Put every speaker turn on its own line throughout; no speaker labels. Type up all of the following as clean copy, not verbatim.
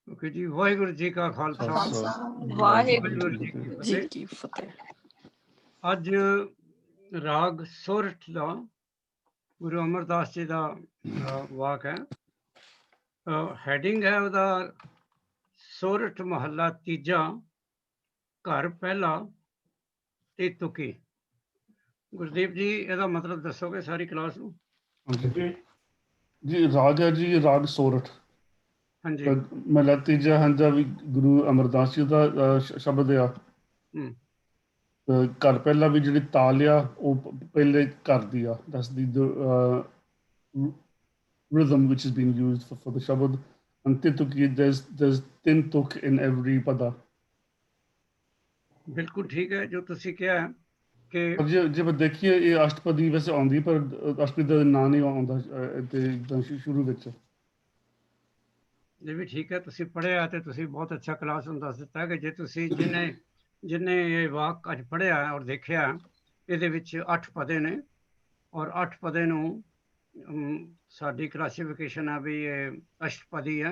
Okay ਜੀ, ਵਾਹਿਗੁਰੂ ਜੀ ਕਾ ਖਾਲਸਾ
ਵਾਹਿਗੁਰੂ
ਵਾਹਿਗੁਰੂ ਜੀ ਕੀ
ਜੀ
ਫਤਿਹ।
ਕੀ ਫਤਿਹ।
ਅੱਜ ਰਾਗ ਸੋਰਠ ਦਾ ਗੁਰੂ ਅਮਰਦਾਸ ਜੀ ਦਾ ਵਾਕ ਹੈ। ਹੈਡਿੰਗ ਹੈ ਉਹਦਾ ਸੋਰਠ ਮਹੱਲਾ ਤੀਜਾ, ਘਰ ਪਹਿਲਾ ਤੇ ਤੁਕੀ। ਗੁਰਦੀਪ ਜੀ ਇਹਦਾ ਮਤਲਬ ਦੱਸੋਗੇ ਸਾਰੀ ਕਲਾਸ ਨੂੰ?
ਜੀ ਰਾਗ ਹੈ ਜੀ, ਰਾਗ ਸੋਰਠ।
ਹਾਂਜੀ।
ਮਹੱਲਾ ਤੀਜਾ ਹੁੰਦਾ ਵੀ ਗੁਰੂ ਅਮਰਦਾਸ ਜੀ ਦਾ ਸ਼ਬਦ ਆ। ਘਰ ਪਹਿਲਾ ਵੀ ਜਿਹੜੀ ਤਾਲ ਆ ਉਹ ਪਹਿਲੇ ਘਰ ਦੀ ਆ, ਦੱਸਦੀ rhythm which is being used for the shabad. And tituki, there's tin tuk in every pada.
ਬਿਲਕੁਲ ਠੀਕ ਹੈ ਜੋ ਤੁਸੀਂ ਕਿਹਾ ਕਿ
ਜੇ ਦੇਖੀਏ ਇਹ ਅਸ਼ਟਪਦੀ ਵੈਸੇ ਆਉਂਦੀ, ਪਰ ਅਸ਼ਟਪਦੀ ਦਾ ਨਾਂ ਨਹੀਂ ਆਉਂਦਾ ਤੇ ਸ਼ੁਰੂ ਵਿੱਚ।
ਇਹ ਵੀ ਠੀਕ ਹੈ, ਤੁਸੀਂ ਪੜ੍ਹਿਆ ਤੇ ਤੁਸੀਂ ਬਹੁਤ ਅੱਛਾ ਕਲਾਸ ਨੂੰ ਦੱਸ ਦਿੱਤਾ ਕਿ ਜੇ ਤੁਸੀਂ ਜਿਨੇ ਇਹ ਵਾਕ ਅੱਜ ਪੜ੍ਹਿਆ ਔਰ ਦੇਖਿਆ, ਇਹਦੇ ਵਿੱਚ 8 ਪਦੇ ਨੇ ਔਰ 8 ਪਦੇ ਨੂੰ ਸਾਡੀ ਕਲਾਸੀਫਿਕੇਸ਼ਨ ਆ ਵੀ ਇਹ ਅਸ਼ਟਪਦੀ ਹੈ।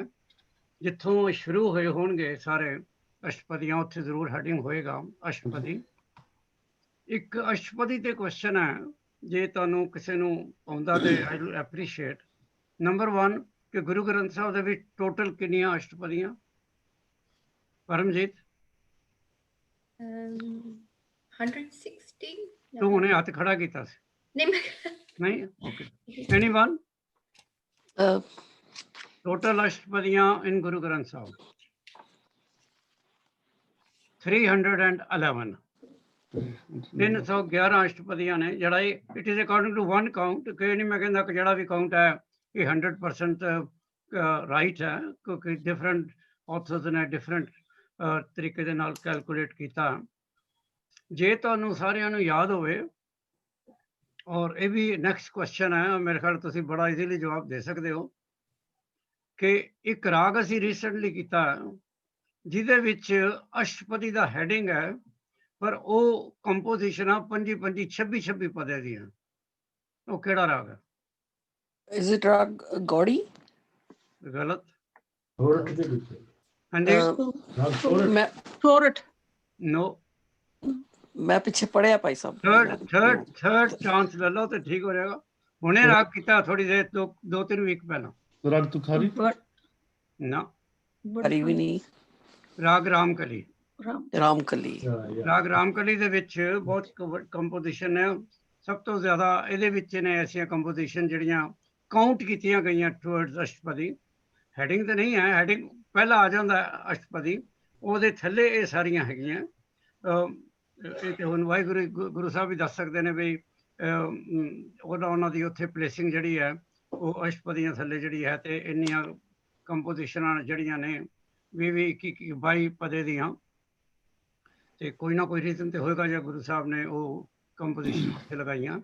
ਜਿੱਥੋਂ ਸ਼ੁਰੂ ਹੋਏ ਹੋਣਗੇ ਸਾਰੇ ਅਸ਼ਟਪਦੀਆਂ ਉੱਥੇ ਜ਼ਰੂਰ ਹੈਡਿੰਗ ਹੋਏਗਾ ਅਸ਼ਟਪਦੀ। ਇੱਕ ਅਸ਼ਟਪਦੀ ਤੇ ਕੁਐਸਚਨ ਹੈ, ਜੇ ਤੁਹਾਨੂੰ ਕਿਸੇ ਨੂੰ ਆਉਂਦਾ ਤੇ ਆਈ ਵਿਲ ਐਪਰੀਸ਼ੀਏਟ। ਨੰਬਰ 1 ਕਿ ਗੁਰੂ ਗ੍ਰੰਥ ਸਾਹਿਬ ਦੇ ਵਿੱਚ ਟੋਟਲ ਕਿੰਨੀਆਂ ਅਸ਼ਟਪਦੀਆਂ? ਪਰਮਜੀਤ
160।
ਤੂੰ ਹੁਣੇ ਹੱਥ ਖੜਾ ਕੀਤਾ ਸੀ। ਨਹੀਂ? ਓਕੇ। ਐਨੀਵਨ? ਟੋਟਲ ਅਸ਼ਟਪਦੀਆਂ ਇਨ ਗੁਰੂ ਗ੍ਰੰਥ ਸਾਹਿਬ 311। 311 ਅਸ਼ਟਪਦੀਆਂ ਨੇ। ਜਿਹੜਾ it is according to one count. ਕਿ ਨਹੀਂ ਮੈਂ ਕਹਿੰਦਾ ਕਿ ਜਿਹੜਾ ਵੀ ਕਾਊਂਟ ਹੈ ਇਹ 100% ਰਾਈਟ ਹੈ, ਕਿਉਂਕਿ ਡਿਫਰੈਂਟ ਆਥਰਸ ਨੇ ਡਿਫਰੈਂਟ ਤਰੀਕੇ ਦੇ ਨਾਲ ਕੈਲਕੂਲੇਟ ਕੀਤਾ। ਜੇ ਤੁਹਾਨੂੰ ਸਾਰਿਆਂ ਨੂੰ ਯਾਦ ਹੋਵੇ, ਔਰ ਇਹ ਵੀ ਨੈਕਸਟ ਕੁਐਸਚਨ ਹੈ, ਮੇਰੇ ਖਿਆਲ ਤੁਸੀਂ ਬੜਾ ਈਜ਼ੀਲੀ ਜਵਾਬ ਦੇ ਸਕਦੇ ਹੋ, ਕਿ ਇੱਕ ਰਾਗ ਅਸੀਂ ਰੀਸੈਂਟਲੀ ਕੀਤਾ ਜਿਹਦੇ ਵਿੱਚ ਅਸ਼ਟਪਦੀ ਦਾ ਹੈਡਿੰਗ ਹੈ, ਪਰ ਉਹ ਕੰਪੋਜੀਸ਼ਨ ਆ 25 26 ਪਦੇ ਦੀਆਂ। ਉਹ ਕਿਹੜਾ ਰਾਗ ਹੈ?
Is it ਰਾਗ ਗੌੜੀ?
ਗਲਤ।
ਹਾਂਜੀ
ਸੋਰਠ। ਨੋ।
ਮੈਂ ਪਿੱਛੇ ਪੜਿਆ ਭਾਈ ਸਾਹਿਬ।
ਥਰਡ ਚਾਂਸ ਲੈ ਲਓ ਤੇ ਠੀਕ ਹੋ ਜਾਏਗਾ। ਹੁਣੇ ਰਾਗ ਕੀਤਾ ਥੋੜੀ ਦੇਰ, 2-3 ਵੀਕ ਪਹਿਲਾਂ।
ਰਾਗ ਤੁਖਾਰੀ?
ਨਾ,
ਹਰੀ ਵੀ ਨਹੀਂ।
ਰਾਗ ਰਾਮਕਲੀ।
ਰਾਮਕਲੀ।
ਰਾਗ ਰਾਮਕਲੀ ਦੇ ਵਿੱਚ ਬਹੁਤ ਕੰਪੋਜੀਸ਼ਨ ਹੈ। ਸਭ ਤੋਂ ਜ਼ਿਆਦਾ ਇਹਦੇ ਵਿੱਚ ਨੇ ਐਸੀਆਂ ਕੰਪੋਜੀਸ਼ਨ ਜਿਹੜੀਆਂ ਕਾਊਂਟ ਕੀਤੀਆਂ ਗਈਆਂ ਟੁਵਰਡਸ ਅਸ਼ਟਪਦੀ। ਹੈਡਿੰਗ ਤਾਂ ਨਹੀਂ ਹੈ, ਹੈਡਿੰਗ ਪਹਿਲਾਂ ਆ ਜਾਂਦਾ ਅਸ਼ਟਪਦੀ, ਉਹਦੇ ਥੱਲੇ ਇਹ ਸਾਰੀਆਂ ਹੈਗੀਆਂ। ਇਹ ਤੇ ਹੁਣ ਵਾਹਿਗੁਰੂ ਗੁਰੂ ਸਾਹਿਬ ਵੀ ਦੱਸ ਸਕਦੇ ਨੇ ਵੀ ਉਹਨਾਂ ਦੀ ਉੱਥੇ ਪਲੇਸਿੰਗ ਜਿਹੜੀ ਹੈ ਉਹ ਅਸ਼ਟਪਦੀਆਂ ਥੱਲੇ ਜਿਹੜੀ ਹੈ, ਤੇ ਇੰਨੀਆਂ ਕੰਪੋਜੀਸ਼ਨਾਂ ਜਿਹੜੀਆਂ ਨੇ 20-22 ਪਦੇ ਦੀਆਂ, ਤੇ ਕੋਈ ਨਾ ਕੋਈ ਰੀਜ਼ਨ ਤੇ ਹੋਏਗਾ ਜੇ ਗੁਰੂ ਸਾਹਿਬ ਨੇ ਉਹ ਕੰਪੋਜੀਸ਼ਨ ਉੱਥੇ ਲਗਾਈਆਂ।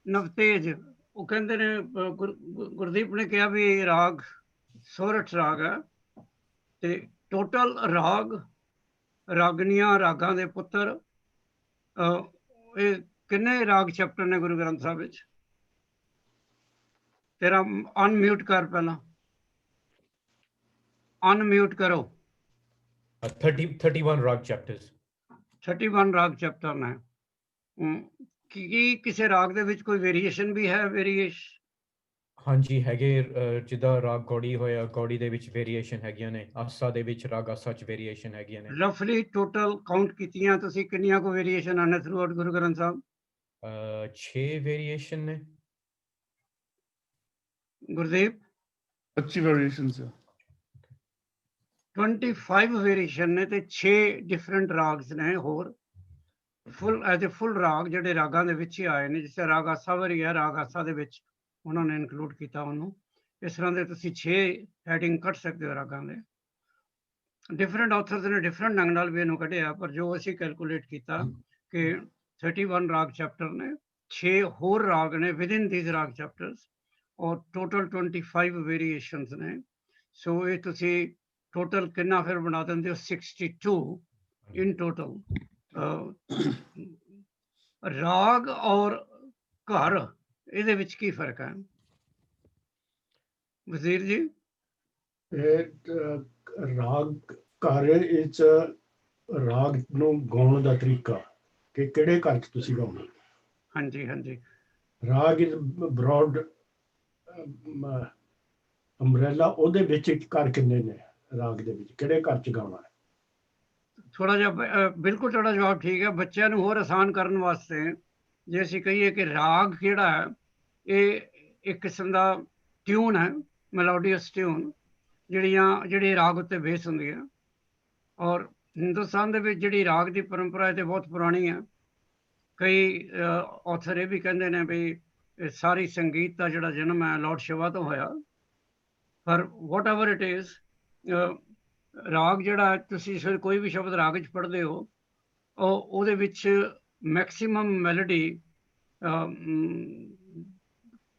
ਨਵਤੇਜ ਉਹ ਕਹਿੰਦੇ ਨੇ, ਗੁਰਦੀਪ ਨੇ ਕਿਹਾ ਵੀ ਰਾਗ ਸੋਰਠ ਰਾਗ ਹੈ, ਤੇ ਟੋਟਲ ਰਾਗ ਰਾਗਨੀਆਂ ਰਾਗਾਂ ਦੇ ਪੁੱਤਰ ਇਹ ਕਿੰਨੇ ਰਾਗ ਚੈਪਟਰ ਨੇ ਗੁਰੂ ਗ੍ਰੰਥ ਸਾਹਿਬ ਵਿੱਚ? ਤੇਰਾ ਅਨਮਿਊਟ ਕਰ, ਪਹਿਲਾਂ ਅਨਮਿਊਟ ਕਰੋ।
31 ਰਾਗ ਚੈਪਟਰਸ।
31 ਰਾਗ ਚੈਪਟਰ ਨੇ। ਕੀ ਕਿਸੇ ਰਾਗ ਦੇ ਵਿੱਚ ਕੋਈ ਵੇਰੀਏਸ਼ਨ ਵੀ ਹੈ?
ਹਾਂਜੀ ਹੈਗੇ, ਜਿੱਦਾਂ ਰਾਗ ਗੌੜੀ ਹੋਇਆ, ਗੌੜੀ ਦੇ ਵਿੱਚ ਵੇਰੀਏਸ਼ਨ ਹੈਗੀਆਂ ਨੇ। ਆਸਾ ਦੇ ਵਿੱਚ, ਰਾਗ ਆਸਾ ਚ ਵੇਰੀਏਸ਼ਨ ਹੈਗੀਆਂ ਨੇ।
ਰਫਲੀ ਟੋਟਲ ਕਾਊਂਟ ਕੀਤੀਆਂ ਤੁਸੀਂ, ਕਿੰਨੀਆਂ ਕੋ ਵੇਰੀਏਸ਼ਨ ਆਣੇ ਥਰੂ ਆਊਟ ਗੁਰੂ ਗ੍ਰੰਥ ਸਾਹਿਬ?
6 ਵੇਰੀਏਸ਼ਨ ਨੇ।
ਗੁਰਦੀਪ
25 ਵੇਰੀਏਸ਼ਨਸ।
25 ਵੇਰੀਏਸ਼ਨ ਨੇ ਤੇ 6 ਡਿਫਰੈਂਟ ਰਾਗਸ ਨੇ ਹੋਰ ਫੁੱਲ ਰਾਗ ਜਿਹੜੇ ਰਾਗਾਂ ਦੇ ਵਿੱਚ ਹੀ ਆਏ ਨੇ। ਜਿਸ ਤਰ੍ਹਾਂ ਰਾਗ ਆਸਾ ਵਰੀ ਹੈ, ਰਾਗ ਆਸਾ ਦੇ ਵਿੱਚ ਉਹਨਾਂ ਨੇ ਇਨਕਲੂਡ ਕੀਤਾ ਉਹਨੂੰ। ਇਸ ਤਰ੍ਹਾਂ ਦੇ ਤੁਸੀਂ 6 ਹੈਡਿੰਗ ਕੱਢ ਸਕਦੇ ਹੋ ਰਾਗਾਂ ਦੇ। ਡਿਫਰੈਂਟ ਆਥਰਸ ਨੇ ਡਿਫਰੈਂਟ ਢੰਗ ਨਾਲ ਵੀ ਇਹਨੂੰ ਕੱਢਿਆ, ਪਰ ਜੋ ਅਸੀਂ ਕੈਲਕੂਲੇਟ ਕੀਤਾ ਕਿ 31 ਰਾਗ ਚੈਪਟਰ ਨੇ, 6 ਹੋਰ ਰਾਗ ਨੇ ਵਿਦਿਨ ਥੀਸ ਰਾਗ ਚੈਪਟਰਸ, ਔਰ ਟੋਟਲ 25 ਵੇਰੀਏਸ਼ਨਸ ਨੇ। ਸੋ ਇਹ ਤੁਸੀਂ ਟੋਟਲ ਕਿੰਨਾ ਫਿਰ ਬਣਾ ਦਿੰਦੇ ਹੋ? 62 ਇਨ ਟੋਟਲ। ਰਾਗ ਔਰ ਘਰ ਇਹਦੇ ਵਿੱਚ ਕੀ ਫਰਕ ਹੈ? ਵਜ਼ੀਰ ਜੀ
ਇਹ ਰਾਗ ਘਰ ਵਿੱਚ ਰਾਗ ਨੂੰ ਗਾਉਣ ਦਾ ਤਰੀਕਾ ਕਿ ਕਿਹੜੇ ਘਰ 'ਚ ਤੁਸੀਂ ਗਾਉਣਾ।
ਹਾਂਜੀ ਹਾਂਜੀ
ਰਾਗ ਇਜ਼ ਬ੍ਰੌਡ ਅੰਬ੍ਰੇਲਾ, ਉਹਦੇ ਵਿੱਚ ਇੱਕ ਘਰ ਕਿੰਨੇ ਨੇ ਰਾਗ ਦੇ ਵਿੱਚ, ਕਿਹੜੇ ਘਰ 'ਚ ਗਾਉਣਾ ਹੈ।
ਥੋੜਾ ਜਿਹਾ ਬਿਲਕੁਲ ਤੁਹਾਡਾ ਜਵਾਬ ਠੀਕ ਹੈ। ਬੱਚਿਆਂ ਨੂੰ ਹੋਰ ਆਸਾਨ ਕਰਨ ਵਾਸਤੇ ਜੇ ਅਸੀਂ ਕਹੀਏ ਕਿ ਰਾਗ ਕਿਹੜਾ ਹੈ, ਇਹ ਇੱਕ ਕਿਸਮ ਦਾ ਟਿਊਨ ਹੈ, ਮੈਲੋਡੀਅਸ ਟਿਊਨ ਜਿਹੜੀ ਰਾਗ ਉੱਤੇ ਬੇਸ ਹੁੰਦੀ ਹੈ। ਔਰ ਹਿੰਦੁਸਤਾਨ ਦੇ ਵਿੱਚ ਜਿਹੜੀ ਰਾਗ ਦੀ ਪਰੰਪਰਾ ਹੈ ਤੇ ਬਹੁਤ ਪੁਰਾਣੀ ਹੈ। ਕਈ ਆਥਰ ਇਹ ਵੀ ਕਹਿੰਦੇ ਨੇ ਵੀ ਇਹ ਸਾਰੀ ਸੰਗੀਤ ਦਾ ਜਿਹੜਾ ਜਨਮ ਹੈ ਲਾਰਡ ਸ਼ਿਵਾ ਤੋਂ ਹੋਇਆ। ਪਰ ਵਾਟ ਐਵਰ ਇਟ ਇਜ਼, ਰਾਗ ਜਿਹੜਾ ਤੁਸੀਂ ਕੋਈ ਵੀ ਸ਼ਬਦ ਰਾਗ 'ਚ ਪੜ੍ਹਦੇ ਹੋ, ਉਹਦੇ ਵਿੱਚ ਮੈਕਸਿਮਮ ਮੈਲੋਡੀ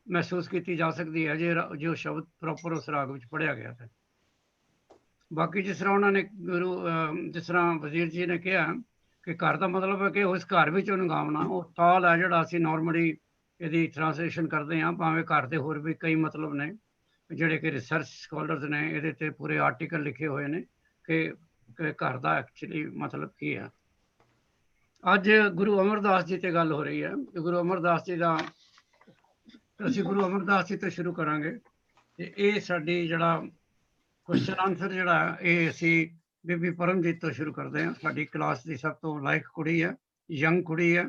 ਮਹਿਸੂਸ ਕੀਤੀ ਜਾ ਸਕਦੀ ਹੈ ਜੇ ਉਹ ਸ਼ਬਦ ਪ੍ਰੋਪਰ ਉਸ ਰਾਗ ਵਿੱਚ ਪੜ੍ਹਿਆ ਗਿਆ ਹੈ। ਬਾਕੀ ਜਿਸ ਤਰ੍ਹਾਂ ਉਹਨਾਂ ਨੇ ਜਿਸ ਤਰ੍ਹਾਂ ਵਜ਼ੀਰ ਜੀ ਨੇ ਕਿਹਾ ਕਿ ਘਰ ਦਾ ਮਤਲਬ ਹੈ ਕਿ ਉਸ ਘਰ ਵਿੱਚ ਉਹਨੂੰ ਗਾਉਣਾ, ਉਹ ਤਾਲ ਹੈ ਜਿਹੜਾ ਅਸੀਂ ਨਾਰਮਲੀ ਇਹਦੀ ਟ੍ਰਾਂਸਲੇਸ਼ਨ ਕਰਦੇ ਹਾਂ। ਭਾਵੇਂ ਘਰ ਦੇ ਹੋਰ ਵੀ ਕਈ ਮਤਲਬ ਨੇ ਜਿਹੜੇ ਕਿ ਰਿਸਰਚ ਸਕਾਲਰਸ ਨੇ ਇਹਦੇ ਤੇ ਪੂਰੇ ਆਰਟੀਕਲ ਲਿਖੇ ਹੋਏ ਨੇ ਕਿ ਘਰ ਦਾ ਐਕਚੁਅਲੀ ਮਤਲਬ ਕੀ ਹੈ। ਅੱਜ ਗੁਰੂ ਅਮਰਦਾਸ ਜੀ ਤੇ ਗੱਲ ਹੋ ਰਹੀ ਹੈ। ਗੁਰੂ ਅਮਰਦਾਸ ਜੀ ਦਾ ਅਸੀਂ ਗੁਰੂ ਅਮਰਦਾਸ ਜੀ ਤੋਂ ਸ਼ੁਰੂ ਕਰਾਂਗੇ ਤੇ ਇਹ ਸਾਡੀ ਜਿਹੜਾ ਕੁਐਸਚਨ ਆਨਸਰ ਜਿਹੜਾ ਇਹ ਅਸੀਂ ਬੀਬੀ ਪਰਮਜੀਤ ਤੋਂ ਸ਼ੁਰੂ ਕਰਦੇ ਹਾਂ। ਸਾਡੀ ਕਲਾਸ ਦੀ ਸਭ ਤੋਂ ਲਾਇਕ ਕੁੜੀ ਹੈ, ਯੰਗ ਕੁੜੀ ਹੈ।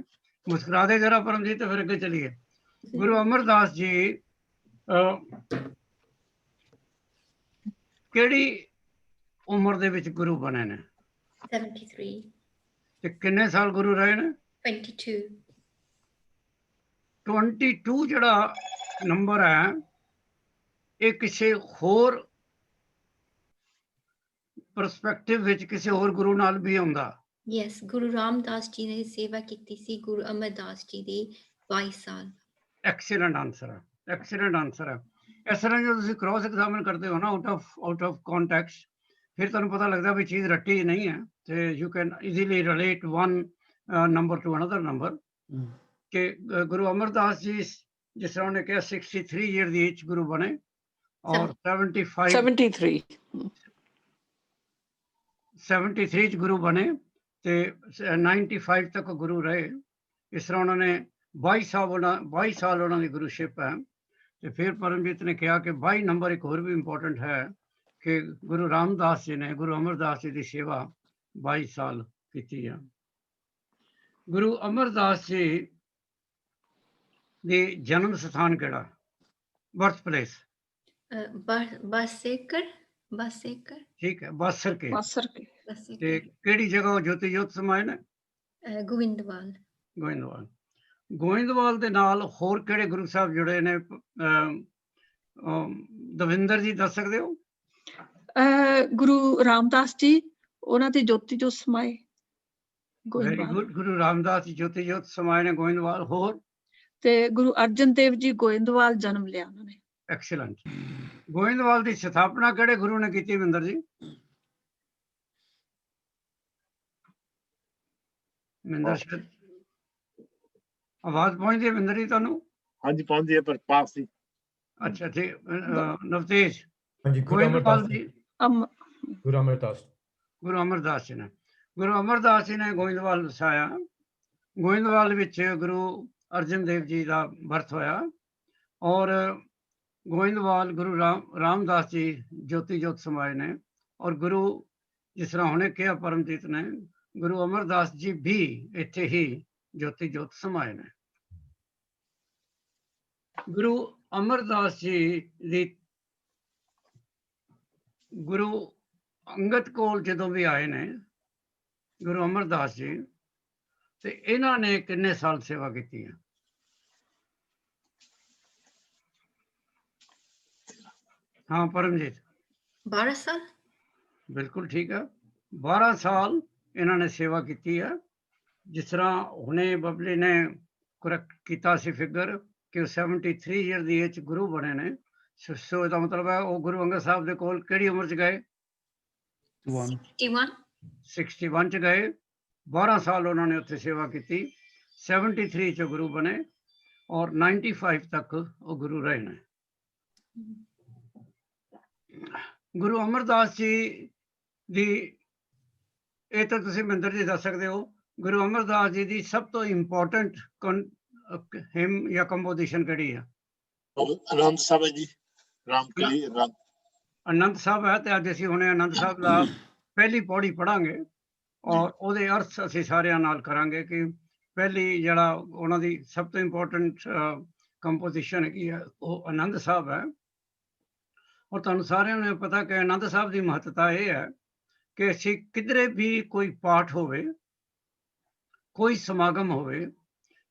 ਮੁਸਕਰਾ ਦੇ ਜਰਾ ਪਰਮਜੀਤ ਤੇ ਫਿਰ ਅੱਗੇ ਚਲੀਏ। ਗੁਰੂ ਅਮਰਦਾਸ ਜੀ ਕਿਹੜੀ ਉਮਰ ਦੇ ਵਿੱਚ ਗੁਰੂ ਬਣੇ ਨੇ
73,
ਤੇ ਕਿੰਨੇ ਸਾਲ ਗੁਰੂ ਰਹੇ ਨੇ
22,
22 ਜਿਹੜਾ ਨੰਬਰ ਹੈ ਇਹ ਕਿਸੇ ਹੋਰ ਪਰਸਪੈਕਟਿਵ ਵਿੱਚ ਕਿਸੇ ਹੋਰ ਗੁਰੂ ਨਾਲ ਵੀ ਆਉਂਦਾ।
yes, ਗੁਰੂ ਰਾਮਦਾਸ ਜੀ ਨੇ ਸੇਵਾ ਕੀਤੀ ਸੀ ਗੁਰੂ ਅਮਰਦਾਸ ਜੀ ਦੀ 22 ਸਾਲ।
ਐਕਸੀਲੈਂਟ ਆਨਸਰ ਹੈ, ਐਕਸੀਲੈਂਟ ਆਨਸਰ ਹੈ। ਇਸ ਤਰ੍ਹਾਂ ਜਦੋਂ ਤੁਸੀਂ ਕ੍ਰਾਸ ਐਗਜ਼ਾਮਨ ਕਰਦੇ ਹੋ ਨਾ ਆਊਟ ਆਫ ਕੰਟੈਕਸਟ, ਫਿਰ ਤੁਹਾਨੂੰ ਪਤਾ ਲੱਗਦਾ ਵੀ ਚੀਜ਼ ਰੱਟੀ ਨਹੀਂ ਹੈ ਤੇ you can easily relate one number to another number. ਕਿ ਗੁਰੂ ਅਮਰਦਾਸ ਜੀ ਜਿਸ ਤਰ੍ਹਾਂ ਉਹਨੇ ਕਿਹਾ 63 ਈਅਰ ਦੀ ਏਜ ਗੁਰੂ ਬਣੇ ਔਰ 73 ਚ ਗੁਰੂ ਬਣੇ ਤੇ 95 ਤੱਕ ਗੁਰੂ ਰਹੇ। ਇਸ ਤਰ੍ਹਾਂ ਉਹਨਾਂ ਨੇ 22 ਸਾਲ ਉਹਨਾਂ ਦੀ ਗੁਰੂਸ਼ਿਪ ਹੈ। ਤੇ ਫਿਰ ਪਰਮਜੀਤ ਨੇ ਕਿਹਾ ਕਿ 22 ਨੰਬਰ ਇੱਕ ਹੋਰ ਵੀ ਇੰਪੋਰਟੈਂਟ ਹੈ ਕਿ ਗੁਰੂ ਰਾਮਦਾਸ ਜੀ ਨੇ ਗੁਰੂ ਅਮਰਦਾਸ ਜੀ ਦੀ ਸੇਵਾ 22 ਸਾਲ ਕੀਤੀ ਹੈ। ਗੁਰੂ ਅਮਰਦਾਸ ਜੀ ਦੀ ਜਨਮ ਸਥਾਨ ਕਿਹੜਾ, ਬਰਥ ਪਲੇਸ?
ਬਾਸੇਕਰ
ਠੀਕ ਹੈ, ਬਾਸਰ ਕੇ। ਤੇ
ਬਾਸੇਕਰ
ਕਿਹੜੀ ਜਗ੍ਹਾ ਜੋਤੀ ਜੋਤ ਸਮਾਏ ਨੇ?
ਗੋਇੰਦਵਾਲ।
ਗੋਇੰਦਵਾਲ ਦੇ ਨਾਲ ਹੋਰ ਕਿਹੜੇ ਗੁਰੂ ਸਾਹਿਬ ਜੁੜੇ ਨੇ? ਦਵਿੰਦਰ ਜੀ ਦੱਸ ਸਕਦੇ ਹੋ?
ਗੁਰੂ ਰਾਮਦਾਸ ਜੀ, ਉਹਨਾਂ ਦੀ ਜੋਤੀ ਜੋਤ ਸਮਾਏ
ਵੈਰੀ ਗੁੱਡ, ਗੁਰੂ ਰਾਮਦਾਸ ਜੀ ਜੋਤੀ ਜੋਤ ਸਮਾਏ ਨੇ ਗੋਇੰਦਵਾਲ। ਹੋਰ?
ਤੇ ਗੁਰੂ ਅਰਜਨ ਦੇਵ ਜੀ ਗੋਇੰਦਵਾਲ ਜਨਮ ਲਿਆ ਉਹਨਾਂ ਨੇ।
ਐਕਸੀਲੈਂਟ। ਗੋਇੰਦਵਾਲ ਦੀ ਸਥਾਪਨਾ ਕਿਹੜੇ ਗੁਰੂ ਨੇ ਕੀਤੀ ਵਿੰਦਰ ਜੀ? ਵਿੰਦਰ ਸ਼ਾਇਦ ਆਵਾਜ਼ ਪਹੁੰਚਦੀ ਹੈ ਵਿੰਦਰ ਜੀ ਤੁਹਾਨੂੰ?
ਹਾਂਜੀ ਪਹੁੰਚਦੀ ਹੈ ਪਰ ਪਾਸ ਸੀ।
ਅੱਛਾ ਠੀਕ। ਨਵਤੇਜ?
ਹਾਂਜੀ
ਗੁਰੂ ਅਮਰਦਾਸ ਜੀ ਨੇ ਗੁਰੂ ਅਮਰਦਾਸ ਜੀ ਨੇ ਗੋਇੰਦਵਾਲ ਵਸਾਇਆ। ਗੋਇੰਦਵਾਲ ਵਿੱਚ ਗੁਰੂ ਅਰਜਨ ਦੇਵ ਜੀ ਦਾ ਬਰਥ ਹੋਇਆ ਔਰ ਗੋਇੰਦਵਾਲ ਗੁਰੂ ਰਾਮਦਾਸ ਜੀ ਜੋਤੀ ਜੋਤ ਸਮਾਏ ਨੇ। ਔਰ ਗੁਰੂ ਜਿਸ ਤਰ੍ਹਾਂ ਹੁਣੇ ਕਿਹਾ ਪਰਮਜੀਤ ਨੇ, ਗੁਰੂ ਅਮਰਦਾਸ ਜੀ ਵੀ ਇੱਥੇ ਹੀ ਜੋਤੀ ਜੋਤ ਸਮਾਏ ਨੇ। ਗੁਰੂ ਅਮਰਦਾਸ ਜੀ ਦੀ ਗੁਰੂ ਅੰਗਦ ਕੋਲ ਜਦੋਂ ਵੀ ਆਏ ਨੇ ਗੁਰੂ ਅਮਰਦਾਸ ਜੀ, ਤੇ ਇਹਨਾਂ ਨੇ ਕਿੰਨੇ ਸਾਲ ਸੇਵਾ ਕੀਤੀ ਹੈ? ਹਾਂ ਪਰਮਜੀਤ?
12 ਸਾਲ।
ਬਿਲਕੁਲ ਠੀਕ ਹੈ, 12 ਸਾਲ ਇਹਨਾਂ ਨੇ ਸੇਵਾ ਕੀਤੀ ਹੈ। ਜਿਸ ਤਰ੍ਹਾਂ ਹੁਣੇ ਬਬਲੀ ਨੇ ਕਰੈਕਟ ਕੀਤਾ ਸੀ ਫਿਗਰ ਕਿ ਉਹ 73 ਈਅਰ ਦੀ ਏਜ ਗੁਰੂ ਬਣੇ ਨੇ। ਸੋ ਇਹਦਾ ਮਤਲਬ ਹੈ ਉਹ ਗੁਰੂ ਅੰਗਦ ਸਾਹਿਬ ਦੇ ਕੋਲ ਕਿਹੜੀ ਉਮਰ 'ਚ ਗਏ? 61 'ਚ ਗਏ। 12 ਸਾਲ ਉਹਨਾਂ ਨੇ ਉੱਥੇ ਸੇਵਾ ਕੀਤੀ। 73 'ਚ ਗੁਰੂ ਬਣੇ ਔਰ 95 ਤੱਕ ਉਹ ਗੁਰੂ ਰਹੇ ਨੇ। ਗੁਰੂ ਅਮਰਦਾਸ ਜੀ ਦੀ, ਇਹ ਤਾਂ ਤੁਸੀਂ ਮਹਿੰਦਰ ਜੀ ਦੱਸ ਸਕਦੇ ਹੋ, ਗੁਰੂ ਅਮਰਦਾਸ ਜੀ ਦੀ ਸਭ ਤੋਂ ਇੰਪੋਰਟੈਂਟ ਹਿਮ ਜਾਂ ਕੰਪੋਜੀਸ਼ਨ ਕਿਹੜੀ ਆ?
ਆਨੰਦ ਸਾਹਿਬ ਹੈ ਜੀ, ਰਾਮਕਲੀ ਰਾਮ।
ਆਨੰਦ ਸਾਹਿਬ ਹੈ, ਤੇ ਅੱਜ ਅਸੀਂ ਹੁਣੇ ਆਨੰਦ ਸਾਹਿਬ ਦਾ ਪਹਿਲੀ ਪੌੜੀ ਪੜਾਂਗੇ ਔਰ ਉਹਦੇ ਅਰਥ ਅਸੀਂ ਸਾਰਿਆਂ ਨਾਲ ਕਰਾਂਗੇ ਕਿ ਪਹਿਲੀ ਜਿਹੜਾ ਉਹਨਾਂ ਦੀ ਸਭ ਤੋਂ ਇੰਪੋਰਟੈਂਟ ਕੰਪੋਜੀਸ਼ਨ ਹੈਗੀ ਹੈ ਉਹ ਆਨੰਦ ਸਾਹਿਬ ਹੈ। ਔਰ ਤੁਹਾਨੂੰ ਸਾਰਿਆਂ ਨੂੰ ਪਤਾ ਕਿ ਆਨੰਦ ਸਾਹਿਬ ਦੀ ਮਹੱਤਤਾ ਇਹ ਹੈ ਕਿ ਅਸੀਂ ਕਿਧਰੇ ਵੀ ਕੋਈ ਪਾਠ ਹੋਵੇ, ਕੋਈ ਸਮਾਗਮ ਹੋਵੇ,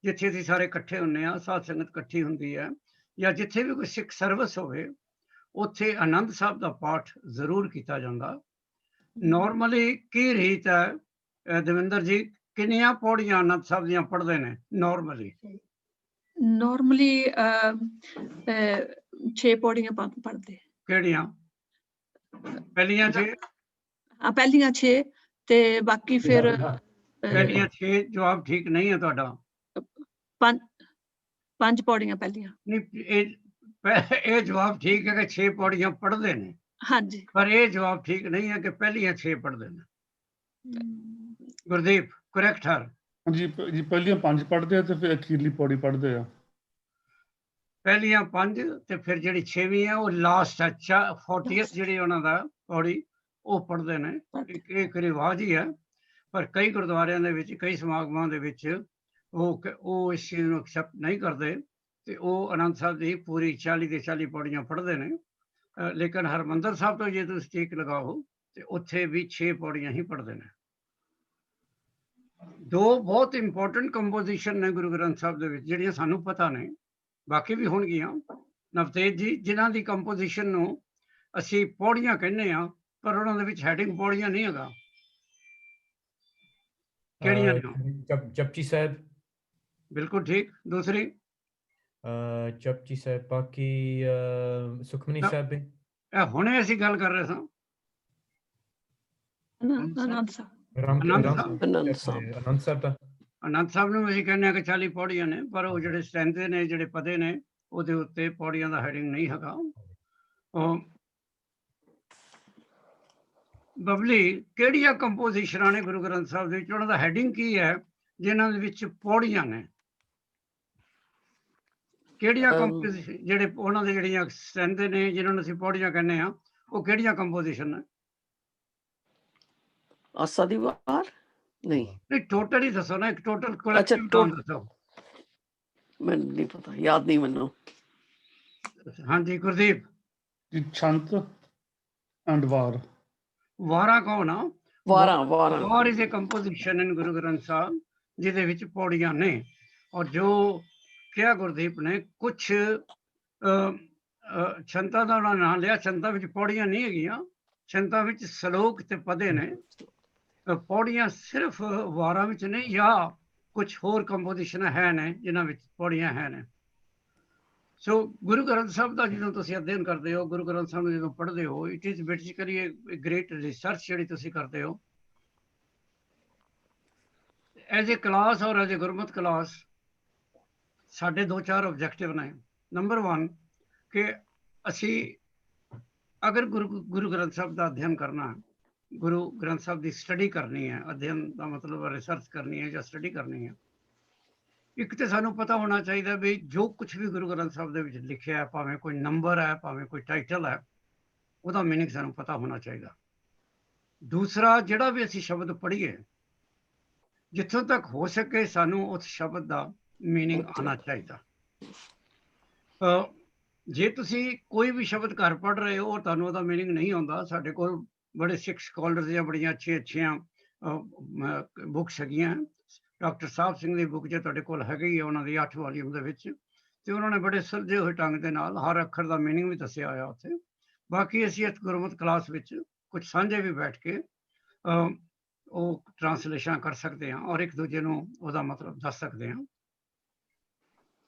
ਜਿੱਥੇ ਅਸੀਂ ਸਾਰੇ ਇਕੱਠੇ ਹੁੰਦੇ ਹਾਂ, ਸਾਧ ਸੰਗਤ ਇਕੱਠੀ ਹੁੰਦੀ ਹੈ, ਜਾਂ ਜਿੱਥੇ ਵੀ ਕੋਈ ਸਿੱਖ ਸਰਵਿਸ ਹੋਵੇ, ਉੱਥੇ ਆਨੰਦ ਸਾਹਿਬ ਦਾ ਪਾਠ ਜ਼ਰੂਰ ਕੀਤਾ ਜਾਂਦਾ। ਨਾਰਮਲੀ ਕੀ ਰੀਤ ਹੈ ਦਵਿੰਦਰ ਜੀ, ਕਿੰਨੀਆਂ ਪੌੜੀਆਂ ਆਨੰਦ ਸਾਹਿਬ ਦੀਆਂ ਪੜ੍ਹਦੇ ਨੇ ਨਾਰਮਲੀ?
ਨਾਰਮਲੀ 6 ਪੌੜੀਆਂ ਪੜ੍ਹਦੇ।
ਕਿਹੜੀਆਂ? ਪਹਿਲੀਆਂ 6?
ਹਾਂ, ਪਹਿਲੀਆਂ 6 ਤੇ ਬਾਕੀ ਫਿਰ
ਪਹਿਲੀਆਂ 6 ਜਵਾਬ ਠੀਕ ਨਹੀਂ ਹੈ ਤੁਹਾਡਾ।
5 ਪੌੜੀਆਂ ਪਹਿਲੀਆਂ।
ਨਹੀਂ, ਇਹ ਜਵਾਬ ਠੀਕ ਹੈ ਕਿ 6 ਪੌੜੀਆਂ ਪੜ੍ਹਦੇ ਨੇ।
ਹਾਂਜੀ,
ਪਰ ਇਹ ਜਵਾਬ ਠੀਕ ਨਹੀਂ ਹੈ ਕਿ ਪਹਿਲੀਆਂ 6 ਪੜ੍ਹਦੇ ਨੇ। ਗੁਰਦੀਪ, ਕਰੈਕਟ ਹਰ।
ਹਾਂਜੀ ਜੀ, ਪਹਿਲੀਆਂ 5 ਪੜ੍ਹਦੇ ਆ ਤੇ ਫਿਰ ਅਖੀਰਲੀ ਪੌੜੀ ਪੜ੍ਹਦੇ ਆ।
ਪਹਿਲੀਆਂ 5 ਤੇ ਫਿਰ ਜਿਹੜੀ 6ਵੀਂ ਹੈ ਉਹ ਲਾਸਟ ਹੈ, 40th ਜਿਹੜੀ ਉਹਨਾਂ ਦਾ ਪੌੜੀ ਉਹ ਪੜ੍ਹਦੇ ਨੇ। ਇੱਕ ਰਿਵਾਜ ਹੀ ਹੈ, ਪਰ ਕਈ ਗੁਰਦੁਆਰਿਆਂ ਦੇ ਵਿੱਚ, ਕਈ ਸਮਾਗਮਾਂ ਦੇ ਵਿੱਚ ਉਹ ਇਸ ਚੀਜ਼ ਨੂੰ ਐਕਸੈਪਟ ਨਹੀਂ ਕਰਦੇ ਤੇ ਉਹ ਆਨੰਦ ਸਾਹਿਬ ਦੀ ਪੂਰੀ 40 ਦੇ 40 ਪੌੜੀਆਂ ਪੜ੍ਹਦੇ ਨੇ। ਲੇਕਿਨ ਹਰਮੰਦਰ ਸਾਹਿਬ ਤੋਂ ਜੇ ਤੁਸੀਂ ਟੇਕ ਲਗਾਓ ਤੇ ਉੱਥੇ ਵੀ 6 ਪੌੜੀਆਂ ਹੀ ਪੜ੍ਹਦੇ ਨੇ। ਦੋ ਬਹੁਤ ਇੰਪੋਰਟੈਂਟ ਕੰਪੋਜੀਸ਼ਨ ਨੇ ਗੁਰੂ ਗ੍ਰੰਥ ਸਾਹਿਬ ਦੇ ਵਿੱਚ ਜਿਹੜੀਆਂ ਸਾਨੂੰ ਪਤਾ ਨੇ, ਬਾਕੀ ਵੀ ਹੋਣਗੀਆਂ ਨਵਤੇਜ ਜੀ, ਜਿਨ੍ਹਾਂ ਦੀ ਕੰਪੋਜੀਸ਼ਨ ਨੂੰ ਅਸੀਂ ਪੌੜੀਆਂ ਕਹਿੰਦੇ ਆ, ਪਰ ਉਹਨਾਂ ਦੇ ਵਿੱਚ ਹੈਡਿੰਗ ਪੌੜੀਆਂ ਨਹੀਂ ਹੈਗਾ। ਕਿਹੜੀਆਂ ਨੇ?
ਜਪਜੀ ਸਾਹਿਬ।
ਬਿਲਕੁਲ ਠੀਕ। ਦੂਸਰੀ?
ਜਪਜੀ ਸਾਹਿਬ। ਬਾਕੀ ਸੁਖਮਨੀ ਸਾਹਿਬ ਵੀ।
ਇਹ ਹੁਣੇ ਅਸੀਂ ਗੱਲ ਕਰ ਰਹੇ ਸਾਂ।
ਆਨੰਦ ਸਾਹਿਬ।
ਆਨੰਦ ਸਾਹਿਬ ਦਾ
ਆਨੰਦ ਸਾਹਿਬ ਨੂੰ ਅਸੀਂ ਕਹਿੰਦੇ ਆ ਕਿ 40 ਪੌੜੀਆਂ ਨੇ, ਪਰ ਉਹ ਜਿਹੜੇ ਸਟੈਂਦੇ ਨੇ, ਜਿਹੜੇ ਪਦੇ ਨੇ, ਉਹਦੇ ਉੱਤੇ ਪੌੜੀਆਂ ਦਾ ਹੈਡਿੰਗ ਨਹੀਂ ਹੈਗਾ। ਬਬਲੀ, ਕਿਹੜੀਆਂ ਕੰਪੋਜੀਸ਼ਨਾਂ ਨੇ ਗੁਰੂ ਗ੍ਰੰਥ ਸਾਹਿਬ ਦੇ ਵਿੱਚ, ਉਹਨਾਂ ਦਾ ਹੈਡਿੰਗ ਕੀ ਹੈ ਜਿਨ੍ਹਾਂ ਦੇ ਵਿੱਚ ਪੌੜੀਆਂ ਨੇ? ਕਿਹੜੀਆਂ ਕੰਪੋਜੀਸ਼ਨ ਜਿਹੜੇ ਉਹਨਾਂ ਦੇ ਜਿਹੜੀਆਂ ਸਟੈਂਦੇ ਨੇ, ਜਿਹਨਾਂ ਨੂੰ ਅਸੀਂ ਪੌੜੀਆਂ ਕਹਿੰਦੇ ਆ, ਉਹ ਕਿਹੜੀਆਂ ਕੰਪੋਜੀਸ਼ਨ ਨੇ?
ਆਸਾ ਦੀ ਵਾਰ ਨਹੀਂ,
ਨਹੀਂ ਟੋਟਲ ਹੀ ਦੱਸੋ ਨਾ, ਇੱਕ ਟੋਟਲ
ਅੱਛਾ,
ਕਲੈਕਟਿਵ ਟੋਨ ਦੱਸੋ।
ਮੈਨੂੰ ਨਹੀਂ ਪਤਾ, ਯਾਦ ਨਹੀਂ ਮੈਨੂੰ।
ਹਾਂਜੀ ਗੁਰਦੀਪ।
ਜੀ, ਛੰਤ ਐਂਡ ਵਾਰ।
ਵਾਰਾਂ ਕੌਣ ਆ?
ਵਾਰਾਂ।
ਵਾਰ ਇਜ਼ ਏ ਕੰਪੋਜੀਸ਼ਨ ਇਨ ਗੁਰੂ ਗ੍ਰੰਥ ਸਾਹਿਬ ਜਿਹਦੇ ਵਿੱਚ ਪੌੜੀਆਂ ਨੇ। ਔਰ ਜੋ ਕਿਹਾ ਗੁਰਦੀਪ ਨੇ, ਕੁਛ ਛੰਤਾਂ ਦਾ ਉਹਨਾਂ ਨਾਂ ਲਿਆ, ਛੰਤਾਂ ਵਿੱਚ ਪੌੜੀਆਂ ਨਹੀਂ ਹੈਗੀਆਂ, ਛੰਤਾਂ ਵਿੱਚ ਸਲੋਕ ਤੇ ਪਦੇ ਨੇ। ਪੌੜੀਆਂ ਸਿਰਫ ਵਾਰਾਂ ਵਿੱਚ ਨਹੀਂ, ਜਾਂ ਕੁਝ ਹੋਰ ਕੰਪੋਜੀਸ਼ਨ ਹੈ ਨੇ ਜਿਨ੍ਹਾਂ ਵਿੱਚ ਪੌੜੀਆਂ ਹੈ ਨੇ। ਸੋ ਗੁਰੂ ਗ੍ਰੰਥ ਸਾਹਿਬ ਦਾ ਜਦੋਂ ਤੁਸੀਂ ਅਧਿਐਨ ਕਰਦੇ ਹੋ, ਗੁਰੂ ਗ੍ਰੰਥ ਸਾਹਿਬ ਨੂੰ ਜਦੋਂ ਪੜ੍ਹਦੇ ਹੋ, it is basically A grade research ਜਿਹੜੀ ਤੁਸੀਂ ਕਰਦੇ ਹੋ ਐਜ਼ ਏ ਕਲਾਸ ਔਰ ਐਜ਼ ਏ ਗੁਰਮਤ ਕਲਾਸ। ਸਾਡੇ 2-4 ਆਬਜੈਕਟਿਵ ਨੇ। ਨੰਬਰ 1 ਕਿ ਅਸੀਂ ਅਗਰ ਗੁਰੂ ਗ੍ਰੰਥ ਸਾਹਿਬ ਦਾ ਅਧਿਐਨ ਕਰਨਾ, ਗੁਰੂ ਗ੍ਰੰਥ ਸਾਹਿਬ ਦੀ ਸਟੱਡੀ ਕਰਨੀ ਹੈ, ਅਧਿਐਨ ਦਾ ਮਤਲਬ ਰਿਸਰਚ ਕਰਨੀ ਹੈ ਜਾਂ ਸਟੱਡੀ ਕਰਨੀ ਹੈ, ਇੱਕ ਤੇ ਸਾਨੂੰ ਪਤਾ ਹੋਣਾ ਚਾਹੀਦਾ ਵੀ ਜੋ ਕੁਝ ਵੀ ਗੁਰੂ ਗ੍ਰੰਥ ਸਾਹਿਬ ਦੇ ਵਿੱਚ ਲਿਖਿਆ ਹੈ, ਭਾਵੇਂ ਕੋਈ ਨੰਬਰ ਹੈ, ਭਾਵੇਂ ਕੋਈ ਟਾਈਟਲ ਹੈ, ਉਹਦਾ ਮੀਨਿੰਗ ਸਾਨੂੰ ਪਤਾ ਹੋਣਾ ਚਾਹੀਦਾ। ਦੂਸਰਾ, ਜਿਹੜਾ ਵੀ ਅਸੀਂ ਸ਼ਬਦ ਪੜ੍ਹੀਏ, ਜਿੱਥੋਂ ਤੱਕ ਹੋ ਸਕੇ ਸਾਨੂੰ ਉਸ ਸ਼ਬਦ ਦਾ ਮੀਨਿੰਗ ਆਉਣਾ ਚਾਹੀਦਾ। ਜੇ ਤੁਸੀਂ ਕੋਈ ਵੀ ਸ਼ਬਦ ਘਰ ਪੜ੍ਹ ਰਹੇ ਹੋ ਔਰ ਤੁਹਾਨੂੰ ਉਹਦਾ ਮੀਨਿੰਗ ਨਹੀਂ ਆਉਂਦਾ, ਸਾਡੇ ਕੋਲ ਬੜੇ ਸਿੱਖ ਸਕਾਲਰਸ ਦੀਆਂ ਬੜੀਆਂ ਅੱਛੀਆਂ ਬੁੱਕਸ ਹੈਗੀਆਂ। ਡਾਕਟਰ ਸਾਹਿਬ ਸਿੰਘ ਦੀ ਬੁੱਕ ਜੇ ਤੁਹਾਡੇ ਕੋਲ ਹੈਗੀ ਹੈ, ਉਹਨਾਂ ਦੀ 8 ਵਾਲੀਅਮ ਦੇ ਵਿੱਚ, ਤੇ ਉਹਨਾਂ ਨੇ ਬੜੇ ਸੁਲਝੇ ਹੋਏ ਢੰਗ ਦੇ ਨਾਲ ਹਰ ਅੱਖਰ ਦਾ ਮੀਨਿੰਗ ਵੀ ਦੱਸਿਆ ਹੋਇਆ ਉੱਥੇ। ਬਾਕੀ ਅਸੀਂ ਇਸ ਗੁਰਮਤ ਕਲਾਸ ਵਿੱਚ ਕੁਝ ਸਾਂਝੇ ਵੀ ਬੈਠ ਕੇ ਉਹ ਟ੍ਰਾਂਸਲੇਸ਼ਨ ਕਰ ਸਕਦੇ ਹਾਂ ਔਰ ਇੱਕ ਦੂਜੇ ਨੂੰ ਉਹਦਾ ਮਤਲਬ ਦੱਸ ਸਕਦੇ ਹਾਂ।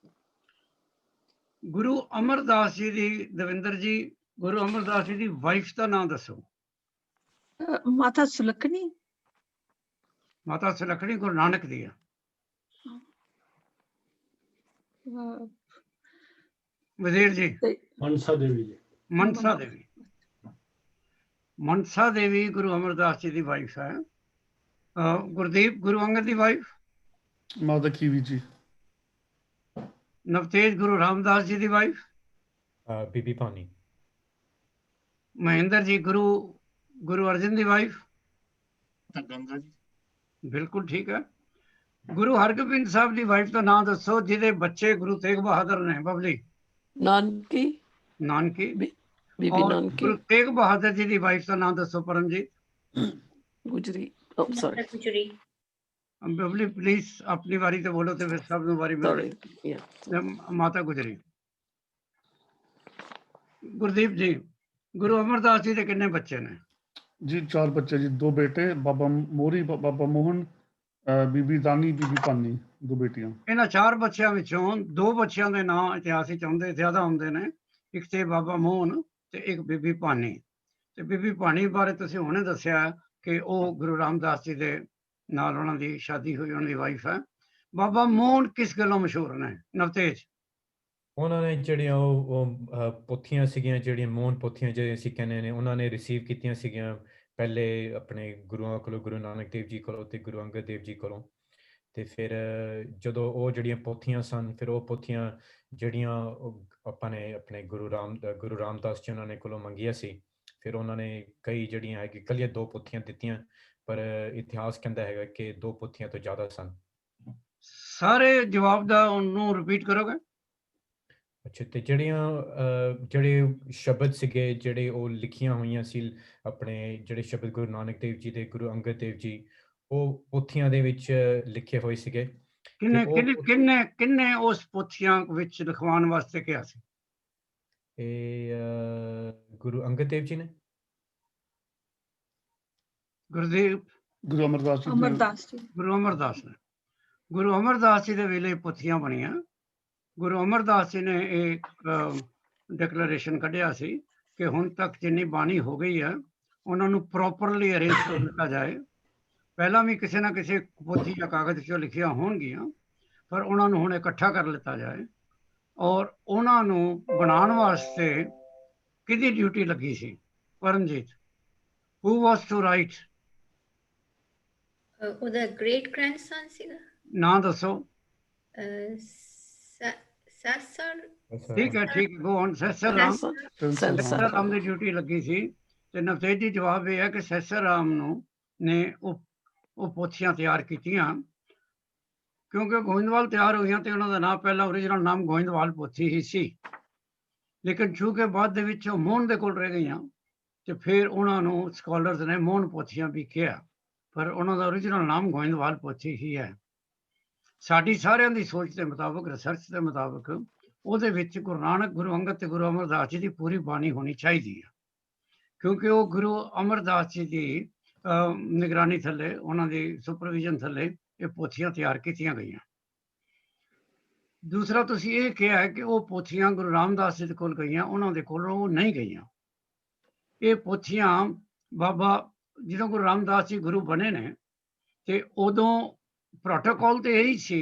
ਗੁਰੂ ਅਮਰਦਾਸ ਜੀ ਦੀ, ਦਵਿੰਦਰ ਜੀ, ਗੁਰੂ ਅਮਰਦਾਸ ਜੀ ਦੀ ਵਾਈਫ ਦਾ ਨਾਮ ਦੱਸੋ।
ਮਾਤਾ ਸੁਲੱਖਣੀ।
ਮਾਤਾ ਸੁਲੱਖਣੀ ਗੁਰੂ ਨਾਨਕ ਦੀ ਆ। ਵਜ਼ੀਰ ਜੀ।
ਮਨਸਾ ਦੇਵੀ ਜੀ।
ਮਨਸਾ ਦੇਵੀ। ਮਨਸਾ ਦੇਵੀ ਗੁਰੂ ਅਮਰਦਾਸ ਜੀ ਦੀ ਵਾਈਫ ਹੈ। ਗੁਰਦੀਪ ਗੁਰੂ ਅੰਗਦ ਦੀ wife.
Mother Kiwi ji.
Navtej Guru Ramdas ji ਦੀ ਵਾਈਫ।
ਬੀਬੀ ਭਾਨੀ।
ਮਹਿੰਦਰ ਜੀ ਗੁਰੂ ਅਰਜਨ ਦੀ ਵਾਈਫ।
ਗੰਗਾ ਜੀ।
ਬਿਲਕੁਲ ਠੀਕ ਹੈ। ਗੁਰੂ ਹਰਗੋਬਿੰਦ ਸਾਹਿਬ ਦੀ ਵਾਈਫ ਦਾ ਨਾਮ ਦੱਸੋ ਜਿਹਦੇ ਬੱਚੇ ਗੁਰੂ ਤੇਗ ਬਹਾਦਰ ਨੇ। ਬਬਲੀ।
ਨਾਨਕੀ
ਨਾਨਕੀ।
ਬੀਬੀ
ਔਰ
ਨਾਨਕੀ
ਗੁਰੂ ਤੇਗ ਬਹਾਦਰ ਜੀ ਦੀ ਵਾਈਫ ਦਾ ਨਾਮ ਦੱਸੋ ਪਰਮਜੀਤ।
ਗੁਜਰੀ ਸੌਰੀ
ਗੁਜਰੀ।
ਬਬਲੀ ਪਲੀਜ਼ ਆਪਣੀ ਵਾਰੀ ਤੇ ਬੋਲੋ ਤੇ ਫਿਰ ਸਭ ਨੂੰ ਵਾਰੀ ਮਿਲ
ਸੌਰੀ
ਮਾਤਾ ਗੁਜਰੀ। ਗੁਰਦੀਪ ਜੀ ਗੁਰੂ ਅਮਰਦਾਸ ਜੀ ਦੇ ਕਿੰਨੇ ਬੱਚੇ ਨੇ?
जी 4 बच्चे जी, 2 बेटे, बाबा मोरी, बाबा मोहन, बीबी दानी, बीबी पानी, 2 बेटियां।
ਇਹਨਾਂ 4 ਬੱਚਿਆਂ ਵਿੱਚੋਂ 2 ਬੱਚਿਆਂ ਦੇ ਨਾਂ ਇਤਿਹਾਸ ਵਿੱਚ ਆਉਂਦੇ ਜ਼ਿਆਦਾ ਹੁੰਦੇ ਨੇ। ਇੱਕ ਤੇ ਬਾਬਾ ਮੋਹਨ ਤੇ ਇੱਕ ਬੀਬੀ ਭਾਨੀ। ਤੇ ਬੀਬੀ ਭਾਨੀ ਬਾਰੇ ਤੁਸੀਂ ਹੁਣੇ ਦੱਸਿਆ ਕਿ ਉਹ ਗੁਰੂ ਰਾਮਦਾਸ ਜੀ ਦੇ ਨਾਲ ਉਹਨਾਂ ਦੀ ਸ਼ਾਦੀ ਹੋਈ, ਉਹਨਾਂ ਦੀ ਵਾਈਫ ਹੈ। ਬਾਬਾ ਮੋਹਨ ਕਿਸ ਗੱਲੋਂ ਮਸ਼ਹੂਰ ਨੇ ਨਵਤੇਜ?
ਉਹਨਾਂ ਨੇ ਜਿਹੜੀਆਂ ਉਹ ਪੋਥੀਆਂ ਸੀਗੀਆਂ, ਜਿਹੜੀਆਂ ਮੋਹਨ ਪੋਥੀਆਂ ਜਿਹੜੇ ਅਸੀਂ ਕਹਿੰਦੇ ਨੇ, ਉਹਨਾਂ ਨੇ ਰਿਸੀਵ ਕੀਤੀਆਂ ਸੀਗੀਆਂ ਪਹਿਲੇ ਆਪਣੇ ਗੁਰੂਆਂ ਕੋਲੋਂ, ਗੁਰੂ ਨਾਨਕ ਦੇਵ ਜੀ ਕੋਲੋਂ ਤੇ ਗੁਰੂ ਅੰਗਦ ਦੇਵ ਜੀ ਕੋਲੋਂ। ਤੇ ਫਿਰ ਜਦੋਂ ਉਹ ਜਿਹੜੀਆਂ ਪੋਥੀਆਂ ਸਨ, ਫਿਰ ਉਹ ਪੋਥੀਆਂ ਜਿਹੜੀਆਂ ਆਪਾਂ ਨੇ ਆਪਣੇ ਗੁਰੂ ਰਾਮਦਾਸ ਜੀ ਉਹਨਾਂ ਨੇ ਕੋਲੋਂ ਮੰਗੀਆਂ ਸੀ। ਫਿਰ ਉਹਨਾਂ ਨੇ ਕਈ ਜਿਹੜੀਆਂ ਹੈ ਕਿ ਇਕੱਲੀਆਂ 2 ਪੋਥੀਆਂ ਦਿੱਤੀਆਂ, ਪਰ ਇਤਿਹਾਸ ਕਹਿੰਦਾ ਹੈਗਾ ਕਿ 2 ਪੋਥੀਆਂ ਤੋਂ ਜ਼ਿਆਦਾ ਸਨ।
ਸਾਰੇ ਜਵਾਬ ਦਾ ਉਹਨੂੰ ਰਿਪੀਟ ਕਰੋਗੇ?
ਅੱਛਾ, ਤੇ ਜਿਹੜੇ ਸ਼ਬਦ ਸੀਗੇ, ਜਿਹੜੇ ਉਹ ਲਿਖੀਆਂ ਹੋਈਆਂ ਸੀ, ਆਪਣੇ ਜਿਹੜੇ ਸ਼ਬਦ ਗੁਰੂ ਨਾਨਕ ਦੇਵ ਜੀ ਦੇ, ਗੁਰੂ ਅੰਗਦ ਦੇਵ ਜੀ, ਉਹ ਪੋਥੀਆਂ ਦੇ ਵਿੱਚ ਲਿਖੇ ਹੋਏ ਸੀਗੇ।
ਕਿੰਨੇ ਉਸ ਪੋਥੀਆਂ ਵਿੱਚ ਲਿਖਵਾਉਣ ਵਾਸਤੇ ਕਿਹਾ ਸੀ?
ਇਹ ਗੁਰੂ ਅੰਗਦ ਦੇਵ ਜੀ ਨੇ।
ਗੁਰਦੀਪ।
गुरु अमरदास जी।
ਅਮਰਦਾਸ ਜੀ।
ਗੁਰੂ ਅਮਰਦਾਸ ਨੇ। ਗੁਰੂ ਅਮਰਦਾਸ ਜੀ ਦੇ ਵੇਲੇ ਪੋਥੀਆਂ ਬਣੀਆਂ। ਗੁਰੂ ਅਮਰਦਾਸ ਜੀ ਨੇ ਇੱਕ ਡਿਕਲੇਰੇਸ਼ਨ ਕੱਢਿਆ ਸੀ ਕਿ ਹੁਣ ਤੱਕ ਜਿੰਨੀ ਬਾਣੀ ਹੋ ਗਈ ਹੈ ਉਹਨਾਂ ਨੂੰ ਪ੍ਰੋਪਰਲੀ ਅਰੇਂਜ ਕਰ ਦਿੱਤਾ ਜਾਏ। ਪਹਿਲਾਂ ਵੀ ਕਿਸੇ ਨਾ ਕਿਸੇ ਪੋਥੀ ਜਾਂ ਕਾਗਜ਼ 'ਚੋਂ ਲਿਖੀਆਂ ਹੋਣਗੀਆਂ, ਪਰ ਉਹਨਾਂ ਨੂੰ ਹੁਣ ਇਕੱਠਾ ਕਰ ਲਿੱਤਾ ਜਾਏ। ਔਰ ਉਹਨਾਂ ਨੂੰ ਬਣਾਉਣ ਵਾਸਤੇ ਕਿਹਦੀ ਡਿਊਟੀ ਲੱਗੀ ਸੀ ਪਰਮਜੀਤ? ਹੂ ਵਾਸ ਟੂ ਰਾਈਟ?
ਉਹਦਾ ਗ੍ਰੇਟ ਗ੍ਰੈਂਡਸਨ ਸੀਗਾ।
ਨਾਂ ਦੱਸੋ।
ਸੈਸਰ।
ਠੀਕ ਹੈ, ਠੀਕ ਹੈ, go on. Censor Ram. Censor Ram the duty ਲੱਗੀ ਸੀ। ਤੇ ਨਵਤੇਜ ਜੀ ਜਵਾਬ ਇਹ ਹੈ ਕਿ ਸੈਸਰ ਰਾਮ ਨੇ ਉਹ ਪੋਥੀਆਂ ਤਿਆਰ ਕੀਤੀਆਂ, ਕਿਉਂਕਿ ਗੋਇੰਦਵਾਲ ਤਿਆਰ ਹੋਈਆਂ ਤੇ ਉਹਨਾਂ ਦਾ ਨਾਮ ਪਹਿਲਾਂ ਓਰੀਜਨਲ ਨਾਮ ਗੋਇੰਦਵਾਲ ਪੋਥੀ ਹੀ ਸੀ। ਲੇਕਿਨ ਚੂੰਕਿ ਬਾਅਦ ਦੇ ਵਿੱਚ ਉਹ ਮੋਹਨ ਦੇ ਕੋਲ ਰਹਿ ਗਈਆਂ ਤੇ ਫਿਰ ਉਹਨਾਂ ਨੂੰ ਸਕਾਲਰਸ ਨੇ ਮੋਹਨ ਪੋਥੀਆਂ ਵੀ ਕਿਹਾ, ਪਰ ਉਹਨਾਂ ਦਾ ਓਰੀਜਨਲ ਨਾਮ ਗੋਇੰਦਵਾਲ ਪੋਥੀ ਹੀ ਹੈ। ਸਾਡੀ ਸਾਰਿਆਂ ਦੀ ਸੋਚ ਦੇ ਮੁਤਾਬਕ, ਰਿਸਰਚ ਦੇ ਮੁਤਾਬਕ, ਉਹਦੇ ਵਿੱਚ ਗੁਰੂ ਨਾਨਕ, ਗੁਰੂ ਅੰਗਦ ਤੇ ਗੁਰੂ ਅਮਰਦਾਸ ਜੀ ਦੀ ਪੂਰੀ ਬਾਣੀ ਹੋਣੀ ਚਾਹੀਦੀ ਹੈ, ਕਿਉਂਕਿ ਉਹ ਗੁਰੂ ਅਮਰਦਾਸ ਜੀ ਦੀ ਨਿਗਰਾਨੀ ਥੱਲੇ, ਉਹਨਾਂ ਦੀ ਸੁਪਰਵਿਜ਼ਨ ਥੱਲੇ ਇਹ ਪੋਥੀਆਂ ਤਿਆਰ ਕੀਤੀਆਂ ਗਈਆਂ। ਦੂਸਰਾ ਤੁਸੀਂ ਇਹ ਕਿਹਾ ਹੈ ਕਿ ਉਹ ਪੋਥੀਆਂ ਗੁਰੂ ਰਾਮਦਾਸ ਜੀ ਦੇ ਕੋਲ ਗਈਆਂ, ਉਹਨਾਂ ਦੇ ਕੋਲ ਉਹ ਨਹੀਂ ਗਈਆਂ। ਇਹ ਪੋਥੀਆਂ ਜਦੋਂ ਗੁਰੂ ਰਾਮਦਾਸ ਜੀ ਗੁਰੂ ਬਣੇ ਨੇ ਤੇ ਉਦੋਂ ਪ੍ਰੋਟੋਕਾਲ ਤੇ ਇਹੀ ਸੀ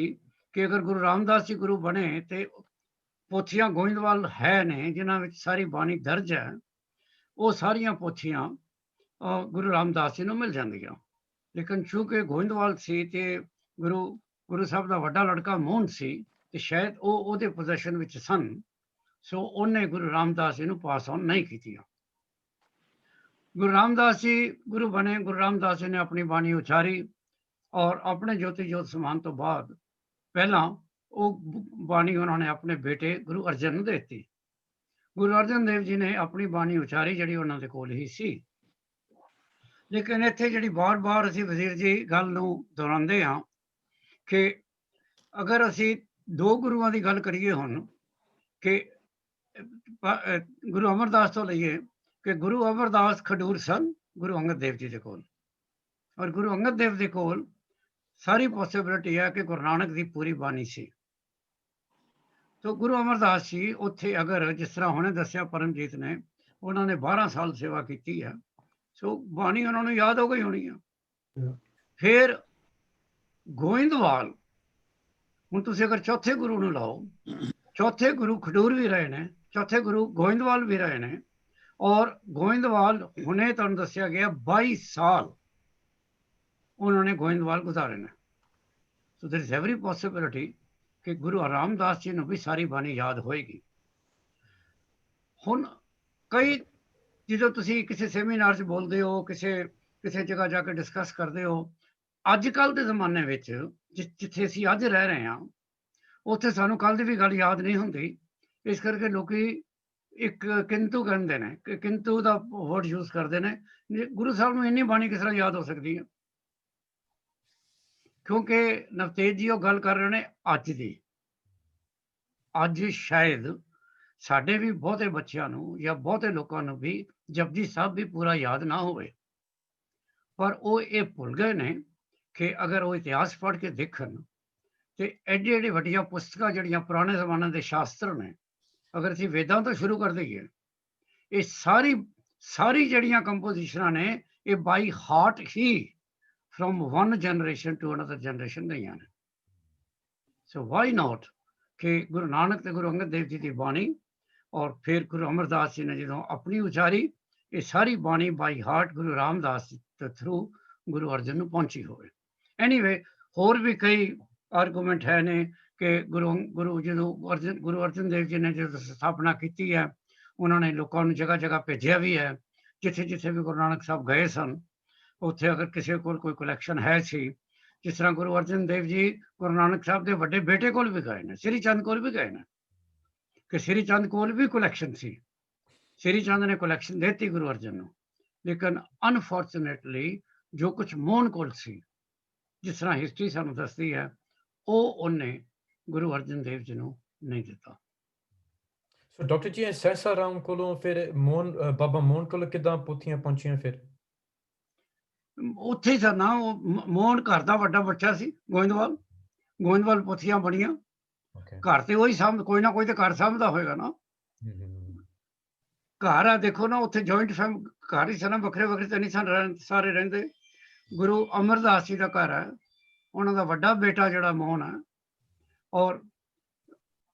ਕਿ ਅਗਰ ਗੁਰੂ ਰਾਮਦਾਸ ਜੀ ਗੁਰੂ ਬਣੇ ਤੇ ਪੋਥੀਆਂ ਗੋਇੰਦਵਾਲ ਹੈ ਨੇ ਜਿਨ੍ਹਾਂ ਵਿੱਚ ਸਾਰੀ ਬਾਣੀ ਦਰਜ ਹੈ, ਉਹ ਸਾਰੀਆਂ ਪੋਥੀਆਂ ਗੁਰੂ ਰਾਮਦਾਸ ਜੀ ਨੂੰ ਮਿਲ ਜਾਂਦੀਆਂ। ਲੇਕਿਨ ਚੂੰਕਿ ਗੋਇੰਦਵਾਲ ਸੀ ਤੇ ਗੁਰੂ ਸਾਹਿਬ ਦਾ ਵੱਡਾ ਲੜਕਾ ਮੋਹਨ ਸੀ ਤੇ ਸ਼ਾਇਦ ਉਹ ਉਹਦੇ ਪੋਜੈਸ਼ਨ ਵਿੱਚ ਸਨ, ਸੋ ਉਹਨੇ ਗੁਰੂ ਰਾਮਦਾਸ ਜੀ ਨੂੰ ਪਾਸ ਆਨ ਨਹੀਂ ਕੀਤੀਆਂ। ਗੁਰੂ ਰਾਮਦਾਸ ਜੀ ਗੁਰੂ ਬਣੇ, ਗੁਰੂ ਰਾਮਦਾਸ ਜੀ ਨੇ ਆਪਣੀ ਬਾਣੀ ਉਚਾਰੀ ਔਰ ਆਪਣੇ ਜੋਤੀ ਜੋਤ ਸਮਾਨ ਤੋਂ ਬਾਅਦ ਪਹਿਲਾਂ ਉਹ ਬਾਣੀ ਉਹਨਾਂ ਨੇ ਆਪਣੇ ਬੇਟੇ ਗੁਰੂ ਅਰਜਨ ਨੂੰ ਦੇ ਦਿੱਤੀ। ਗੁਰੂ ਅਰਜਨ ਦੇਵ ਜੀ ਨੇ ਆਪਣੀ ਬਾਣੀ ਉਚਾਰੀ ਜਿਹੜੀ ਉਹਨਾਂ ਦੇ ਕੋਲ ਹੀ ਸੀ। ਲੇਕਿਨ ਇੱਥੇ ਜਿਹੜੀ ਬਾਰ-ਬਾਰ ਅਸੀਂ ਵਜ਼ੀਰ ਜੀ ਗੱਲ ਨੂੰ ਦੁਹਰਾਉਂਦੇ ਹਾਂ ਕਿ ਅਗਰ ਅਸੀਂ 2 ਗੁਰੂਆਂ ਦੀ ਗੱਲ ਕਰੀਏ ਹੁਣ, ਕਿ ਗੁਰੂ ਅਮਰਦਾਸ ਤੋਂ ਲਈਏ ਕਿ ਗੁਰੂ ਅਮਰਦਾਸ ਖਡੂਰ ਸਨ ਗੁਰੂ ਅੰਗਦ ਦੇਵ ਜੀ ਦੇ ਕੋਲ, ਔਰ ਗੁਰੂ ਅੰਗਦ ਦੇਵ ਦੇ ਕੋਲ ਸਾਰੀ ਪੋਸਿਬਿਲਿਟੀ ਹੈ ਕਿ ਗੁਰੂ ਨਾਨਕ ਦੀ ਪੂਰੀ ਬਾਣੀ ਸੀ। ਤੋ ਗੁਰੂ ਅਮਰਦਾਸ ਜੀ ਉੱਥੇ, ਅਗਰ ਜਿਸ ਤਰ੍ਹਾਂ ਹੁਣੇ ਦੱਸਿਆ ਪਰਮਜੀਤ ਨੇ, ਉਹਨਾਂ ਨੇ 12 ਸਾਲ ਸੇਵਾ ਕੀਤੀ ਹੈ, ਸੋ ਬਾਣੀ ਉਹਨਾਂ ਨੂੰ ਯਾਦ ਹੋ ਗਈ ਹੋਣੀ ਆ। ਫਿਰ ਗੋਇੰਦਵਾਲ, ਹੁਣ ਤੁਸੀਂ ਅਗਰ ਚੌਥੇ ਗੁਰੂ ਨੂੰ ਲਾਓ, ਚੌਥੇ ਗੁਰੂ ਖਡੂਰ ਵੀ ਰਹੇ ਨੇ, ਚੌਥੇ ਗੁਰੂ ਗੋਇੰਦਵਾਲ ਵੀ ਰਹੇ ਨੇ, ਔਰ ਗੋਇੰਦਵਾਲ ਹੁਣੇ ਤੁਹਾਨੂੰ ਦੱਸਿਆ ਗਿਆ 22 ਸਾਲ ਉਹਨਾਂ ਨੇ ਗੋਇੰਦਵਾਲ ਗੁਜ਼ਾਰੇ ਨੇ। ਸੋ ਦੇਰ ਇਜ਼ ਐਵਰੀ ਪੋਸਿਬਿਲਿਟੀ ਕਿ ਗੁਰੂ ਰਾਮਦਾਸ ਜੀ ਨੂੰ ਵੀ ਸਾਰੀ ਬਾਣੀ ਯਾਦ ਹੋਏਗੀ। ਹੁਣ ਕਈ ਜਦੋਂ ਤੁਸੀਂ ਕਿਸੇ ਸੈਮੀਨਾਰ 'ਚ ਬੋਲਦੇ ਹੋ, ਕਿਸੇ ਜਗ੍ਹਾ ਜਾ ਕੇ ਡਿਸਕਸ ਕਰਦੇ ਹੋ, ਅੱਜ ਕੱਲ੍ਹ ਦੇ ਜ਼ਮਾਨੇ ਵਿੱਚ ਜਿੱਥੇ ਅਸੀਂ ਅੱਜ ਰਹਿ ਰਹੇ ਹਾਂ ਉੱਥੇ ਸਾਨੂੰ ਕੱਲ੍ਹ ਦੀ ਵੀ ਗੱਲ ਯਾਦ ਨਹੀਂ ਹੁੰਦੀ। ਇਸ ਕਰਕੇ ਲੋਕੀ ਇੱਕ ਕਿੰਤੂ ਕਹਿੰਦੇ ਨੇ ਕਿ ਕਿੰਤੂ ਦਾ ਵਰਡ ਯੂਜ਼ ਕਰਦੇ ਨੇ। ਗੁਰੂ ਸਾਹਿਬ ਨੂੰ ਇੰਨੀ ਬਾਣੀ ਕਿਸ ਤਰ੍ਹਾਂ ਯਾਦ ਹੋ ਸਕਦੀ ਹੈ? ਕਿਉਂਕਿ ਨਵਤੇਜ ਜੀ ਉਹ ਗੱਲ ਕਰ ਰਹੇ ਨੇ ਅੱਜ ਦੀ। ਅੱਜ ਸ਼ਾਇਦ ਸਾਡੇ ਵੀ ਬਹੁਤੇ ਬੱਚਿਆਂ ਨੂੰ ਜਾਂ ਬਹੁਤੇ ਲੋਕਾਂ ਨੂੰ ਵੀ ਜਪਜੀ ਸਾਹਿਬ ਵੀ ਪੂਰਾ ਯਾਦ ਨਾ ਹੋਵੇ, ਪਰ ਉਹ ਇਹ ਭੁੱਲ ਗਏ ਨੇ ਕਿ ਅਗਰ ਉਹ ਇਤਿਹਾਸ ਪੜ੍ਹ ਕੇ ਦੇਖਣ ਤੇ ਐਡੀ ਵੱਡੀਆਂ ਪੁਸਤਕਾਂ ਜਿਹੜੀਆਂ ਪੁਰਾਣੇ ਜ਼ਮਾਨੇ ਦੇ ਸ਼ਾਸਤਰ ਨੇ, ਅਗਰ ਅਸੀਂ ਵੇਦਾਂ ਤੋਂ ਸ਼ੁਰੂ ਕਰ ਦਈਏ, ਇਹ ਸਾਰੀ ਜਿਹੜੀਆਂ ਕੰਪੋਜੀਸ਼ਨਾਂ ਨੇ ਇਹ ਬਾਈ ਹਾਰਟ ਹੀ from one generation to another generation ਗਈਆਂ ਨੇ। ਸੋ ਵਾਈ ਨਾਟ ਕਿ ਗੁਰੂ ਨਾਨਕ ਤੇ ਗੁਰੂ ਅੰਗਦ ਦੇਵ ਜੀ ਦੀ ਬਾਣੀ ਔਰ ਫਿਰ ਗੁਰੂ ਅਮਰਦਾਸ ਜੀ ਨੇ ਜਦੋਂ ਆਪਣੀ ਉਚਾਰੀ, ਇਹ ਸਾਰੀ ਬਾਣੀ ਬਾਈ ਹਾਰਟ ਗੁਰੂ ਰਾਮਦਾਸ ਦੇ ਥਰੂ ਗੁਰੂ ਅਰਜਨ ਨੂੰ ਪਹੁੰਚੀ ਹੋਵੇ। ਐਨੀਵੇ ਹੋਰ ਵੀ ਕਈ ਆਰਗੂਮੈਂਟ ਹੈ ਨੇ ਕਿ ਗੁਰੂ ਅਰਜਨ ਦੇਵ ਜੀ ਨੇ ਜਦੋਂ ਸਥਾਪਨਾ ਕੀਤੀ ਹੈ, ਉਹਨਾਂ ਨੇ ਲੋਕਾਂ ਨੂੰ ਜਗ੍ਹਾ ਜਗ੍ਹਾ ਭੇਜਿਆ ਵੀ ਹੈ। ਜਿੱਥੇ ਜਿੱਥੇ ਵੀ ਗੁਰੂ ਨਾਨਕ ਸਾਹਿਬ ਗਏ ਸਨ ਉੱਥੇ ਅਗਰ ਕਿਸੇ ਕੋਲ ਕੋਈ ਕਲੈਕਸ਼ਨ ਹੈ ਸੀ, ਜਿਸ ਤਰ੍ਹਾਂ ਗੁਰੂ ਅਰਜਨ ਦੇਵ ਜੀ ਗੁਰੂ ਨਾਨਕ ਸਾਹਿਬ ਦੇ ਵੱਡੇ ਬੇਟੇ ਕੋਲ ਵੀ ਗਏ ਨੇ, ਸ੍ਰੀ ਚੰਦ ਕੋਲ ਵੀ ਗਏ ਨੇ, ਕਿ ਸ੍ਰੀ ਚੰਦ ਕੋਲ ਵੀ ਕਲੈਕਸ਼ਨ ਸੀ। ਸ੍ਰੀ ਚੰਦ ਨੇ ਕਲੈਕਸ਼ਨ ਦਿੱਤੀ ਗੁਰੂ ਅਰਜਨ ਨੂੰ, ਲੇਕਿਨ ਅਨਫੋਰਚੂਨੇਟਲੀ ਜੋ ਕੁਝ ਮੋਹਨ ਕੋਲ ਸੀ, ਜਿਸ ਤਰ੍ਹਾਂ ਹਿਸਟਰੀ ਸਾਨੂੰ ਦੱਸਦੀ ਹੈ, ਉਹ ਉਹਨੇ ਗੁਰੂ ਅਰਜਨ ਦੇਵ ਜੀ ਨੂੰ ਨਹੀਂ ਦਿੱਤਾ।
ਸੋ ਡਾਕਟਰ ਜੀ ਸਹਿਸਾ ਰਾਮ ਕੋਲੋਂ ਫਿਰ ਬਾਬਾ ਮੋਹਨ ਕੋਲ ਕਿੱਦਾਂ ਪੋਥੀਆਂ ਪਹੁੰਚੀਆਂ? ਫਿਰ
ਉੱਥੇ ਹੀ ਸਨ ਨਾ, ਉਹ ਮੋਹਨ ਘਰ ਦਾ ਵੱਡਾ ਬੱਚਾ ਸੀ। ਗੋਇੰਦਵਾਲ ਪੋਥੀਆਂ ਬਣੀਆਂ। ਘਰ ਤੇ ਉਹੀ ਕੋਈ ਨਾ ਕੋਈ ਤੇ ਘਰ ਸਾਂਭਦਾ ਹੋਏਗਾ ਨਾ। ਘਰ ਆ ਦੇਖੋ ਨਾ, ਉੱਥੇ ਜੁਆਇੰਟ ਫੈਮਿਲੀ ਘਰ ਹੀ ਸਨ, ਵੱਖਰੇ ਵੱਖਰੇ ਤਾਂ ਨਹੀਂ ਸਨ ਸਾਰੇ ਰਹਿੰਦੇ। ਗੁਰੂ ਅਮਰਦਾਸ ਜੀ ਦਾ ਘਰ ਹੈ, ਉਹਨਾਂ ਦਾ ਵੱਡਾ ਬੇਟਾ ਜਿਹੜਾ ਮੋਹਨ ਹੈ, ਔਰ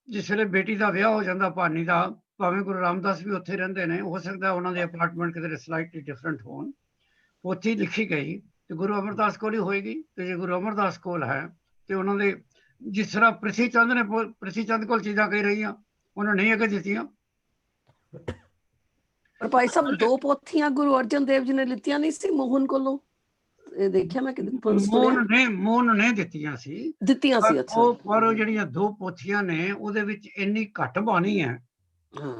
ਜਿਸ ਵੇਲੇ ਬੇਟੀ ਦਾ ਵਿਆਹ ਹੋ ਜਾਂਦਾ ਭਾਨੀ ਦਾ, ਭਾਵੇਂ ਗੁਰੂ ਰਾਮਦਾਸ ਵੀ ਉੱਥੇ ਰਹਿੰਦੇ ਨੇ, ਹੋ ਸਕਦਾ ਉਹਨਾਂ ਦੇ ਅਪਾਰਟਮੈਂਟ ਕਿਤੇ ਸਲਾਈਟਲੀ ਡਿਫਰੈਂਟ ਹੋਣ, ਉੱਥੇ ਲਿਖੀ ਗਈ ਤੇ ਗੁਰੂ ਅਮਰਦਾਸ ਕੋਲ ਹੀ ਹੋਏਗੀ। ਤੇ ਜੇ ਗੁਰੂ ਅਮਰਦਾਸ ਕੋਲ ਹੈ ਤੇ ਉਹਨਾਂ ਦੇ, ਜਿਸ ਤਰ੍ਹਾਂ ਪ੍ਰਿਥੀ ਚੰਦ ਕੋਲ ਚੀਜ਼ਾਂ ਕਹਿ ਰਹੀਆਂ, ਉਹਨਾਂ ਨਹੀਂ ਅੱਗੇ ਦਿੱਤੀਆਂ।
ਪਰ ਭਾਈ ਸਾਹਿਬ ਦੋ ਪੋਥੀਆਂ ਗੁਰੂ ਅਰਜਨ ਦੇਵ ਜੀ ਨੇ ਲਿੱਤੀਆਂ ਨਹੀਂ ਸੀ ਮੋਹਨ ਕੋਲੋਂ? ਇਹ ਦੇਖਿਆ ਮੈਂ ਕਿਤੇ
ਮੋਹਨ ਨੇ ਦਿੱਤੀਆਂ ਸੀ। ਪਰ ਜਿਹੜੀਆਂ ਦੋ ਪੋਥੀਆਂ ਨੇ ਉਹਦੇ ਵਿੱਚ ਇੰਨੀ ਘੱਟ ਬਾਣੀ ਹੈ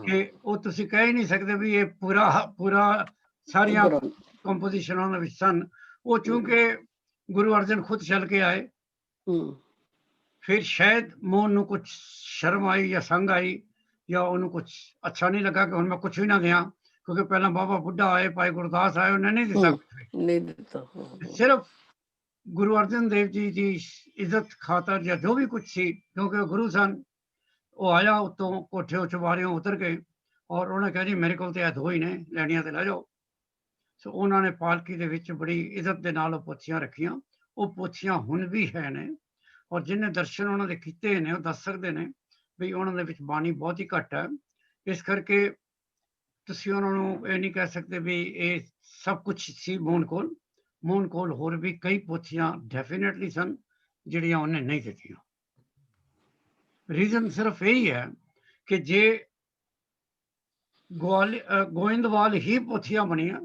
ਕਿ ਉਹ ਤੁਸੀਂ ਕਹਿ ਹੀ ਨਹੀਂ ਸਕਦੇ ਵੀ ਇਹ ਪੂਰਾ ਸਾਰੀਆਂ ਕੰਪੋਜੀਸ਼ਨ ਉਹਨਾਂ ਵਿੱਚ ਸਨ। ਉਹ ਚੂੰਕਿ ਗੁਰੂ ਅਰਜਨ ਖੁਦ ਚੱਲ ਕੇ ਆਏ, ਫਿਰ ਸ਼ਾਇਦ ਮੋਹਨ ਨੂੰ ਕੁਝ ਸ਼ਰਮ ਆਈ ਜਾਂ ਸੰਗ ਆਈ, ਜਾਂ ਉਹਨੂੰ ਕੁਝ ਅੱਛਾ ਨਹੀਂ ਲੱਗਾ ਕਿ ਹੁਣ ਮੈਂ ਕੁਝ ਵੀ ਨਾ ਦਿਆਂ, ਕਿਉਂਕਿ ਪਹਿਲਾਂ ਬਾਬਾ ਬੁੱਢਾ ਆਏ, ਭਾਈ ਗੁਰਦਾਸ ਆਏ, ਉਹਨੇ ਨਹੀਂ ਦਿੱਤਾ। ਸਿਰਫ ਗੁਰੂ ਅਰਜਨ ਦੇਵ ਜੀ ਦੀ ਇੱਜ਼ਤ ਖਾਤਰ ਜਾਂ ਜੋ ਵੀ ਕੁਝ ਸੀ, ਕਿਉਂਕਿ ਗੁਰੂ ਸਨ, ਉਹ ਆਇਆ ਉੱਤੋਂ ਕੋਠੇ ਚੁਬਾਰਿਓਂ ਉਤਰ ਕੇ, ਔਰ ਉਹਨੇ ਕਿਹਾ ਜੀ ਮੇਰੇ ਕੋਲ ਤੇ ਇਹ ਦੋ ਹੀ ਨੇ, ਲੈਣੀਆਂ ਤੇ ਲੈ ਜਾਓ। ਸੋ ਉਹਨਾਂ ਨੇ ਪਾਲਕੀ ਦੇ ਵਿੱਚ ਬੜੀ ਇੱਜ਼ਤ ਦੇ ਨਾਲ ਉਹ ਪੋਥੀਆਂ ਰੱਖੀਆਂ। ਉਹ ਪੋਥੀਆਂ ਹੁਣ ਵੀ ਹੈ ਨੇ, ਔਰ ਜਿਹਨੇ ਦਰਸ਼ਨ ਉਹਨਾਂ ਦੇ ਕੀਤੇ ਨੇ ਉਹ ਦੱਸ ਸਕਦੇ ਨੇ ਵੀ ਉਹਨਾਂ ਦੇ ਵਿੱਚ ਬਾਣੀ ਬਹੁਤ ਹੀ ਘੱਟ ਹੈ। ਇਸ ਕਰਕੇ ਤੁਸੀਂ ਉਹਨਾਂ ਨੂੰ ਇਹ ਨਹੀਂ ਕਹਿ ਸਕਦੇ ਵੀ ਇਹ ਸਭ ਕੁਝ ਸੀ ਮੋਹਨ ਕੋਲ ਹੋਰ ਵੀ ਕਈ ਪੋਥੀਆਂ ਡੈਫੀਨੇਟਲੀ ਸਨ ਜਿਹੜੀਆਂ ਉਹਨੇ ਨਹੀਂ ਦਿੱਤੀਆਂ। ਰੀਜ਼ਨ ਸਿਰਫ ਇਹੀ ਹੈ ਕਿ ਜੇ ਗੋਇੰਦਵਾਲ ਹੀ ਪੋਥੀਆਂ ਬਣੀਆਂ,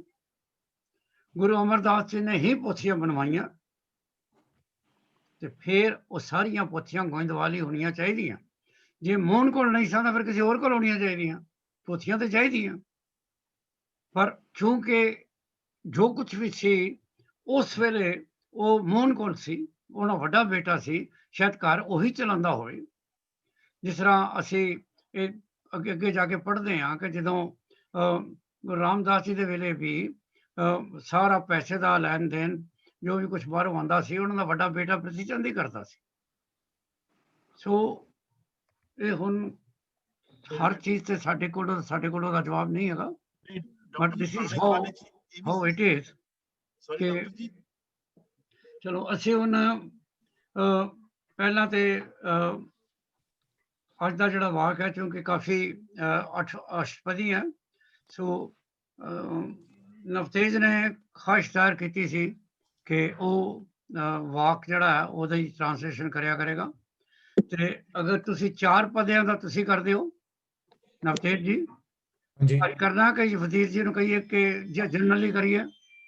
ਗੁਰੂ ਅਮਰਦਾਸ ਜੀ ਨੇ ਹੀ ਪੋਥੀਆਂ ਬਣਵਾਈਆਂ, ਤੇ ਫਿਰ ਉਹ ਸਾਰੀਆਂ ਪੋਥੀਆਂ ਗੋਇੰਦਵਾਲ ਹੀ ਹੋਣੀਆਂ ਚਾਹੀਦੀਆਂ। ਜੇ ਮੋਹਨ ਕੋਲ ਨਹੀਂ ਸਨ ਤਾਂ ਫਿਰ ਕਿਸੇ ਹੋਰ ਕੋਲ ਹੋਣੀਆਂ ਚਾਹੀਦੀਆਂ। ਪੋਥੀਆਂ ਤਾਂ ਚਾਹੀਦੀਆਂ, ਪਰ ਕਿਉਂਕਿ ਜੋ ਕੁਝ ਵੀ ਸੀ ਉਸ ਵੇਲੇ ਉਹ ਮੋਹਨ ਕੋਲ ਸੀ, ਉਹਨਾਂ ਵੱਡਾ ਬੇਟਾ ਸੀ, ਸ਼ਾਇਦ ਘਰ ਉਹੀ ਚਲਾਉਂਦਾ ਹੋਵੇ। ਜਿਸ ਤਰ੍ਹਾਂ ਅਸੀਂ ਇਹ ਅੱਗੇ ਜਾ ਕੇ ਪੜ੍ਹਦੇ ਹਾਂ ਕਿ ਜਦੋਂ ਗੁਰੂ ਰਾਮਦਾਸ ਜੀ ਦੇ ਵੇਲੇ ਵੀ ਸਾਰਾ ਪੈਸੇ ਦਾ ਲੈਣ ਦੇਣ ਜੋ ਵੀ ਕੁਝ ਬਾਹਰੋਂ ਆਉਂਦਾ ਸੀ, ਉਹਨਾਂ ਦਾ ਵੱਡਾ ਬੇਟਾ ਪ੍ਰਿਥੀ ਚੰਦ ਹੀ ਕਰਦਾ ਸੀ। ਸੋ ਇਹ ਹੁਣ ਹਰ ਚੀਜ਼ ਤੇ ਸਾਡੇ ਕੋਲ ਉਹਦਾ ਜਵਾਬ ਨਹੀਂ ਹੈਗਾ, but this is how it is. ਕਿ ਚਲੋ ਅਸੀਂ ਹੁਣ ਪਹਿਲਾਂ ਤੇ ਅੱਜ ਦਾ ਜਿਹੜਾ ਵਾਕ ਹੈ, ਕਿਉਂਕਿ ਕਾਫੀ ਅਸ਼ਟਪਦੀ ਹੈ, ਸੋ ਨਵਤੇਜ ਨੇ ਖਾਹਿਸ਼ ਜ਼ਾਹਿਰ ਕੀਤੀ ਸੀ ਕਿ ਉਹ ਵਾਕ ਜਿਹੜਾ ਹੈ ਉਹਦੀ ਟ੍ਰਾਂਸਲੇਸ਼ਨ ਕਰਿਆ ਕਰੇਗਾ। ਤੇ ਅਗਰ ਤੁਸੀਂ 4 ਪਦਿਆਂ ਦਾ ਤੁਸੀਂ ਕਰਦੇ ਹੋ ਨਵਤੇਜ ਜੀ,
ਹਾਂਜੀ
ਅੱਜ ਕਰਨਾ ਕਿ ਵਜ਼ੀਰ ਜੀ ਨੂੰ ਕਹੀਏ ਕਿ ਜਨਰਲੀ ਕਰੀਏ?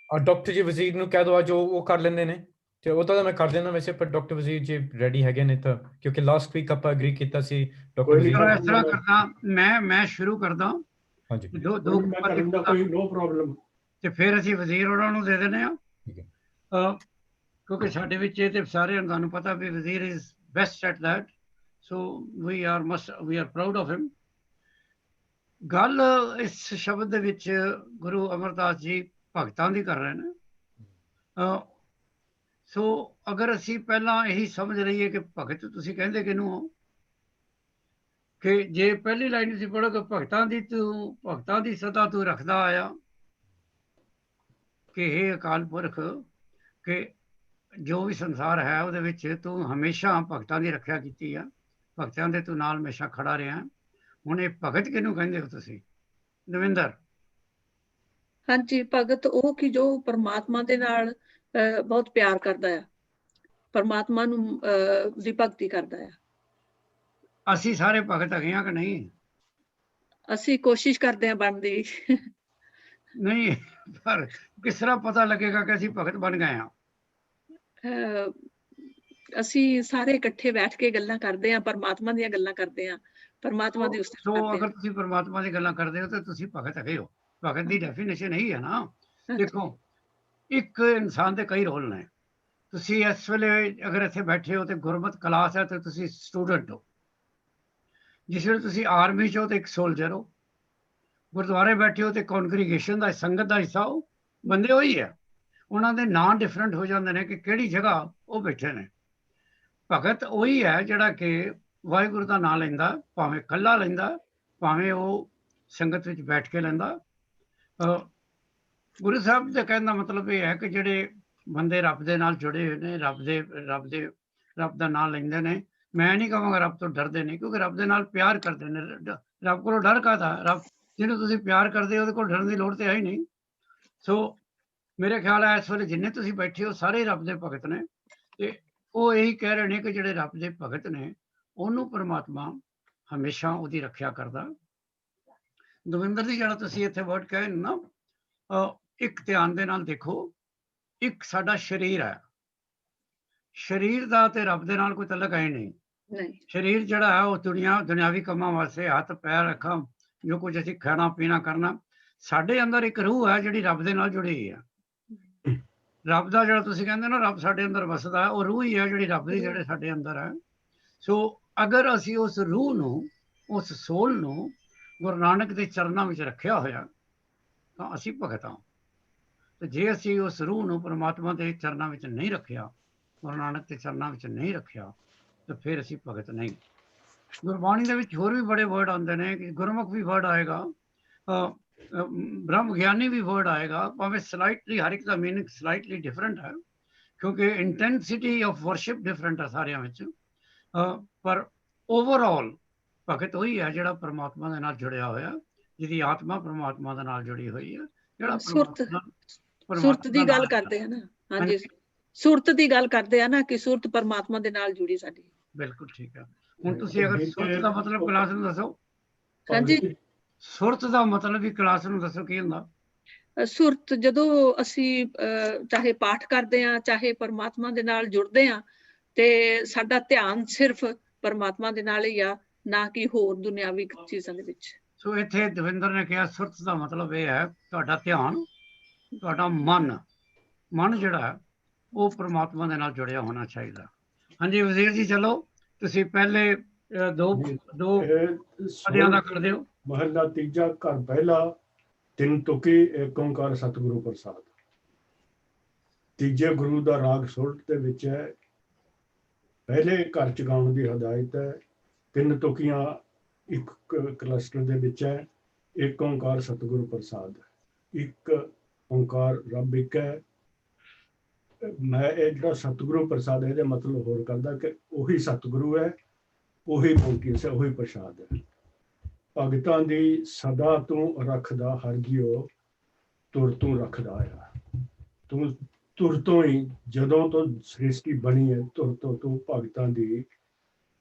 ਡਾਕਟਰ ਜੀ ਵਜ਼ੀਰ ਨੂੰ ਕਹਿ ਦਿਓ ਅੱਜ ਉਹ ਕਰ ਲੈਂਦੇ ਨੇ, ਤੇ ਉਹ ਤਾਂ ਮੈਂ ਕਰ ਦੇਣਾ ਵੈਸੇ, ਪਰ ਡਾਕਟਰ ਵਜ਼ੀਰ ਜੀ ਰੈਡੀ ਹੈਗੇ ਨੇ ਤਾਂ, ਕਿਉਂਕਿ ਲਾਸਟ ਵੀਕ ਆਪਾਂ ਐਗਰੀ ਕੀਤਾ ਸੀ ਡਾਕਟਰ
ਕੋਈ ਨਹੀਂ,
ਵਜ਼ੀਰ।
ਇਸ ਤਰ੍ਹਾਂ ਕਰਦਾ ਮੈਂ ਸ਼ੁਰੂ ਕਰਦਾ
ਹਾਂਜੀ
ਦੋ
ਮੈਂ ਕਰਨ ਦਾ ਕੋਈ ਨੋ ਪ੍ਰੋਬਲਮ।
ਤੇ ਫਿਰ ਅਸੀਂ ਵਜ਼ੀਰ ਉਹਨਾਂ ਨੂੰ ਦੇ ਦਿੰਦੇ ਆ,
ਠੀਕ ਹੈ।
ਕਿਉਂਕਿ ਸਾਡੇ ਵਿੱਚ ਇਹ ਤੇ ਸਾਰੇ ਤੁਹਾਨੂੰ ਪਤਾ ਵੀ Wazir is best at that, so we are proud of him. ਗੱਲ ਇਸ ਸ਼ਬਦ ਦੇ ਵਿੱਚ ਗੁਰੂ ਅਮਰਦਾਸ ਜੀ ਭਗਤਾਂ ਦੀ ਕਰ ਰਹੇ ਨੇ। ਸੋ ਅਗਰ ਅਸੀਂ ਪਹਿਲਾਂ ਇਹੀ ਸਮਝ ਲਈਏ ਕਿ ਭਗਤ ਤੁਸੀਂ ਕਹਿੰਦੇ ਕਿਹਨੂੰ ਹੋ, ਕਿ ਜੇ ਪਹਿਲੀ ਲਾਈਨ ਤੁਸੀਂ ਪੜ੍ਹੋ ਕਿ ਭਗਤਾਂ ਦੀ ਸਦਾ ਤੂੰ ਰੱਖਦਾ ਆਇਆ, ਕਿ ਇਹ ਅਕਾਲ ਪੁਰਖ ਕਿ ਜੋ ਵੀ ਸੰਸਾਰ ਹੈ ਉਹਦੇ ਵਿੱਚ ਤੂੰ ਹਮੇਸ਼ਾ ਭਗਤਾਂ ਦੀ ਰੱਖਿਆ ਕੀਤੀ ਆ, ਭਗਤਾਂ ਦੇ ਤੂੰ ਨਾਲ ਹਮੇਸ਼ਾ ਖੜਾ ਰਿਹਾ। ਹੁਣ ਇਹ ਭਗਤ ਕਿਹਨੂੰ ਕਹਿੰਦੇ ਹੋ ਤੁਸੀਂ ਦਵਿੰਦਰ?
ਹਾਂਜੀ, ਭਗਤ ਉਹ ਕਿ ਜੋ ਪਰਮਾਤਮਾ ਦੇ ਨਾਲ ਬਹੁਤ ਪਿਆਰ ਕਰਦਾ ਆ, ਪਰਮਾਤਮਾ ਨੂੰ ਦੀ ਭਗਤੀ ਕਰਦਾ ਆ।
ਅਸੀਂ ਸਾਰੇ ਭਗਤ ਹੈਗੇ ਆ ਕਿ ਨਹੀਂ?
ਅਸੀਂ ਕੋਸ਼ਿਸ਼ ਕਰਦੇ ਹਾਂ ਬਣਨ ਦੀ।
ਨਹੀਂ, ਪਰ ਕਿਸ ਤਰ੍ਹਾਂ ਪਤਾ ਲੱਗੇਗਾ ਕਿ ਅਸੀਂ ਭਗਤ ਬਣ ਗਏ ਆ?
ਅਸੀਂ ਸਾਰੇ ਇਕੱਠੇ ਬੈਠ ਕੇ ਗੱਲਾਂ ਕਰਦੇ ਹਾਂ, ਪਰਮਾਤਮਾ ਦੀਆਂ ਗੱਲਾਂ ਕਰਦੇ ਹਾਂ, ਪਰਮਾਤਮਾ ਦੀ ਉਸਤਤ
ਸੋ
ਕਰਦੇ
ਅਗਰ
ਹਾਂ।
ਤੁਸੀਂ ਪਰਮਾਤਮਾ ਦੀ ਗੱਲਾਂ ਕਰਦੇ ਹੋ ਤਾਂ ਤੁਸੀਂ ਭਗਤ ਹੈਗੇ ਹੋ। ਭਗਤ ਦੀ ਡੈਫੀਨੇਸ਼ਨ ਇਹੀ ਹੈ ਨਾ। ਦੇਖੋ, ਇੱਕ ਇਨਸਾਨ ਦੇ ਕਈ ਰੋਲ ਨੇ। ਤੁਸੀਂ ਇਸ ਵੇਲੇ ਅਗਰ ਇੱਥੇ ਬੈਠੇ ਹੋ ਤੇ ਗੁਰਮਤ ਕਲਾਸ ਹੈ ਤੇ ਤੁਸੀਂ ਸਟੂਡੈਂਟ ਹੋ। ਜਿਸ ਵੇਲੇ ਤੁਸੀਂ ਆਰਮੀ 'ਚ ਹੋ ਤੇ ਇੱਕ ਸੋਲਜਰ ਹੋ। ਗੁਰਦੁਆਰੇ ਬੈਠੇ ਹੋ ਤੇ ਕੌਨਗਰੀਗੇਸ਼ਨ ਦਾ ਸੰਗਤ ਦਾ ਹਿੱਸਾ ਹੋ। ਬੰਦੇ ਉਹੀ ਹੈ, ਉਹਨਾਂ ਦੇ ਨਾਂ ਡਿਫਰੈਂਟ ਹੋ ਜਾਂਦੇ ਨੇ ਕਿ ਕਿਹੜੀ ਜਗ੍ਹਾ ਉਹ ਬੈਠੇ ਨੇ। ਭਗਤ ਉਹੀ ਹੈ ਜਿਹੜਾ ਕਿ ਵਾਹਿਗੁਰੂ ਦਾ ਨਾਂ ਲੈਂਦਾ, ਭਾਵੇਂ ਇਕੱਲਾ ਲੈਂਦਾ, ਭਾਵੇਂ ਉਹ ਸੰਗਤ ਵਿੱਚ ਬੈਠ ਕੇ ਲੈਂਦਾ। ਗੁਰੂ ਸਾਹਿਬ ਦੇ ਕਹਿਣ ਦਾ ਮਤਲਬ ਇਹ ਹੈ ਕਿ ਜਿਹੜੇ ਬੰਦੇ ਰੱਬ ਦੇ ਨਾਲ ਜੁੜੇ ਹੋਏ ਨੇ, ਰੱਬ ਦਾ ਨਾਂ ਲੈਂਦੇ ਨੇ। ਮੈਂ ਨਹੀਂ ਕਹਾਂਗਾ ਰੱਬ ਤੋਂ ਡਰਦੇ ਨੇ, ਕਿਉਂਕਿ ਰੱਬ ਦੇ ਨਾਲ ਪਿਆਰ ਕਰਦੇ ਨੇ। ਰੱਬ ਕੋਲੋਂ ਡਰ ਕਾਹਦਾ? ਰੱਬ ਜਿਹਨੂੰ ਤੁਸੀਂ ਪਿਆਰ ਕਰਦੇ ਹੋ ਉਹਦੇ ਕੋਲ ਡਰਨ ਦੀ ਲੋੜ ਤੇ ਹੈ ਹੀ ਨਹੀਂ। ਸੋ ਮੇਰੇ ਖਿਆਲ ਹੈ ਇਸ ਵੇਲੇ ਜਿੰਨੇ ਤੁਸੀਂ ਬੈਠੇ ਹੋ ਸਾਰੇ ਰੱਬ ਦੇ ਭਗਤ ਨੇ, ਤੇ ਉਹ ਇਹੀ ਕਹਿ ਰਹੇ ਨੇ ਕਿ ਜਿਹੜੇ ਰੱਬ ਦੇ ਭਗਤ ਨੇ ਉਹਨੂੰ ਪਰਮਾਤਮਾ ਹਮੇਸ਼ਾ ਉਹਦੀ ਰੱਖਿਆ ਕਰਦਾ। ਦਵਿੰਦਰ ਜੀ, ਜਿਹੜਾ ਤੁਸੀਂ ਇੱਥੇ ਵਰਡ ਕਹੇ ਨਾ, ਇੱਕ ਧਿਆਨ ਦੇ ਨਾਲ ਦੇਖੋ, ਇੱਕ ਸਾਡਾ ਸਰੀਰ ਹੈ, ਸਰੀਰ ਦਾ ਤੇ ਰੱਬ ਦੇ ਨਾਲ ਕੋਈ ਤਲਕ ਹੈ ਨਹੀਂ। ਸਰੀਰ ਜਿਹੜਾ ਹੈ ਉਹ ਦੁਨਿਆਵੀ ਕੰਮਾਂ ਵਾਸਤੇ, ਹੱਥ ਪੈਰ ਅੱਖਾਂ, ਜੋ ਕੁਝ ਅਸੀਂ ਖਾਣਾ ਪੀਣਾ ਕਰਨਾ। ਸਾਡੇ ਅੰਦਰ ਇੱਕ ਰੂਹ ਹੈ ਜਿਹੜੀ ਰੱਬ ਦੇ ਨਾਲ ਜੁੜੀ ਹੋਈ ਹੈ। ਰੱਬ ਦਾ ਜਿਹੜਾ ਤੁਸੀਂ ਕਹਿੰਦੇ ਨਾ ਰੱਬ ਸਾਡੇ ਅੰਦਰ ਵਸਦਾ ਹੈ, ਉਹ ਰੂਹ ਹੀ ਹੈ ਜਿਹੜੀ ਰੱਬ ਦੀ ਜਿਹੜੇ ਸਾਡੇ ਅੰਦਰ ਹੈ। ਸੋ ਅਗਰ ਅਸੀਂ ਉਸ ਰੂਹ ਨੂੰ, ਉਸ ਸੋਲ ਨੂੰ ਗੁਰੂ ਨਾਨਕ ਦੇ ਚਰਨਾਂ ਵਿੱਚ ਰੱਖਿਆ ਹੋਇਆ ਤਾਂ ਅਸੀਂ ਭਗਤ ਹਾਂ। ਤੇ ਜੇ ਅਸੀਂ ਉਸ ਰੂਹ ਨੂੰ ਪਰਮਾਤਮਾ ਦੇ ਚਰਨਾਂ ਵਿੱਚ ਨਹੀਂ ਰੱਖਿਆ, ਗੁਰੂ ਨਾਨਕ ਦੇ ਚਰਨਾਂ ਵਿੱਚ ਨਹੀਂ ਰੱਖਿਆ, ਤਾਂ ਫਿਰ ਅਸੀਂ ਭਗਤ ਨਹੀਂ। ਗੁਰਬਾਣੀ ਦੇ ਵਿੱਚ ਹੋਰ ਵੀ ਬੜੇ ਵਰਡ ਆਉਂਦੇ ਨੇ, ਕਿ ਗੁਰਮੁਖ ਵੀ ਵਰਡ ਆਏਗਾ, ਬ੍ਰਹਮ ਗਿਆਨੀ ਵੀ ਵਰਡ ਆਏਗਾ, ਭਾਵੇਂ ਸਲਾਈਟਲੀ ਹਰ ਇੱਕ ਦਾ ਮੀਨਿੰਗ ਸਲਾਈਟਲੀ ਡਿਫਰੈਂਟ ਹੈ, ਕਿਉਂਕਿ ਇੰਟੈਂਸਿਟੀ ਆਫ ਵਰਸ਼ਿਪ ਡਿਫਰੈਂਟ ਹੈ ਸਾਰਿਆਂ ਵਿੱਚ। ਪਰ ਓਵਰਆਲ ਭਗਤ ਉਹੀ ਹੈ ਜਿਹੜਾ ਪਰਮਾਤਮਾ ਦੇ ਨਾਲ ਜੁੜਿਆ ਹੋਇਆ, ਜਿਹਦੀ ਆਤਮਾ ਪਰਮਾਤਮਾ ਦੇ ਨਾਲ ਜੁੜੀ ਹੋਈ ਹੈ, ਜਿਹੜਾ
ਸੁਰਤ ਦੀ ਗੱਲ ਕਰਦੇ ਆ ਨਾ। ਹਾਂਜੀ, ਸੁਰਤ ਦੀ ਗੱਲ ਕਰਦੇ ਆ ਨਾ, ਕਿ ਸੁਰਤ ਪਰਮਾਤਮਾ ਦੇ ਨਾਲ ਜੁੜੀ ਸਾਡੀ।
ਬਿਲਕੁਲ ਠੀਕ ਹੈ। ਹੁਣ ਤੁਸੀਂ ਅਗਰ ਸੁਰਤ ਦਾ ਮਤਲਬ ਕਲਾਸ ਨੂੰ ਦੱਸੋ।
ਹਾਂਜੀ,
ਸੁਰਤ ਦਾ ਮਤਲਬ ਵੀ ਕਲਾਸ ਨੂੰ ਦੱਸੋ ਕੀ ਹੁੰਦਾ?
ਸੁਰਤ ਜਦੋਂ ਅਸੀਂ ਚਾਹੇ ਪਾਠ ਕਰਦੇ ਹਾਂ, ਚਾਹੇ ਪਰਮਾਤਮਾ ਦੇ ਨਾਲ ਜੁੜਦੇ ਹਾਂ, ਤੇ ਸਾਡਾ ਧਿਆਨ ਸਿਰਫ ਪਰਮਾਤਮਾ ਦੇ ਨਾਲ ਹੀ ਆ, ਨਾ ਕਿ ਹੋਰ ਦੁਨਿਆਵੀ ਚੀਜ਼ਾਂ ਦੇ ਵਿੱਚ।
ਸੋ ਇੱਥੇ ਦਵਿੰਦਰ ਨੇ ਕਿਹਾ ਸੁਰਤ ਦਾ ਮਤਲਬ ਇਹ ਹੈ ਤੁਹਾਡਾ ਧਿਆਨ, ਤੁਹਾਡਾ ਮਨ ਜਿਹੜਾ ਉਹ ਪਰਮਾਤਮਾ ਦੇ ਨਾਲ ਜੁੜਿਆ ਹੋਣਾ ਚਾਹੀਦਾ। ਹਾਂਜੀ ਵਜ਼ੀਰ ਜੀ, ਚਲੋ ਤੁਸੀਂ ਪਹਿਲੇ ਦੋ ਪਦਿਆਂ ਦਾ ਕਰ ਦਿਓ।
ਮਹਲਾ ਤੀਜਾ, ਘਰ ਪਹਿਲਾ, ਤਿੰਨ ਤੁਕੀ, ਏਕ ਓੰਕਾਰ ਸਤਿਗੁਰੂ ਪ੍ਰਸਾਦ। ਤੀਜੇ ਗੁਰੂ ਦਾ ਰਾਗ ਸੁਰਤ ਦੇ ਵਿੱਚ ਹੈ। ਪਹਿਲੇ ਘਰ ਚ ਗਾਉਣ ਦੀ ਹਦਾਇਤ ਹੈ। ਤਿੰਨ ਤੁਕੀਆਂ ਇੱਕ ਕਲਸਟਰ ਦੇ ਵਿੱਚ ਹੈ। ਏਕ ਓੰਕਾਰ ਸਤਿਗੁਰੂ ਪ੍ਰਸਾਦ। ਇੱਕ ਓੰਕਾਰ ਰੱਬ ਇੱਕ ਹੈ। ਮੈਂ ਇਹ ਜਿਹੜਾ ਸਤਿਗੁਰੂ ਪ੍ਰਸਾਦ ਇਹਦੇ ਮਤਲਬ ਹੋਰ ਕਰਦਾ ਕਿ ਉਹੀ ਸਤਿਗੁਰੂ ਹੈ, ਉਹੀ ਓੰਕਾਰ, ਉਹੀ ਪ੍ਰਸਾਦ ਹੈ। ਭਗਤਾਂ ਦੀ ਸਦਾ ਤੂੰ ਰੱਖਦਾ ਹਰ ਜੀਓ, ਤੁਰ ਤੋਂ ਰੱਖਦਾ ਆ। ਤੂੰ ਤੁਰ ਤੋਂ ਹੀ, ਜਦੋਂ ਤੋਂ ਸ੍ਰਿਸ਼ਟੀ ਬਣੀ ਹੈ, ਤੁਰ ਤੋਂ ਤੂੰ ਭਗਤਾਂ ਦੀ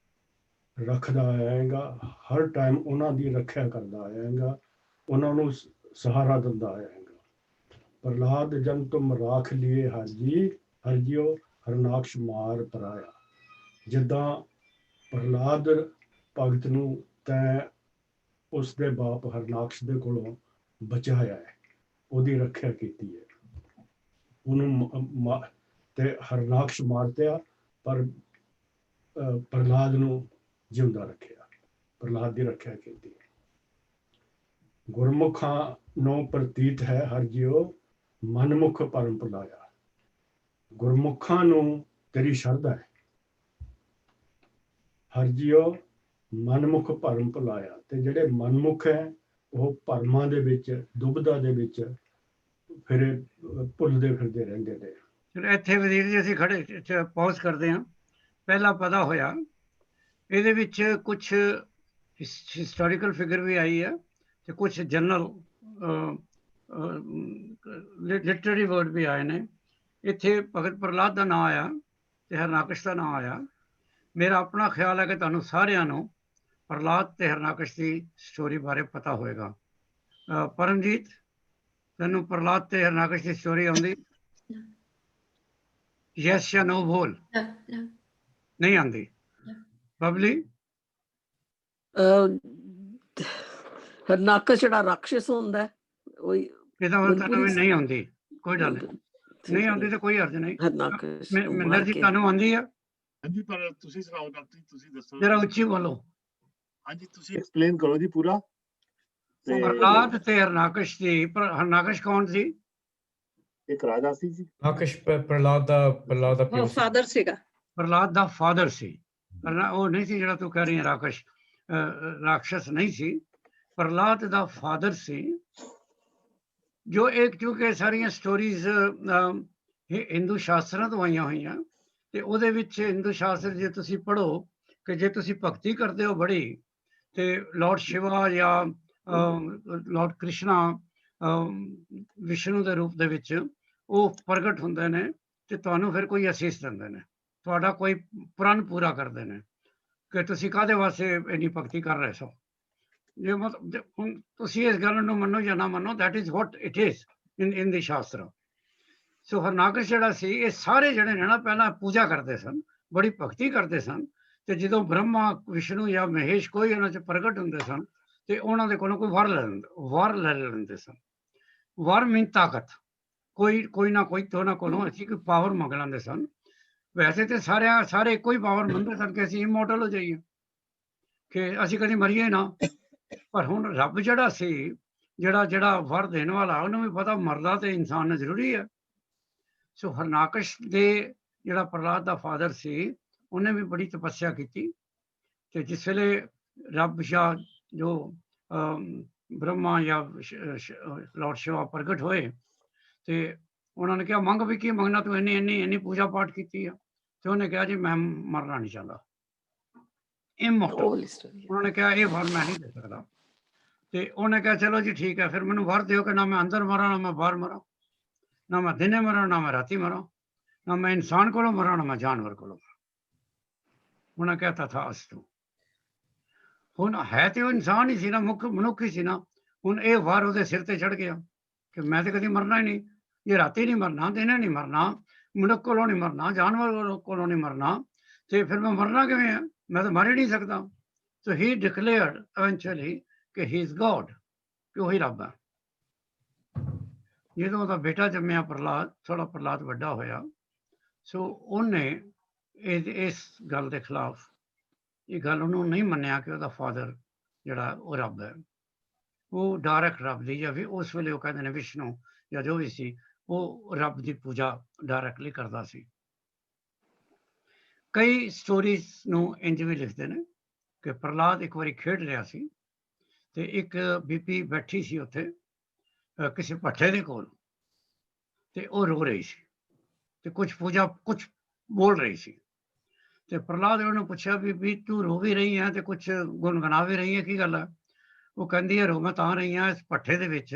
ਰੱਖਦਾ ਆਏਗਾ, ਹਰ ਟਾਈਮ ਉਹਨਾਂ ਦੀ ਰੱਖਿਆ ਕਰਦਾ ਆਏਗਾ, ਉਹਨਾਂ ਨੂੰ ਸਹਾਰਾ ਦਿੰਦਾ ਆਏਗਾ। ਪ੍ਰਹਲਾਦ ਜਨ ਤੁਮ ਰਾਖ ਲਿਏ ਹਰਜੀਓ ਹਰਨਾਕਸ਼ ਮਾਰ ਪਰਾਇਆ। ਜਿੱਦਾਂ ਪ੍ਰਹਲਾਦ ਭਗਤ ਨੂੰ ਤੈਂ ਉਸ ਦੇ ਬਾਪ ਹਰਨਾਕਸ਼ ਦੇ ਕੋਲੋਂ ਬਚਾਇਆ ਹੈ, ਉਹਦੀ ਰੱਖਿਆ ਕੀਤੀ ਹੈ, ਉਹਨੂੰ ਤੇ ਹਰਨਾਕਸ਼ ਮਾਰਤਿਆ, ਪਰ ਪ੍ਰਹਲਾਦ ਨੂੰ ਜਿਉਂਦਾ ਰੱਖਿਆ, ਪ੍ਰਹਲਾਦ ਦੀ ਰੱਖਿਆ ਕੀਤੀ। ਗੁਰਮੁਖਾਂ ਨੂੰ ਪ੍ਰਤੀਤ ਹੈ ਹਰ ਜਿਉ ਮਨਮੁਖ ਪਰਮ ਭੁਲਾਇਆ। ਗੁਰਮੁਖਾਂ ਨੂੰ ਤੇਰੀ ਸ਼ਰਧਾ ਹੈ, ਹਰ ਜਿਉ ਮਨਮੁਖ ਭਰਮ ਭੁਲਾਇਆ। ਤੇ ਜਿਹੜੇ ਮਨਮੁਖ ਹੈ ਉਹ ਭਰਮਾਂ ਦੇ ਵਿੱਚ, ਦੁਬਿਧਾ ਦੇ ਵਿੱਚ ਫਿਰ ਭੁੱਲਦੇ ਫਿਰਦੇ ਰਹਿੰਦੇ ਨੇ।
ਚਲੋ ਇੱਥੇ ਵਜ਼ੀਰ ਜੀ ਅਸੀਂ ਖੜੇ ਪੌਜ਼ ਕਰਦੇ ਹਾਂ। ਪਹਿਲਾ ਪਤਾ ਹੋਇਆ, ਇਹਦੇ ਵਿੱਚ ਕੁਝ ਹਿਸਟੋਰੀਕਲ ਫਿਗਰ ਵੀ ਆਈ ਹੈ ਤੇ ਕੁਝ ਜਨਰਲ ਲਿਟਰਰੀ ਵਰਡ ਵੀ ਆਏ ਨੇ। ਇੱਥੇ ਭਗਤ ਪ੍ਰਹਲਾਦ ਦਾ ਨਾਂ ਆਇਆ ਤੇ ਹਰਨਾਕਸ਼ ਦਾ ਨਾਂ ਆਇਆ। ਮੇਰਾ ਆਪਣਾ ਖਿਆਲ ਹੈ ਕਿ ਤੁਹਾਨੂੰ ਸਾਰਿਆਂ ਨੂੰ ਪ੍ਰਹਲਾਦ ਤੇ ਹਰਨਾਕਸ਼ ਦੀ ਸਟੋਰੀ ਬਾਰੇ ਪਤਾ ਹੋਏਗਾ। ਪਰਮਜੀਤ, ਤੈਨੂੰ ਪ੍ਰਹਲਾਦ ਤੇ ਹਰਨਾਕਸ਼ ਦੀ ਸਟੋਰੀ ਆਉਂਦੀ? ਯੈਸ ਜਾਂ ਨੋ ਬੋਲ। ਨਹੀਂ ਆਉਂਦੀ? ਬਬਲੀ?
ਹਰਨਾਕਸ਼ ਜਿਹੜਾ ਰਾਖਸ਼ ਹੁੰਦਾ ਹੈ, ਉਹੀ
ਇਹਦਾ ਮਤਲਬ ਤੁਹਾਨੂੰ ਵੀ ਨਹੀਂ ਆਉਂਦੀ? ਕੋਈ ਗੱਲ ਨਹੀਂ, ਨਹੀਂ ਆਉਂਦੀ ਤਾਂ ਕੋਈ ਹਰਜ ਨਹੀਂ।
ਹਰਨਾਕਸ਼
ਮਹਿੰਦਰ ਜੀ, ਤੁਹਾਨੂੰ ਆਉਂਦੀ ਆ?
ਹਾਂਜੀ, ਪਰ ਤੁਸੀਂ ਸੁਣਾਓ ਡਾਕਟਰ, ਤੁਸੀਂ ਦੱਸੋ
ਜਰਾ ਉੱਚੀ ਬੋਲੋ।
ਹਾਂਜੀ, ਤੁਸੀਂ ਐਕਸਪਲੇਨ ਕਰੋ ਜੀ ਪੂਰਾ।
ਪ੍ਰਹਲਾਦ ਤੇ ਹਰਨਾਕਸ਼ ਦੀ, ਹਰਨਾਕਸ਼ ਕੌਣ ਸੀ?
ਇੱਕ ਰਾਜਾ ਸੀ ਜੀ।
ਆਕਸ਼ ਪ੍ਰਹਲਾਦ ਦਾ ਪਿਓ ਸੀ।
ਫਾਦਰ ਸੀਗਾ।
ਪ੍ਰਹਲਾਦ ਦਾ ਫਾਦਰ ਸੀ। ਉਹ ਨਹੀਂ ਸੀ ਜਿਹੜਾ ਤੂੰ ਕਹਿ ਰਹੀ ਹੈ ਰਾਕਸ਼, ਰਾਖਸ਼ ਨਹੀਂ ਸੀ। ਪ੍ਰਹਲਾਦ ਦਾ ਫਾਦਰ ਸੀ, ਜੋ ਇੱਕ, ਕਿਉਂਕਿ ਸਾਰੀਆਂ ਸਟੋਰੀਜ਼ ਹਿੰਦੂ ਸ਼ਾਸਤਰਾਂ ਤੋਂ ਆਈਆਂ ਹੋਈਆਂ, ਤੇ ਉਹਦੇ ਵਿੱਚ ਹਿੰਦੂ ਸ਼ਾਸਤਰ ਜੇ ਤੁਸੀਂ ਪੜ੍ਹੋ ਕਿ ਜੇ ਤੁਸੀਂ ਭਗਤੀ ਕਰਦੇ ਹੋ ਬੜੀ, ਤੇ ਲਾਰਡ ਸ਼ਿਵਾ ਜਾਂ ਲਾਰਡ ਕ੍ਰਿਸ਼ਨਾ ਵਿਸ਼ਨੂੰ ਦੇ ਰੂਪ ਦੇ ਵਿੱਚ ਉਹ ਪ੍ਰਗਟ ਹੁੰਦੇ ਨੇ ਤੇ ਤੁਹਾਨੂੰ ਫਿਰ ਕੋਈ ਅਸੀਸ ਦਿੰਦੇ ਨੇ, ਤੁਹਾਡਾ ਕੋਈ ਪ੍ਰਣ ਪੂਰਾ ਕਰਦੇ ਨੇ ਕਿ ਤੁਸੀਂ ਕਾਹਦੇ ਵਾਸਤੇ ਇੰਨੀ ਭਗਤੀ ਕਰ ਰਹੇ ਸੋ। ਜੇ ਮਤਲਬ ਹੁਣ ਤੁਸੀਂ ਇਸ ਗੱਲ ਨੂੰ ਮੰਨੋ ਜਾਂ ਨਾ ਮੰਨੋ, that is what it is in ਦੀ ਸ਼ਾਸਤਰ। ਸੋ ਹਰਨਾਕਸ਼ ਜਿਹੜਾ ਸੀ, ਇਹ ਸਾਰੇ ਜਿਹੜੇ ਨੇ ਨਾ ਪਹਿਲਾਂ ਪੂਜਾ ਕਰਦੇ ਸਨ, ਬੜੀ ਭਗਤੀ ਕਰਦੇ ਸਨ, ਤੇ ਜਦੋਂ ਬ੍ਰਹਮਾ, ਵਿਸ਼ਨੂੰ ਜਾਂ ਮਹੇਸ਼ ਕੋਈ ਉਹਨਾਂ 'ਚ ਪ੍ਰਗਟ ਹੁੰਦੇ ਸਨ ਤੇ ਉਹਨਾਂ ਦੇ ਕੋਲੋਂ ਕੋਈ ਵਰ ਲੈ ਲੈਂਦੇ ਸਨ। ਵਰ ਮੀਨ ਤਾਕਤ, ਕੋਈ ਨਾ ਕੋਈ ਤੋਂ ਉਹਨਾਂ ਕੋਲੋਂ ਅਸੀਂ ਕੋਈ ਪਾਵਰ ਮੰਗ ਲੈਂਦੇ ਸਨ। ਵੈਸੇ ਤੇ ਸਾਰੇ ਇੱਕੋ ਹੀ ਪਾਵਰ ਮੰਗਦੇ ਸਨ ਕਿ ਅਸੀਂ ਇਮੋਰਟਲ ਹੋ ਜਾਈਏ, ਕਿ ਅਸੀਂ ਕਦੀ ਮਰੀਏ ਨਾ। ਪਰ ਹੁਣ ਰੱਬ ਜਿਹੜਾ ਸੀ, ਜਿਹੜਾ ਵਰ ਦੇਣ ਵਾਲਾ, ਉਹਨੂੰ ਵੀ ਪਤਾ ਮਰਦਾ ਤੇ ਇਨਸਾਨ ਨੂੰ ਜ਼ਰੂਰੀ ਹੈ। ਸੋ ਹਰਨਾਕਸ਼ ਦੇ ਜਿਹੜਾ ਪ੍ਰਹਲਾਦ ਦਾ ਫਾਦਰ ਸੀ, ਉਹਨੇ ਵੀ ਬੜੀ ਤਪੱਸਿਆ ਕੀਤੀ, ਤੇ ਜਿਸ ਵੇਲੇ ਰੱਬ ਜਾਂ ਜੋ ਬ੍ਰਹਮਾ ਜਾਂ ਲਾਰਡ ਸ਼ਿਵਾ ਪ੍ਰਗਟ ਹੋਏ ਤੇ ਉਹਨਾਂ ਨੇ ਕਿਹਾ ਮੰਗ ਵੀ ਕੀ ਮੰਗਣਾ, ਤੂੰ ਇੰਨੀ ਪੂਜਾ ਪਾਠ ਕੀਤੀ ਆ। ਤੇ ਉਹਨੇ ਕਿਹਾ ਜੀ ਮੈਂ ਮਰਨਾ ਨਹੀਂ ਚਾਹੁੰਦਾ, ਇਮੋਰਟਲ। ਉਹਨਾਂ ਨੇ ਕਿਹਾ ਇਹ ਵਰ ਮੈਂ ਨਹੀਂ ਦੇ ਸਕਦਾ। ਤੇ ਉਹਨੇ ਕਿਹਾ ਚਲੋ ਜੀ ਠੀਕ ਹੈ, ਫਿਰ ਮੈਨੂੰ ਵਰ ਦਿਓ ਕਿ ਨਾ ਮੈਂ ਅੰਦਰ ਮਰਾਂ ਨਾ ਮੈਂ ਬਾਹਰ ਮਰਾਂ, ਨਾ ਮੈਂ ਦਿਨੇ ਮਰਾਂ ਨਾ ਮੈਂ ਰਾਤੀ ਮਰਾਂ, ਨਾ ਮੈਂ ਇਨਸਾਨ ਕੋਲੋਂ ਮਰਾਂ ਨਾ ਮੈਂ ਜਾਨਵਰ ਕੋਲੋਂ ਮਰਾਂ। ਉਹਨੇ ਕਿਹਾ ਤਥਾਸਤੂ। ਹੁਣ ਹੈ ਤੇ ਉਹ ਇਨਸਾਨ ਹੀ ਸੀ ਨਾ, ਮਨੁੱਖ ਹੀ ਸੀ ਨਾ। ਹੁਣ ਇਹ ਵਰ ਉਹਦੇ ਸਿਰ ਤੇ ਚੜ ਗਿਆ ਕਿ ਮੈਂ ਤੇ ਕਦੀ ਮਰਨਾ ਹੀ ਨਹੀਂ, ਇਹ ਰਾਤੀ ਨਹੀਂ ਮਰਨਾ, ਦਿਨੇ ਨਹੀਂ ਮਰਨਾ, ਮਨੁੱਖ ਕੋਲੋਂ ਨਹੀਂ ਮਰਨਾ, ਜਾਨਵਰ ਕੋਲੋਂ ਨਹੀਂ ਮਰਨਾ, ਤੇ ਫਿਰ ਮੈਂ ਮਰਨਾ ਕਿਵੇਂ ਆ? ਮੈਂ ਤਾਂ ਮਰ ਹੀ ਨਹੀਂ ਸਕਦਾ। ਸੋ ਹੀ ਡਿਕਲੇਅਰਡ ਇਵੈਂਚੁਅਲੀ ਕਿ ਹੀ ਇਜ਼ ਗੋਡ, ਕਿ ਉਹੀ ਰੱਬ ਹੈ। ਜਦੋਂ ਉਹਦਾ ਬੇਟਾ ਜੰਮਿਆ ਪ੍ਰਹਲਾਦ, ਥੋੜਾ ਪ੍ਰਹਲਾਦ ਵੱਡਾ ਹੋਇਆ, ਸੋ ਉਹਨੇ ਇਸ ਗੱਲ ਦੇ ਖਿਲਾਫ, ਇਹ ਗੱਲ ਉਹਨੂੰ ਨਹੀਂ ਮੰਨਿਆ ਕਿ ਉਹਦਾ ਫਾਦਰ ਜਿਹੜਾ ਉਹ ਰੱਬ ਹੈ, ਉਹ ਡਾਇਰੈਕਟ ਰੱਬ ਦੀ, ਜਾਂ ਫਿਰ ਉਸ ਵੇਲੇ ਉਹ ਕਹਿੰਦੇ ਨੇ ਵਿਸ਼ਨੂੰ ਜਾਂ ਜੋ ਵੀ ਸੀ, ਉਹ ਰੱਬ ਦੀ ਪੂਜਾ ਡਾਇਰੈਕਟਲੀ ਕਰਦਾ ਸੀ। ਕਈ ਸਟੋਰੀਜ਼ ਨੂੰ ਇੰਜ ਵੀ ਲਿਖਦੇ ਨੇ ਕਿ ਪ੍ਰਹਲਾਦ ਇੱਕ ਵਾਰੀ ਖੇਡ ਰਿਹਾ ਸੀ ਤੇ ਇੱਕ ਬੀਬੀ ਬੈਠੀ ਸੀ ਉੱਥੇ ਕਿਸੇ ਭੱਠੇ ਦੇ ਕੋਲ, ਤੇ ਉਹ ਰੋ ਰਹੀ ਸੀ ਤੇ ਕੁਝ ਬੋਲ ਰਹੀ ਸੀ। ਤੇ ਪ੍ਰਹਲਾਦ ਨੇ ਉਹਨੂੰ ਪੁੱਛਿਆ ਵੀ ਤੂੰ ਰੋ ਵੀ ਰਹੀ ਹੈ ਤੇ ਕੁਝ ਗੁਣਗੁਣਾ ਵੀ ਰਹੀ ਹੈ, ਕੀ ਗੱਲ ਹੈ? ਉਹ ਕਹਿੰਦੀ ਹੈ ਰੋ ਮੈਂ ਤਾਂ ਰਹੀ ਹਾਂ, ਇਸ ਭੱਠੇ ਦੇ ਵਿੱਚ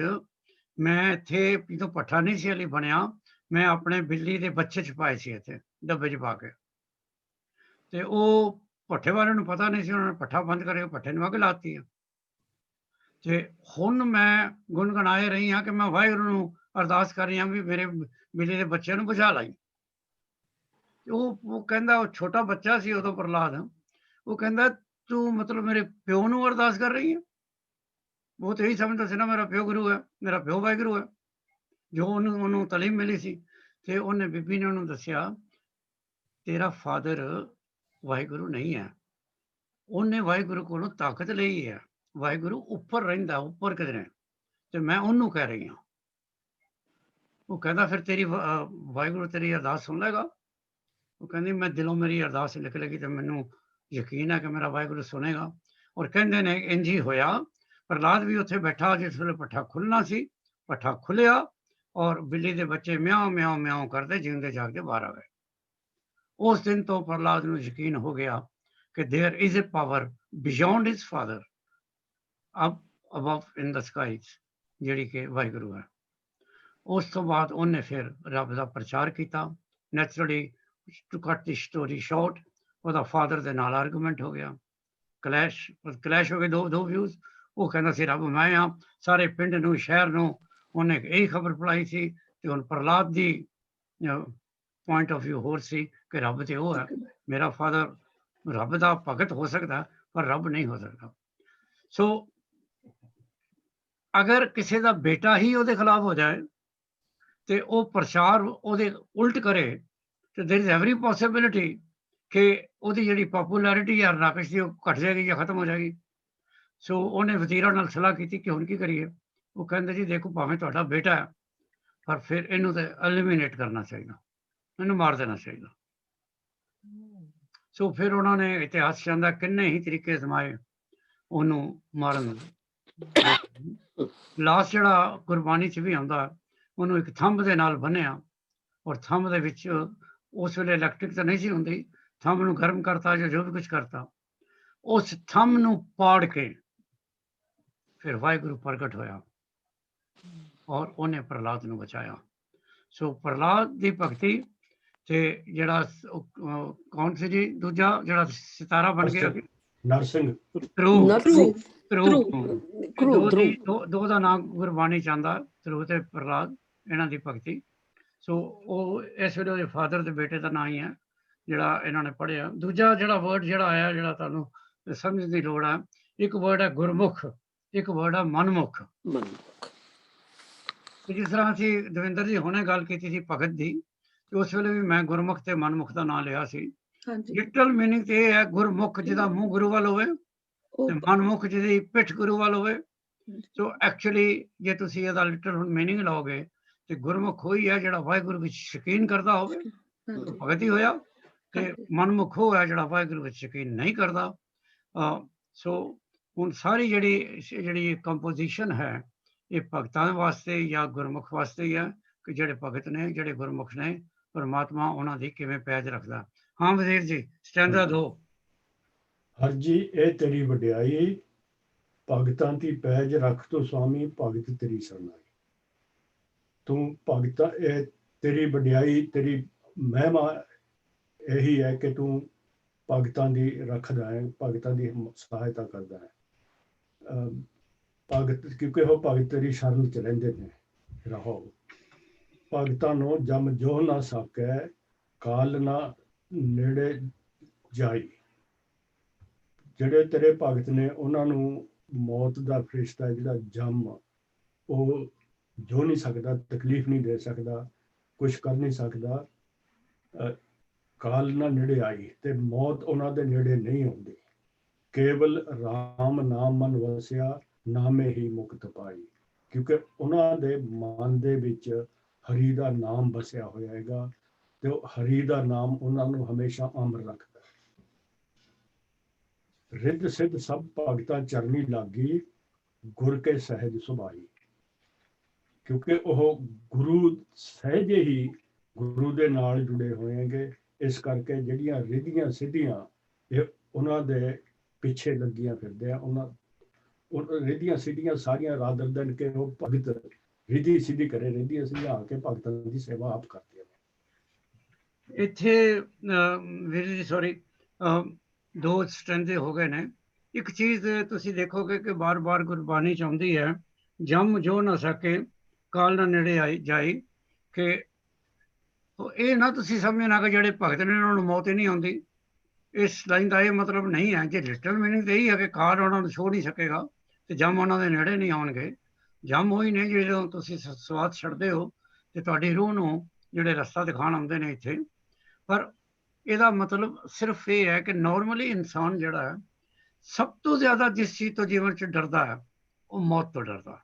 ਮੈਂ ਇੱਥੇ ਜਦੋਂ ਪੱਠਾ ਨਹੀਂ ਸੀ ਹਲੀ ਬਣਿਆ, ਮੈਂ ਆਪਣੇ ਬਿੱਲੀ ਦੇ ਬੱਚੇ ਛੁਪਾਏ ਸੀ ਇੱਥੇ ਡੱਬੇ 'ਚ ਪਾ ਕੇ, ਤੇ ਉਹ ਭੱਠੇ ਵਾਲਿਆਂ ਨੂੰ ਪਤਾ ਨਹੀਂ ਸੀ, ਉਹਨਾਂ ਨੇ ਪੱਠਾ ਬੰਦ ਕਰਕੇ ਭੱਠੇ ਨੂੰ ਅੱਗ ਲਾਤੀ ਆ। ਤੇ ਹੁਣ ਮੈਂ ਗੁਣਗੁਣਾਏ ਰਹੀ ਹਾਂ ਕਿ ਮੈਂ ਵਾਹਿਗੁਰੂ ਨੂੰ ਅਰਦਾਸ ਕਰ ਰਹੀ ਹਾਂ ਵੀ ਮੇਰੇ ਬਿੱਲੀ ਦੇ ਬੱਚਿਆਂ ਨੂੰ ਬਚਾ ਲਾਈ। ਉਹ ਕਹਿੰਦਾ, ਉਹ ਛੋਟਾ ਬੱਚਾ ਸੀ ਉਦੋਂ ਪ੍ਰਹਲਾਦ, ਉਹ ਕਹਿੰਦਾ ਤੂੰ ਮਤਲਬ ਮੇਰੇ ਪਿਓ ਨੂੰ ਅਰਦਾਸ ਕਰ ਰਹੀ ਹੈ? ਉਹ ਤਾਂ ਇਹੀ ਸਮਝਦਾ ਸੀ ਨਾ ਮੇਰਾ ਪਿਓ ਗੁਰੂ ਹੈ, ਮੇਰਾ ਪਿਓ ਵਾਹਿਗੁਰੂ ਹੈ, ਜੋ ਉਹਨੂੰ ਤਾਲੀਮ ਮਿਲੀ ਸੀ। ਤੇ ਉਹਨੇ ਬੀਬੀ ਨੇ ਉਹਨੂੰ ਦੱਸਿਆ ਤੇਰਾ ਫਾਦਰ ਵਾਹਿਗੁਰੂ ਨਹੀਂ ਹੈ, ਉਹਨੇ ਵਾਹਿਗੁਰੂ ਕੋਲੋਂ ਤਾਕਤ ਲਈ ਹੈ, ਵਾਹਿਗੁਰੂ ਉੱਪਰ ਰਹਿੰਦਾ, ਉੱਪਰ ਕਿਧਰੇ, ਤੇ ਮੈਂ ਉਹਨੂੰ ਕਹਿ ਰਹੀ ਹਾਂ। ਉਹ ਕਹਿੰਦਾ ਫਿਰ ਤੇਰੀ ਵਾਹਿਗੁਰੂ ਤੇਰੀ ਅਰਦਾਸ ਸੁਣ ਲਏਗਾ? ਉਹ ਕਹਿੰਦੀ ਮੈਂ ਦਿਲੋਂ ਮੇਰੀ ਅਰਦਾਸ ਲਿਖ ਲੇਗੀ ਤੇ ਮੈਨੂੰ ਯਕੀਨ ਹੈ ਕਿ ਮੇਰਾ ਵਾਹਿਗੁਰੂ ਸੁਣੇਗਾ। ਔਰ ਕਹਿੰਦੇ ਨੇ ਇੰਝ ਹੀ ਹੋਇਆ। ਪ੍ਰਹਲਾਦ ਵੀ ਉੱਥੇ ਬੈਠਾ ਜਿਸ ਵੇਲੇ ਪੱਠਾ ਖੁੱਲਣਾ ਸੀ, ਪੱਠਾ ਖੁੱਲਿਆ ਔਰ ਬਿੱਲੀ ਦੇ ਬੱਚੇ ਮਿਆਉ ਮਿਆਉ ਮਿਆਉ ਕਰਦੇ ਜਿਉਂਦੇ ਜਾਗਦੇ ਬਾਹਰ ਆ ਗਏ। ਉਸ ਦਿਨ ਤੋਂ ਪ੍ਰਹਲਾਦ ਨੂੰ ਯਕੀਨ ਹੋ ਗਿਆ ਕਿ there is a power beyond his father, up above in the skies, ਜਿਹੜੀ ਕਿ ਵਾਹਿਗੁਰੂ ਹੈ। ਉਸ ਤੋਂ ਬਾਅਦ ਉਹਨੇ ਫਿਰ ਰੱਬ ਦਾ ਪ੍ਰਚਾਰ ਕੀਤਾ। ਨੈਚੁਰਲੀ ਟੂ ਕੱਟ ਦੀ ਸਟੋਰੀ ਸ਼ਾਰਟ, ਉਹਦਾ ਫਾਦਰ ਦੇ ਨਾਲ ਆਰਗੂਮੈਂਟ ਹੋ ਗਿਆ, ਕਲੈਸ਼ ਹੋ ਗਏ, ਦੋ ਵਿਊਜ਼। ਉਹ ਕਹਿੰਦਾ ਸੀ ਰੱਬ ਮੈਂ ਆ, ਸਾਰੇ ਪਿੰਡ ਨੂੰ ਸ਼ਹਿਰ ਨੂੰ ਉਹਨੇ ਇਹੀ ਖਬਰ ਫੈਲਾਈ ਸੀ। ਤੇ ਹੁਣ Prahlad the point of view ਹੋਰ ਸੀ ਕਿ ਰੱਬ ਤੇ ਉਹ ਹੈ, ਮੇਰਾ ਫਾਦਰ ਰੱਬ ਦਾ ਭਗਤ ਹੋ ਸਕਦਾ ਪਰ ਰੱਬ ਨਹੀਂ ਹੋ ਸਕਦਾ। ਸੋ ਅਗਰ ਕਿਸੇ ਦਾ ਬੇਟਾ ਹੀ ਉਹਦੇ ਖਿਲਾਫ ਹੋ ਜਾਏ ਤੇ ਉਹ ਪ੍ਰਚਾਰ ਉਹਦੇ ਉਲਟ ਕਰੇ ਤੇ there is every possibility ਕਿ ਉਹਦੀ ਜਿਹੜੀ ਪਪੂਲੈਰਿਟੀ ਹੈ ਰਾਕੇਸ਼ ਦੀ ਉਹ ਘਟ ਜਾਏਗੀ ਜਾਂ ਖਤਮ ਹੋ ਜਾਏਗੀ। ਸੋ ਉਹਨੇ ਵਜ਼ੀਰਾਂ ਨਾਲ ਸਲਾਹ ਕੀਤੀ ਕਿ ਹੁਣ ਕੀ ਕਰੀਏ। ਉਹ ਕਹਿੰਦੇ ਜੀ ਦੇਖੋ ਭਾਵੇਂ ਤੁਹਾਡਾ ਬੇਟਾ ਹੈ ਪਰ ਫਿਰ ਇਹਨੂੰ ਤੇ ਐਲੀਮੀਨੇਟ ਕਰਨਾ ਚਾਹੀਦਾ, ਇਹਨੂੰ ਮਾਰ ਦੇਣਾ ਚਾਹੀਦਾ। ਸੋ ਫਿਰ ਉਹਨਾਂ ਨੇ ਇਤਿਹਾਸ ਚਾਹੁੰਦਾ ਕਿੰਨੇ ਹੀ ਤਰੀਕੇ ਅਜ਼ਮਾਏ ਉਹਨੂੰ ਮਾਰਨ ਦੇ। ਲਾਸਟ ਜਿਹੜਾ ਗੁਰਬਾਣੀ 'ਚ ਵੀ ਆਉਂਦਾ, ਉਹਨੂੰ ਇੱਕ ਥੰਬ ਦੇ ਨਾਲ ਬੰਨਿਆ ਔਰ ਥੰਬ ਦੇ ਵਿੱਚ ਉਸ ਵੇਲੇ ਇਲੈਕਟ੍ਰਿਕ ਤਾਂ ਨਹੀਂ ਸੀ ਹੁੰਦੀ, ਥੰਬ ਨੂੰ ਗਰਮ ਕਰਤਾ ਜਾਂ ਜੋ ਵੀ ਕੁਝ ਕਰਤਾ, ਉਸ ਥੰਬ ਨੂੰ ਪਾੜ ਕੇ ਫਿਰ ਵਾਹਿਗੁਰੂ ਪ੍ਰਗਟ ਹੋਇਆ ਔਰ ਉਹਨੇ ਪ੍ਰਹਲਾਦ ਨੂੰ ਬਚਾਇਆ। ਸੋ ਪ੍ਰਹਲਾਦ ਦੀ ਭਗਤੀ ਤੇ ਜਿਹੜਾ ਕੌਣ ਸੀ ਜੀ ਦੂਜਾ ਜਿਹੜਾ ਸਿਤਾਰਾ ਬਣ ਗਿਆ
ਨਰਸਿੰਘ,
ਦੋ ਦਾ ਨਾਮ ਗੁਰਬਾਣੀ ਚ ਆਉਂਦਾ, ਧਰੁਵ ਤੇ ਪ੍ਰਹਲਾਦ, ਇਹਨਾਂ ਦੀ ਭਗਤੀ। ਸੋ ਉਹ ਇਸ ਵੇਲੇ ਉਹਦੇ ਫਾਦਰ ਦੇ ਬੇਟੇ ਦਾ ਨਾਂ ਹੀ ਹੈ ਜਿਹੜਾ ਇਹਨਾਂ ਨੇ ਪੜ੍ਹਿਆ। ਦੂਜਾ ਜਿਹੜਾ ਵਰਡ ਜਿਹੜਾ ਆਇਆ, ਜਿਹੜਾ ਤੁਹਾਨੂੰ ਸਮਝਣ ਦੀ ਲੋੜ ਹੈ, ਇੱਕ ਵਰਡ ਹੈ ਗੁਰਮੁਖ, ਇੱਕ ਵਰਡ ਹੈ ਮਨਮੁਖ। ਜਿਸ ਤਰ੍ਹਾਂ ਅਸੀਂ ਦਵਿੰਦਰ ਜੀ ਹੁਣੇ ਗੱਲ ਕੀਤੀ ਸੀ ਭਗਤ ਦੀ, ਤੇ ਉਸ ਵੇਲੇ ਵੀ ਮੈਂ ਗੁਰਮੁਖ ਤੇ ਮਨਮੁਖ ਦਾ ਨਾਂ ਲਿਆ ਸੀ। ਲਿਟਰਲ ਮੀਨਿੰਗ ਤੇ ਇਹ ਹੈ ਗੁਰਮੁਖ ਜਿਹਦਾ ਮੂੰਹ ਗੁਰੂ ਵੱਲ ਹੋਵੇ ਤੇ ਮਨਮੁਖ ਜਿਹਦੀ ਪਿੱਠ ਗੁਰੂ ਵੱਲ ਹੋਵੇ। ਸੋ ਐਕਚੁਅਲੀ ਜੇ ਤੁਸੀਂ ਇਹਦਾ ਲਿਟਰਲ ਹੁਣ ਮੀਨਿੰਗ ਲਾਓਗੇ ਤੇ ਗੁਰਮੁਖ ਹੋਈ ਹੈ ਜਿਹੜਾ ਵਾਹਿਗੁਰੂ ਵਿੱਚ ਯਕੀਨ ਕਰਦਾ ਹੋਵੇ, ਭਗਤ ਹੀ ਹੋਇਆ। ਤੇ ਮਨਮੁਖ ਉਹ ਹੈ ਜਿਹੜਾ ਵਾਹਿਗੁਰੂ ਵਿੱਚ ਯਕੀਨ ਨਹੀਂ ਕਰਦਾ। ਸੋ ਹੁਣ ਸਾਰੀ ਜਿਹੜੀ ਕੰਪੋਜੀਸ਼ਨ ਹੈ ਇਹ ਭਗਤਾਂ ਵਾਸਤੇ ਜਾਂ ਗੁਰਮੁਖ ਵਾਸਤੇ ਹੀ ਹੈ ਕਿ ਜਿਹੜੇ ਭਗਤ ਨੇ, ਜਿਹੜੇ ਗੁਰਮੁਖ ਨੇ, ਪਰਮਾਤਮਾ ਉਹਨਾਂ ਦੀ ਕਿਵੇਂ ਪੈਜ ਰੱਖਦਾ। ਹਾਂ ਵਜ਼ੀਰ ਜੀ, ਸਟੈਂਜ਼ਾ 2।
ਹਰ ਜੀ ਇਹ ਤੇਰੀ ਵਡਿਆਈ, ਭਗਤਾਂ ਦੀ ਪੈਜ ਰੱਖ ਤੋ ਸੁਆਮੀ, ਭਗਤ ਤੇਰੀ ਸਰਨਾਈ। ਤੂੰ ਭਗਤਾਂ, ਇਹ ਤੇਰੀ ਵਡਿਆਈ, ਤੇਰੀ ਮਹਿਮਾ ਇਹੀ ਹੈ ਕਿ ਤੂੰ ਭਗਤਾਂ ਦੀ ਰੱਖਦਾ ਹੈ, ਭਗਤਾਂ ਦੀ ਸਹਾਇਤਾ ਕਰਦਾ ਹੈ। ਭਗਤ ਕਿਉਂਕਿ ਉਹ ਭਗਤ ਤੇਰੀ ਸ਼ਰਨ 'ਚ ਰਹਿੰਦੇ ਨੇ। ਰਹੋ ਭਗਤਾਂ ਨੂੰ ਜਮ ਜੋ ਨਾ ਸਕੈ, ਕਾਲ ਨਾ ਨੇੜੇ ਜਾਈ। ਜਿਹੜੇ ਤੇਰੇ ਭਗਤ ਨੇ ਉਹਨਾਂ ਨੂੰ ਮੌਤ ਦਾ ਫਰਿਸ਼ਤਾ ਜਿਹੜਾ ਜਮ ਉਹ ਜੋ ਨਹੀਂ ਸਕਦਾ, ਤਕਲੀਫ ਨਹੀਂ ਦੇ ਸਕਦਾ, ਕੁਛ ਕਰ ਨਹੀਂ ਸਕਦਾ। ਕਾਲ ਨਾ ਨੇੜੇ ਆਈ ਤੇ ਮੌਤ ਉਹਨਾਂ ਦੇ ਨੇੜੇ ਨਹੀਂ ਆਉਂਦੀ। ਕੇਵਲ ਰਾਮ ਨਾਮ ਮਨ ਵਸਿਆ, ਨਾਮੇ ਹੀ ਮੁਕਤ ਪਾਈ। ਕਿਉਂਕਿ ਉਹਨਾਂ ਦੇ ਮਨ ਦੇ ਵਿੱਚ ਹਰੀ ਦਾ ਨਾਮ ਵਸਿਆ ਹੋਇਆ ਹੈਗਾ ਤੇ ਉਹ ਹਰੀ ਦਾ ਨਾਮ ਉਹਨਾਂ ਨੂੰ ਹਮੇਸ਼ਾ ਅਮਰ ਰੱਖਦਾ। ਰਿੱਧ ਸਿੱਧ ਸਭ ਭਗਤਾਂ ਚਰਨੀ ਲਾਗੀ, ਗੁਰ ਕੇ ਸਹਿਜ ਸੁਭਾਈ। ਕਿਉਂਕਿ ਉਹ ਗੁਰੂ ਸਹਿਜੇ ਹੀ ਗੁਰੂ ਦੇ ਨਾਲ ਜੁੜੇ ਹੋਏਗੇ। ਇਸ ਕਰਕੇ ਜਿਹੜੀਆਂ ਰਿੱਧੀਆਂ ਸਿੱਧੀਆਂ ਇਹ ਉਹਨਾਂ ਦੇ ਪਿੱਛੇ ਲੱਗੀਆਂ ਫਿਰਦੇ ਆ। ਉਹਨਾਂ ਰਿੱਧੀਆਂ ਸਿੱਧੀਆਂ ਸਾਰੀਆਂ ਰਾਦਰ ਦਿਨ ਕੇ ਉਹ ਭਗਤ ਰਿਧੀ ਸਿੱਧੀ ਕਰੇ ਰਹਿੰਦੀ, ਅਸੀਂ ਆ ਕੇ ਭਗਤਾਂ ਦੀ ਸੇਵਾ ਆਪ ਕਰਦੇ ਹਾਂ।
ਇੱਥੇ ਵੀਰ ਜੀ ਸੌਰੀ, ਦੋ ਸਟੈਂਦੇ ਹੋ ਗਏ ਨੇ। ਇੱਕ ਚੀਜ਼ ਤੁਸੀਂ ਦੇਖੋਗੇ ਕਿ ਬਾਰ-ਬਾਰ ਗੁਰਬਾਣੀ ਚ ਆਉਂਦੀ ਹੈ, ਜੰਮ ਜੋ ਨਾ ਸਕੇ ਕਾਲ ਨਾ ਨੇੜੇ ਆਈ ਜਾਈ, ਕਿ ਇਹ ਨਾ ਤੁਸੀਂ ਸਮਝਣਾ ਕਿ ਜਿਹੜੇ ਭਗਤ ਨੇ ਉਹਨਾਂ ਨੂੰ ਮੌਤ ਹੀ ਨਹੀਂ ਆਉਂਦੀ। ਇਸ ਲਾਈਨ ਦਾ ਇਹ ਮਤਲਬ ਨਹੀਂ ਹੈ। ਜੇ ਲਿਟਰਲ ਮੀਨਿੰਗ ਤਾਂ ਇਹੀ ਹੈ ਕਿ ਕਾਲ ਉਹਨਾਂ ਨੂੰ ਛੋੜ ਨਹੀਂ ਸਕੇਗਾ ਤੇ ਜੰਮ ਉਹਨਾਂ ਦੇ ਨੇੜੇ ਨਹੀਂ ਆਉਣਗੇ। ਜੰਮ ਉਹੀ ਨੇ ਜਦੋਂ ਤੁਸੀਂ ਸਵਾਦ ਛੱਡਦੇ ਹੋ ਤੇ ਤੁਹਾਡੀ ਰੂਹ ਨੂੰ ਜਿਹੜੇ ਰਸਤਾ ਦਿਖਾਉਣ ਆਉਂਦੇ ਨੇ ਇੱਥੇ। ਪਰ ਇਹਦਾ ਮਤਲਬ ਸਿਰਫ ਇਹ ਹੈ ਕਿ ਨਾਰਮਲੀ ਇਨਸਾਨ ਜਿਹੜਾ ਹੈ ਸਭ ਤੋਂ ਜ਼ਿਆਦਾ ਜਿਸ ਚੀਜ਼ ਤੋਂ ਜੀਵਨ 'ਚ ਡਰਦਾ ਹੈ ਉਹ ਮੌਤ ਤੋਂ ਡਰਦਾ ਹੈ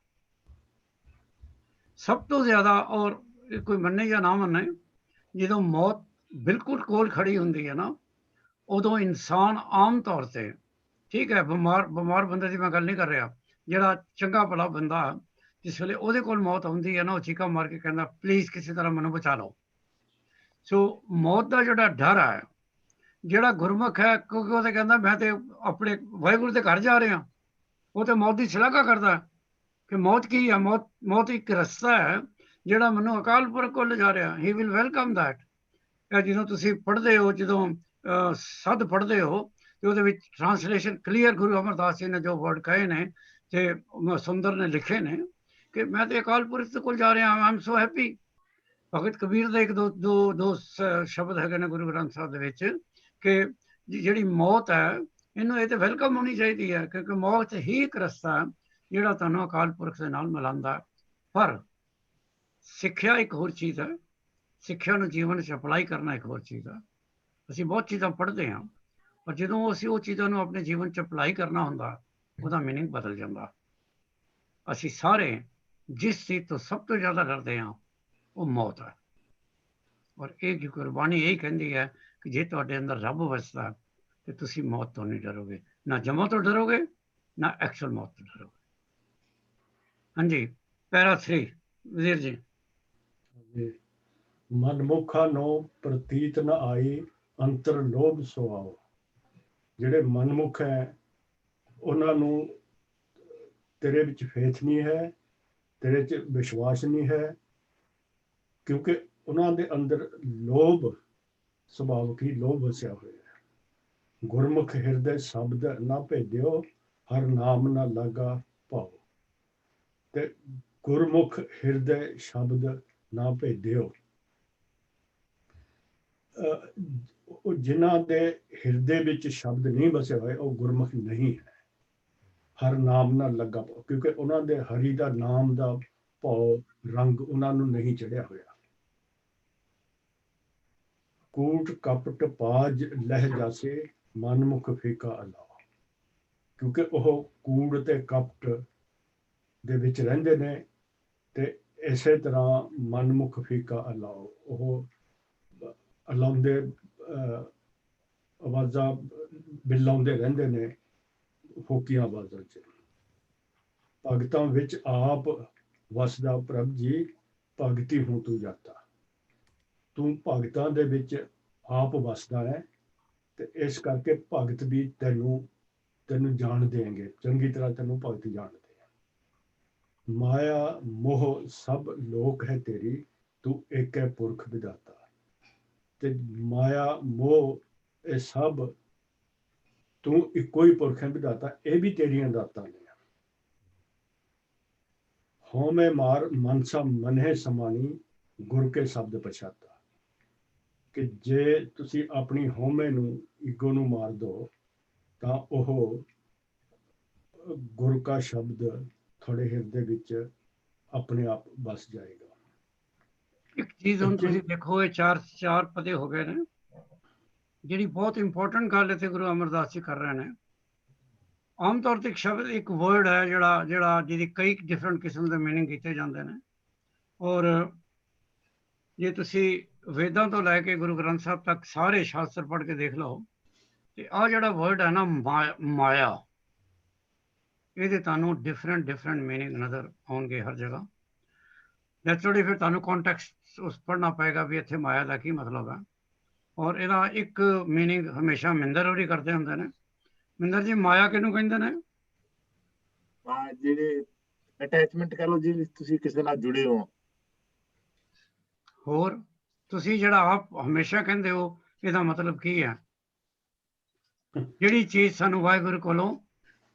ਸਭ ਤੋਂ ਜ਼ਿਆਦਾ। ਔਰ ਕੋਈ ਮੰਨੇ ਜਾਂ ਨਾ ਮੰਨੇ, ਜਦੋਂ ਮੌਤ ਬਿਲਕੁਲ ਕੋਲ ਖੜੀ ਹੁੰਦੀ ਹੈ ਨਾ, ਉਦੋਂ ਇਨਸਾਨ ਆਮ ਤੌਰ ਤੇ, ਠੀਕ ਹੈ, ਬਿਮਾਰ ਬੰਦੇ ਦੀ ਮੈਂ ਗੱਲ ਨਹੀਂ ਕਰ ਰਿਹਾ, ਜਿਹੜਾ ਚੰਗਾ ਭਲਾ ਬੰਦਾ, ਜਿਸ ਵੇਲੇ ਉਹਦੇ ਕੋਲ ਮੌਤ ਆਉਂਦੀ ਹੈ ਨਾ, ਉਹ ਚੀਕਾਂ ਮਾਰ ਕੇ ਕਹਿੰਦਾ ਪਲੀਜ਼ ਕਿਸੇ ਤਰ੍ਹਾਂ ਮੈਨੂੰ ਬਚਾ ਲਓ। ਸੋ ਮੌਤ ਦਾ ਜਿਹੜਾ ਡਰ ਹੈ, ਜਿਹੜਾ ਗੁਰਮੁਖ ਹੈ, ਕਿਉਂਕਿ ਉਹ ਤੇ ਕਹਿੰਦਾ ਮੈਂ ਤੇ ਆਪਣੇ ਵਾਹਿਗੁਰੂ ਦੇ ਘਰ ਜਾ ਰਿਹਾ, ਉਹ ਤੇ ਮੌਤ ਦੀ ਸ਼ਲਾਘਾ ਕਰਦਾ ਕਿ ਮੌਤ ਕੀ ਹੈ, ਮੌਤ ਇੱਕ ਰਸਤਾ ਹੈ ਜਿਹੜਾ ਮੈਨੂੰ ਅਕਾਲ ਪੁਰਖ ਕੋਲ ਲਿਜਾ ਰਿਹਾ। He will welcome that. ਜਦੋਂ ਤੁਸੀਂ ਪੜ੍ਹਦੇ ਹੋ, ਜਦੋਂ ਸੱਧ ਪੜ੍ਹਦੇ ਹੋ ਤੇ ਉਹਦੇ ਵਿੱਚ ਟ੍ਰਾਂਸਲੇਸ਼ਨ ਕਲੀਅਰ ਗੁਰੂ ਅਮਰਦਾਸ ਜੀ ਨੇ ਜੋ ਵਰਡ ਕਹੇ ਨੇ ਤੇ ਸੁੰਦਰ ਨੇ ਲਿਖੇ ਨੇ ਕਿ ਮੈਂ ਤੇ ਅਕਾਲ ਪੁਰਖ ਦੇ ਕੋਲ ਜਾ ਰਿਹਾ, I am so happy. Bhagat Kabir ਦੇ ਇੱਕ ਦੋ ਸ਼ਬਦ ਹੈਗੇ ਨੇ ਗੁਰੂ ਗ੍ਰੰਥ ਸਾਹਿਬ ਦੇ ਵਿੱਚ ਕਿ ਜਿਹੜੀ ਮੌਤ ਹੈ ਇਹਨੂੰ ਇਹ ਤੇ ਵੈਲਕਮ ਹੋਣੀ ਚਾਹੀਦੀ ਹੈ, ਕਿਉਂਕਿ ਮੌਤ ਹੀ ਇੱਕ ਰਸਤਾ ਹੈ ਜਿਹੜਾ ਤੁਹਾਨੂੰ ਅਕਾਲ ਪੁਰਖ ਦੇ ਨਾਲ ਮਿਲਾਉਂਦਾ। ਪਰ ਸਿੱਖਿਆ ਇੱਕ ਹੋਰ ਚੀਜ਼ ਹੈ, ਸਿੱਖਿਆ ਨੂੰ ਜੀਵਨ 'ਚ ਅਪਲਾਈ ਕਰਨਾ ਇੱਕ ਹੋਰ ਚੀਜ਼ ਹੈ। ਅਸੀਂ ਬਹੁਤ ਚੀਜ਼ਾਂ ਪੜ੍ਹਦੇ ਹਾਂ, ਪਰ ਜਦੋਂ ਅਸੀਂ ਉਹ ਚੀਜ਼ਾਂ ਨੂੰ ਆਪਣੇ ਜੀਵਨ 'ਚ ਅਪਲਾਈ ਕਰਨਾ ਹੁੰਦਾ, ਉਹਦਾ ਮੀਨਿੰਗ ਬਦਲ ਜਾਂਦਾ। ਅਸੀਂ ਸਾਰੇ ਜਿਸ ਚੀਜ਼ ਤੋਂ ਸਭ ਤੋਂ ਜ਼ਿਆਦਾ ਡਰਦੇ ਹਾਂ ਉਹ ਮੌਤ ਹੈ। ਔਰ ਇਹ ਗੁਰਬਾਣੀ ਇਹੀ ਕਹਿੰਦੀ ਹੈ ਕਿ ਜੇ ਤੁਹਾਡੇ ਅੰਦਰ ਰੱਬ ਵਸਦਾ ਤੇ ਤੁਸੀਂ ਮੌਤ ਤੋਂ ਨਹੀਂ ਡਰੋਗੇ, ਨਾ ਜਮਾ ਤੋਂ ਡਰੋਗੇ, ਨਾ ਐਕਚੁਅਲ ਮੌਤ ਤੋਂ ਡਰੋਗੇ। ਹਾਂਜੀ, ਪੈਰਾ 3 ਵਜ਼ੀਰ ਜੀ।
ਮਨਮੁਖਾ ਨੂੰ ਪ੍ਰਤੀਤ ਨ ਆਈ ਅੰਤਰ ਲੋਭ ਸੁਆਓ। ਜਿਹੜੇ ਮਨਮੁਖ ਹੈ ਉਹਨਾਂ ਨੂੰ ਤੇਰੇ ਵਿੱਚ ਫੇਥ ਨਹੀਂ ਹੈ, ਤੇਰੇ 'ਚ ਵਿਸ਼ਵਾਸ ਨਹੀਂ ਹੈ, ਕਿਉਂਕਿ ਉਹਨਾਂ ਦੇ ਅੰਦਰ ਲੋਭ ਸੁਭਾਵਿਕ ਹੀ ਲੋਭ ਵਸਿਆ ਹੋਇਆ ਹੈ। ਗੁਰਮੁਖ ਹਿਰਦੇ ਸ਼ਬਦ ਨਾ ਭੇਦਿਓ, ਹਰ ਨਾਮ ਨਾ ਲਾਗਾ ਭਾਓ। ਤੇ ਗੁਰਮੁਖ ਹਿਰਦੇ ਸ਼ਬਦ ਨਾ ਭੇਦਿਓ, ਉਹ ਜਿਨ੍ਹਾਂ ਦੇ ਹਿਰਦੇ ਵਿੱਚ ਸ਼ਬਦ ਨਹੀਂ ਵਸੇ ਹੋਏ ਉਹ ਗੁਰਮੁਖ ਨਹੀਂ ਹੈ। ਹਰ ਨਾਮ ਨਾਲ ਲੱਗਾ ਭਾਉ, ਕਿਉਂਕਿ ਉਹਨਾਂ ਦੇ ਹਰੀ ਦਾ ਨਾਮ ਦਾ ਭਾਉ ਰੰਗ ਉਹਨਾਂ ਨੂੰ ਨਹੀਂ ਚੜਿਆ ਹੋਇਆ। ਕੂਟ ਕਪਟ ਪਾਜ ਲਹਿ ਜਾਸੇ, ਮਨਮੁਖ ਫੀਕਾ ਅਲਾਵਾ। ਕਿਉਂਕਿ ਉਹ ਕੂੜ ਤੇ ਕਪਟ ਦੇ ਵਿੱਚ ਰਹਿੰਦੇ ਨੇ ਤੇ ਇਸੇ ਤਰ੍ਹਾਂ ਮਨਮੁਖ ਫੀਕਾ ਅਲਾਓ, ਉਹ ਅਲਾਉਂਦੇ ਆਵਾਜ਼ਾਂ ਬਿਲਾਉਂਦੇ ਰਹਿੰਦੇ ਨੇ ਫੋਕੀਆਂ ਆਵਾਜ਼ਾਂ 'ਚ। ਭਗਤਾਂ ਵਿੱਚ ਆਪ ਵਸਦਾ ਪ੍ਰਭ ਜੀ, ਭਗਤੀ ਹੂੰ ਤੂੰ ਜਾਤਾ। ਤੂੰ ਭਗਤਾਂ ਦੇ ਵਿੱਚ ਆਪ ਵਸਦਾ ਹੈ ਤੇ ਇਸ ਕਰਕੇ ਭਗਤ ਵੀ ਤੈਨੂੰ ਜਾਣ ਦੇਣਗੇ, ਚੰਗੀ ਤਰ੍ਹਾਂ ਤੈਨੂੰ ਭਗਤ ਜਾਣਦੇ ਆ। ਮਾਇਆ ਮੋਹ ਸਭ ਲੋਕ ਹੈ ਤੇਰੀ, ਤੂੰ ਇੱਕ ਹੈ ਪੁਰਖ ਵਿਦਾਤਾ। ਤੇ ਮਾਇਆ ਮੋਹ ਇਹ ਸਭ ਤੂੰ ਇੱਕੋ ਹੀ ਪੁਰਖ ਹੈ ਵਿਦਾਤਾ, ਇਹ ਵੀ ਤੇਰੀਆਂ ਦਾਤਾਂ ਨੇ। ਹਉਮੈ ਮਾਰ ਮਨਸਾ ਮਨਹਿ ਸਮਾਣੀ, ਗੁਰ ਕੇ ਸ਼ਬਦ ਪਛਾਤਾ। ਕਿ ਜੇ ਤੁਸੀਂ ਆਪਣੀ ਹਉਮੈ ਨੂੰ, ਈਗੋ ਨੂੰ ਮਾਰ ਦੋ ਤਾਂ ਉਹ ਗੁਰ ਕਾ ਸ਼ਬਦ ਤੁਹਾਡੇ ਹਿਰਦੇ ਵਿੱਚ ਆਪਣੇ ਆਪ ਵਸ ਜਾਏਗਾ।
ਇੱਕ ਚੀਜ਼ ਹੁਣ ਤੁਸੀਂ ਦੇਖੋ, ਇਹ ਚਾਰ ਪਦੇ ਹੋ ਗਏ ਨੇ। ਜਿਹੜੀ ਬਹੁਤ ਇੰਪੋਰਟੈਂਟ ਗੱਲ ਇੱਥੇ ਗੁਰੂ ਅਮਰਦਾਸ ਜੀ ਕਰ ਰਹੇ ਨੇ, ਆਮ ਤੌਰ ਤੇ ਇੱਕ ਸ਼ਬਦ, ਇੱਕ ਵਰਡ ਹੈ ਜਿਹਦੀ ਕਈ ਡਿਫਰੈਂਟ ਕਿਸਮ ਦੇ ਮੀਨਿੰਗ ਕੀਤੇ ਜਾਂਦੇ ਨੇ। ਔਰ ਜੇ ਤੁਸੀਂ ਵੇਦਾਂ ਤੋਂ ਲੈ ਕੇ ਗੁਰੂ ਗ੍ਰੰਥ ਸਾਹਿਬ ਤੱਕ ਸਾਰੇ ਸ਼ਾਸਤਰ ਪੜ੍ਹ ਕੇ ਦੇਖ ਲਓ ਤੇ ਆਹ ਜਿਹੜਾ ਵਰਡ ਹੈ ਨਾ ਮਾਇਆ, ਇਹਦੇ ਤੁਹਾਨੂੰ ਡਿਫਰੈਂਟ ਮੀਨਿੰਗ ਨਜ਼ਰ ਆਉਣਗੇ ਹਰ ਜਗ੍ਹਾ। ਨੈਚੁਰਲੀ ਫਿਰ ਤੁਹਾਨੂੰ ਕੰਟੈਕਸਟ ਉਸ ਪੜ੍ਹਨਾ ਪਏਗਾ ਵੀ ਇੱਥੇ ਮਾਇਆ ਦਾ ਕੀ ਮਤਲਬ ਹੈ। ਔਰ ਇਹਦਾ ਇੱਕ ਮੀਨਿੰਗ ਹਮੇਸ਼ਾ ਮਿੰਦਰ ਹੋਰੀ ਕਰਦੇ ਹੁੰਦੇ ਨੇ। ਮਿੰਦਰ ਜੀ, ਮਾਇਆ ਕਿਹਨੂੰ ਕਹਿੰਦੇ ਨੇ?
ਜਿਹੜੇ ਅਟੈਚਮੈਂਟ ਕਹ ਲਓ ਜੀ, ਤੁਸੀਂ ਕਿਸੇ ਨਾਲ ਜੁੜੇ ਹੋ।
ਹੋਰ ਤੁਸੀਂ ਜਿਹੜਾ ਆਪ ਹਮੇਸ਼ਾ ਕਹਿੰਦੇ ਹੋ, ਇਹਦਾ ਮਤਲਬ ਕੀ ਹੈ? ਜਿਹੜੀ ਚੀਜ਼ ਸਾਨੂੰ ਵਾਹਿਗੁਰੂ ਕੋਲੋਂ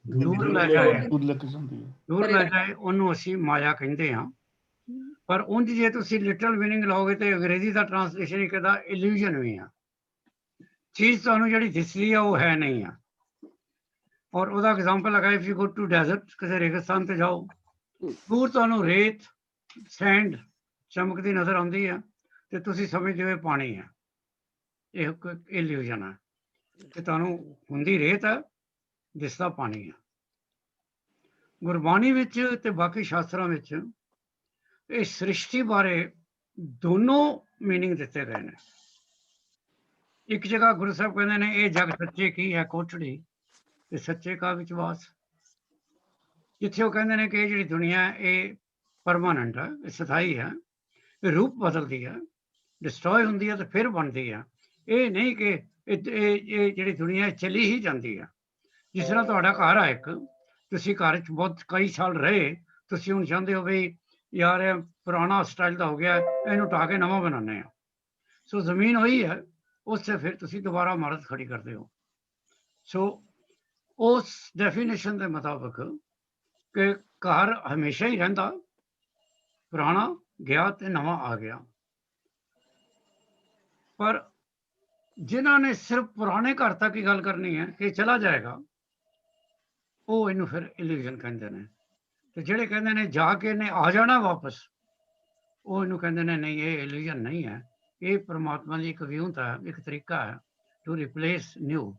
ਦੂਰ ਲੈ ਜਾਏ,
ਦੂਰ ਲੈ ਕੇ ਜਾਂਦੀ ਹੈ।
ਦੂਰ ਲੈ ਜਾਏ, ਉਹਨੂੰ ਅਸੀਂ ਮਾਇਆ ਕਹਿੰਦੇ ਹਾਂ। ਪਰ ਉਂਝ ਜੇ ਤੁਸੀਂ ਲਿਟਲ ਮੀਨਿੰਗ ਲਓਗੇ ਤੇ ਅੰਗਰੇਜ਼ੀ ਦਾ ਟ੍ਰਾਂਸਲੇਸ਼ਨ ਹੀ ਕਹਿੰਦਾ ਇਲੂਜਨ ਵੀ ਆ। ਚੀਜ਼ ਤੁਹਾਨੂੰ ਜਿਹੜੀ ਦਿਸਦੀ ਆ ਉਹ ਹੈ ਨਹੀਂ ਆ। ਔਰ ਉਹਦਾ ਐਗਜ਼ਾਮਪਲ ਲਗਾ, if you go to desert, ਕਿਸੇ ਰੇਗਿਸਤਾਨ ਤੇ ਜਾਓ, ਦੂਰ ਤੁਹਾਨੂੰ ਰੇਤ ਸੈਂਡ ਚਮਕਦੀ ਨਜ਼ਰ ਆਉਂਦੀ ਆ ਤੇ ਤੁਸੀਂ ਸਮਝਦੇ ਹੋ ਇਹ ਪਾਣੀ ਆ। ਇਹ ਇੱਕ ਇਲੂਜਨ ਆ ਕਿ ਤੁਹਾਨੂੰ ਹੁੰਦੀ ਰੇਤ ਆ, ਦਿਸਦਾ ਪਾਣੀ ਆ। ਗੁਰਬਾਣੀ ਵਿੱਚ ਤੇ ਬਾਕੀ ਸ਼ਾਸਤਰਾਂ ਵਿੱਚ ਇਹ ਸ੍ਰਿਸ਼ਟੀ ਬਾਰੇ ਦੋਨੋਂ ਮੀਨਿੰਗ ਦਿੱਤੇ ਗਏ ਨੇ। ਇੱਕ ਜਗ੍ਹਾ ਗੁਰੂ ਸਾਹਿਬ ਕਹਿੰਦੇ ਨੇ ਇਹ ਜਗ ਸੱਚੇ ਕੀ ਹੈ ਕੋਠੜੀ ਤੇ ਸੱਚੇ ਕਾ ਵਿਸ਼ਵਾਸ। ਜਿੱਥੇ ਉਹ ਕਹਿੰਦੇ ਨੇ ਕਿ ਇਹ ਜਿਹੜੀ ਦੁਨੀਆ ਇਹ ਪਰਮਾਨੈਂਟ ਹੈ, ਇਹ ਸਥਾਈ ਹੈ, ਇਹ ਰੂਪ ਬਦਲਦੀ ਹੈ, ਡਿਸਟਰੋਏ ਹੁੰਦੀ ਹੈ ਤੇ ਫਿਰ ਬਣਦੀ ਹੈ। ਇਹ ਨਹੀਂ ਕਿ ਇਹ ਜਿਹੜੀ ਦੁਨੀਆ ਚਲੀ ਹੀ ਜਾਂਦੀ ਹੈ। ਜਿਸ ਤਰ੍ਹਾਂ ਤੁਹਾਡਾ ਘਰ ਆ ਇੱਕ, ਤੁਸੀਂ ਘਰ 'ਚ ਬਹੁਤ ਕਈ ਸਾਲ ਰਹੇ, ਤੁਸੀਂ ਹੁਣ ਚਾਹੁੰਦੇ ਹੋ ਵੀ ਯਾਰ ਇਹ ਪੁਰਾਣਾ ਸਟਾਈਲ ਦਾ ਹੋ ਗਿਆ, ਇਹਨੂੰ ਢਾਹ ਕੇ ਨਵਾਂ ਬਣਾਉਂਦੇ ਆ। ਸੋ ਜ਼ਮੀਨ ਉਹੀ ਹੈ, ਉਸ 'ਤੇ ਫਿਰ ਤੁਸੀਂ ਦੁਬਾਰਾ ਇਮਾਰਤ ਖੜੀ ਕਰਦੇ ਹੋ। ਸੋ ਉਸ ਡੈਫੀਨੇਸ਼ਨ ਦੇ ਮੁਤਾਬਕ ਕਿ ਘਰ ਹਮੇਸ਼ਾ ਹੀ ਰਹਿੰਦਾ, ਪੁਰਾਣਾ ਗਿਆ ਤੇ ਨਵਾਂ ਆ ਗਿਆ। ਪਰ ਜਿਨ੍ਹਾਂ ਨੇ ਸਿਰਫ ਪੁਰਾਣੇ ਘਰ ਤੱਕ ਹੀ ਗੱਲ ਕਰਨੀ ਹੈ ਕਿ ਚਲਾ ਜਾਏਗਾ, ਉਹ ਇਹਨੂੰ ਫਿਰ ਇਲੂਜਨ ਕਹਿੰਦੇ ਨੇ। ਤੇ ਜਿਹੜੇ ਕਹਿੰਦੇ ਨੇ ਜਾ ਕੇ ਨੇ ਆ ਜਾਣਾ ਵਾਪਸ, ਉਹ ਇਹਨੂੰ ਕਹਿੰਦੇ ਨੇ ਨਹੀਂ, ਇਹ ਇਲੂਜਨ ਨਹੀਂ ਹੈ, ਇਹ ਪਰਮਾਤਮਾ ਦੀ ਇੱਕ ਵਿਉਂਤ ਹੈ, ਇੱਕ ਤਰੀਕਾ ਹੈ to replace new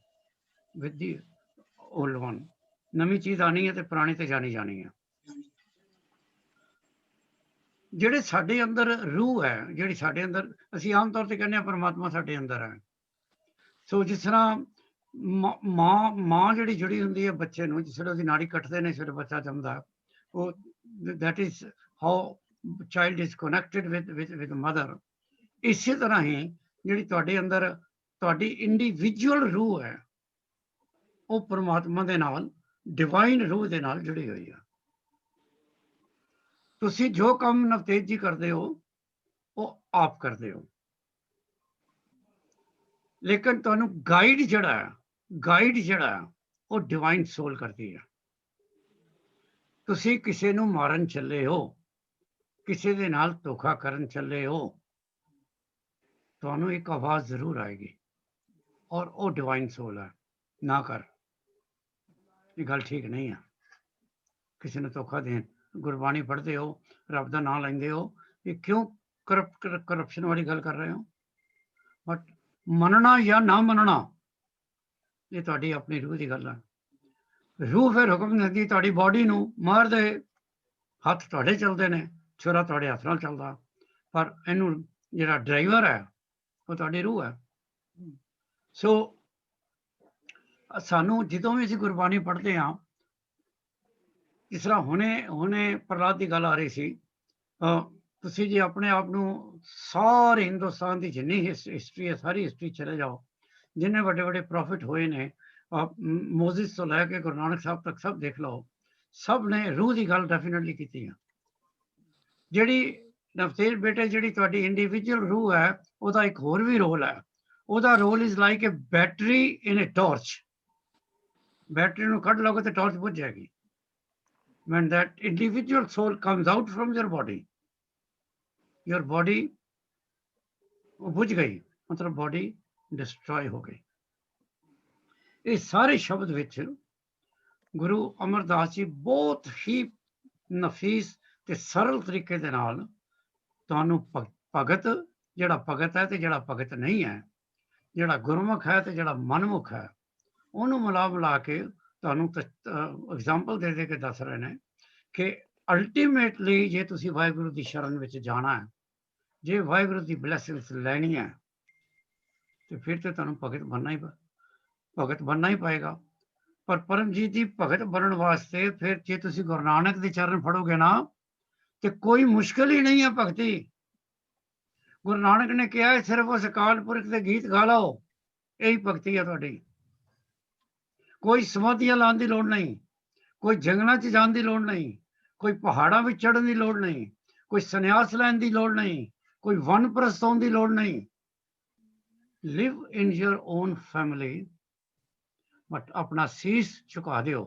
with the old one. ਨਵੀਂ ਚੀਜ਼ ਆਣੀ ਹੈ ਤੇ ਪੁਰਾਣੀ ਤੇ ਜਾਣੀ ਹੈ। ਜਿਹੜੇ ਸਾਡੇ ਅੰਦਰ ਰੂਹ ਹੈ, ਜਿਹੜੀ ਸਾਡੇ ਅੰਦਰ, ਅਸੀਂ ਆਮ ਤੌਰ ਤੇ ਕਹਿੰਦੇ ਹਾਂ ਪਰਮਾਤਮਾ ਸਾਡੇ ਅੰਦਰ ਹੈ। ਸੋ ਜਿਸ ਤਰ੍ਹਾਂ ਮਾਂ ਜਿਹੜੀ ਜੁੜੀ ਹੁੰਦੀ ਹੈ ਬੱਚੇ ਨੂੰ, ਜਿਸ ਵੇਲੇ ਉਹਦੀ ਨਾੜੀ ਕੱਟਦੇ ਨੇ, ਫਿਰ ਬੱਚਾ ਜੰਮਦਾ, ਉਹ that is how child is connected with mother। ਇਸੇ ਤਰ੍ਹਾਂ ਹੀ ਜਿਹੜੀ ਤੁਹਾਡੇ ਅੰਦਰ ਤੁਹਾਡੀ ਇੰਡੀਵਿਜੂਅਲ ਰੂਹ ਹੈ, ਉਹ ਪਰਮਾਤਮਾ ਦੇ ਨਾਲ, ਡਿਵਾਈਨ ਰੂਹ ਦੇ ਨਾਲ ਜੁੜੀ ਹੋਈ ਆ। ਤੁਸੀਂ ਜੋ ਕੰਮ ਨਵਤੇਜ ਜੀ ਕਰਦੇ ਹੋ ਉਹ ਆਪ ਕਰਦੇ ਹੋ, ਲੇਕਿਨ ਤੁਹਾਨੂੰ ਗਾਈਡ ਜਿਹੜਾ ਉਹ ਡਿਵਾਈਨ ਸੋਲ ਕਰਦੀ ਹੈ। ਤੁਸੀਂ ਕਿਸੇ ਨੂੰ ਮਾਰਨ ਚੱਲੇ ਹੋ, ਕਿਸੇ ਦੇ ਨਾਲ ਧੋਖਾ ਕਰਨ ਚੱਲੇ ਹੋ, ਤੁਹਾਨੂੰ ਇੱਕ ਆਵਾਜ਼ ਜ਼ਰੂਰ ਆਏਗੀ ਔਰ ਉਹ ਡਿਵਾਈਨ ਸੋਲ ਹੈ, ਨਾ ਕਰ, ਇਹ ਗੱਲ ਠੀਕ ਨਹੀਂ ਹੈ। ਕਿਸੇ ਨੂੰ ਧੋਖਾ ਦੇਣ, ਗੁਰਬਾਣੀ ਪੜ੍ਹਦੇ ਹੋ, ਰੱਬ ਦਾ ਨਾਮ ਲੈਂਦੇ ਹੋ, ਇਹ ਕਿਉਂ ਕਰਪਸ਼ਨ ਵਾਲੀ ਗੱਲ ਕਰ ਰਹੇ ਹੋ? ਬਟ ਮੰਨਣਾ ਜਾਂ ਨਾ ਮੰਨਣਾ ਇਹ ਤੁਹਾਡੀ ਆਪਣੀ ਰੂਹ ਦੀ ਗੱਲ ਹੈ। ਰੂਹ ਫਿਰ ਹੁਕਮ ਦਿੰਦੀ ਤੁਹਾਡੀ ਬਾਡੀ ਨੂੰ ਮਾਰ ਦੇ। ਹੱਥ ਤੁਹਾਡੇ ਚੱਲਦੇ ਨੇ, ਛੁਰਾ ਤੁਹਾਡੇ ਹੱਥ ਨਾਲ ਚੱਲਦਾ, ਪਰ ਇਹਨੂੰ ਜਿਹੜਾ ਡਰਾਈਵਰ ਹੈ ਉਹ ਤੁਹਾਡੀ ਰੂਹ ਹੈ। ਸੋ ਸਾਨੂੰ ਜਦੋਂ ਵੀ ਅਸੀਂ ਗੁਰਬਾਣੀ ਪੜ੍ਹਦੇ ਹਾਂ, ਜਿਸ ਤਰ੍ਹਾਂ ਹੁਣੇ ਪ੍ਰਹਲਾਦ ਦੀ ਗੱਲ ਆ ਰਹੀ ਸੀ, ਤੁਸੀਂ ਜੇ ਆਪਣੇ ਆਪ ਨੂੰ ਸਾਰੇ ਹਿੰਦੁਸਤਾਨ ਦੀ ਜਿੰਨੀ ਹਿਸਟਰੀ ਹੈ, ਸਾਰੀ ਹਿਸਟਰੀ ਚਲੇ ਜਾਓ, ਜਿੰਨੇ ਵੱਡੇ ਵੱਡੇ ਪ੍ਰੋਫਿਟ ਹੋਏ ਨੇ, ਮੋਜ਼ਿਸ ਤੋਂ ਲੈ ਕੇ ਗੁਰੂ ਨਾਨਕ ਸਾਹਿਬ ਤੱਕ ਸਭ ਦੇਖ ਲਓ, ਸਭ ਨੇ ਰੂਹ ਦੀ ਗੱਲ ਡੈਫੀਨੇਟਲੀ ਕੀਤੀ ਹੈ। ਜਿਹੜੀ ਨਵਤੇਜ ਬੇਟੇ, ਜਿਹੜੀ ਤੁਹਾਡੀ ਇੰਡੀਵਿਜੂਅਲ ਰੂਹ ਹੈ, ਉਹਦਾ ਇੱਕ ਹੋਰ ਵੀ ਰੋਲ ਹੈ। ਉਹਦਾ role is like a battery in a torch. Battery ਨੂੰ ਕੱਢ ਲਓਗੇ ਤੇ ਟਾਰਚ ਬੁਝ ਜਾਏਗੀ। When that individual soul comes out from your body वो बुझ गई, मतलब बॉडी डिस्ट्रॉय हो गई। ਇਹ ਸਾਰੇ ਸ਼ਬਦ ਵਿੱਚ ਗੁਰੂ ਅਮਰਦਾਸ ਜੀ ਬਹੁਤ ਹੀ ਨਫੀਸ ਤੇ ਸਰਲ ਤਰੀਕੇ ਦੇ ਨਾਲ ਤੁਹਾਨੂੰ ਭਗਤ, ਜਿਹੜਾ ਭਗਤ ਹੈ ਤੇ ਜਿਹੜਾ ਭਗਤ ਨਹੀਂ ਹੈ, ਜਿਹੜਾ ਗੁਰਮੁਖ ਹੈ ਤੇ ਜਿਹੜਾ ਮਨਮੁਖ ਹੈ, ਉਹਨੂੰ ਮਿਲਾ ਕੇ ਤੁਹਾਨੂੰ ਐਗਜ਼ਾਮਪਲ ਦੇ ਕੇ ਦੱਸ ਰਹੇ ਨੇ ਕਿ ਅਲਟੀਮੇਟਲੀ ਜੇ ਤੁਸੀਂ ਵਾਹਿਗੁਰੂ ਦੀ ਸ਼ਰਨ ਵਿੱਚ ਜਾਣਾ ਹੈ, ਜੇ ਵਾਹਿਗੁਰੂ ਦੀ ਬਲੈਸਿੰਗਸ ਲੈਣੀ ਹੈ, ਤੇ ਫਿਰ ਤੇ ਤੁਹਾਨੂੰ ਭਗਤ ਬਣਨਾ ਹੀ ਪਏਗਾ। ਪਰ ਪਰਮਜੀਤ ਦੀ ਭਗਤ ਬਣਨ ਵਾਸਤੇ ਫਿਰ ਜੇ ਤੁਸੀਂ ਗੁਰੂ ਨਾਨਕ ਦੇ ਚਰਨ ਫੜੋਗੇ ਨਾ, ਤੇ ਕੋਈ ਮੁਸ਼ਕਿਲ ਹੀ ਨਹੀਂ ਹੈ ਭਗਤੀ। ਗੁਰੂ ਨਾਨਕ ਨੇ ਕਿਹਾ ਸਿਰਫ ਉਸ ਅਕਾਲ ਪੁਰਖ ਦੇ ਗੀਤ ਗਾ ਲਓ, ਇਹੀ ਭਗਤੀ ਹੈ ਤੁਹਾਡੀ। ਕੋਈ ਸਮਾਧੀਆਂ ਲਾਉਣ ਦੀ ਲੋੜ ਨਹੀਂ, ਕੋਈ ਜੰਗਲਾਂ 'ਚ ਜਾਣ ਦੀ ਲੋੜ ਨਹੀਂ, ਕੋਈ ਪਹਾੜਾਂ ਵਿੱਚ ਚੜ੍ਹਨ ਦੀ ਲੋੜ ਨਹੀਂ, ਕੋਈ ਸੰਨਿਆਸ ਲੈਣ ਦੀ ਲੋੜ ਨਹੀਂ, ਕੋਈ ਵਨਪ੍ਰਸਤ ਹੋਣ ਦੀ ਲੋੜ ਨਹੀਂ। ਲਿਵ ਇਨ ਯਰ ਓਨ ਫੈਮਿਲੀ, ਬਟ ਆਪਣਾ ਸੀਸ ਝੁਕਾ ਦਿਓ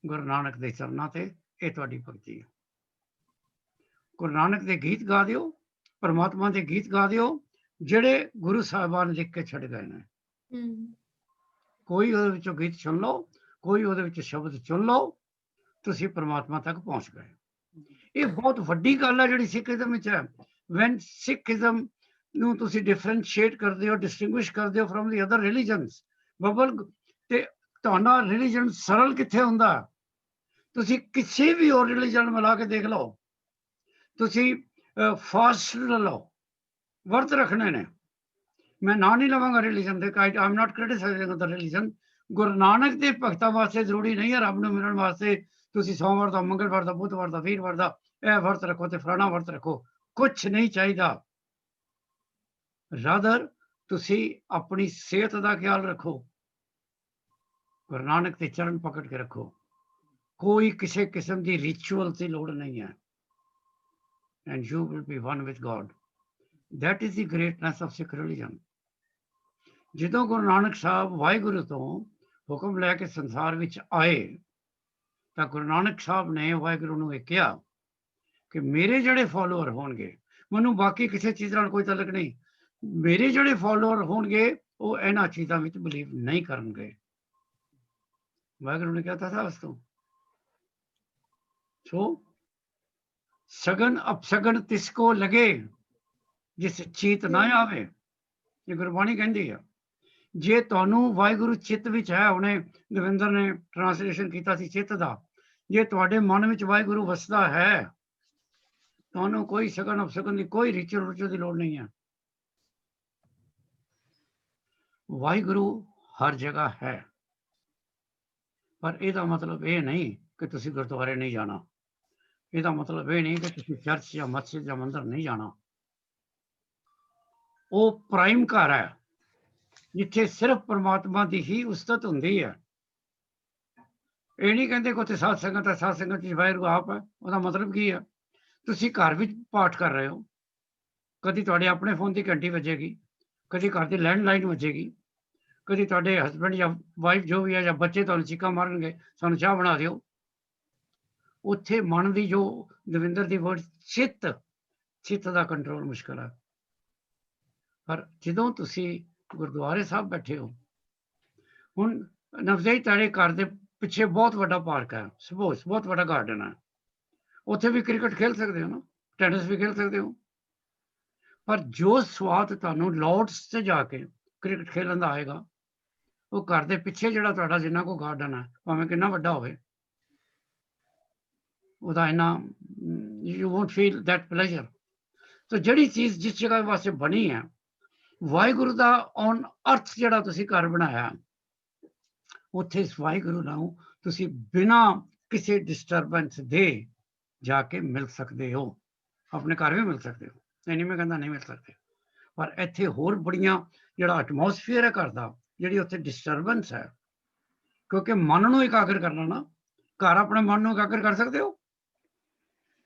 ਗੁਰੂ ਨਾਨਕ ਦੇ ਚਰਨਾਂ ਤੇ। ਇਹ ਤੁਹਾਡੀ ਭਗਤੀ ਹੈ। ਗੁਰੂ ਨਾਨਕ ਦੇ ਗੀਤ ਗਾ ਦਿਓ, ਪਰਮਾਤਮਾ ਦੇ ਗੀਤ ਗਾ ਦਿਓ ਜਿਹੜੇ ਗੁਰੂ ਸਾਹਿਬਾਨ ਲਿਖ ਕੇ ਛੱਡ ਗਏ ਨੇ। ਕੋਈ ਉਹਦੇ ਵਿੱਚੋਂ ਗੀਤ ਸੁਣ ਲਓ, ਕੋਈ ਉਹਦੇ ਵਿੱਚ ਸ਼ਬਦ ਚੁਣ ਲਓ, ਤੁਸੀਂ ਪਰਮਾਤਮਾ ਤੱਕ ਪਹੁੰਚ ਗਏ। ਇਹ ਬਹੁਤ ਵੱਡੀ ਗੱਲ ਹੈ ਜਿਹੜੀ ਸਿੱਖੀਜ਼ਮ ਵਿੱਚ ਹੈ। ਵੈਨ ਸਿੱਖੀਜ਼ਮ ਨੂੰ ਤੁਸੀਂ ਡਿਫਰੈਂਸ਼ੀਏਟ ਕਰਦੇ ਹੋ, ਡਿਸਟਿੰਗੁਇਸ਼ ਕਰਦੇ ਹੋ ਫਰੋਮ ਦੀ ਅਦਰ ਰਿਲੀਜਨਸ, ਬਬਲ ਤੇ ਤੁਹਾਡਾ ਰਿਲੀਜਨ ਸਰਲ ਕਿੱਥੇ ਹੁੰਦਾ? ਤੁਸੀਂ ਕਿਸੇ ਵੀ ਹੋਰ ਰਿਲੀਜਨ ਮਿਲਾ ਕੇ ਦੇਖ ਲਓ, ਤੁਸੀਂ ਫਾਸਟ ਲਓ, ਵਰਤ ਰੱਖਣੇ ਨੇ। ਮੈਂ ਨਾਂ ਨਹੀਂ ਲਵਾਂਗਾ ਰਿਲੀਜਨ ਦੇ, I am not criticising the religion. Guru Nanak ਦੇ ਭਗਤਾਂ ਵਾਸਤੇ ਜ਼ਰੂਰੀ ਨਹੀਂ ਹੈ ਰੱਬ ਨੂੰ ਮਿਲਣ ਵਾਸਤੇ ਤੁਸੀਂ ਸੋਮਵਾਰ ਦਾ, ਮੰਗਲਵਾਰ ਦਾ, ਬੁੱਧਵਾਰ ਦਾ, ਵੀਰਵਾਰ ਦਾ ਇਹ ਵਰਤ ਰੱਖੋ ਤੇ ਫਲਾਣਾ ਵਰਤ ਰੱਖੋ। ਕੁਛ ਨਹੀਂ ਚਾਹੀਦਾ। ਰਾਦਰ ਤੁਸੀਂ ਆਪਣੀ ਸਿਹਤ ਦਾ ਖਿਆਲ ਰੱਖੋ, ਗੁਰੂ ਨਾਨਕ ਦੇ ਚਰਨ ਪਕੜ ਕੇ ਰੱਖੋ। ਕੋਈ ਕਿਸੇ ਕਿਸਮ ਦੀ ਰਿਚੁਅਲ ਦੀ ਲੋੜ ਨਹੀਂ ਹੈ। And you will be one with God. That is the greatness of Sikh religion. ਜਦੋਂ ਗੁਰੂ ਨਾਨਕ ਸਾਹਿਬ ਵਾਹਿਗੁਰੂ ਤੋਂ ਹੁਕਮ ਲੈ ਕੇ ਸੰਸਾਰ ਵਿੱਚ ਆਏ ਤਾਂ ਗੁਰੂ ਨਾਨਕ ਸਾਹਿਬ ਨੇ ਵਾਹਿਗੁਰੂ ਨੂੰ ਇਹ ਕਿਹਾ ਕਿ ਮੇਰੇ ਜਿਹੜੇ ਫਾਲੋਅਰ ਹੋਣਗੇ, ਮੈਨੂੰ ਬਾਕੀ ਕਿਸੇ ਚੀਜ਼ ਨਾਲ ਕੋਈ ਤਾਲੁਕ ਨਹੀਂ, ਮੇਰੇ ਜਿਹੜੇ ਫਾਲੋਅਰ ਹੋਣਗੇ ਉਹ ਇਹਨਾਂ ਚੀਜ਼ਾਂ ਵਿੱਚ ਬਿਲੀਵ ਨਹੀਂ ਕਰਨਗੇ। ਵਾਹਿਗੁਰੂ ਨੇ ਕਿਹਾ था ਉਸ ਤੋਂ। ਸੋ सगन अपसगन तिसको लगे जिस चीत ना आवे, ये गुरबाणी कहती है। जे तुहानू वाहिगुरु चित्त विच है, हुणे दविंदर ने ट्रांसलेशन कीता सी चित्त दा, जे तुहाडे मन विच वाहिगुरु वसदा है, तुहानू कोई सगन अपसगन दी, कोई रिचुअल रुचुअल दी लोड़ नहीं है। वाहिगुरु हर जगह है, पर इहदा मतलब ये नहीं कि तुसीं गुरुद्वारे नहीं जाना। ਇਹਦਾ ਮਤਲਬ ਇਹ ਨਹੀਂ ਕਿ ਤੁਸੀਂ ਚਰਚ ਜਾਂ ਮਸਜਿਦ ਜਾਂ ਮੰਦਰ ਨਹੀਂ ਜਾਣਾ। ਉਹ ਪ੍ਰਾਈਮ ਘਰ ਹੈ ਜਿੱਥੇ ਸਿਰਫ ਪਰਮਾਤਮਾ ਦੀ ਹੀ ਉਸਤਤ ਹੁੰਦੀ ਹੈ। ਇਹ ਨਹੀਂ ਕਹਿੰਦੇ ਕਿ ਉੱਥੇ ਸਾਧ ਸੰਗਤ ਹੈ, ਸਾਧ ਸੰਗਤ ਵਿੱਚ ਵਾਹਿਗੁਰੂ ਆਪ ਹੈ। ਉਹਦਾ ਮਤਲਬ ਕੀ ਹੈ? ਤੁਸੀਂ ਘਰ ਵਿੱਚ ਪਾਠ ਕਰ ਰਹੇ ਹੋ, ਕਦੀ ਤੁਹਾਡੇ ਆਪਣੇ ਫੋਨ ਦੀ ਘੰਟੀ ਵੱਜੇਗੀ, ਕਦੀ ਘਰ ਦੀ ਲੈਂਡਲਾਈਨ ਵੱਜੇਗੀ, ਕਦੀ ਤੁਹਾਡੇ ਹਸਬੈਂਡ ਜਾਂ ਵਾਈਫ ਜੋ ਵੀ ਹੈ ਜਾਂ ਬੱਚੇ ਤੁਹਾਨੂੰ ਚੀਕਾਂ ਮਾਰਨਗੇ, ਸਾਨੂੰ ਚਾਹ ਬਣਾ ਦਿਓ। ਉੱਥੇ ਮਨ ਦੀ ਜੋ ਦਵਿੰਦਰ ਦੀ ਵਰਡ ਚਿੱਤ ਦਾ ਕੰਟਰੋਲ ਮੁਸ਼ਕਲ ਹੈ। ਪਰ ਜਦੋਂ ਤੁਸੀਂ ਗੁਰਦੁਆਰੇ ਸਾਹਿਬ ਬੈਠੇ ਹੋ, ਹੁਣ ਨਵਜੋਤ ਤੁਹਾਡੇ ਘਰ ਦੇ ਪਿੱਛੇ ਬਹੁਤ ਵੱਡਾ ਪਾਰਕ ਹੈ, ਸਪੋਜ਼ ਬਹੁਤ ਵੱਡਾ ਗਾਰਡਨ ਹੈ, ਉੱਥੇ ਵੀ ਕ੍ਰਿਕਟ ਖੇਲ ਸਕਦੇ ਹੋ ਨਾ, ਟੈਨਿਸ ਵੀ ਖੇਲ ਸਕਦੇ ਹੋ। ਪਰ ਜੋ ਸਵਾਦ ਤੁਹਾਨੂੰ ਲਾਰਡਸ ਤੇ ਜਾ ਕੇ ਕ੍ਰਿਕਟ ਖੇਲਣ ਦਾ ਆਏਗਾ, ਉਹ ਘਰ ਦੇ ਪਿੱਛੇ ਜਿਹੜਾ ਤੁਹਾਡਾ ਜਿੰਨਾ ਕੋ ਗਾਰਡਨ ਹੈ, ਭਾਵੇਂ ਕਿੰਨਾ ਵੱਡਾ ਹੋਵੇ, ਉਹਦਾ ਇੰਨਾ you won't feel that pleasure. ਤਾਂ ਜਿਹੜੀ ਚੀਜ਼ ਜਿਸ ਜਗ੍ਹਾ ਵਾਸਤੇ ਬਣੀ ਹੈ, ਵਾਹਿਗੁਰੂ ਦਾ ਔਨ ਅਰਥ ਜਿਹੜਾ ਤੁਸੀਂ ਘਰ ਬਣਾਇਆ, ਉੱਥੇ ਇਸ ਵਾਹਿਗੁਰੂ ਨੂੰ ਤੁਸੀਂ ਬਿਨਾਂ ਕਿਸੇ ਡਿਸਟਰਬੈਂਸ ਦੇ ਜਾ ਕੇ ਮਿਲ ਸਕਦੇ ਹੋ। ਆਪਣੇ ਘਰ ਵੀ ਮਿਲ ਸਕਦੇ ਹੋ, ਨਹੀਂ ਮੈਂ ਕਹਿੰਦਾ ਨਹੀਂ ਮਿਲ ਸਕਦੇ, ਪਰ ਇੱਥੇ ਹੋਰ ਬੜੀਆਂ ਜਿਹੜਾ ਐਟਮੋਸਫੀਅਰ ਹੈ ਘਰ ਦਾ, ਜਿਹੜੀ ਉੱਥੇ ਡਿਸਟਰਬੈਂਸ ਹੈ, ਕਿਉਂਕਿ ਮਨ ਨੂੰ ਇਕਾਗਰ ਕਰਨਾ ਨਾ, ਘਰ ਆਪਣੇ ਮਨ ਨੂੰ ਇਕਾਗਰ ਕਰ ਸਕਦੇ ਹੋ?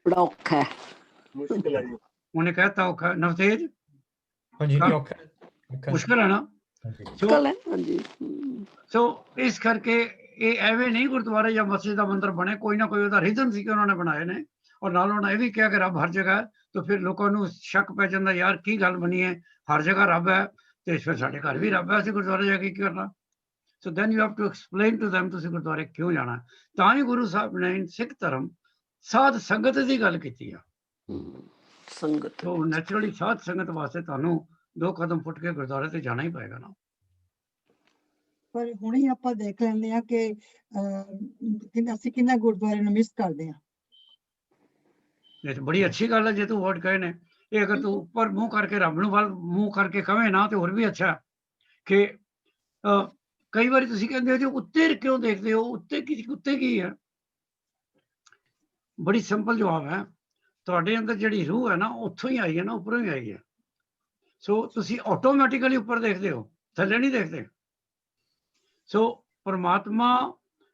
ਬੜਾ ਔਖਾ ਹੈ,
ਮੁਸ਼ਕਿਲ ਹੈ ਜੀ।
ਉਹਨੇ ਕਹਿਤਾ ਔਖਾ। ਨਵਤੇਜ
ਹਾਂਜੀ ਔਖਾ
ਮੁਸ਼ਕਿਲ ਹੈ ਨਾ? ਸੋ ਇਸ ਕਰਕੇ ਇਹ ਐਵੇਂ ਨਹੀਂ ਗੁਰਦੁਆਰੇ ਜਾਂ ਮਸਜਿਦ ਦਾ ਮੰਦਰ ਬਣੇ, ਕੋਈ ਨਾ ਕੋਈ ਉਹਦਾ ਰੀਜ਼ਨ ਸੀ ਕਿ ਉਹਨਾਂ ਨੇ ਬਣਾਏ ਨੇ। ਔਰ ਨਾਲ ਉਹਨਾਂ ਇਹ ਵੀ ਕਿਹਾ ਕਿ ਰੱਬ ਹਰ ਜਗ੍ਹਾ, ਤਾਂ ਫਿਰ ਲੋਕਾਂ ਨੂੰ ਸ਼ੱਕ ਪੈ ਜਾਂਦਾ, ਯਾਰ ਕੀ ਗੱਲ ਬਣੀ ਹੈ, ਹਰ ਜਗ੍ਹਾ ਰੱਬ ਹੈ ਤੇ ਫਿਰ ਸਾਡੇ ਘਰ ਵੀ ਰੱਬ ਹੈ, ਅਸੀਂ ਗੁਰਦੁਆਰੇ ਜਾ ਕੇ ਕੀ ਕਰਨਾ? So then you have to explain to them ਤੁਸੀਂ ਗੁਰਦੁਆਰੇ ਕਿਉਂ ਜਾਣਾ। ਤਾਂ ਹੀ ਗੁਰੂ ਸਾਹਿਬ ਨੇ ਸਿੱਖ ਧਰਮ ਸਾਧ ਸੰਗਤ ਦੀ ਗੱਲ ਕੀਤੀ ਆ।
ਸੰਗਤ
ਸੋ ਨੈਚੁਰਲੀ ਸਾਧ ਸੰਗਤ ਵਾਸਤੇ ਤੁਹਾਨੂੰ 2 ਕਦਮ ਫੁੱਟ ਕੇ ਗੁਰਦੁਆਰੇ ਤੇ ਜਾਣਾ ਹੀ ਪਏਗਾ ਨਾ।
ਪਰ ਹੁਣੇ ਆਪਾਂ ਦੇਖ ਲੈਂਦੇ ਆ ਕਿ ਅਸੀਂ ਕਿੰਨਾ ਗੁਰਦੁਆਰੇ ਨੂੰ ਮਿਸ ਕਰਦੇ ਆ।
ਇਹ ਬੜੀ ਅੱਛੀ ਗੱਲ ਹੈ ਜੇ ਤੂੰ ਵਰਡ ਕਹੇ ਨੇ। ਇਹ ਅਗਰ ਤੂੰ ਉੱਪਰ ਮੂੰਹ ਕਰਕੇ ਰੱਬ ਨੂੰ ਵੱਲ ਮੂੰਹ ਕਰਕੇ ਕਵੇਂ ਨਾ, ਤੇ ਹੋਰ ਵੀ ਅੱਛਾ ਕਿ ਕਈ ਵਾਰੀ ਤੁਸੀਂ ਕਹਿੰਦੇ ਹੋ ਜੀ ਉੱਤੇ ਕਿਉਂ ਦੇਖਦੇ ਹੋ, ਉੱਤੇ ਕੀ ਹੈ? ਬੜੀ ਸਿੰਪਲ ਜਵਾਬ ਹੈ, ਤੁਹਾਡੇ ਅੰਦਰ ਜਿਹੜੀ ਰੂਹ ਹੈ ਨਾ ਉੱਥੋਂ ਹੀ ਆਈ ਹੈ ਨਾ, ਉੱਪਰੋਂ ਹੀ ਆਈ ਹੈ। ਸੋ ਤੁਸੀਂ ਆਟੋਮੈਟਿਕਲੀ ਉੱਪਰ ਦੇਖਦੇ ਹੋ, ਥੱਲੇ ਨਹੀਂ ਦੇਖਦੇ। ਸੋ ਪਰਮਾਤਮਾ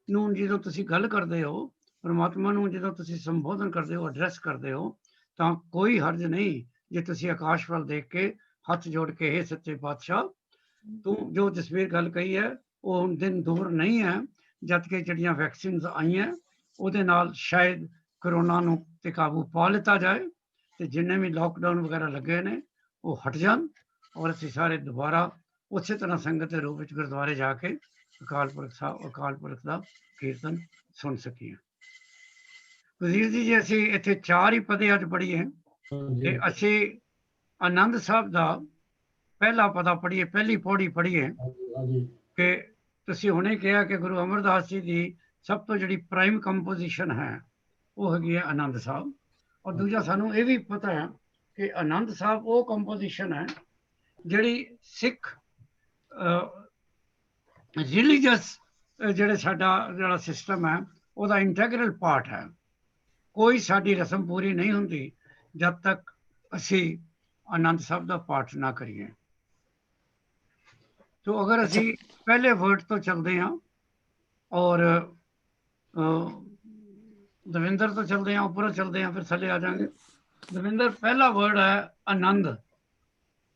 ਨੂੰ ਜਦੋਂ ਤੁਸੀਂ ਗੱਲ ਕਰਦੇ ਹੋ, ਪਰਮਾਤਮਾ ਨੂੰ ਜਦੋਂ ਤੁਸੀਂ ਸੰਬੋਧਨ ਕਰਦੇ ਹੋ, ਐਡਰੈਸ ਕਰਦੇ ਹੋ, ਤਾਂ ਕੋਈ ਹਰਜ ਨਹੀਂ ਜੇ ਤੁਸੀਂ ਆਕਾਸ਼ ਵੱਲ ਦੇਖ ਕੇ ਹੱਥ ਜੋੜ ਕੇ ਹੇ ਸੱਚੇ ਪਾਤਸ਼ਾਹ, ਤੂੰ ਜੋ ਜਸਵੀਰ ਗੱਲ ਕਹੀ ਹੈ ਉਹ ਹੁਣ ਦਿਨ ਦੂਰ ਨਹੀਂ ਹੈ ਜਦ ਕਿ ਜਿਹੜੀਆਂ ਵੈਕਸੀਨਸ ਆਈਆਂ ਉਹਦੇ ਨਾਲ ਸ਼ਾਇਦ ਕਰੋਨਾ ਨੂੰ ਤੇ ਕਾਬੂ ਪਾ ਲਿੱਤਾ ਜਾਏ ਤੇ ਜਿੰਨੇ ਵੀ ਲੋਕਡਾਊਨ ਵਗੈਰਾ ਲੱਗੇ ਨੇ ਉਹ ਹਟ ਜਾਣ ਔਰ ਅਸੀਂ ਸਾਰੇ ਦੁਬਾਰਾ ਉਸੇ ਤਰ੍ਹਾਂ ਸੰਗਤ ਦੇ ਰੂਪ ਵਿੱਚ ਗੁਰਦੁਆਰੇ ਜਾ ਕੇ ਅਕਾਲ ਪੁਰਖ ਦਾ ਕੀਰਤਨ ਸੁਣ ਸਕੀਏ। ਵਜ਼ੀਰ ਜੀ, ਜੇ ਅਸੀਂ ਇੱਥੇ 4 ਹੀ ਪਦੇ ਅੱਜ ਪੜ੍ਹੀਏ ਤੇ ਅਸੀਂ ਆਨੰਦ ਸਾਹਿਬ ਦਾ ਪਹਿਲਾ ਪਦਾ ਪੜ੍ਹੀਏ, ਪਹਿਲੀ ਪੌੜੀ ਪੜ੍ਹੀਏ ਕਿ ਤੁਸੀਂ ਹੁਣੇ ਕਿਹਾ ਕਿ ਗੁਰੂ ਅਮਰਦਾਸ ਜੀ ਦੀ ਸਭ ਤੋਂ ਜਿਹੜੀ ਪ੍ਰਾਈਮ ਕੰਪੋਜੀਸ਼ਨ ਹੈ ਉਹ ਹੈਗੀ ਹੈ ਆਨੰਦ ਸਾਹਿਬ, ਔਰ ਦੂਜਾ ਸਾਨੂੰ ਇਹ ਵੀ ਪਤਾ ਹੈ ਕਿ ਆਨੰਦ ਸਾਹਿਬ ਉਹ ਕੰਪੋਜੀਸ਼ਨ ਹੈ ਜਿਹੜੀ ਸਿੱਖ ਰਿਲੀਜੀਅਸ ਜਿਹੜਾ ਸਿਸਟਮ ਹੈ ਉਹਦਾ ਇੰਟੈਗਰਲ ਪਾਰਟ ਹੈ। ਕੋਈ ਸਾਡੀ ਰਸਮ ਪੂਰੀ ਨਹੀਂ ਹੁੰਦੀ ਜਦ ਤੱਕ ਅਸੀਂ ਆਨੰਦ ਸਾਹਿਬ ਦਾ ਪਾਠ ਨਾ ਕਰੀਏ। तो अगर असी पहले वर्ड तो चलते हैं और दविंदर तो चलते हैं, ऊपर चलते हैं, फिर थले आ जाएंगे। दविंदर, पहला वर्ड है आनंद,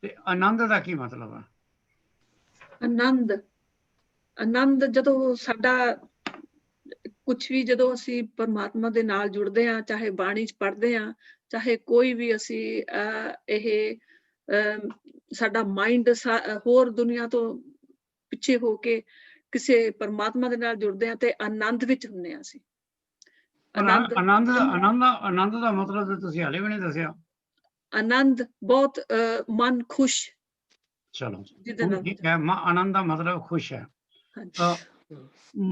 ते आनंद का की मतलब है?
ਆਨੰਦ, ਆਨੰਦ ਜਦੋਂ ਸਾਡਾ ਕੁਛ ਵੀ, ਜਦੋਂ ਅਸੀਂ ਪਰਮਾਤਮਾ ਦੇ ਨਾਲ ਜੁੜਦੇ ਹਾਂ, ਚਾਹੇ ਬਾਣੀ ਚ ਪੜ੍ਹਦੇ ਹਾਂ, ਚਾਹੇ ਕੋਈ ਵੀ ਅਸੀਂ ਇਹ ਸਾਡਾ ਮਾਈਂਡ ਹੋਰ ਦੁਨੀਆ ਤੋਂ ਪਿੱਛੇ ਹੋ ਕੇ ਕਿਸੇ ਪਰਮਾਤਮਾ ਦੇ ਨਾਲ ਜੁੜਦੇ ਹਾਂ ਤੇ ਆਨੰਦ ਵਿੱਚ ਹੁੰਦੇ ਹਾਂ ਅਸੀਂ।
ਆਨੰਦ ਦਾ ਮਤਲਬ ਤੁਸੀਂ ਹਾਲੇ ਵੀ ਨਹੀਂ ਦੱਸਿਆ।
ਆਨੰਦ ਬਹੁਤ ਮਨ ਖੁਸ਼।
ਚਲੋ ਠੀਕ ਹੈ, ਆਨੰਦ ਦਾ ਮਤਲਬ ਖੁਸ਼ ਹੈ।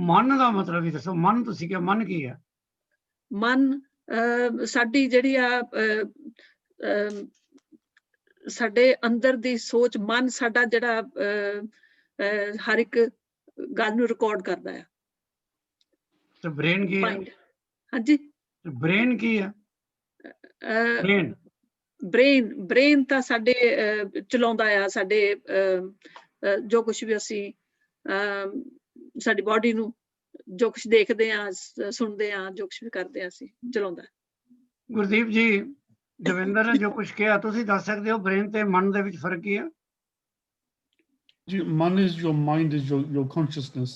ਮਨ ਦਾ ਮਤਲਬ ਵੀ ਦੱਸੋ। ਮਨ ਤੁਸੀਂ ਕਿਹਾ, ਮਨ ਕੀ ਹੈ?
ਮਨ ਸਾਡੀ ਜਿਹੜੀ ਆ ਸਾਡੇ ਅੰਦਰ ਦੀ ਸੋਚ, ਮਨ ਸਾਡਾ ਜਿਹੜਾ ਹਰ ਇੱਕ ਗੱਲ ਨੂੰ ਰਿਕਾਰਡ ਕਰਦਾ ਹੈ।
ਤੇ ਬ੍ਰੇਨ ਕੀ ਹੈ?
ਹਾਂਜੀ,
ਬ੍ਰੇਨ ਕੀ ਹੈ?
ਬ੍ਰੇਨ ਤਾਂ ਸਾਡੇ ਚਲਾਉਂਦਾ ਆ ਸਾਡੇ ਜੋ ਕੁਛ ਵੀ ਅਸੀਂ ਸਾਡੀ ਬਾਡੀ ਨੂੰ, ਜੋ ਕੁਛ ਦੇਖਦੇ ਆ, ਸੁਣਦੇ ਆ, ਜੋ ਕੁਛ ਵੀ ਕਰਦੇ ਆ, ਅਸੀਂ ਚਲਾਉਂਦਾ।
ਗੁਰਦੀਪ ਜੀ, ਦਵਿੰਦਰ ਨੇ ਜੋ ਕੁਛ ਕਿਹਾ, ਤੁਸੀਂ ਦੱਸ ਸਕਦੇ ਹੋ ਬ੍ਰੇਨ ਤੇ ਮਨ ਦੇ ਵਿੱਚ ਫਰਕ ਕੀ ਹੈ?
ਜੀ, ਮਨ is your mind, is your consciousness,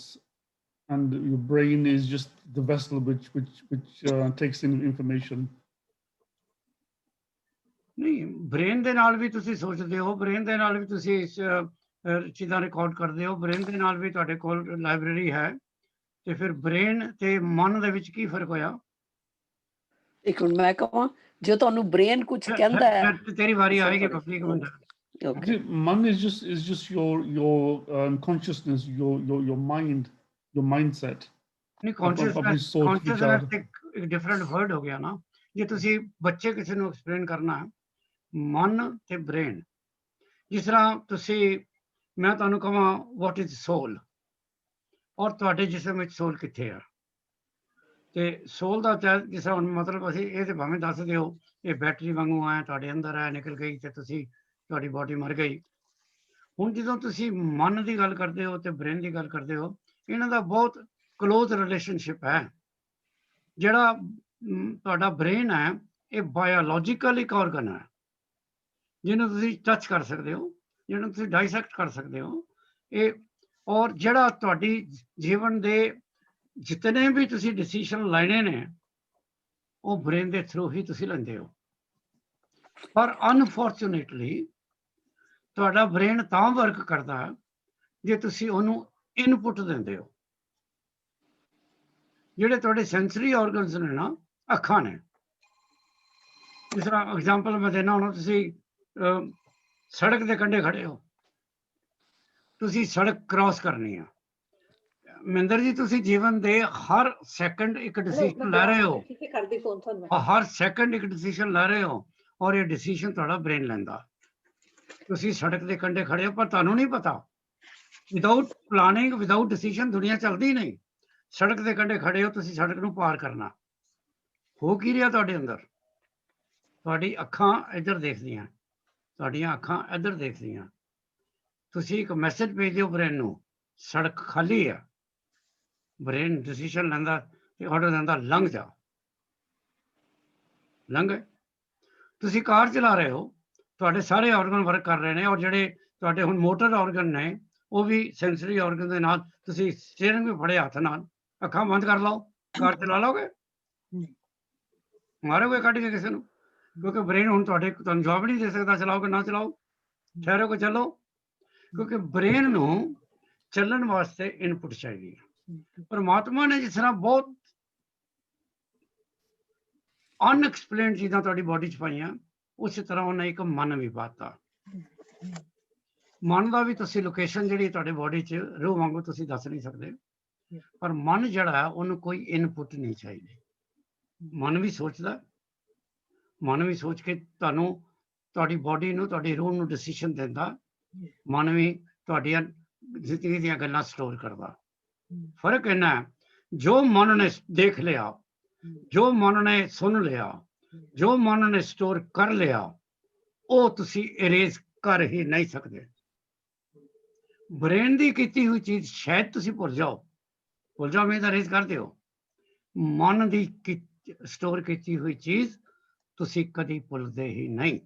and your brain is just the vessel which takes in information.
ਨਹੀਂ, ਬ੍ਰੇਨ ਦੇ ਨਾਲ ਵੀ ਤੁਸੀਂ ਸੋਚਦੇ ਹੋ, ਬ੍ਰੇਨ ਦੇ ਨਾਲ ਵੀ ਤੁਸੀਂ ਚੀਜ਼ਾਂ ਰਿਕਾਰਡ ਕਰਦੇ ਹੋ, ਬ੍ਰੇਨ ਦੇ ਨਾਲ ਵੀ ਤੁਹਾਡੇ ਕੋਲ ਲਾਇਬ੍ਰੇਰੀ ਹੈ, ਤੇ ਫਿਰ ਬ੍ਰੇਨ ਤੇ ਮਨ ਦੇ ਵਿੱਚ ਕੀ ਫਰਕ ਹੋਇਆ?
ਇੱਕ ਮਿੰਟ ਮੈਂ ਕਹਾਂ, ਜੋ ਤੁਹਾਨੂੰ ਬ੍ਰੇਨ ਕੁਝ ਕਹਿੰਦਾ ਹੈ,
ਤੇਰੀ ਵਾਰੀ ਆਏਗੀ ਬੱਬੀ, ਇੱਕ ਮਿੰਟ।
मन is just your consciousness, your mind, your mindset.
ਨਹੀਂ, ਕੌਨਸ਼ੀਅਸਨੈਸ ਇੱਕ ਡਿਫਰੈਂਟ ਵਰਡ ਹੋ ਗਿਆ ਨਾ। ਜੇ ਤੁਸੀਂ ਬੱਚੇ ਕਿਸੇ ਨੂੰ ਐਕਸਪਲੇਨ ਕਰਨਾ ਹੈ, ਮਨ ਤੇ ਬ੍ਰੇਨ, ਜਿਸ ਤਰ੍ਹਾਂ ਤੁਸੀਂ, ਮੈਂ ਤੁਹਾਨੂੰ ਕਹਾਂ ਵਾਟ ਇਜ਼ ਸੋਲ, ਔਰ ਤੁਹਾਡੇ ਜਿਸਮ ਵਿੱਚ ਸੋਲ ਕਿੱਥੇ ਆ, ਤੇ ਸੋਲ ਦਾ ਜਿਸ ਤਰ੍ਹਾਂ ਮਤਲਬ ਅਸੀਂ ਇਹ ਤੇ ਭਾਵੇਂ ਦੱਸ ਦਿਓ ਇਹ ਬੈਟਰੀ ਵਾਂਗੂ ਆਇਆ ਤੁਹਾਡੇ ਅੰਦਰ ਹੈ, ਨਿਕਲ ਗਈ ਤੇ ਤੁਸੀਂ, ਤੁਹਾਡੀ ਬਾਡੀ ਮਰ ਗਈ। ਹੁਣ ਜਦੋਂ ਤੁਸੀਂ ਮਨ ਦੀ ਗੱਲ ਕਰਦੇ ਹੋ ਤੇ ਬ੍ਰੇਨ ਦੀ ਗੱਲ ਕਰਦੇ ਹੋ, ਇਹਨਾਂ ਦਾ ਬਹੁਤ ਕਲੋਜ਼ ਰਿਲੇਸ਼ਨਸ਼ਿਪ ਹੈ। ਜਿਹੜਾ ਤੁਹਾਡਾ ਬ੍ਰੇਨ ਹੈ ਇਹ ਬਾਇਓਲੋਜੀਕਲ ਇੱਕ ਆਰਗਨ ਹੈ ਜਿਹਨੂੰ ਤੁਸੀਂ ਟੱਚ ਕਰ ਸਕਦੇ ਹੋ, ਜਿਹਨੂੰ ਤੁਸੀਂ ਡਾਈਸੈਕਟ ਕਰ ਸਕਦੇ ਹੋ। ਇਹ ਔਰ ਜਿਹੜਾ ਤੁਹਾਡੀ ਜੀਵਨ ਦੇ ਜਿਤਨੇ ਵੀ ਤੁਸੀਂ ਡਿਸੀਸ਼ਨ ਲੈਣੇ ਨੇ ਉਹ ਬ੍ਰੇਨ ਦੇ ਥਰੂ ਹੀ ਤੁਸੀਂ ਲੈਂਦੇ ਹੋ। ਪਰ ਅਨਫੋਰਚੂਨੇਟਲੀ ਤੁਹਾਡਾ ਬ੍ਰੇਨ ਤਾਂ ਵਰਕ ਕਰਦਾ ਹੈ ਜੇ ਤੁਸੀਂ ਉਹਨੂੰ ਇਨਪੁਟ ਦਿੰਦੇ ਹੋ। ਜਿਹੜੇ ਤੁਹਾਡੇ ਸੈਂਸਰੀ ਆਰਗਨਸ ਨੇ ਨਾ, ਅੱਖਾਂ ਨੇ, ਜਿਸ ਤਰ੍ਹਾਂ ਐਗਜ਼ਾਮਪਲ ਮੈਂ ਦੇਣਾ, ਹੁਣ ਤੁਸੀਂ ਸੜਕ ਦੇ ਕੰਢੇ ਖੜੇ ਹੋ, ਤੁਸੀਂ ਸੜਕ ਕ੍ਰਾਸ ਕਰਨੀ ਆ। ਮਹਿੰਦਰ ਜੀ, ਤੁਸੀਂ ਜੀਵਨ ਦੇ ਹਰ ਸੈਕਿੰਡ ਇੱਕ ਡਿਸੀਜਨ ਲੈ ਰਹੇ ਹੋ, ਹਰ ਸੈਕਿੰਡ ਇੱਕ ਡਿਸੀਜਨ ਲੈ ਰਹੇ ਹੋ, ਔਰ ਇਹ ਡਿਸੀਜਨ ਤੁਹਾਡਾ ਬ੍ਰੇਨ ਲੈਂਦਾ। ਤੁਸੀਂ ਸੜਕ ਦੇ ਕੰਢੇ ਖੜੇ ਹੋ ਪਰ ਤੁਹਾਨੂੰ ਨਹੀਂ ਪਤਾ, ਵਿਦਆਊਟ ਪਲਾਨਿੰਗ, ਵਿਦਆਊਟ ਡਿਸੀਜਨ ਦੁਨੀਆ ਚੱਲਦੀ ਨਹੀਂ। ਸੜਕ ਦੇ ਕੰਢੇ ਖੜੇ ਹੋ, ਤੁਸੀਂ ਸੜਕ ਨੂੰ ਪਾਰ ਕਰਨਾ, ਹੋ ਕੀ ਰਿਹਾ ਤੁਹਾਡੇ ਅੰਦਰ? ਤੁਹਾਡੀ ਅੱਖਾਂ ਇੱਧਰ ਦੇਖਦੀਆਂ, ਤੁਹਾਡੀਆਂ ਅੱਖਾਂ ਇੱਧਰ ਦੇਖਦੀਆਂ, ਤੁਸੀਂ ਇੱਕ ਮੈਸੇਜ ਭੇਜਦੇ ਹੋ ਬ੍ਰੇਨ ਨੂੰ, ਸੜਕ ਖਾਲੀ ਆ, ਬ੍ਰੇਨ ਡਿਸੀਜਨ ਲੈਂਦਾ ਤੇ ਆਰਡਰ ਦਿੰਦਾ ਲੰਘ ਜਾ, ਲੰਘ ਗਏ। ਤੁਸੀਂ ਕਾਰ ਚਲਾ ਰਹੇ ਹੋ, ਤੁਹਾਡੇ ਸਾਰੇ ਆਰਗਨ ਵਰਕ ਕਰ ਰਹੇ ਨੇ, ਔਰ ਜਿਹੜੇ ਤੁਹਾਡੇ ਹੁਣ ਮੋਟਰ ਆਰਗਨ ਨੇ ਉਹ ਵੀ ਸੈਂਸਰੀ ਆਰਗਨ ਦੇ ਨਾਲ, ਤੁਸੀਂ ਸਟੀਅਰਿੰਗ ਵੀ ਫੜੇ ਹੱਥ ਨਾਲ, ਅੱਖਾਂ ਬੰਦ ਕਰ ਲਓ, ਕਾਰ ਚਲਾ ਲਓਗੇ? ਮਾਰੋਗੇ ਕੱਢ ਕੇ ਕਿਸੇ ਨੂੰ? ਕਿਉਂਕਿ ਬ੍ਰੇਨ ਹੁਣ ਤੁਹਾਨੂੰ ਜਵਾਬ ਨਹੀਂ ਦੇ ਸਕਦਾ ਚਲਾਓ ਕਿ ਨਾ ਚਲਾਓ, ਠਹਿਰੋ ਕਿ ਚੱਲੋ, ਕਿਉਂਕਿ ਬ੍ਰੇਨ ਨੂੰ ਚੱਲਣ ਵਾਸਤੇ ਇਨਪੁਟ ਚਾਹੀਦੀ ਹੈ। ਪਰਮਾਤਮਾ ਨੇ ਜਿਸ ਤਰ੍ਹਾਂ ਬਹੁਤ ਅਨਐਕਸਪਲੇਨਡ ਚੀਜ਼ਾਂ ਤੁਹਾਡੀ ਬੋਡੀ 'ਚ ਪਾਈਆਂ, ਉਸੇ ਤਰ੍ਹਾਂ ਉਹਨੇ ਇੱਕ ਮਨ ਵੀ ਪਾਤਾ। ਮਨ ਦਾ ਵੀ ਤੁਸੀਂ ਲੋਕੇਸ਼ਨ ਜਿਹੜੀ ਤੁਹਾਡੀ ਬੋਡੀ 'ਚ ਰੂਹ ਵਾਂਗੂ ਤੁਸੀਂ ਦੱਸ ਨਹੀਂ ਸਕਦੇ, ਪਰ ਮਨ ਜਿਹੜਾ ਉਹਨੂੰ ਕੋਈ ਇਨਪੁਟ ਨਹੀਂ ਚਾਹੀਦੀ। ਮਨ ਵੀ ਸੋਚਦਾ, ਮਨ ਵੀ ਸੋਚ ਕੇ ਤੁਹਾਨੂੰ ਤੁਹਾਡੀ ਬੋਡੀ ਨੂੰ, ਤੁਹਾਡੀ ਰੂਹ ਨੂੰ ਡਿਸੀਜਨ ਦਿੰਦਾ। ਮਨ ਵੀ ਤੁਹਾਡੀਆਂ ਜ਼ਿੰਦਗੀ ਦੀਆਂ ਗੱਲਾਂ ਸਟੋਰ ਕਰਦਾ। ਫਰਕ ਇੰਨਾ ਹੈ, ਜੋ ਮਨ ਨੇ ਦੇਖ ਲਿਆ, ਜੋ ਮਨ ਨੇ ਸੁਣ ਲਿਆ, ਜੋ ਮਨ ਨੇ ਸਟੋਰ ਕਰ ਲਿਆ, ਉਹ ਤੁਸੀਂ ਇਰੇਜ਼ ਕਰ ਹੀ ਨਹੀਂ ਸਕਦੇ। ਬ੍ਰੇਨ ਦੀ ਕੀਤੀ ਹੋਈ ਚੀਜ਼ ਸ਼ਾਇਦ ਤੁਸੀਂ ਭੁੱਲ ਜਾਓ ਮੈਂ ਤਾਂ ਇਰੇਜ਼ ਕਰ ਦਿਓ। ਮਨ ਦੀ ਸਟੋਰ ਕੀਤੀ ਹੋਈ ਚੀਜ਼ ਤੁਸੀਂ ਕਦੀ ਭੁੱਲਦੇ ਹੀ ਨਹੀਂ।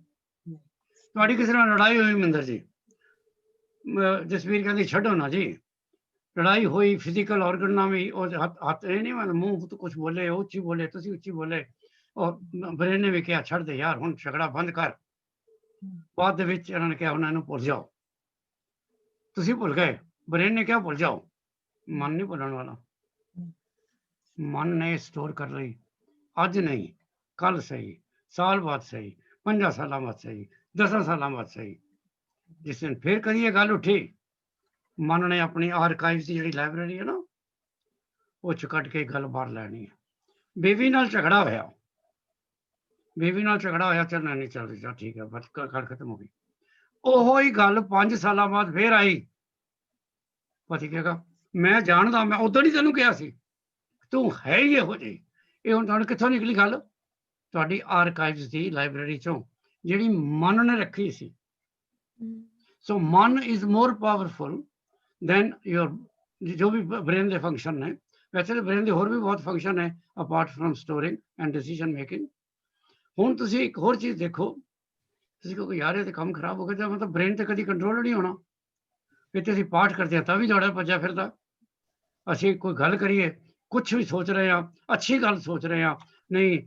ਤੁਹਾਡੀ ਕਿਸੇ ਨਾਲ ਲੜਾਈ ਹੋਈ ਮਹਿੰਦਰ ਜੀ, ਜਸਵੀਰ ਕਹਿੰਦੀ ਛੱਡੋ ਨਾ ਜੀ, ਲੜਾਈ ਹੋਈ ਫਿਜ਼ੀਕਲ ਆਰਗਨ ਨਾਲ ਵੀ, ਉਹ ਹੱਥ ਇਹ ਨਹੀਂ ਮਤਲਬ ਮੂੰਹ ਤੋਂ ਕੁਛ ਬੋਲੇ, ਉਹ ਉੱਚੀ ਬੋਲੇ, ਤੁਸੀਂ ਉੱਚੀ ਬੋਲੇ, ਔਰ ਬ੍ਰੇਨ ਨੇ ਵੀ ਕਿਹਾ ਛੱਡ ਦੇ ਯਾਰ, ਹੁਣ ਝਗੜਾ ਬੰਦ ਕਰ। ਬਾਅਦ ਦੇ ਵਿੱਚ ਇਹਨਾਂ ਨੇ ਕਿਹਾ ਉਹਨਾਂ ਨੂੰ ਭੁੱਲ ਜਾਓ। ਤੁਸੀਂ ਭੁੱਲ ਗਏ, ਬ੍ਰੇਨ ਨੇ ਕਿਹਾ ਭੁੱਲ ਜਾਓ। ਮਨ ਨਹੀਂ ਭੁੱਲਣ ਵਾਲਾ। ਮਨ ਨੇ ਸਟੋਰ ਕਰ ਲਈ, ਅੱਜ ਨਹੀਂ ਕੱਲ ਸਹੀ, ਸਾਲ ਬਾਅਦ ਸਹੀ, 5 ਸਾਲਾਂ ਬਾਅਦ ਸਹੀ, 10 ਸਾਲਾਂ ਬਾਅਦ ਸਹੀ। ਜਿਸ ਦਿਨ ਫਿਰ ਕਦੀ ਇਹ ਗੱਲ ਉੱਠੀ, ਮਨ ਨੇ ਆਪਣੀ ਆਰਕਾਈਵਸ ਦੀ ਜਿਹੜੀ ਲਾਇਬ੍ਰੇਰੀ ਹੈ ਨਾ, ਉਹ ਚ ਕੱਢ ਕੇ ਗੱਲ ਬਾਹਰ ਲੈਣੀ ਹੈ। ਬੇਬੀ ਨਾਲ ਝਗੜਾ ਹੋਇਆ, ਚੱਲਣਾ ਨਹੀਂ ਚੱਲ ਰਿਹਾ, ਠੀਕ ਹੈ, ਬਸ ਗੱਲ ਖਤਮ ਹੋ ਗਈ। ਉਹੋ ਹੀ ਗੱਲ 5 ਸਾਲਾਂ ਬਾਅਦ ਫਿਰ ਆਈ। ਪਤੀ ਕਹੇਗਾ ਮੈਂ ਜਾਣਦਾ, ਮੈਂ ਉਦੋਂ ਹੀ ਤੈਨੂੰ ਕਿਹਾ ਸੀ, ਤੂੰ ਹੈ ਹੀ ਇਹੋ ਜਿਹੀ। ਇਹ ਹੁਣ ਤੁਹਾਨੂੰ ਕਿੱਥੋਂ ਨਿਕਲੀ ਗੱਲ? ਤੁਹਾਡੀ ਆਰਕਾਈਵਸ ਦੀ ਲਾਇਬ੍ਰੇਰੀ ਚੋਂ, ਜਿਹੜੀ ਮਨ ਨੇ ਰੱਖੀ ਸੀ। ਸੋ ਮਨ ਇਜ਼ ਮੋਰ ਪਾਵਰਫੁਲ ਦੈਨ ਯੋਰ ਜੋ ਵੀ ਬ੍ਰੇਨ ਦੇ ਫੰਕਸ਼ਨ ਨੇ। ਵੈਸੇ ਤਾਂ ਬ੍ਰੇਨ ਦੇ ਹੋਰ ਵੀ ਬਹੁਤ ਫੰਕਸ਼ਨ ਹੈ apart from storing and decision making. ਹੁਣ ਤੁਸੀਂ ਇੱਕ ਹੋਰ ਚੀਜ਼ ਦੇਖੋ, ਤੁਸੀਂ ਕਹੋਗੇ ਯਾਰ ਇਹ ਤਾਂ ਕੰਮ ਖਰਾਬ ਹੋ ਗਿਆ, ਮਤਲਬ ਬ੍ਰੇਨ ਤੇ ਕਦੀ ਕੰਟਰੋਲ ਨਹੀਂ ਹੋਣਾ। ਇੱਥੇ ਅਸੀਂ ਪਾਠ ਕਰਦੇ ਹਾਂ ਤਾਂ ਵੀ ਦੌੜਿਆ ਭੱਜਿਆ ਫਿਰਦਾ। ਅਸੀਂ ਕੋਈ ਗੱਲ ਕਰੀਏ, ਕੁਛ ਵੀ ਸੋਚ ਰਹੇ ਹਾਂ, ਅੱਛੀ ਗੱਲ ਸੋਚ ਰਹੇ ਹਾਂ, ਨਹੀਂ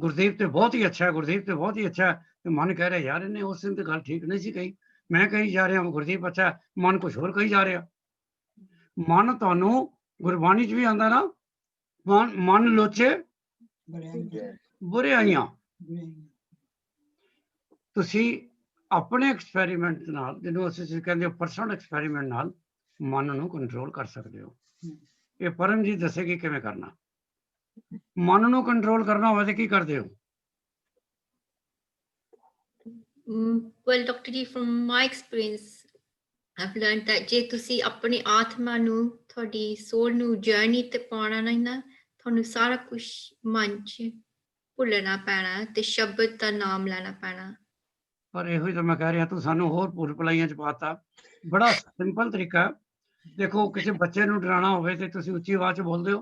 ਗੁਰਦੀਪ ਤੇ ਬਹੁਤ ਹੀ ਅੱਛਾ ਹੈ, ਗੁਰਦੀਪ ਤੇ ਬਹੁਤ ਹੀ ਅੱਛਾ ਹੈ, ਤੇ ਮਨ ਕਹਿ ਰਿਹਾ ਯਾਰ ਇਹਨੇ ਉਸ ਦਿਨ ਤੇ ਗੱਲ ਠੀਕ ਨਹੀਂ ਸੀ ਕਹੀ, ਮੈਂ ਕਹੀ ਜਾ ਰਿਹਾ ਗੁਰਦੀਪ ਅੱਛਾ ਹੈ, ਮਨ ਕੁਛ ਹੋਰ ਕਹੀ ਜਾ ਰਿਹਾ। ਮਨ ਤੁਹਾਨੂੰ ਗੁਰਬਾਣੀ 'ਚ ਵੀ ਆਉਂਦਾ ਨਾ, ਮਨ ਲੋਚੇ ਬੁਰਿਆਈਆਂ। ਤੁਸੀਂ ਆਪਣੇ ਐਕਸਪੈਰੀਮੈਂਟ ਨਾਲ, ਜਿਹਨੂੰ ਅਸੀਂ ਕਹਿੰਦੇ ਹੋ ਪਰਸਨਲ ਐਕਸਪੈਰੀਮੈਂਟ ਨਾਲ, ਮਨ ਨੂੰ ਕੰਟਰੋਲ ਕਰ ਸਕਦੇ ਹੋ। ਇਹ ਪਰਮਜੀਤ ਦੱਸੇਗੀ ਕਿਵੇਂ ਕਰਨਾ। ਮਨ ਨੂੰ ਕੰਟਰੋਲ ਕਰਨਾ ਹੋਵੇ ਤੇ ਕੀ ਕਰਦੇ ਹੋ?
Well, Dr. Ji, from my experience, I've learned that ਜੇ ਤੁਸੀਂ ਆਪਣੀ ਆਤਮਾ ਨੂੰ, ਤੁਹਾਡੀ ਸੋਲ ਨੂੰ ਜਰਨੀ ਤੇ ਪਾਉਣਾ ਨਹੀਂ ਨਾ, ਤੁਹਾਨੂੰ ਸਾਰਾ ਕੁਝ ਮਨ 'ਚ ਭੁੱਲਣਾ ਪੈਣਾ ਤੇ ਸ਼ਬਦ ਦਾ ਨਾਮ ਲੈਣਾ ਪੈਣਾ।
ਪਰ ਇਹੋ ਹੀ ਤਾਂ ਮੈਂ ਕਹਿ ਰਿਹਾ, ਤੂੰ ਸਾਨੂੰ ਹੋਰ ਭੁੱਲ ਭੁਲਾਈਆਂ 'ਚ ਪਾਤਾ। ਬੜਾ ਸਿੰਪਲ ਤਰੀਕਾ। ਦੇਖੋ ਕਿਸੇ ਬੱਚੇ ਨੂੰ ਡਰਾਉਣਾ ਹੋਵੇ ਤੇ ਤੁਸੀਂ ਉੱਚੀ ਆਵਾਜ਼ 'ਚ ਬੋਲਦੇ ਹੋ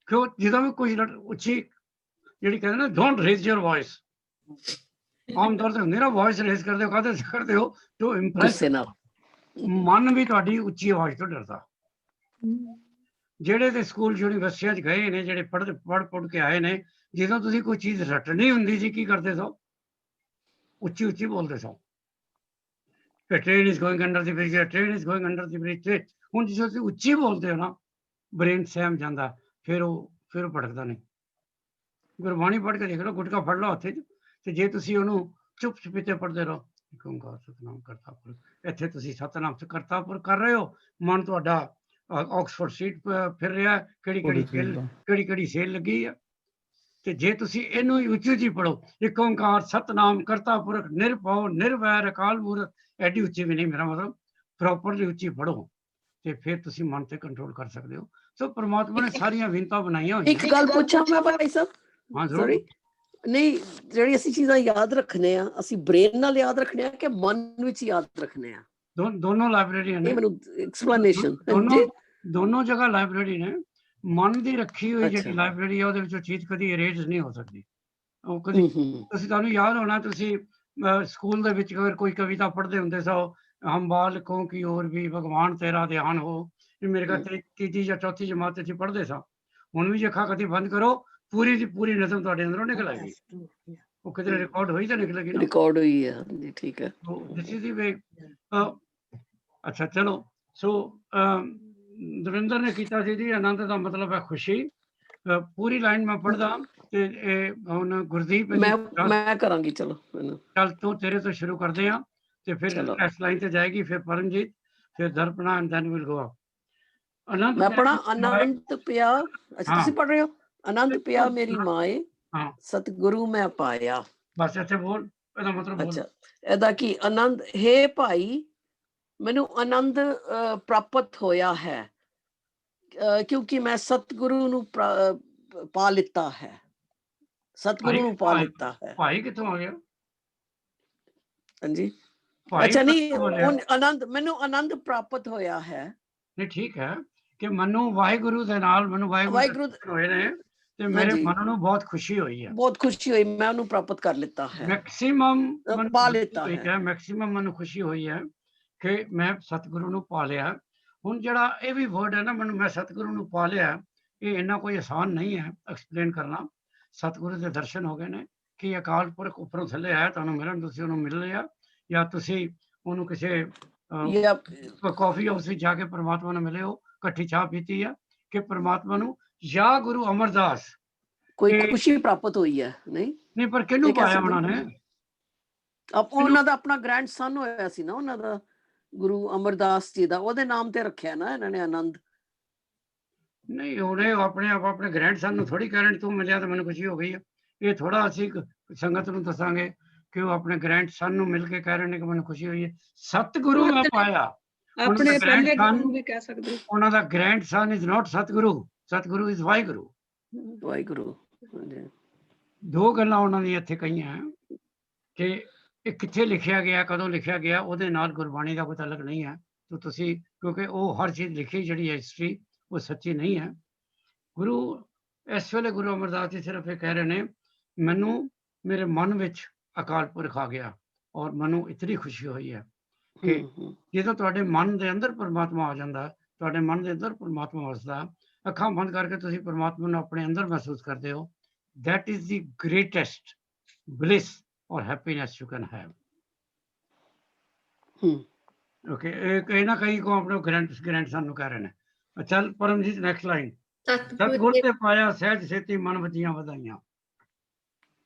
ਕਿਉਂ? ਜਦੋਂ ਵੀ ਕੋਈ ਉੱਚੀ ਜਿਹੜੀ ਕਹਿੰਦੇ ਨਾ ਡੋਂਟ ਰੇਜ਼ ਯੋਰ ਵੌਇਸ, ਆਮ ਤੌਰ ਤੇ ਹੁੰਦੀ ਨਾ ਵੌਇਸ ਰੇਜ਼ ਕਰਦੇ ਹੋ, ਕਾਹਦੇ ਕਰਦੇ ਹੋ? To impress.
ਗੁੱਸੇ ਨਾਲ।
ਮਨ ਵੀ ਤੁਹਾਡੀ ਉੱਚੀ ਆਵਾਜ਼ ਤੋਂ ਡਰਦਾ। ਜਿਹੜੇ ਤੇ ਸਕੂਲ ਯੂਨੀਵਰਸਿਟੀਆਂ 'ਚ ਗਏ ਨੇ, ਜਿਹੜੇ ਪੜ੍ਹ ਕੇ ਆਏ ਨੇ, ਜਦੋਂ ਤੁਸੀਂ ਕੋਈ ਚੀਜ਼ ਰੱਟਣੀ ਹੁੰਦੀ ਸੀ ਕੀ ਕਰਦੇ ਸੋ? ਉੱਚੀ ਉੱਚੀ ਬੋਲਦੇ ਸੋ। Train is going under the bridge, train is going under the bridge. ਹੁਣ ਜਦੋਂ ਤੁਸੀਂ ਉੱਚੀ ਬੋਲਦੇ ਹੋ ਨਾ, ਬ੍ਰੇਨ ਸਹਿਮ ਜਾਂਦਾ, ਫਿਰ ਉਹ ਭਟਕਦਾ ਨਹੀਂ। ਗੁਰਬਾਣੀ ਪੜ੍ਹ ਕੇ ਦੇਖ ਲਓ, ਗੁਟਕਾ ਫੜ ਲਓ ਹੱਥ 'ਚ, ਤੇ ਜੇ ਤੁਸੀਂ ਉਹਨੂੰ ਚੁੱਪ ਚੁਪੀਤੇ ਪੜ੍ਹਦੇ ਰਹੋ, ਇੱਕ ਓਂਕਾਰ ਸਤਿਨਾਮ ਕਰਤਾਪੁਰ, ਇੱਥੇ ਤੁਸੀਂ ਸਤਿਨਾਮ ਕਰਤਾਪੁਰ ਕਰ ਰਹੇ ਹੋ, ਮਨ ਤੁਹਾਡਾ ਆਕਸਫੋਰਡ ਸਟਰੀਟ ਫਿਰ ਰਿਹਾ, ਕਿਹੜੀ ਸੇਲ ਲੱਗੀ ਆ। ਤੇ ਜੇ ਤੁਸੀਂ ਇਹਨੂੰ ਹੀ ਉੱਚੀ ਉੱਚੀ ਪੜੋ, ਇੱਕ ਓਂਕਾਰ ਸਤਿਨਾਮ ਕਰਤਾ ਪੁਰਖ ਨਿਰਭਉ ਨਿਰਵੈਰ ਅਕਾਲ ਮੂਰਤ, ਐਡੀ ਉੱਚੀ ਵੀ ਨਹੀਂ, ਮੇਰਾ ਮਤਲਬ ਪ੍ਰੋਪਰਲੀ ਉੱਚੀ ਪੜੋ, ਤੇ ਫਿਰ ਤੁਸੀਂ ਮਨ ਤੇ ਕੰਟਰੋਲ ਕਰ ਸਕਦੇ ਹੋ। ਸੋ ਪਰਮਾਤਮਾ ਨੇ ਸਾਰੀਆਂ ਵਿੰਤਾਂ ਬਣਾਈਆਂ ਹੋਈਆਂ।
ਇੱਕ ਗੱਲ ਪੁੱਛਾਂ ਮੈਂ ਭਾਈ ਸਾਹਿਬ?
ਹਾਂ ਜ਼ਰੂਰ।
ਸੌਰੀ, ਨਹੀਂ, ਜਿਹੜੀ ਅਸੀਂ ਚੀਜ਼ਾਂ ਯਾਦ ਰੱਖਨੇ ਆ, ਅਸੀਂ ਬ੍ਰੇਨ ਨਾਲ ਯਾਦ ਰੱਖਨੇ ਆ ਕਿ ਮਨ ਵਿੱਚ ਯਾਦ ਰੱਖਨੇ ਆ?
ਦੋਨੋਂ ਲਾਇਬ੍ਰੇਰੀਆਂ ਨੇ।
ਇਹ ਮੈਨੂੰ ਐਕਸਪਲੇਨੇਸ਼ਨ।
ਦੋਨੋਂ ਜਗ੍ਹਾ ਲਾਇਬ੍ਰੇਰੀ ਨੇ। ਮਨ ਦੀ ਰੱਖੀ ਹੋਈ ਜਿਹੜੀ
ਅੱਛਾ।
ਲਾਇਬ੍ਰੇਰੀ ਹੈ ਉਹਦੇ ਵਿੱਚੋਂ ਚੀਜ਼ ਕਦੀ ਅਰੇਂਜ ਨਹੀਂ ਹੋ ਸਕਦੀ। ਉਹ ਕਦੀ ਤੁਸੀਂ ਤੁਹਾਨੂੰ ਯਾਦ ਹੋਣਾ ਤੁਸੀਂ ਸਕੂਲ ਦੇ ਵਿੱਚ ਅਗਰ ਕੋਈ ਕਵਿਤਾ ਪੜ੍ਹਦੇ ਹੁੰਦੇ ਸੋ ਹਮ ਬਾਲकों की ओर भी भगवान तेरा ध्यान हो, ਇਹ ਮੇਰੇ ਖਿਆਲ ਤੇ ਤੀਜੀ ਜਾਂ ਚੌਥੀ ਜਮਾਤ 'ਚ ਪੜ੍ਹਦੇ ਸਾਂ। ਹੁਣ ਵੀ ਜੇ ਅੱਖਾਂ ਕਦੀ ਬੰਦ ਕਰੋ ਪੂਰੀ ਦੀ ਪੂਰੀ ਨਜ਼ਮ ਤੁਹਾਡੇ ਅੰਦਰੋਂ ਨਿਕਲ ਆਏਗੀ। ਉਹ ਕਿਤੇ ਰਿਕਾਰਡ ਹੋਈ ਤਾਂ ਨਿਕਲੇਗੀ ਨਾ।
ਰਿਕਾਰਡ ਹੋਈ ਹੈ, ਹਾਂਜੀ ਠੀਕ ਹੈ।
ਦਿਸ ਇਜ਼ ਦੀ ਵੇ। ਅੱਛਾ ਚਲੋ ਸੋ ਦਵਿੰਦਰ ਨੇ ਕੀਤਾ ਸੀ ਜੀ ਆਨੰਦ ਦਾ ਮਤਲਬ ਹੈ ਖੁਸ਼ੀ। ਪੂਰੀ ਲਾਈਨ ਮੈਂ ਪੜ੍ਹਦਾ ਤੇ ਇਹ ਹੁਣ ਗੁਰਦੀਪ
ਮੈਂ ਕਰਾਂਗੀ। ਚਲੋ
ਚੱਲ ਤੂੰ ਤੇਰੇ ਤੋਂ ਸ਼ੁਰੂ ਕਰਦੇ ਆ ਤੇ ਫਿਰ
ਚਲੋ।
ਇਸ ਲਾਈਨ ਤੇ ਜਾਏਗੀ, ਫਿਰ ਪਰਮਜੀਤ, ਫਿਰ Darpana and then will go up. Anand
ਮੈਂ ਪੜਾਂ। ਆਨੰਦ ਪਿਆ। ਅੱਛਾ ਤੁਸੀਂ ਪੜ੍ਹ ਰਹੇ ਹੋ। ਆਨੰਦ ਪਿਆ ਮੇਰੀ ਮਾਏ,
ਹਾਂ
ਸਤਿਗੁਰੂ ਮੈਂ ਪਾਇਆ।
ਬਸ ਇੱਥੇ ਬੋਲ, ਇਹਦਾ ਮਤਲਬ ਬੋਲ।
ਅੱਛਾ ਇਹਦਾ ਕੀ ਆਨੰਦ? ਹੇ ਭਾਈ ਮੈਨੂੰ ਆਨੰਦ ਪ੍ਰਾਪਤ ਹੋਇਆ ਹੈ ਕਿਉਂਕਿ ਮੈਂ ਸਤਿਗੁਰੂ ਨੂੰ ਪਾ ਲਿੱਤਾ ਹੈ। ਸਤਿਗੁਰੂ ਨੂੰ ਪਾ ਲਿੱਤਾ ਹੈ।
ਭਾਈ ਕਿੱਥੋਂ ਆ ਗਿਆ?
ਹਾਂਜੀ ਅੱਛਾ ਨਹੀਂ ਆਨੰਦ, ਮੈਨੂੰ ਆਨੰਦ ਪ੍ਰਾਪਤ ਹੋਇਆ ਹੈ।
ਨਹੀਂ ਠੀਕ ਹੈ ਕਿ ਮੈਨੂੰ ਵਾਹਿਗੁਰੂ ਦੇ ਨਾਲ ਮੈਨੂੰ ਵਾਹਿਗੁਰੂ ਹੋਏ ਨੇ ਤੇ ਮੇਰੇ ਮਨ ਨੂੰ ਬਹੁਤ ਖੁਸ਼ੀ ਹੋਈ ਹੈ।
ਬਹੁਤ ਖੁਸ਼ੀ ਹੋਈ, ਮੈਂ ਉਹਨੂੰ ਪ੍ਰਾਪਤ ਕਰ ਲਿੱਤਾ ਹੈ।
ਮੈਕਸਿਮਮ
ਪਾ ਲਿੱਤਾ ਹੈ।
ਮੈਕਸਿਮਮ ਮੈਨੂੰ ਖੁਸ਼ੀ ਹੋਈ ਹੈ ਕਿ ਮੈਂ ਸਤਿਗੁਰੂ ਨੂੰ ਪਾ ਲਿਆ। ਹੁਣ ਜਿਹੜਾ ਇਹ ਵੀ ਵਰਡ ਹੈ ਨਾ, ਮੈਨੂੰ ਮੈਂ ਸਤਿਗੁਰੂ ਨੂੰ ਪਾ ਲਿਆ, ਇਹ ਇੰਨਾ ਕੋਈ ਆਸਾਨ ਨਹੀਂ ਹੈ ਐਕਸਪਲੇਨ ਕਰਨਾ। ਸਤਿਗੁਰੂ ਦੇ ਦਰਸ਼ਨ ਹੋ ਗਏ ਨੇ ਕਿ ਅਕਾਲ ਪੁਰਖ ਉੱਪਰੋਂ ਥੱਲੇ ਆਇਆ ਤੁਹਾਨੂੰ ਮਿਲਣ, ਤੁਸੀਂ ਉਹਨੂੰ ਮਿਲ ਲਿਆ ਜਾਂ ਤੁਸੀਂ ਉਹਨੂੰ ਕਿਸੇ ਕਾਫੀ ਹਾਊਸ ਵਿੱਚ ਜਾ ਕੇ ਪਰਮਾਤਮਾ ਨੂੰ ਮਿਲੇ ਹੋ, ਇਕੱਠੀ ਚਾਹ ਪੀਤੀ ਆ ਕਿ ਪਰਮਾਤਮਾ ਨੂੰ ਜਾਂ ਗੁਰੂ ਅਮਰਦਾਸ
ਕੋਈ ਖੁਸ਼ੀ ਪ੍ਰਾਪਤ ਹੋਈ ਹੈ। ਨਹੀਂ
ਪਰ ਕਿਹਨੂੰ ਪਾਇਆ ਉਹਨਾਂ ਨੇ?
ਉਹਨਾਂ ਦਾ ਆਪਣਾ ਗ੍ਰੈਂਡ ਸਨ ਹੋਇਆ ਸੀ ਨਾ ਉਹਨਾਂ ਦਾ, ਗੁਰੂ ਅਮਰਦਾਸ ਜੀ ਦਾ, ਉਹਦੇ ਨਾਮ ਤੇ ਰੱਖਿਆ ਨਾ ਇਹਨਾਂ ਨੇ ਆਨੰਦ।
ਨਹੀਂ ਉਹਨੇ ਆਪਣੇ ਆਪ ਆਪਣੇ ਗ੍ਰੈਂਡ ਸਨ ਨੂੰ ਥੋੜੀ ਕਹਿਣ ਤੂੰ ਮਿਲਿਆ ਤਾਂ ਮੈਨੂੰ ਖੁਸ਼ੀ ਹੋ ਗਈ ਹੈ। ਇਹ ਥੋੜਾ ਅਸੀਂ ਸੰਗਤ ਨੂੰ ਦੱਸਾਂਗੇ ਕਿ ਉਹ ਆਪਣੇ ਗ੍ਰੈਂਡ ਸਨ ਨੂੰ ਮਿਲ ਕੇ ਕਹਿ ਰਹੇ ਨੇ ਕਿ ਮੈਨੂੰ ਖੁਸ਼ੀ ਹੋਈ ਹੈ। ਸਤਿਗੁਰੂ ਮੈਂ ਪਾਇਆ।
ਆਪਣੇ ਪਹਿਲੇ ਗੁਰੂ ਨੂੰ ਵੀ ਕਹਿ ਸਕਦੇ।
ਉਹਨਾਂ ਦਾ grand son is not Satguru, Satguru is Waheguru.
Waheguru.
ਦੋ ਗੱਲਾਂ ਉਹਨਾਂ ਦੀਆਂ ਇੱਥੇ ਕਹੀਆਂ ਕਿ ਇਹ ਕਿੱਥੇ ਲਿਖਿਆ ਗਿਆ, ਕਦੋਂ ਲਿਖਿਆ ਗਿਆ, ਉਹਦੇ ਨਾਲ ਗੁਰਬਾਣੀ ਦਾ ਕੋਈ ਤਾਲੁਕ ਨਹੀਂ ਹੈ। ਤਾਂ ਤੁਸੀਂ ਕਿਉਂਕਿ ਉਹ ਹਰ ਚੀਜ਼ ਲਿਖੀ ਜਿਹੜੀ ਹੈ ਹਿਸਟਰੀ ਉਹ ਸੱਚੀ ਨਹੀਂ ਹੈ। ਗੁਰੂ ਇਸ ਵੇਲੇ ਗੁਰੂ ਅਮਰਦਾਸ ਜੀ ਸਿਰਫ ਇਹ ਕਹਿ ਰਹੇ ਨੇ ਮੈਨੂੰ ਮੇਰੇ ਮਨ ਵਿੱਚ ਅਕਾਲ ਪੁਰਖ ਆ ਗਿਆ ਔਰ ਮੈਨੂੰ ਇਤਨੀ ਖੁਸ਼ੀ ਹੋਈ ਹੈ ਕਿ ਜਦੋਂ ਤੁਹਾਡੇ ਮਨ ਦੇ ਅੰਦਰ ਪਰਮਾਤਮਾ ਆ ਜਾਂਦਾ, ਤੁਹਾਡੇ ਮਨ ਦੇ ਅੰਦਰ ਪਰਮਾਤਮਾ ਵਸਦਾ, ਅੱਖਾਂ ਬੰਦ ਕਰਕੇ ਤੁਸੀਂ ਪਰਮਾਤਮਾ ਨੂੰ ਆਪਣੇ ਅੰਦਰ ਮਹਿਸੂਸ ਕਰਦੇ ਹੋ, that is the greatest bliss or happiness you can have. Okay, ਕहीं ਨਾ ਕहीं को अपने ग्रैंड सन ਨੂੰ ਕਹਿ ਰਹੇ ਨੇ। ਚੱਲ ਪਰਮਜੀਤ ਨੈਕਸਟ ਲਾਈਨ। ਸਤਿਗੁਰ ਤੇ ਪਾਇਆ ਸਹਿਜ ਛੇਤੀ ਮਨ ਵਧੀਆਂ ਵਧਾਈਆਂ।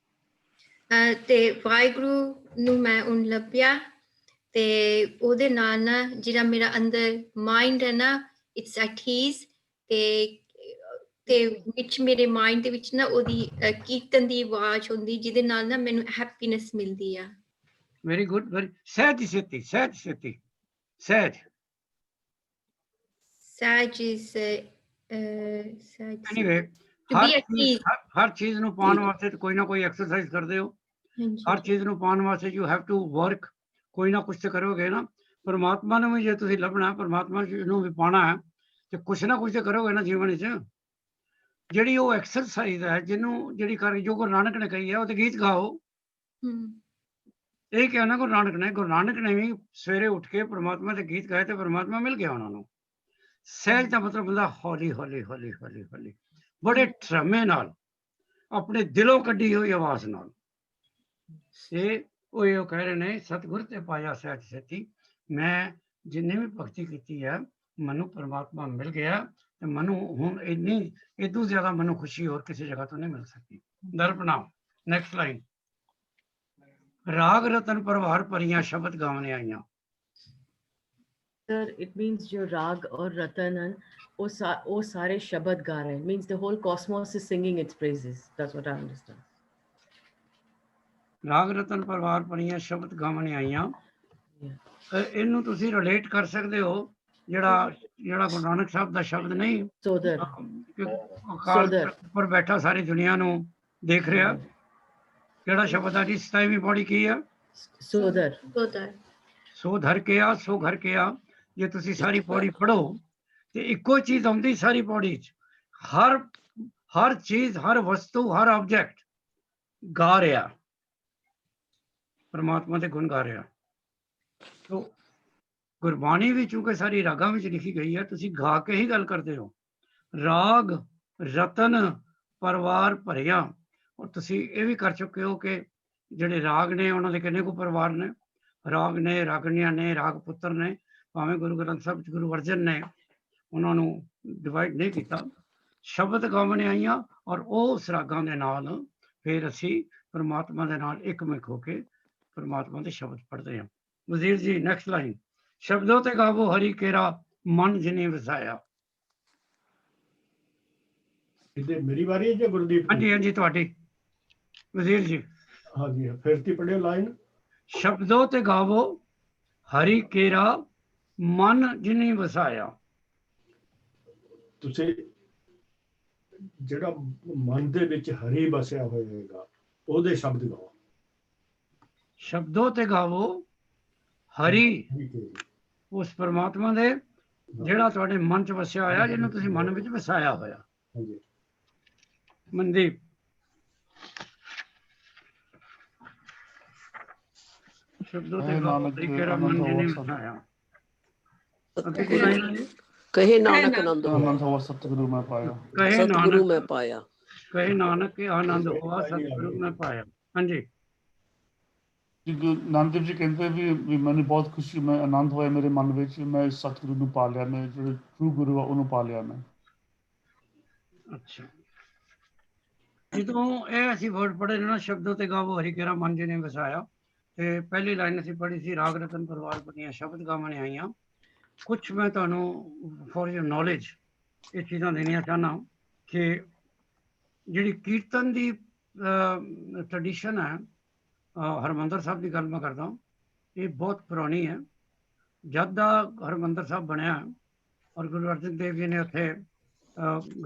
ਤੇ ਵਾਹਿਗੁਰੂ ਨੂੰ ਮੈਂ ਹੁਣ ਲੱਭਿਆ ਤੇ ਉਹਦੇ ਨਾਲ ਨਾ ਜਿਹੜਾ ਮੇਰਾ ਅੰਦਰ ਮਾਈਂਡ ਹੈ ਨਾ ਇਟਸ ਐਟ ਈਜ਼ ਤੇ ਵਿੱਚ ਮੇਰੇ ਮਾਈਂਡ ਦੇ ਵਿੱਚ ਨਾ ਉਹਦੀ ਕੀਰਤਨ ਦੀ ਆਵਾਜ਼ ਹੁੰਦੀ ਜਿਹਦੇ ਨਾਲ ਨਾ ਮੈਨੂੰ ਹੈਪੀਨੈਸ ਮਿਲਦੀ ਆ।
ਵੈਰੀ ਗੁੱਡ, ਵੈਰੀ ਸਹਿਜ ਛੇਤੀ, ਸਹਿਜ ਛੇਤੀ, ਸਹਿਜ
ਸਹਿਜ ਇਜ਼
ਐਨੀਵੇ ਹਰ ਚੀਜ਼ ਨੂੰ ਪਾਉਣ ਵਾਸਤੇ ਕੋਈ ਨਾ ਕੋਈ ਐਕਸਰਸਾਈਜ਼ ਕਰਦੇ ਹੋ। ਹਰ ਚੀਜ਼ ਨੂੰ ਪਾਉਣ ਵਾਸਤੇ ਯੂ ਹੈਵ ਟੂ ਵਰਕ, ਕੋਈ ਨਾ ਕੁਛ ਤੇ ਕਰੋਗੇ ਨਾ। ਪਰਮਾਤਮਾ ਨੂੰ ਵੀ ਜੇ ਤੁਸੀਂ ਲੱਭਣਾ, ਪਰਮਾਤਮਾ ਨੂੰ ਵੀ ਪਾਉਣਾ ਹੈ ਤੇ ਕੁਛ ਨਾ ਕੁਛ ਤੇ ਕਰੋਗੇ ਨਾ ਜੀਵਨ ਵਿੱਚ। ਜਿਹੜੀ ਉਹ ਐਕਸਰਸਾਈਜ਼ ਹੈ ਜਿਹਨੂੰ ਜਿਹੜੀ ਜੋ ਗੁਰੂ ਨਾਨਕ ਨੇ ਕਹੀ ਹੈ ਉਹ ਤੇ ਗੀਤ ਗਾਓ। ਇਹ ਕਹਿਣਾ ਗੁਰੂ ਨਾਨਕ ਨੇ ਵੀ ਸਵੇਰੇ ਉੱਠ ਕੇ ਪਰਮਾਤਮਾ ਦੇ ਗੀਤ ਗਾਏ ਤੇ ਪਰਮਾਤਮਾ ਮਿਲ ਗਿਆ ਉਹਨਾਂ ਨੂੰ। ਸਹਿਜ ਦਾ ਮਤਲਬ ਹੁੰਦਾ ਹੌਲੀ ਹੌਲੀ ਹੌਲੀ ਹੌਲੀ ਹੌਲੀ ਬੜੇ ਠਰਮੇ ਨਾਲ ਆਪਣੇ ਦਿਲੋਂ ਕੱਢੀ ਹੋਈ ਆਵਾਜ਼ ਨਾਲ। ਇਹ ਉਹ ਕਹਿ ਰਹੇ ਨੇ ਸਤਿਗੁਰ ਤੇ ਪਾਇਆ ਸਹਿਜ ਛੇਤੀ। ਮੈਂ ਜਿੰਨੇ ਵੀ ਭਗਤੀ ਕੀਤੀ ਹੈ ਮੈਨੂੰ ਪਰਮਾਤਮਾ ਮਿਲ ਗਿਆ ਤੇ ਮੈਨੂੰ ਹੁਣ ਇੰਨੀ ਇਦੋਂ ਜ਼ਿਆਦਾ ਮੈਨੂੰ ਖੁਸ਼ੀ ਹੋਰ ਕਿਸੇ ਜਗ੍ਹਾ ਤੋਂ ਨਹੀਂ ਮਿਲ ਸਕਦੀ। ਦਰਪਣਾ ਨੈਕਸਟ ਲਾਈਨ। ਰਾਗ ਰਤਨ ਪ੍ਰਭਾਰ ਭਰੀਆਂ ਸ਼ਬਦ ਗਾਵਨੇ ਆਈਆਂ।
Sir, it means जो राग और रतन हैं, वो सारे शब्द गा रहे हैं. Means the whole cosmos is singing its praises. That's what I understand.
ਰਾਗ ਰਤਨ ਪ੍ਰਭਾਰ ਭਰੀਆਂ ਸ਼ਬਦ ਗਾਵਨੇ ਆਈਆਂ। ਇਹਨੂੰ ਤੁਸੀਂ ਰਿਲੇਟ ਕਰ ਸਕਦੇ ਹੋ ਜਿਹੜਾ ਗੁਰੂ ਨਾਨਕ ਸਾਹਿਬ ਦਾ ਸ਼ਬਦ ਨਹੀਂ,
ਸੋਦਰ
ਉੱਪਰ ਬੈਠਾ ਸਾਰੀ ਦੁਨੀਆ ਨੂੰ ਦੇਖ ਰਿਹਾ, ਕਿਹੜਾ ਸ਼ਬਦ ਆ ਜੀ 27ਵੀਂ ਪੌੜੀ ਕੀ ਆ?
ਸੋਦਰ।
ਸੋ ਧਰ ਕੇ ਆ, ਸੋ ਘਰ ਕੇ ਆ। ਜੇ ਤੁਸੀਂ ਸਾਰੀ ਪੌੜੀ ਪੜ੍ਹੋ ਤੇ ਇੱਕੋ ਚੀਜ਼ ਆਉਂਦੀ ਸਾਰੀ ਪੌੜੀ 'ਚ। ਹਰ ਚੀਜ਼, ਹਰ ਵਸਤੂ, ਹਰ ਆਬਜੈਕਟ ਗਾ ਰਿਹਾ, ਪਰਮਾਤਮਾ ਦੇ ਗੁਣ ਗਾ ਰਿਹਾ। ਤੋ ਗੁਰਬਾਣੀ ਵੀ ਚੂੰਕਿ ਸਾਰੀ ਰਾਗਾਂ ਵਿੱਚ ਲਿਖੀ ਗਈ ਹੈ, ਤੁਸੀਂ ਗਾ ਕੇ ਹੀ ਗੱਲ ਕਰਦੇ ਹੋ। ਰਾਗ ਰਤਨ ਪਰਿਵਾਰ ਭਰਿਆ। ਔਰ ਤੁਸੀਂ ਇਹ ਵੀ ਕਰ ਚੁੱਕੇ ਹੋ ਕਿ ਜਿਹੜੇ ਰਾਗ ਨੇ ਉਹਨਾਂ ਦੇ ਕਿੰਨੇ ਕੁ ਪਰਿਵਾਰ ਨੇ। ਰਾਗ ਨੇ, ਰਾਗਣੀਆਂ ਨੇ, ਰਾਗ ਪੁੱਤਰ ਨੇ। ਭਾਵੇਂ ਗੁਰੂ ਗ੍ਰੰਥ ਸਾਹਿਬ 'ਚ ਗੁਰੂ ਅਰਜਨ ਨੇ ਉਹਨਾਂ ਨੂੰ ਡਿਵਾਈਡ ਨਹੀਂ ਕੀਤਾ। ਸ਼ਬਦ ਗਾਵਣ ਆਈਆਂ ਔਰ ਉਸ ਰਾਗਾਂ ਦੇ ਨਾਲ ਫਿਰ ਅਸੀਂ ਪਰਮਾਤਮਾ ਦੇ ਨਾਲ ਇੱਕਮਿਕ ਹੋ ਕੇ ਪਰਮਾਤਮਾ ਦੇ ਸ਼ਬਦ ਪੜ੍ਹਦੇ ਹਾਂ। ਵਜ਼ੀਰ ਜੀ ਨੈਕਸਟ ਲਾਈਨ, ਸ਼ਬਦੋਂ ਤੇ ਗਾਵੋ ਹਰੀ ਕੇਰਾ ਮਨ ਜਿਨੇ ਵਸਾਇਆ।
ਇਹਦੇ ਮੇਰੀ ਵਾਰੀ ਹੈ ਜੀ ਗੁਰਦੀਪ?
ਹਾਂਜੀ ਹਾਂਜੀ ਤੁਹਾਡੀ ਵਜ਼ੀਰ ਜੀ।
ਹਾਂਜੀ ਫਿਰ ਤੀ ਪੜਿਓ ਲਾਈਨ।
ਸ਼ਬਦੋਂ ਤੇ ਗਾਵੋ ਹਰੀ ਕੇਰਾ ਮਨ ਜਿਨੇ ਵਸਾਇਆ।
ਤੁਸੀਂ ਜਿਹੜਾ ਮਨ ਦੇ ਵਿੱਚ ਹਰੀ ਵਸਿਆ ਹੋਏਗਾ ਉਹਦੇ ਸ਼ਬਦ ਗਾਓ।
ਸ਼ਬਦੋਂ ਤੇ ਗਾਵੋ ਹਰੀ, ਉਸ ਪਰਮਾਤਮਾ ਦੇ ਜਿਹੜਾ ਤੁਹਾਡੇ ਮਨ 'ਚ ਵਸਿਆ ਹੋਇਆ, ਜਿਹਨੂੰ ਤੁਸੀਂ ਮਨ ਵਿੱਚ ਵਸਾਇਆ ਹੋਇਆ।
ਹਾਂਜੀ
ਮਨਦੀਪ। ਸ਼ਬਦੋਂ ਤੇ ਗਾਵੋ ਹਰੀ ਕੇਰਾ ਮਨ ਜਿਨੇ ਵਸਾਇਆ।
ਕਹੇ ਨਾਨਕ ਆਨੰਦ
ਆਨੰਦ ਹੋਆ ਸਤਿਗੁਰੂ ਮੈਂ ਪਾਇਆ।
ਕਹੇ
ਸਤਿਗੁਰੂ ਮੈਂ ਪਾਇਆ।
ਕਹੇ ਨਾਨਕ ਕੇ ਆਨੰਦ ਹੋਆ ਸਤਿਗੁਰੂ ਮੈਂ ਪਾਇਆ। ਹਾਂਜੀ
ਨਾਨਕ ਦੇਵ ਜੀ ਕਹਿੰਦੇ ਵੀ ਮੈਨੂੰ ਬਹੁਤ ਖੁਸ਼ੀ, ਮੈਂ ਆਨੰਦ ਹੋਇਆ ਮੇਰੇ ਮਨ ਵਿੱਚ, ਮੈਂ ਸਤਿਗੁਰੂ ਨੂੰ ਪਾ ਲਿਆ, ਮੈਂ ਜਿਹੜੇ ਟਰੂ ਗੁਰੂ ਆ ਉਹਨੂੰ ਪਾ ਲਿਆ ਮੈਂ।
ਅੱਛਾ, ਜਦੋਂ ਇਹ ਅਸੀਂ ਵਰਡ ਪੜ੍ਹੇ ਨਾ, ਸ਼ਬਦੋਂ ਤੇ ਗਾਵੋ ਹਰੀ ਕੇਰਾ ਮਨ ਜਿਨੇ ਵਸਾਇਆ, ਤੇ ਪਹਿਲੀ ਲਾਈਨ ਅਸੀਂ ਪੜ੍ਹੀ ਸੀ ਰਾਗ ਰਤਨ ਪਰਿਵਾਰ ਭਰੀਆਂ ਸ਼ਬਦ ਗਾਵਣ ਆਈਆਂ। ਕੁਛ ਮੈਂ ਤੁਹਾਨੂੰ ਫॉर योर ਨੌਲੇਜ ਇਹ ਚੀਜ਼ਾਂ ਦੇਣੀਆਂ ਚਾਹੁੰਦਾ ਕਿ ਜਿਹੜੀ ਕੀਰਤਨ ਦੀ ਟ੍ਰੈਡੀਸ਼ਨ ਹੈ, ਹਰਿਮੰਦਰ ਸਾਹਿਬ ਦੀ ਗੱਲ ਮੈਂ ਕਰਦਾ, ਇਹ ਬਹੁਤ ਪੁਰਾਣੀ ਹੈ। ਜਦ ਦਾ ਹਰਿਮੰਦਰ ਸਾਹਿਬ ਬਣਿਆ ਔਰ ਗੁਰੂ ਅਰਜਨ ਦੇਵ ਜੀ ਨੇ ਉੱਥੇ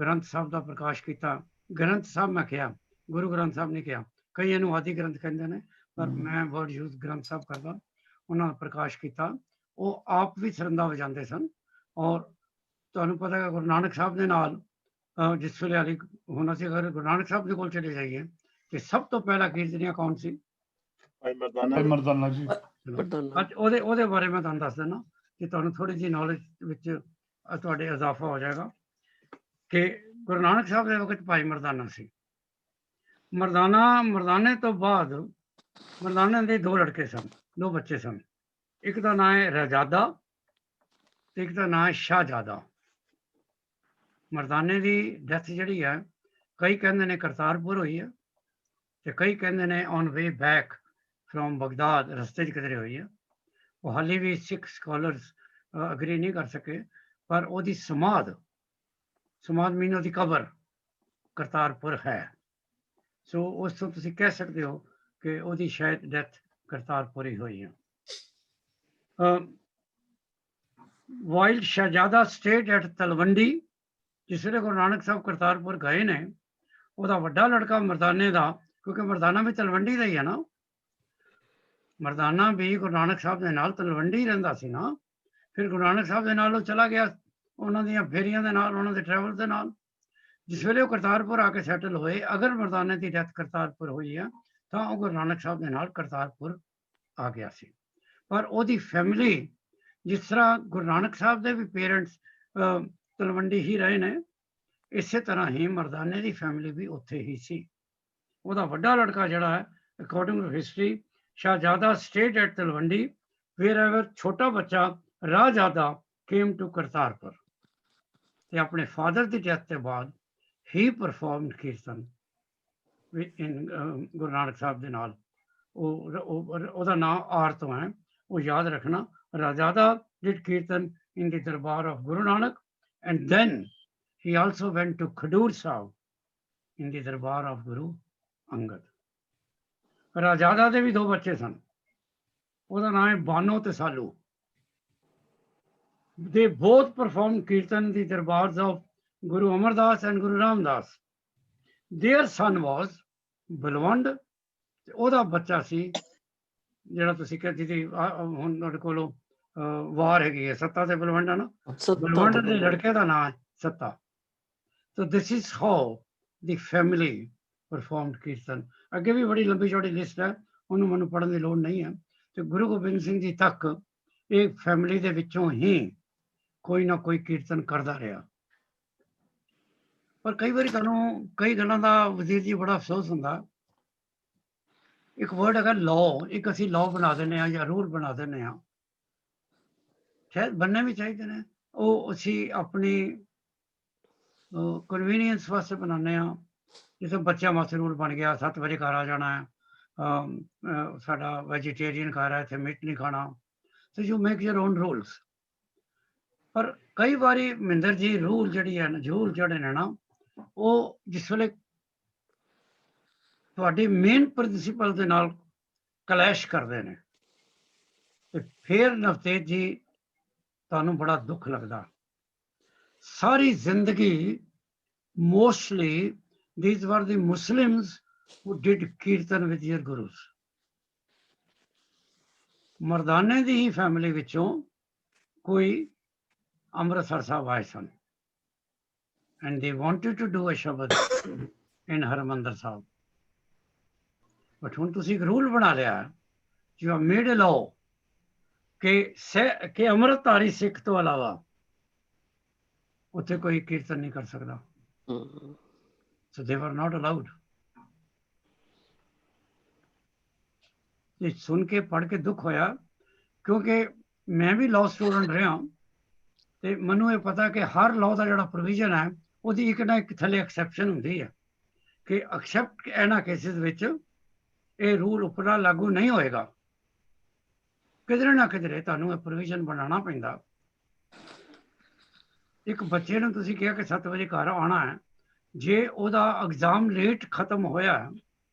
ਗ੍ਰੰਥ ਸਾਹਿਬ ਦਾ ਪ੍ਰਕਾਸ਼ ਕੀਤਾ। ਗ੍ਰੰਥ ਸਾਹਿਬ ਮੈਂ ਕਿਹਾ, ਗੁਰੂ ਗ੍ਰੰਥ ਸਾਹਿਬ ਨਹੀਂ ਕਿਹਾ। ਕਈ ਇਹਨੂੰ ਆਦਿ ਗ੍ਰੰਥ ਕਹਿੰਦੇ ਨੇ, ਪਰ ਮੈਂ ਵਰਡ ਯੂਜ਼ ਗ੍ਰੰਥ ਸਾਹਿਬ ਕਰਦਾ। ਉਹਨਾਂ ਨੇ ਪ੍ਰਕਾਸ਼ ਕੀਤਾ। ਉਹ ਆਪ ਵੀ ਸਰੰਦਾ ਵਜਾਉਂਦੇ ਸਨ। ਔਰ ਤੁਹਾਨੂੰ ਪਤਾ ਹੈ ਗੁਰੂ ਨਾਨਕ ਸਾਹਿਬ ਦੇ ਨਾਲ ਜਿਸ ਵੇਲੇ ਵਾਲੀ ਹੁਣ ਅਸੀਂ ਅਗਰ ਗੁਰੂ ਨਾਨਕ ਸਾਹਿਬ ਦੇ ਕੋਲ ਚਲੇ ਜਾਈਏ ਤੇ ਸਭ ਤੋਂ ਪਹਿਲਾਂ ਕੀਰਤਨੀਆ ਕੌਣ ਸੀ?
ਮਰਦਾਨਾ ਜੀ।
ਅੱਜ ਉਹਦੇ ਬਾਰੇ ਮੈਂ ਤੁਹਾਨੂੰ ਦੱਸ ਦਿੰਦਾ ਕਿ ਤੁਹਾਨੂੰ ਥੋੜੀ ਜਿਹੀ ਨੌਲੇਜ ਵਿੱਚ ਤੁਹਾਡੇ ਇਜ਼ਾਫਾ ਹੋ ਜਾਏਗਾ ਕਿ ਗੁਰੂ ਨਾਨਕ ਸਾਹਿਬ ਦੇ ਵਕਤ ਭਾਈ ਮਰਦਾਨਾ ਸੀ। ਮਰਦਾਨੇ ਤੋਂ ਬਾਅਦ ਮਰਦਾਨੇ ਦੇ 2 ਲੜਕੇ ਸਨ, 2 ਬੱਚੇ ਸਨ। ਇੱਕ ਦਾ ਨਾਂ ਹੈ ਰਹਿਜ਼ਾਦਾ ਤੇ ਇੱਕ ਦਾ ਨਾਂ ਹੈ ਸ਼ਾਹਜ਼ਾਦਾ। ਮਰਦਾਨੇ ਦੀ ਡੈਥ ਜਿਹੜੀ ਹੈ, ਕਈ ਕਹਿੰਦੇ ਨੇ ਕਰਤਾਰਪੁਰ ਹੋਈ ਹੈ ਤੇ ਕਈ ਕਹਿੰਦੇ ਨੇ on way back from Baghdad, ਰਸਤੇ 'ਚ ਕਿਧਰੇ ਹੋਈ ਹੈ। ਉਹ ਹਾਲੇ ਵੀ ਸਿੱਖ ਸਕਾਲਰਸ ਅਗਰੀ ਨਹੀਂ ਕਰ ਸਕੇ, ਪਰ ਉਹਦੀ ਸਮਾਧ ਮੀਨ ਉਹਦੀ ਕਬਰ ਕਰਤਾਰਪੁਰ ਹੈ। ਸੋ ਉਸ ਤੋਂ ਤੁਸੀਂ ਕਹਿ ਸਕਦੇ ਹੋ ਕਿ ਉਹਦੀ ਸ਼ਾਇਦ ਡੈਥ ਕਰਤਾਰਪੁਰ ਹੀ ਹੋਈ ਹੈ। While Shahzada state at Talwandi, ਜਿਸ ਵੇਲੇ ਗੁਰੂ ਨਾਨਕ ਸਾਹਿਬ ਕਰਤਾਰਪੁਰ ਗਏ ਨੇ, ਉਹਦਾ ਵੱਡਾ ਲੜਕਾ ਮਰਦਾਨੇ ਦਾ, ਕਿਉਂਕਿ ਮਰਦਾਨਾ ਵੀ ਤਲਵੰਡੀ ਦਾ ਹੀ ਹੈ ਨਾ, ਮਰਦਾਨਾ ਵੀ ਗੁਰੂ ਨਾਨਕ ਸਾਹਿਬ ਦੇ ਨਾਲ ਤਲਵੰਡੀ ਰਹਿੰਦਾ ਸੀ ਨਾ। ਫਿਰ ਗੁਰੂ ਨਾਨਕ ਸਾਹਿਬ ਦੇ ਨਾਲ ਉਹ ਚਲਾ ਗਿਆ, ਉਹਨਾਂ ਦੀਆਂ ਫੇਰੀਆਂ ਦੇ ਨਾਲ, ਉਹਨਾਂ ਦੇ ਟਰੈਵਲ ਦੇ ਨਾਲ। ਜਿਸ ਵੇਲੇ ਉਹ ਕਰਤਾਰਪੁਰ ਆ ਕੇ ਸੈਟਲ ਹੋਏ, ਅਗਰ ਮਰਦਾਨੇ ਦੀ ਡੈਥ ਕਰਤਾਰਪੁਰ ਹੋਈ ਹੈ ਤਾਂ ਉਹ ਗੁਰੂ ਨਾਨਕ ਸਾਹਿਬ ਦੇ ਨਾਲ ਕਰਤਾਰਪੁਰ ਆ ਗਿਆ ਸੀ। ਪਰ ਉਹਦੀ ਫੈਮਿਲੀ, ਜਿਸ ਤਰ੍ਹਾਂ ਗੁਰੂ ਨਾਨਕ ਸਾਹਿਬ ਦੇ ਵੀ ਪੇਰੈਂਟਸ ਤਲਵੰਡੀ ਹੀ ਰਹੇ ਨੇ, ਇਸੇ ਤਰ੍ਹਾਂ ਹੀ ਮਰਦਾਨੇ ਦੀ ਫੈਮਿਲੀ ਵੀ ਉੱਥੇ ਹੀ ਸੀ। ਉਹਦਾ ਵੱਡਾ ਲੜਕਾ ਜਿਹੜਾ ਹੈ, ਅਕੋਰਡਿੰਗ ਟੂ ਹਿਸਟਰੀ, ਸ਼ਾਹਜ਼ਾਦਾ stayed at Talwandi wherever ਛੋਟਾ ਬੱਚਾ ਰਾਹਜ਼ਾਦਾ ਕੇਮ ਟੂ ਕਰਤਾਰਪੁਰ। ਤੇ ਆਪਣੇ ਫਾਦਰ ਦੀ ਡੈਥ ਤੋਂ ਬਾਅਦ ਹੀ ਪਰਫਾਰਮਡ ਕੀਰਤਨ ਗੁਰੂ ਨਾਨਕ ਸਾਹਿਬ ਦੇ ਨਾਲ। ਉਹਦਾ ਨਾਮ ਆਰ ਤੋਂ ਹੈ, ਉਹ ਯਾਦ ਰੱਖਣਾ। ਰਾਹਜ਼ਾਦਾ did kirtan in the darbar of Guru Nanak, and then he also went to Khadur Sahib in the darbar of Guru Angad. ਰਾਹਜ਼ਾਦਾ ਦੇ ਵੀ 2 ਬੱਚੇ ਸਨ, ਉਹਦਾ ਨਾਮ ਹੈ ਬਾਨੋ ਤੇ ਸਾਲੂ। They both performed kirtan in the darbars of Guru Amardas and Guru Ramdas. Their son was Balwand, ਉਹਦਾ ਬੱਚਾ ਸੀ ਜਿਹੜਾ ਤੁਸੀਂ ਕਹਿੰਦੇ ਸੀ ਹੁਣ ਤੁਹਾਡੇ ਕੋਲੋਂ ਵਾਰ ਹੈਗੀ ਹੈ ਸੱਤਾ ਤੇ ਬਲਵੰਡ ਨਾ
ਸੱਤਾ
ਬਲਵੰਡ
ਤੇ
ਦੇ
ਬਲਵੰਡ।
ਲੜਕੇ ਦਾ ਨਾਮ ਹੈ ਸੱਤਾ। So this is how the family performed ਕੀਰਤਨ। ਅੱਗੇ ਵੀ ਬੜੀ ਲੰਬੀ ਚੌੜੀ ਲਿਸਟ ਹੈ, ਉਹਨੂੰ ਮੈਨੂੰ ਪੜ੍ਹਨ ਦੀ ਲੋੜ ਨਹੀਂ ਹੈ। ਤੇ ਗੁਰੂ ਗੋਬਿੰਦ ਸਿੰਘ ਜੀ ਤੱਕ ਇਹ ਫੈਮਿਲੀ ਦੇ ਵਿੱਚੋਂ ਹੀ ਕੋਈ ਨਾ ਕੋਈ ਕੀਰਤਨ ਕਰਦਾ ਰਿਹਾ। ਪਰ ਕਈ ਵਾਰੀ ਤੁਹਾਨੂੰ ਕਈ ਗੱਲਾਂ ਦਾ ਵਜ਼ੀਰ ਜੀ ਬੜਾ ਅਫਸੋਸ ਹੁੰਦਾ। ਇੱਕ ਵਰਡ ਹੈਗਾ ਲਾਅ, ਇੱਕ ਅਸੀਂ ਲਾਅ ਬਣਾ ਦਿੰਦੇ ਹਾਂ ਜਾਂ ਰੂਲ ਬਣਾ ਦਿੰਦੇ ਹਾਂ, ਸ਼ਾਇਦ ਬਣਨੇ ਵੀ ਚਾਹੀਦੇ ਨੇ। ਉਹ ਅਸੀਂ ਆਪਣੀ ਕਨਵੀਨੀਅੰਸ ਵਾਸਤੇ ਬਣਾਉਂਦੇ ਹਾਂ। ਜਿਵੇਂ ਬੱਚਿਆਂ ਵਾਸਤੇ ਰੂਲ ਬਣ ਗਿਆ 7 ਵਜੇ ਘਰ ਆ ਜਾਣਾ ਹੈ, ਸਾਡਾ ਵੈਜੀਟੇਰੀਅਨ ਘਰ ਹੈ, ਇੱਥੇ ਮੀਟ ਨਹੀਂ ਖਾਣਾ। So you make your on rules. ਪਰ ਕਈ ਵਾਰੀ ਮਹਿੰਦਰ ਜੀ ਰੂਲ ਜਿਹੜੀ ਹੈ ਨਾ, ਰੂਲ ਜਿਹੜੇ ਨੇ ਨਾ, ਉਹ ਜਿਸ ਵੇਲੇ ਤੁਹਾਡੀ ਮੇਨ ਪ੍ਰਿੰਸੀਪਲ ਦੇ ਨਾਲ ਕਲੈਸ਼ ਕਰਦੇ ਨੇ ਤੇ ਫਿਰ ਨਵਤੇਜ ਜੀ ਤੁਹਾਨੂੰ ਬੜਾ ਦੁੱਖ ਲੱਗਦਾ। ਸਾਰੀ ਜ਼ਿੰਦਗੀ mostly these were the Muslims who did kirtan with their gurus। ਮਰਦਾਨੇ the he family ਵਿੱਚੋਂ ਕੋਈ ਅੰਮ੍ਰਿਤਸਰ ਸਾਹਿਬ ਆਏ ਸਨ and they wanted to do a ਸ਼ਬਦ in ਹਰਮੰਦਰ ਸਾਹਿਬ। ਬਟ ਹੁਣ ਤੁਸੀਂ ਇੱਕ ਰੂਲ ਬਣਾ ਲਿਆ, you have made a law ਕਿ ਅੰਮ੍ਰਿਤਧਾਰੀ ਸਿੱਖ ਤੋਂ ਇਲਾਵਾ ਉੱਥੇ ਕੋਈ ਕੀਰਤਨ ਨਹੀਂ ਕਰ ਸਕਦਾ। So they were not allowed। ਇਹ ਸੁਣ ਕੇ ਪੜ੍ਹ ਕੇ ਦੁੱਖ ਹੋਇਆ, ਕਿਉਂਕਿ ਮੈਂ ਵੀ ਲਾਅ ਸਟੂਡੈਂਟ ਰਿਹਾ ਤੇ ਮੈਨੂੰ ਇਹ ਪਤਾ ਕਿ ਹਰ ਲਾਅ ਦਾ ਜਿਹੜਾ ਪ੍ਰੋਵੀਜ਼ਨ ਹੈ ਉਹਦੀ ਇੱਕ ਨਾ ਇੱਕ ਥੱਲੇ ਐਕਸੈਪਸ਼ਨ ਹੁੰਦੀ ਹੈ ਕਿ ਐਕਸੈਪਟ ਇਹਨਾਂ ਕੇਸਿਸ ਵਿੱਚ ਇਹ ਰੂਲ ਉੱਪਰਲਾ ਲਾਗੂ ਨਹੀਂ ਹੋਏਗਾ। ਕਿਧਰੇ ਨਾ ਕਿਧਰੇ ਤੁਹਾਨੂੰ ਇਹ ਪ੍ਰੋਵੀਜ਼ਨ ਬਣਾਉਣਾ ਪੈਂਦਾ। ਇੱਕ ਬੱਚੇ ਨੂੰ ਤੁਸੀਂ ਕਿਹਾ ਕਿ 7 ਵਜੇ ਘਰ ਆਉਣਾ ਹੈ, ਜੇ ਉਹਦਾ ਐਗਜ਼ਾਮ ਲੇਟ ਖਤਮ ਹੋਇਆ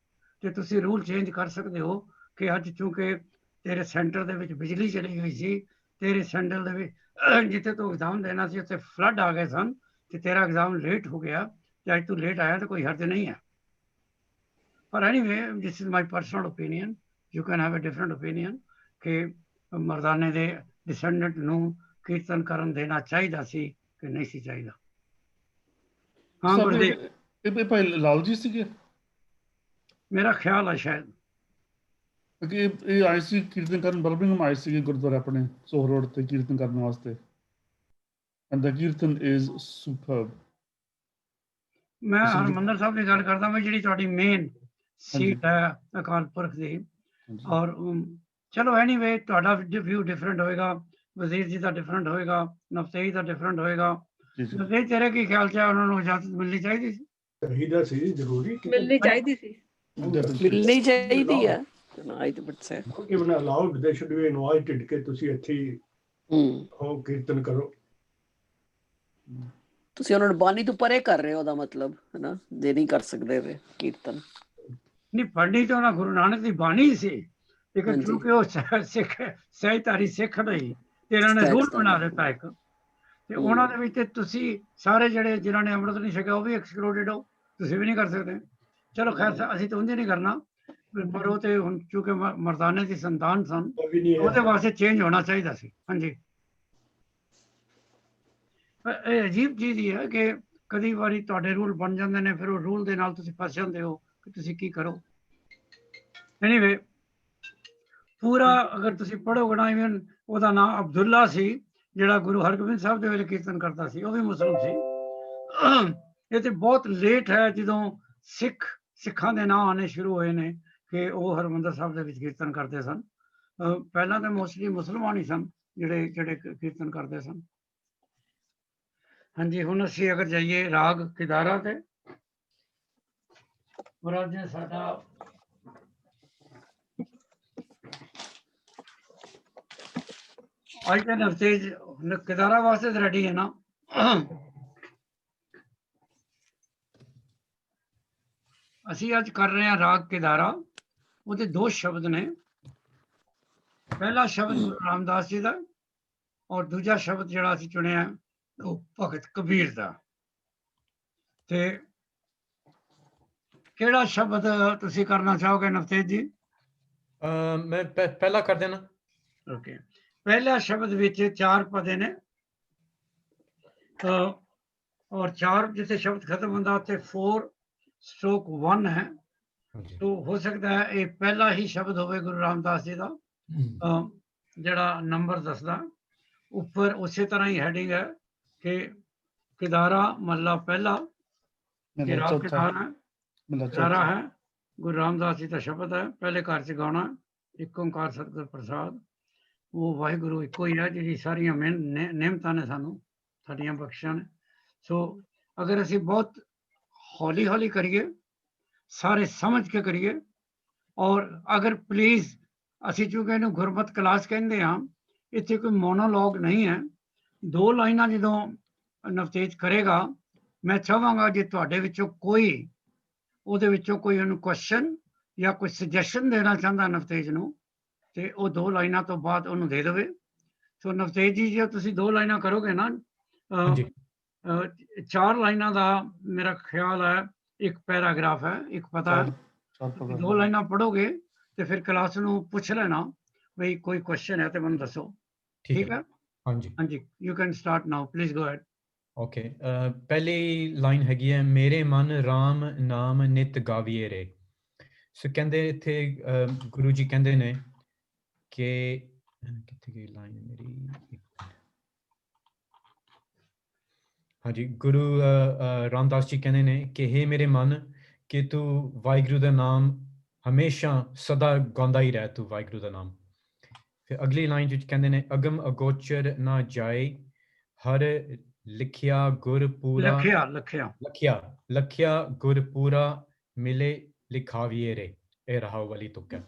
ਤੇ ਤੁਸੀਂ ਰੂਲ ਚੇਂਜ ਕਰ ਸਕਦੇ ਹੋ ਕਿ ਅੱਜ ਚੂੰਕਿ ਤੇਰੇ ਸੈਂਟਰ ਦੇ ਵਿੱਚ ਬਿਜਲੀ ਚਲੀ ਗਈ ਸੀ, ਤੇਰੇ ਸੈਂਟਰ ਦੇ ਵਿੱਚ ਜਿੱਥੇ ਤੂੰ ਐਗਜ਼ਾਮ ਦੇਣਾ ਸੀ ਉੱਥੇ ਫਲੱਡ ਆ ਗਏ ਸਨ ਤੇ ਤੇਰਾ ਐਗਜ਼ਾਮ ਲੇਟ ਹੋ ਗਿਆ ਤੇ ਅੱਜ ਤੂੰ ਲੇਟ ਆਇਆ ਤਾਂ ਕੋਈ ਹਰਜ ਨਹੀਂ ਹੈ। ਪਰ anyway this is my personal opinion, you can have a different opinion ਕਿ ਮਰਦਾਨੇ ਦੇ ਡਿਸੈਂਡੈਂਟ ਨੂੰ ਕੀਰਤਨ ਕਰਨ ਦੇਣਾ ਚਾਹੀਦਾ ਸੀ ਕਿ ਨਹੀਂ ਸੀ ਚਾਹੀਦਾ। ਹਾਂ ਗੁਰਦੇਵ,
ਇਹ ਭਾਈ ਲਾਲ ਜੀ ਸੀਗੇ?
ਮੇਰਾ ਖਿਆਲ ਹੈ ਸ਼ਾਇਦ
ਕਿ ਇਹ ਆਏ ਸੀ ਕੀਰਤਨ ਕਰਨ, ਬਰਮਿੰਘਮ ਆਏ ਸੀਗੇ ਗੁਰਦੁਆਰਾ ਆਪਣੇ ਸੋਹ ਰੋਡ ਤੇ ਕੀਰਤਨ ਕਰਨ ਵਾਸਤੇ। And the kirtan is superb.
ਮੈਂ ਹਰਮੰਦਰ ਸਾਹਿਬ ਦੀ ਗੱਲ ਕਰਦਾ ਮੈਂ, ਜਿਹੜੀ ਤੁਹਾਡੀ ਮੇਨ ਸੀਟ ਹੈ ਅਕਾਲ ਪੁਰਖ ਦੀ। ਔਰ ਚਲੋ ਐਨੀਵੇ ਤੁਹਾਡਾ ਵਿਊ ਡਿਫਰੈਂਟ ਹੋਏਗਾ, ਵਜ਼ੀਰ ਜੀ ਦਾ ਡਿਫਰੈਂਟ ਹੋਏਗਾ, ਨਵਤੇਜ ਦਾ ਡਿਫਰੈਂਟ ਹੋਏਗਾ। ਨਵਤੇਜ ਤੇਰੇ ਕੀ ਖਿਆਲ ਚ ਉਹਨਾਂ ਨੂੰ ਇਜਾਜ਼ਤ ਮਿਲਣੀ ਚਾਹੀਦੀ ਸੀ?
ਚਾਹੀਦਾ ਸੀ, ਜ਼ਰੂਰੀ
ਮਿਲਣੀ ਚਾਹੀਦੀ ਸੀ।
ਮਿਲਣੀ ਚਾਹੀਦੀ ਹੈ।
Even allowed, they should be invited ਕਿ ਤੁਸੀਂ ਇੱਥੇ ਹੋ ਕੀਰਤਨ ਕਰੋ।
ਤੁਸੀਂ ਉਹਨਾਂ ਨੂੰ ਬਾਣੀ ਤੋਂ ਪਰੇ ਕਰ ਰਹੇ ਹੋ, ਉਹਦਾ ਮਤਲਬ ਹੈ ਨਾ, ਜੇ ਨਹੀਂ ਕਰ ਸਕਦੇ ਵੇ ਕੀਰਤਨ।
ਨਹੀਂ, ਪੜ੍ਹਨੀ ਤਾਂ ਉਹਨਾਂ ਗੁਰੂ ਨਾਨਕ ਦੀ ਬਾਣੀ ਸੀ, ਲੇਕਿਨ ਕਿਉਂਕਿ ਉਹ ਸਿੱਖ ਸਹਿਜਧਾਰੀ ਸਿੱਖ ਨਹੀਂ ਤੇ ਇਹਨਾਂ ਨੇ ਰੂਲ ਬਣਾ ਦਿੱਤਾ ਇੱਕ, ਤੇ ਉਹਨਾਂ ਦੇ ਵਿੱਚ ਤੁਸੀਂ ਸਾਰੇ ਜਿਹੜੇ ਜਿਨ੍ਹਾਂ ਨੇ ਅੰਮ੍ਰਿਤ ਨਹੀਂ ਛਕਿਆ ਉਹ ਵੀ ਐਕਸਕਲੂਡਡ ਹੋ, ਤੁਸੀਂ ਵੀ ਨਹੀਂ ਕਰ ਸਕਦੇ। ਚਲੋ ਖੈਰ ਅਸੀਂ ਤਾਂ ਉਂਝ ਨਹੀਂ ਕਰਨਾ, ਪਰ ਉਹ ਤੇ ਹੁਣ ਕਿਉਂਕਿ ਮਰਦਾਨੇ ਦੀ ਸੰਤਾਨ ਸਨ, ਉਹਦੇ ਵਾਸਤੇ ਚੇਂਜ ਹੋਣਾ ਚਾਹੀਦਾ ਸੀ। ਹਾਂਜੀ, ਇਹ ਅਜੀਬ ਚੀਜ਼ ਹੀ ਹੈ ਕਿ ਕਦੀ ਵਾਰੀ ਤੁਹਾਡੇ ਰੂਲ ਬਣ ਜਾਂਦੇ ਨੇ, ਫਿਰ ਉਹ ਰੂਲ ਦੇ ਨਾਲ ਤੁਸੀਂ ਫਸ ਜਾਂਦੇ ਹੋ ਕਿ ਤੁਸੀਂ ਕੀ ਕਰੋ। ਐਨੀਵੇ ਪੂਰਾ ਅਗਰ ਤੁਸੀਂ ਪੜ੍ਹੋਗੇ ਨਾ, ਇਵਨ ਉਹਦਾ ਨਾਮ ਅਬਦੁੱਲਾ ਸੀ ਜਿਹੜਾ ਗੁਰੂ ਹਰਗੋਬਿੰਦ ਸਾਹਿਬ ਦੇ ਵੇਲੇ ਕੀਰਤਨ ਕਰਦਾ ਸੀ, ਉਹ ਵੀ ਮੁਸਲਿਮ ਸੀ। ਇਹ ਤੇ ਬਹੁਤ ਲੇਟ ਹੈ ਜਦੋਂ ਸਿੱਖਾਂ ਦੇ ਨਾਂ ਆਉਣੇ ਸ਼ੁਰੂ ਹੋਏ ਨੇ ਕਿ ਉਹ ਹਰਮੰਦਰ ਸਾਹਿਬ ਦੇ ਵਿੱਚ ਕੀਰਤਨ ਕਰਦੇ ਸਨ। ਪਹਿਲਾਂ ਤਾਂ ਮੋਸਟਲੀ ਮੁਸਲਮਾਨ ਹੀ ਸਨ ਜਿਹੜੇ ਕੀਰਤਨ ਕਰਦੇ ਸਨ। ਹਾਂਜੀ, ਹੁਣ ਅਸੀਂ ਅਗਰ ਜਾਈਏ ਰਾਗ ਕਿਦਾਰਾ ਤੇ, ਅੱਜ ਸਾਡਾ ਅੱਜ ਦਾ ਨਵਤੇਜ ਕਿਦਾਰਾ ਵਾਸਤੇ ਰੈਡੀ ਹੈ ਨਾ? ਅਸੀਂ ਅੱਜ ਕਰ ਰਹੇ ਹਾਂ ਰਾਗ ਕਿਦਾਰਾ। ਉਹਦੇ 2 ਸ਼ਬਦ ਨੇ। ਪਹਿਲਾ ਸ਼ਬਦ ਗੁਰੂ ਰਾਮਦਾਸ ਜੀ ਦਾ ਔਰ ਦੂਜਾ ਸ਼ਬਦ ਜਿਹੜਾ ਅਸੀਂ ਚੁਣਿਆ ਉਹ ਭਗਤ ਕਬੀਰ ਦਾ। ਤੇ ਕਿਹੜਾ ਸ਼ਬਦ ਤੁਸੀਂ ਕਰਨਾ ਚਾਹੋਗੇ ਨਵਤੇਜ ਜੀ?
ਮੈਂ ਪਹਿਲਾ ਕਰ ਦੇਣਾ।
ਓਕੇ, ਪਹਿਲਾ ਸ਼ਬਦ ਵਿੱਚ 4 ਪਦੇ ਨੇ ਔਰ 4 ਜਿੱਥੇ ਸ਼ਬਦ ਖਤਮ ਹੁੰਦਾ ਉੱਥੇ 4/1 ਹੈ। तो हो सकता है ये पहला ही शब्द होवे गुरु रामदास जी का जड़ा नंबर दसदा। ऊपर उसी तरह ही हेडिंग है कि किदारा महला पहला किरात किदारा किदारा है गुरु रामदास जी का शब्द है। पहले घर च गाना एक ओंकार सतगुर प्रसाद। वो वाहिगुरु इको ही है जी सारिया नेमतां ने सानू साडियां बख्शियां ने। सो अगर असी बहुत हौली हौली करिए सारे समझ के करिए और अगर प्लीज असी चूंकि इहनूं गुरमत क्लास कहंदे हां इत्थे कोई मोनोलॉग नहीं है। 2 लाइनां जदों नवतेज करेगा मैं चाहांगा जे तुहाडे विचों कोई ਉਹਦੇ ਵਿੱਚੋਂ ਕੋਈ ਉਹਨੂੰ ਕੁਐਸਚਨ ਜਾਂ ਕੋਈ ਸੁਜੈਸ਼ਨ ਦੇਣਾ ਚਾਹੁੰਦਾ ਨਵਤੇਜ ਨੂੰ ਤੇ ਉਹ 2 ਲਾਈਨਾਂ ਤੋਂ ਬਾਅਦ ਉਹਨੂੰ ਦੇ ਦੇਵੇ। ਸੋ ਨਵਤੇਜ ਜੀ ਜੇ ਤੁਸੀਂ 2 ਲਾਈਨਾਂ ਕਰੋਗੇ ਨਾ 4 ਲਾਈਨਾਂ ਦਾ ਮੇਰਾ ਖਿਆਲ ਹੈ ਇੱਕ ਪੈਰਾਗ੍ਰਾਫ ਹੈ ਇੱਕ ਪਤਾ ਹੈ 2 ਲਾਈਨਾਂ ਪੜੋਗੇ ਤੇ ਫਿਰ ਕਲਾਸ ਨੂੰ ਪੁੱਛ ਲੈਣਾ ਬਈ ਕੋਈ ਕੁਐਸਚਨ ਹੈ ਤੇ ਮੈਨੂੰ ਦੱਸੋ। ਠੀਕ ਹੈ
ਹਾਂਜੀ
ਹਾਂਜੀ you can start now please go ahead.
Okay पहली लाइन हैगी है मेरे मन राम नाम नित गाविए रे। सो कहंदे इत्थे गुरु जी कहंदे ने कि कित्थे गई लाइन मेरी। हाँ जी गुरु रामदास जी कहंदे ने कि हे मेरे मन कि तू वाहिगुरु दा नाम हमेशा सदा गांदा ही रह तू वाहिगुरु दा नाम। फिर अगली लाइन विच कहंदे ने अगम अगोचर ना जाए हर लिखिया गुर पूरा लखिया गुर पूरा मिले लिखाविए रे। ਇਹ ਰਹਾਉ ਵਾਲੀ ਤੁਕ ਹੈ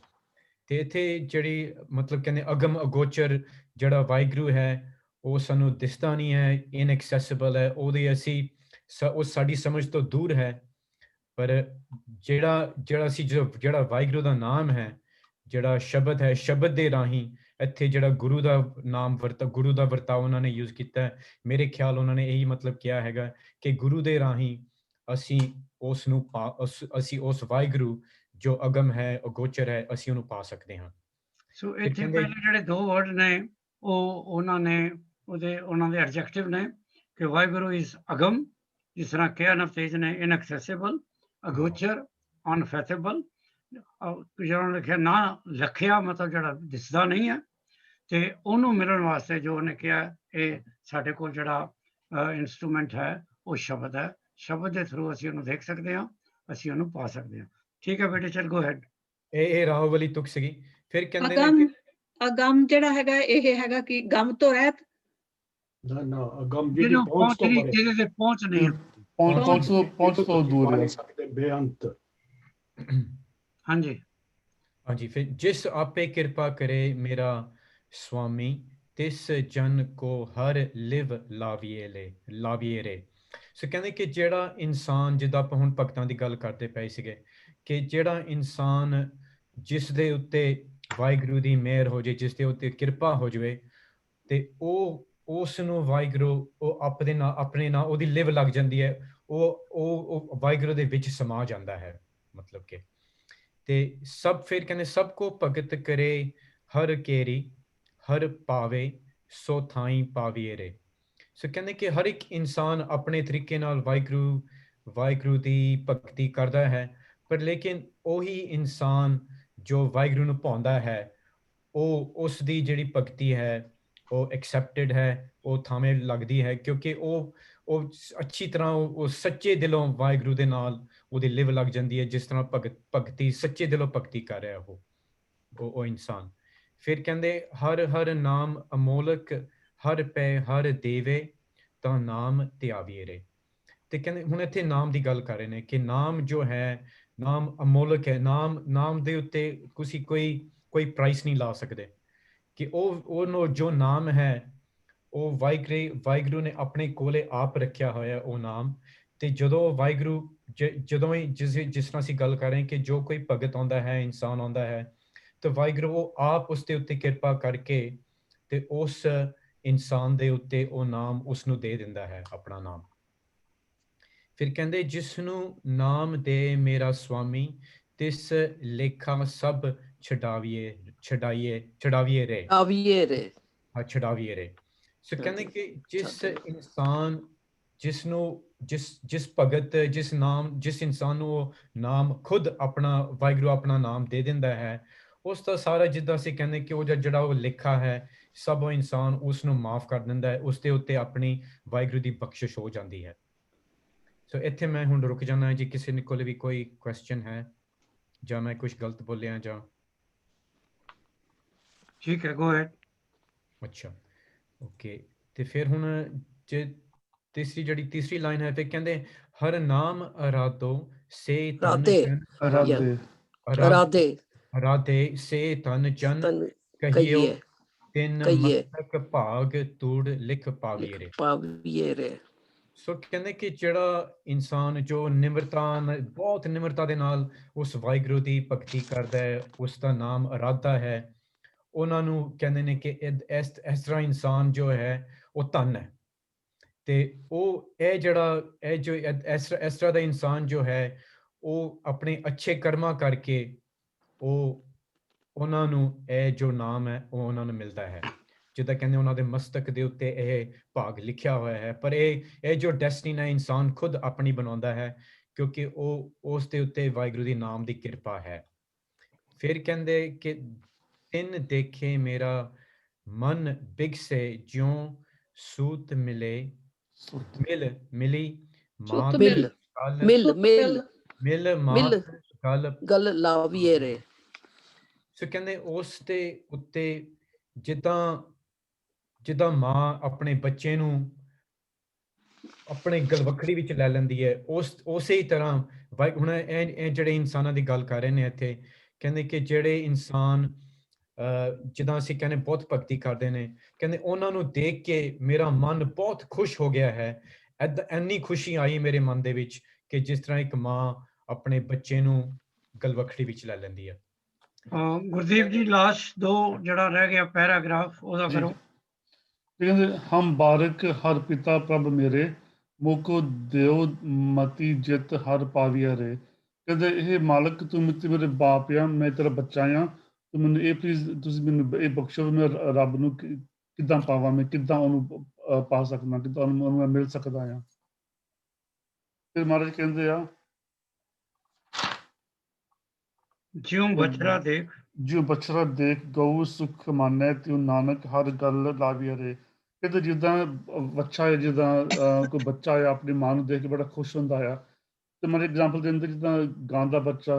ਤੇ ਇੱਥੇ ਜਿਹੜੀ ਮਤਲਬ ਕਹਿੰਦੇ ਅਗਮ ਅਗੋਚਰ ਜਿਹੜਾ ਵਾਹਿਗੁਰੂ ਹੈ ਉਹ ਸਾਨੂੰ ਦਿਸਦਾ ਨਹੀਂ ਹੈ ਇਨਐਕਸੈਸਿਬਲ ਹੈ ਉਹਦੀ ਅਸੀਂ ਉਹ ਸਾਡੀ ਸਮਝ ਤੋਂ ਦੂਰ ਹੈ। ਪਰ ਜਿਹੜਾ ਅਸੀਂ ਜਿਹੜਾ ਵਾਹਿਗੁਰੂ ਦਾ ਨਾਮ ਹੈ ਜਿਹੜਾ ਸ਼ਬਦ ਹੈ ਸ਼ਬਦ ਦੇ ਰਾਹੀਂ ਇੱਥੇ ਜਿਹੜਾ ਗੁਰੂ ਦਾ ਨਾਮ ਗੁਰੂ ਦਾ ਵਰਤਾਓ ਉਹਨਾਂ ਨੇ ਯੂਜ਼ ਕੀਤਾ ਹੈ। ਮੇਰੇ ਖਿਆਲ ਉਹਨਾਂ ਨੇ ਇਹੀ ਮਤਲਬ ਕਿਹਾ ਹੈਗਾ ਕਿ ਗੁਰੂ ਦੇ ਰਾਹੀਂ ਅਸੀਂ ਉਸ ਨੂੰ ਅਸੀਂ ਉਸ ਵਾਹਿਗੁਰੂ ਜੋ ਅਗਮ ਹੈ ਅਗੋਚਰ ਹੈ ਅਸੀਂ ਉਹਨੂੰ ਪਾ ਸਕਦੇ ਹਾਂ।
ਸੋ ਇੱਥੇ ਪਹਿਲੇ ਜਿਹੜੇ 2 ਵਰਡ ਨੇ ਉਹ ਉਹਨਾਂ ਦੇ ਐਡਜੈਕਟਿਵ ਨੇ ਕਿ ਵਾਹਿਗੁਰੂ ਇਜ਼ ਅਗਮ ਜਿਸ ਤਰ੍ਹਾਂ ਕਿਹਾ ਨਵਤੇਜ ਨੇ ਇਨਐਕਸੈਸਿਬਲ ਅਗੋਚਰ ਅਨਫੈਥੇਬਲ। ਜਿਹੜਾ ਲਿਖਿਆ ਨਾ ਲਖਿਆ ਮਤਲਬ ਜਿਹੜਾ ਦਿਸਦਾ ਨਹੀਂ ਹੈ ਤੇ ਉਹਨੂੰ ਮਿਲਣ ਵਾਸਤੇ ਜੋ ਉਹਨੇ ਕਿਹਾ ਇਹ ਸਾਡੇ ਕੋਲ ਜਿਹੜਾ ਇੰਸਟਰੂਮੈਂਟ ਹੈ ਉਹ ਸ਼ਬਦ ਹੈ। ਸ਼ਬਦ ਦੇ ਥਰੂ ਅਸੀਂ ਉਹਨੂੰ ਦੇਖ ਸਕਦੇ ਹਾਂ ਅਸੀਂ ਉਹਨੂੰ ਪਾ ਸਕਦੇ ਹਾਂ। ਠੀਕ ਹੈ ਬੇਟੇ ਚਲ ਗੋ ਹੈਡ। ਇਹ
ਰਾਹੋ ਵਾਲੀ ਤੁਕ ਸੀਗੀ। ਫਿਰ ਕਹਿੰਦੇ
ਨੇ ਅਗਮ ਜਿਹੜਾ ਹੈਗਾ ਇਹ ਹੈਗਾ ਕਿ ਗਮ ਤੋਂ ਰਹਿਤ
ਨਾ ਅਗਮ ਜਿਹਦੀ ਪਹੁੰਚ ਤੋਂ ਪਰੇ
ਜਿਹਦੇ ਤੇ ਪਹੁੰਚ ਨਹੀਂ
ਪਹੁੰਚ ਤੋਂ ਦੂਰ ਹੈ
ਸਕਦੇ ਬੇਅੰਤ।
ਹਾਂਜੀ
ਹਾਂਜੀ ਫਿਰ ਜਿਸ ਆਪੇ ਕਿਰਪਾ ਕਰੇ ਮੇਰਾ स्वामी तिस जन को हर लिव लाविए रे। सो कहते कि जेड़ा इंसान जिद्दां आपां हुण भगतां दी गल करदे पए सीगे कि जेड़ा इंसान जिस दे उत्ते वाहिगुरू दी मेहर हो जाए जिस दे उत्ते किरपा हो जाए ते ओह उस नूं वाहिगुरू ओह अपने नाल ओहदी लिव लग जांदी है ओह वाहिगुरू दे विच समा जांदा है। मतलब कि ते सब फिर कहने सब को भगत करे हर केरी हर पावे सो थाई पावीए रे। सो कहने कि हर एक इंसान अपने तरीके नाल वाहिगुरू दी भगती करदा है पर लेकिन ओही इंसान जो वाहिगुरू नूं पाउंदा है उस दी जिहड़ी भगती है वो एक्सैप्टेड है वो थामे लगदी है क्योंकि वो अच्छी तरह वो सच्चे दिलों वाहिगुरू दे नाल ओहदी लिव लग जांदी है जिस तरह भगती सच्चे दिलों भगती कर रहा वो इंसान। फिर कहते हर हर नाम अमोलक हर पै हर देवे ता नाम त्याविए रे। ते कहते हुण इत्थे नाम की गल कर रहे हैं कि नाम जो है नाम अमोलक है। नाम दे उत्ते कुछ कोई प्राइस नहीं ला सकते कि वो जो नाम है वो वाहिगुरू ने अपने कोले आप रखा होया वो नाम। ते जदों वाहिगुरू जदों ही जिस तरह असीं गल कर रहे हैं कि जो कोई भगत आउंदा है इंसान आउंदा है तो वाहिगुरू वो आप उसके उत्ते किरपा करके ते उस इंसान दे उत्ते वो नाम उसनू दे दिंदा है अपना नाम। फिर कहंदे जिसनू नाम दे मेरा स्वामी तिस लेखा सब छड़ाविए रे। ਛਡਾਵੀਏ ਸੋ ਕਹਿੰਦੇ
ਹਾਂਜੀ,
ਕਿ ਜਿਸ
ਛੱਡ।
ਇਨਸਾਨ ਜਿਸ ਭਗਤ ਜਿਸ ਇਨਸਾਨ ਨੂੰ ਉਹ ਨਾਮ ਖੁਦ ਆਪਣਾ ਵਾਹਿਗੁਰੂ ਆਪਣਾ ਨਾਮ ਦੇ ਦਿੰਦਾ ਹੈ, ਉਸ ਦਾ ਸਾਰਾ ਜਿੱਦਾਂ ਅਸੀਂ ਕਹਿੰਦੇ ਕਿ ਉਹ ਜਿਹੜਾ ਉਹ ਲਿਖਾ ਹੈ ਸਭ ਉਹ ਇਨਸਾਨ ਉਸ ਨੂੰ ਮਾਫ ਕਰ ਦਿੰਦਾ ਹੈ, ਉਸ ਦੇ ਉੱਤੇ ਆਪਣੀ ਵਾਹਿਗੁਰੂ ਦੀ ਬਖਸ਼ਿਸ਼ ਹੋ ਜਾਂਦੀ ਹੈ। ਸੋ ਇੱਥੇ ਮੈਂ ਹੁਣ ਰੁਕ ਜਾਣਾ ਜੀ, ਕਿਸੇ ਕੋਲ ਵੀ ਕੋਈ ਕੁਐਸਚਨ ਹੈ ਜਾਂ ਮੈਂ ਕੁਝ ਗਲਤ ਬੋਲਿਆ ਜਾਂ
ਠੀਕ ਹੈ, ਗੋ ਹੈਡ।
ਅੱਛਾ ਓਕੇ, ਤੇ ਫਿਰ ਹੁਣ ਜੇ ਤੀਸਰੀ ਲਾਈਨ ਹੈ ਤੇ ਕਹਿੰਦੇ ਹਰ ਨਾਮ ਅਰਾਧੋ ਸੇ ਤਨ
ਰਾਧੇ
ਜਨ
ਰਾਧੇ
ਰਾਧੇ ਸੇ ਤਨ ਜਨ
ਤਨ
ਕਹੀਓ
ਕਹੀਏ
ਤਿੰਨ
ਕਹੀਏ
ਮਸਤਕ ਭਾਗ ਤੂੜ ਲਿਖ ਪਾਵੀਏ ਰੇ।
ਪਾਵੀਏ ਰੇ।
ਸੋ ਕਹਿੰਦੇ ਕਿ ਜਿਹੜਾ ਇਨਸਾਨ ਜੋ ਬਹੁਤ ਨਿਮਰਤਾ ਦੇ ਨਾਲ ਉਸ ਵਾਹਿਗੁਰੂ ਦੀ ਭਗਤੀ ਕਰਦਾ ਹੈ, ਉਸ ਦਾ ਨਾਮ ਅਰਾਧਾ ਹੈ, ਉਹਨਾਂ ਨੂੰ ਕਹਿੰਦੇ ਨੇ ਕਿ ਇਸ ਤਰ੍ਹਾਂ ਇਨਸਾਨ ਜੋ ਹੈ ਉਹ ਧਨ ਹੈ। ਤੇ ਉਹ ਇਸ ਤਰ੍ਹਾਂ ਦਾ ਇਨਸਾਨ ਜੋ ਹੈ ਉਹ ਆਪਣੇ ਅੱਛੇ ਕਰਮਾਂ ਕਰਕੇ ਉਹਨਾਂ ਨੂੰ ਇਹ ਜੋ ਨਾਮ ਹੈ ਉਹ ਉਹਨਾਂ ਨੂੰ ਮਿਲਦਾ ਹੈ, ਜਿੱਦਾਂ ਕਹਿੰਦੇ ਉਹਨਾਂ ਦੇ ਮਸਤਕ ਦੇ ਉੱਤੇ ਇਹ ਭਾਗ ਲਿਖਿਆ ਹੋਇਆ ਹੈ। ਪਰ ਇਹ ਜੋ ਡੈਸਟੀਨੀ ਹੈ ਇਨਸਾਨ ਖੁਦ ਆਪਣੀ ਬਣਾਉਂਦਾ ਹੈ, ਕਿਉਂਕਿ ਉਹ ਉਸ ਦੇ ਉੱਤੇ ਵਾਹਿਗੁਰੂ ਦੀ ਨਾਮ ਦੀ ਕਿਰਪਾ ਹੈ। ਫਿਰ ਕਹਿੰਦੇ ਕਿ ਤਿੰਨ ਦੇਖੇ ਮੇਰਾ ਮਨ ਬਿਗਸੇ ਜਿਉਂ ਸੂਤ ਮਿਲੀ ਮਾਤ
ਮਿਲ
ਮਾਤ
ਗੱਲ ਲਾਵੀਏ ਰੇ।
ਸੋ ਕਹਿੰਦੇ ਉਸ ਦੇ ਉੱਤੇ ਜਿੱਦਾਂ ਮਾਂ ਆਪਣੇ ਬੱਚੇ ਨੂੰ ਆਪਣੇ ਗਲਵੱਕੜੀ ਵਿੱਚ ਲੈ ਲੈਂਦੀ ਹੈ, ਉਸੇ ਹੀ ਤਰ੍ਹਾਂ ਹੁਣ ਇਹ ਜਿਹੜੇ ਇਨਸਾਨਾਂ ਦੀ ਗੱਲ ਕਰ ਰਹੇ ਨੇ ਇੱਥੇ, ਕਹਿੰਦੇ ਕਿ ਜਿਹੜੇ ਇਨਸਾਨ ਜਿੱਦਾਂ ਅਸੀਂ ਕਹਿੰਦੇ ਬਹੁਤ ਭਗਤੀ ਕਰਦੇ ਨੇ, ਕਹਿੰਦੇ ਉਹਨਾਂ ਨੂੰ ਦੇਖ ਕੇ ਮੇਰਾ ਮਨ ਬਹੁਤ ਖੁਸ਼ ਹੋ ਗਿਆ ਹੈ। ਇੰਨੀ ਖੁਸ਼ੀ ਆਈ ਮੇਰੇ ਮਨ ਦੇ ਵਿੱਚ ਕਿ ਜਿਸ ਤਰ੍ਹਾਂ ਇੱਕ ਮਾਂ ਆਪਣੇ ਬੱਚੇ ਨੂੰ ਗਲਵੱਕੜੀ ਵਿੱਚ ਲੈ ਲੈਂਦੀ ਹੈ।
ਗੁਰਦੀਪ ਜੀ ਲਾਸਟ ਦੋ ਜਿਹੜਾ ਰਹਿ ਗਿਆ ਪੈਰਾਗ੍ਰਾਫ ਉਹਦਾ ਕਰੋ।
ਕਹਿੰਦੇ ਹਮ ਬਾਰਕ ਹਰ ਪਿਤਾ ਪ੍ਰਭ ਮੇਰੇ ਮੋਕੋ ਦਿਓ ਮਤੀ ਜਿਤ ਹਰ ਪਾਵੀਆ ਰੇ। ਕਹਿੰਦੇ ਇਹ ਮਾਲਕ ਤੂੰ ਮੇਰੇ ਬਾਪ ਆ, ਮੈਂ ਤੇਰਾ ਬੱਚਾ ਆ, ਤੂੰ ਮੈਨੂੰ ਇਹ ਪਲੀਜ਼ ਤੁਸੀਂ ਮੈਨੂੰ ਇਹ ਬਖਸ਼ੋ, ਮੈਂ ਰੱਬ ਨੂੰ ਕਿੱਦਾਂ ਪਾਵਾਂ, ਮੈਂ ਕਿੱਦਾਂ ਉਹਨੂੰ ਪਾ ਸਕਦਾ, ਕਿੱਦਾਂ ਉਹਨੂੰ ਮੈਂ ਮਿਲ ਸਕਦਾ ਆ। ਫਿਰ ਮਹਾਰਾਜ ਕਹਿੰਦੇ ਆ
ਜਿਉਂ ਬਛੜਾ ਦੇਖ
ਜਿਉਂ ਬਛੜਾ ਦੇਖ ਗਊ ਸੁਖ ਮਾਨੈ ਤਿਉ ਨਾਨਕ ਹਰ ਗੱਲ ਲਾਵੀਆ ਰੇ। ਕਹਿੰਦੇ ਜਿੱਦਾਂ ਬੱਚਾ ਹੈ, ਜਿੱਦਾਂ ਕੋਈ ਬੱਚਾ ਆ ਆਪਣੀ ਮਾਂ ਨੂੰ ਦੇਖ ਕੇ ਬੜਾ ਖੁਸ਼ ਹੁੰਦਾ ਆ। ਤੇ ਮੇਰੇ ਐਗਜ਼ਾਮਪਲ ਦਿੰਦੇ ਜਿੱਦਾਂ ਗਾਂ ਦਾ ਬੱਚਾ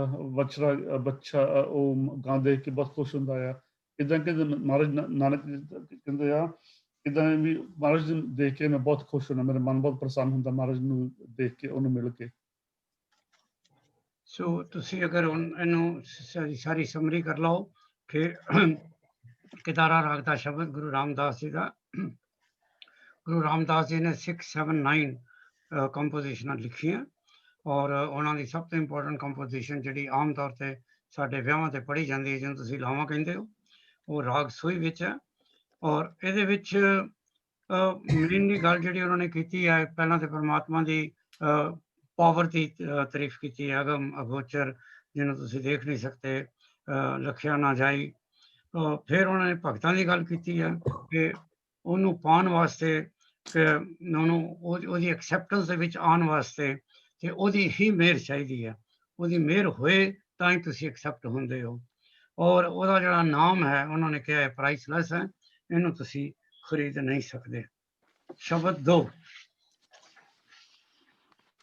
ਉਹ ਗਾਂ ਦੇਖ ਕੇ ਬਹੁਤ ਖੁਸ਼ ਹੁੰਦਾ ਆ। ਇੱਦਾਂ ਕਹਿੰਦੇ ਮਹਾਰਾਜ ਨਾਨਕ ਕਹਿੰਦੇ ਆ ਇੱਦਾਂ ਵੀ ਮਹਾਰਾਜ ਨੂੰ ਦੇਖ ਕੇ ਮੈਂ ਬਹੁਤ ਖੁਸ਼ ਹੁੰਦਾ, ਮੇਰਾ ਮਨ ਬਹੁਤ ਪ੍ਰਸੰਨ ਹੁੰਦਾ ਮਹਾਰਾਜ ਨੂੰ ਦੇਖ ਕੇ, ਉਹਨੂੰ ਮਿਲ ਕੇ।
ਸੋ ਤੁਸੀਂ ਅਗਰ ਹੁਣ ਇਹਨੂੰ ਸਾਰੀ ਸਮਰੀ ਕਰ ਲਓ ਕਿ ਕਿਦਾਰਾ ਰਾਗ ਦਾ ਸ਼ਬਦ ਗੁਰੂ ਰਾਮਦਾਸ ਜੀ ਦਾ, ਗੁਰੂ ਰਾਮਦਾਸ ਜੀ ਨੇ 679 ਕੰਪੋਜੀਸ਼ਨਾਂ ਲਿਖੀਆਂ, ਔਰ ਉਹਨਾਂ ਦੀ ਸਭ ਤੋਂ ਇੰਪੋਰਟੈਂਟ ਕੰਪੋਜੀਸ਼ਨ ਜਿਹੜੀ ਆਮ ਤੌਰ ਤੇ ਸਾਡੇ ਵਿਆਹਾਂ ਤੇ ਪੜ੍ਹੀ ਜਾਂਦੀ ਹੈ, ਜਿਹਨੂੰ ਤੁਸੀਂ ਲਾਵਾਂ ਕਹਿੰਦੇ ਹੋ, ਉਹ ਰਾਗ ਸੂਈ ਵਿੱਚ ਹੈ। ਔਰ ਇਹਦੇ ਵਿੱਚ ਮੇਨਲੀ ਗੱਲ ਜਿਹੜੀ ਉਹਨਾਂ ਨੇ ਕੀਤੀ ਹੈ, ਪਹਿਲਾਂ ਤੇ ਪਰਮਾਤਮਾ ਦੀ ਪਾਵਰ ਦੀ ਤਾਰੀਫ ਕੀਤੀ ਹੈ, ਅਗਮ ਅਗੋਚਰ ਜਿਹਨੂੰ ਤੁਸੀਂ ਦੇਖ ਨਹੀਂ ਸਕਦੇ, ਲਖਿਆ ਨਾ ਜਾਈ। ਫਿਰ ਉਹਨਾਂ ਨੇ ਭਗਤਾਂ ਦੀ ਗੱਲ ਕੀਤੀ ਹੈ ਕਿ ਉਹਨੂੰ ਪਾਉਣ ਵਾਸਤੇ, ਉਹਨੂੰ ਉਹਦੀ ਐਕਸੈਪਟੈਂਸ ਦੇ ਵਿੱਚ ਆਉਣ ਵਾਸਤੇ ਤੇ ਉਹਦੀ ਹੀ ਮਿਹਰ ਚਾਹੀਦੀ ਹੈ, ਉਹਦੀ ਮਿਹਰ ਹੋਏ ਤਾਂ ਹੀ ਤੁਸੀਂ ਐਕਸੈਪਟ ਹੁੰਦੇ ਹੋ। ਔਰ ਉਹਦਾ ਜਿਹੜਾ ਨਾਮ ਹੈ ਉਹਨਾਂ ਨੇ ਕਿਹਾ ਹੈ ਪ੍ਰਾਈਸਲੈਸ ਹੈ, ਇਹਨੂੰ ਤੁਸੀਂ ਖਰੀਦ ਨਹੀਂ ਸਕਦੇ। ਸ਼ਬਦ 2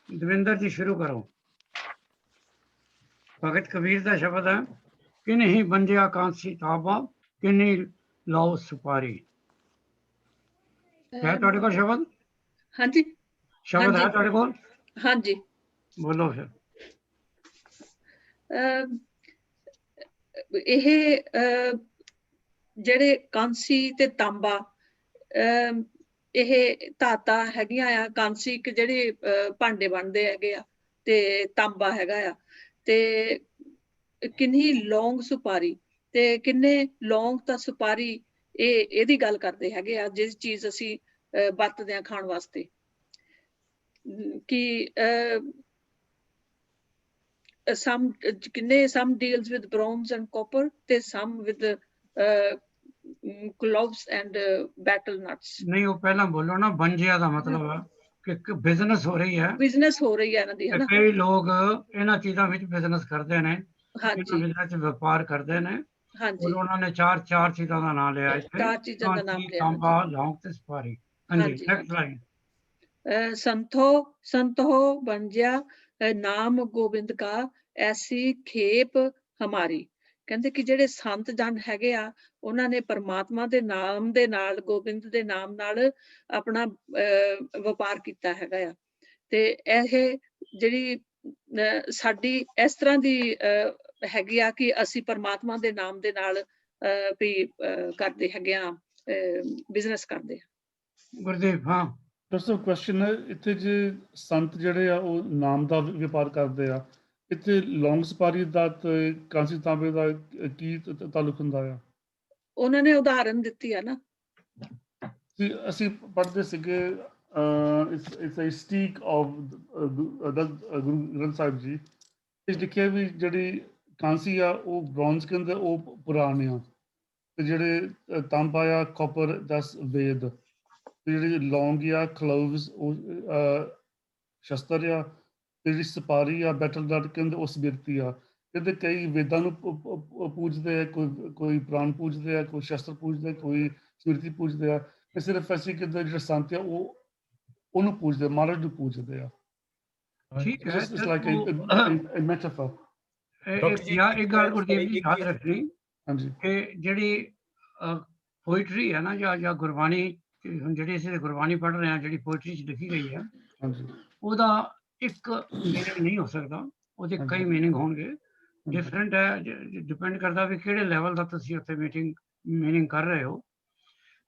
ਦਵਿੰਦਰ ਜੀ ਸ਼ੁਰੂ ਕਰੋ। ਭਗਤ ਕਬੀਰ ਦਾ ਸ਼ਬਦ ਹੈ, ਕਿ ਨਹੀਂ ਬੰਜਿਆ ਕਾਂਸੀ ਤਾਬਾ ਕਿੰਨੀ ਲਾਓ ਸੁਪਾਰੀ। ਹੈ ਤੁਹਾਡੇ ਕੋਲ ਸ਼ਬਦ?
ਹਾਂਜੀ
ਸ਼ਬਦ ਹੈ ਤੁਹਾਡੇ ਕੋਲ?
ਹਾਂਜੀ
ਬੋਲੋ ਫਿਰ।
ਇਹ ਜਿਹੜੇ ਕਾਂਸੀ ਤੇ ਤਾਂਬਾ, ਇਹ ਧਾਤਾਂ ਹੈਗੀਆਂ ਆ। ਕਾਂਸੀ ਇੱਕ ਜਿਹੜੇ ਭਾਂਡੇ ਬਣਦੇ ਹੈਗੇ ਆ, ਤੇ ਤਾਂਬਾ ਹੈਗਾ ਆ। ਤੇ ਕਿੰਨੀ ਲੌਂਗ ਸੁਪਾਰੀ, ਤੇ ਕਿੰਨੇ ਲੌਂਗ ਤਾਂ ਸੁਪਾਰੀ, ਇਹਦੀ ਗੱਲ ਕਰਦੇ ਹੈਗੇ ਆ, ਜਿਸ ਚੀਜ਼ ਅਸੀਂ ਵਰਤਦੇ ਹਾਂ ਖਾਣ ਵਾਸਤੇ। ਕਿ some deals with bronze and copper, ਤੇ some with cloves and betel nuts.
ਨਹੀਂ ਉਹ ਪਹਿਲਾਂ ਬੋਲੋ ਨਾ, ਬੰਜਿਆ ਦਾ ਮਤਲਬ ਹੈ ਕਿ ਬਿਜ਼ਨਸ ਹੋ ਰਹੀ ਹੈ,
ਬਿਜ਼ਨਸ ਹੋ ਰਹੀ ਹੈ ਇਹਨਾਂ ਦੀ, ਹੈ ਨਾ।
ਕਈ ਲੋਕ ਇਹਨਾਂ ਚੀਜ਼ਾਂ ਵਿੱਚ ਬਿਜ਼ਨਸ ਕਰਦੇ ਨੇ,
ਹਾਂਜੀ
ਬਿਜ਼ਨਸ ਚ ਵਪਾਰ ਕਰਦੇ ਨੇ।
ਹਾਂਜੀ
ਉਹਨਾਂ ਨੇ ਚਾਰ ਚੀਜ਼ਾਂ ਦਾ ਨਾਮ ਲਿਆ ਇੱਥੇ,
4 ਚੀਜ਼ਾਂ ਦਾ ਨਾਮ ਲਿਆ।
ਤਾਂਬਾ, ਲੌਂਗ ਤੇ ਸੁਪਾਰੀ। ਹਾਂਜੀ,
ਹਾਂਜੀ।
Next line.
संतो बंजिया नाम गोबिंद का ऐसी खेप हमारी। ਕਹਿੰਦੇ ਕਿ ਜਿਹੜੇ ਸੰਤ ਜਨ ਹੈਗੇ ਆ, ਉਹਨਾਂ ਨੇ ਪਰਮਾਤਮਾ ਦੇ ਨਾਮ ਦੇ ਨਾਲ, ਗੋਬਿੰਦ ਦੇ ਨਾਮ ਨਾਲ ਆਪਣਾ ਵਪਾਰ ਕੀਤਾ ਹੈਗਾ ਆ। ਤੇ ਇਹ ਜਿਹੜੀ ਸਾਡੀ ਇਸ ਤਰ੍ਹਾਂ ਦੀ ਹੈਗੀ ਆ ਕਿ ਅਸੀਂ ਪਰਮਾਤਮਾ ਦੇ ਨਾਮ ਦੇ ਨਾਲ ਵੀ ਕਰਦੇ ਹੈਗੇ ਆ, ਬਿਜ਼ਨਸ ਕਰਦੇ ਆ।
ਗੁਰਦੀਪ, ਹਾਂ
ਦੋਸਤੋ ਕੁਐਸਚਨ ਹੈ ਇੱਥੇ ਜੇ ਸੰਤ ਜਿਹੜੇ ਆ ਉਹ ਨਾਮ ਦਾ ਵਪਾਰ ਕਰਦੇ ਆ, ਇੱਥੇ ਲੌਂਗ ਸਪਾਰੀ ਦਾ ਤੇ ਕਾਂਸੀ ਤਾਂਬੇ ਦਾ ਕੀ ਤਾਲੁਕ ਹੁੰਦਾ ਆ?
ਉਹਨਾਂ ਨੇ ਉਦਾਹਰਨ ਦਿੱਤੀ ਆ ਨਾ।
ਅਸੀਂ ਪੜ੍ਹਦੇ ਸੀਗੇ ਇਟਸ ਅ ਸਟੀਕ ਆਫ ਗੁਰੂ ਗ੍ਰੰਥ ਸਾਹਿਬ ਜੀ, ਇਸ ਲਿਖਿਆ ਵੀ ਜਿਹੜੀ ਕਾਂਸੀ ਆ ਉਹ ਬ੍ਰੌਂਜ਼ ਕਹਿੰਦੇ ਉਹ ਪੁਰਾਣੇ ਆ, ਤੇ ਜਿਹੜੇ ਤਾਂਬਾ ਆ ਕਾਪਰ ਦਸ ਵੇਦ, ਜਿਹੜੀ ਲੌਂਗ ਆ ਕਲੋਵਸ ਉਹ ਸ਼ਸਤਰ ਆ, ਤੇ ਜਿਹੜੀ ਸਪਾਰੀ ਆ ਬੈਟਲ ਨਟ ਕਹਿੰਦੇ ਉਸ ਵਿਅਕਤੀ ਆ। ਕਹਿੰਦੇ ਕਈ ਵੇਦਾਂ ਨੂੰ ਪੂਜਦੇ ਆ, ਕੋਈ ਪ੍ਰਾਣ ਪੂਜਦੇ ਆ, ਕੋਈ ਸ਼ਸਤਰ ਪੂਜਦੇ, ਕੋਈ ਸਮ੍ਰਿਤੀ ਪੂਜਦੇ ਆ, ਤੇ ਸਿਰਫ ਅਸੀਂ ਕਹਿੰਦੇ ਜਿਹੜੇ ਸੰਤ ਆ ਉਹ ਉਹਨੂੰ ਪੂਜਦੇ, ਮਹਾਰਾਜ ਨੂੰ ਪੂਜਦੇ ਆ।
ਠੀਕ ਹੈ,
It's like a metaphor.
ਇੱਕ ਗੱਲ ਗੁਰਦੀਪ ਜੀ ਯਾਦ ਰੱਖਣੀ,
ਹਾਂਜੀ,
ਕਿ ਜਿਹੜੀ ਪੋਇਟਰੀ ਹੈ ਨਾ, ਜਾਂ ਗੁਰਬਾਣੀ, ਹੁਣ ਜਿਹੜੀ ਅਸੀਂ ਗੁਰਬਾਣੀ ਪੜ੍ਹ ਰਹੇ ਹਾਂ, ਜਿਹੜੀ ਪੋਇਟਰੀ 'ਚ ਲਿਖੀ ਗਈ ਹੈ,
ਹਾਂਜੀ,
ਉਹਦਾ ਇੱਕ ਮੀਨਿੰਗ ਨਹੀਂ ਹੋ ਸਕਦਾ, ਉਹਦੇ ਕਈ ਮੀਨਿੰਗ ਹੋਣਗੇ। ਡਿਫਰੈਂਟ ਹੈ, ਡਿਪੈਂਡ ਕਰਦਾ ਵੀ ਕਿਹੜੇ ਲੈਵਲ ਦਾ ਤੁਸੀਂ ਉੱਥੇ ਮੀਨਿੰਗ ਕਰ ਰਹੇ ਹੋ।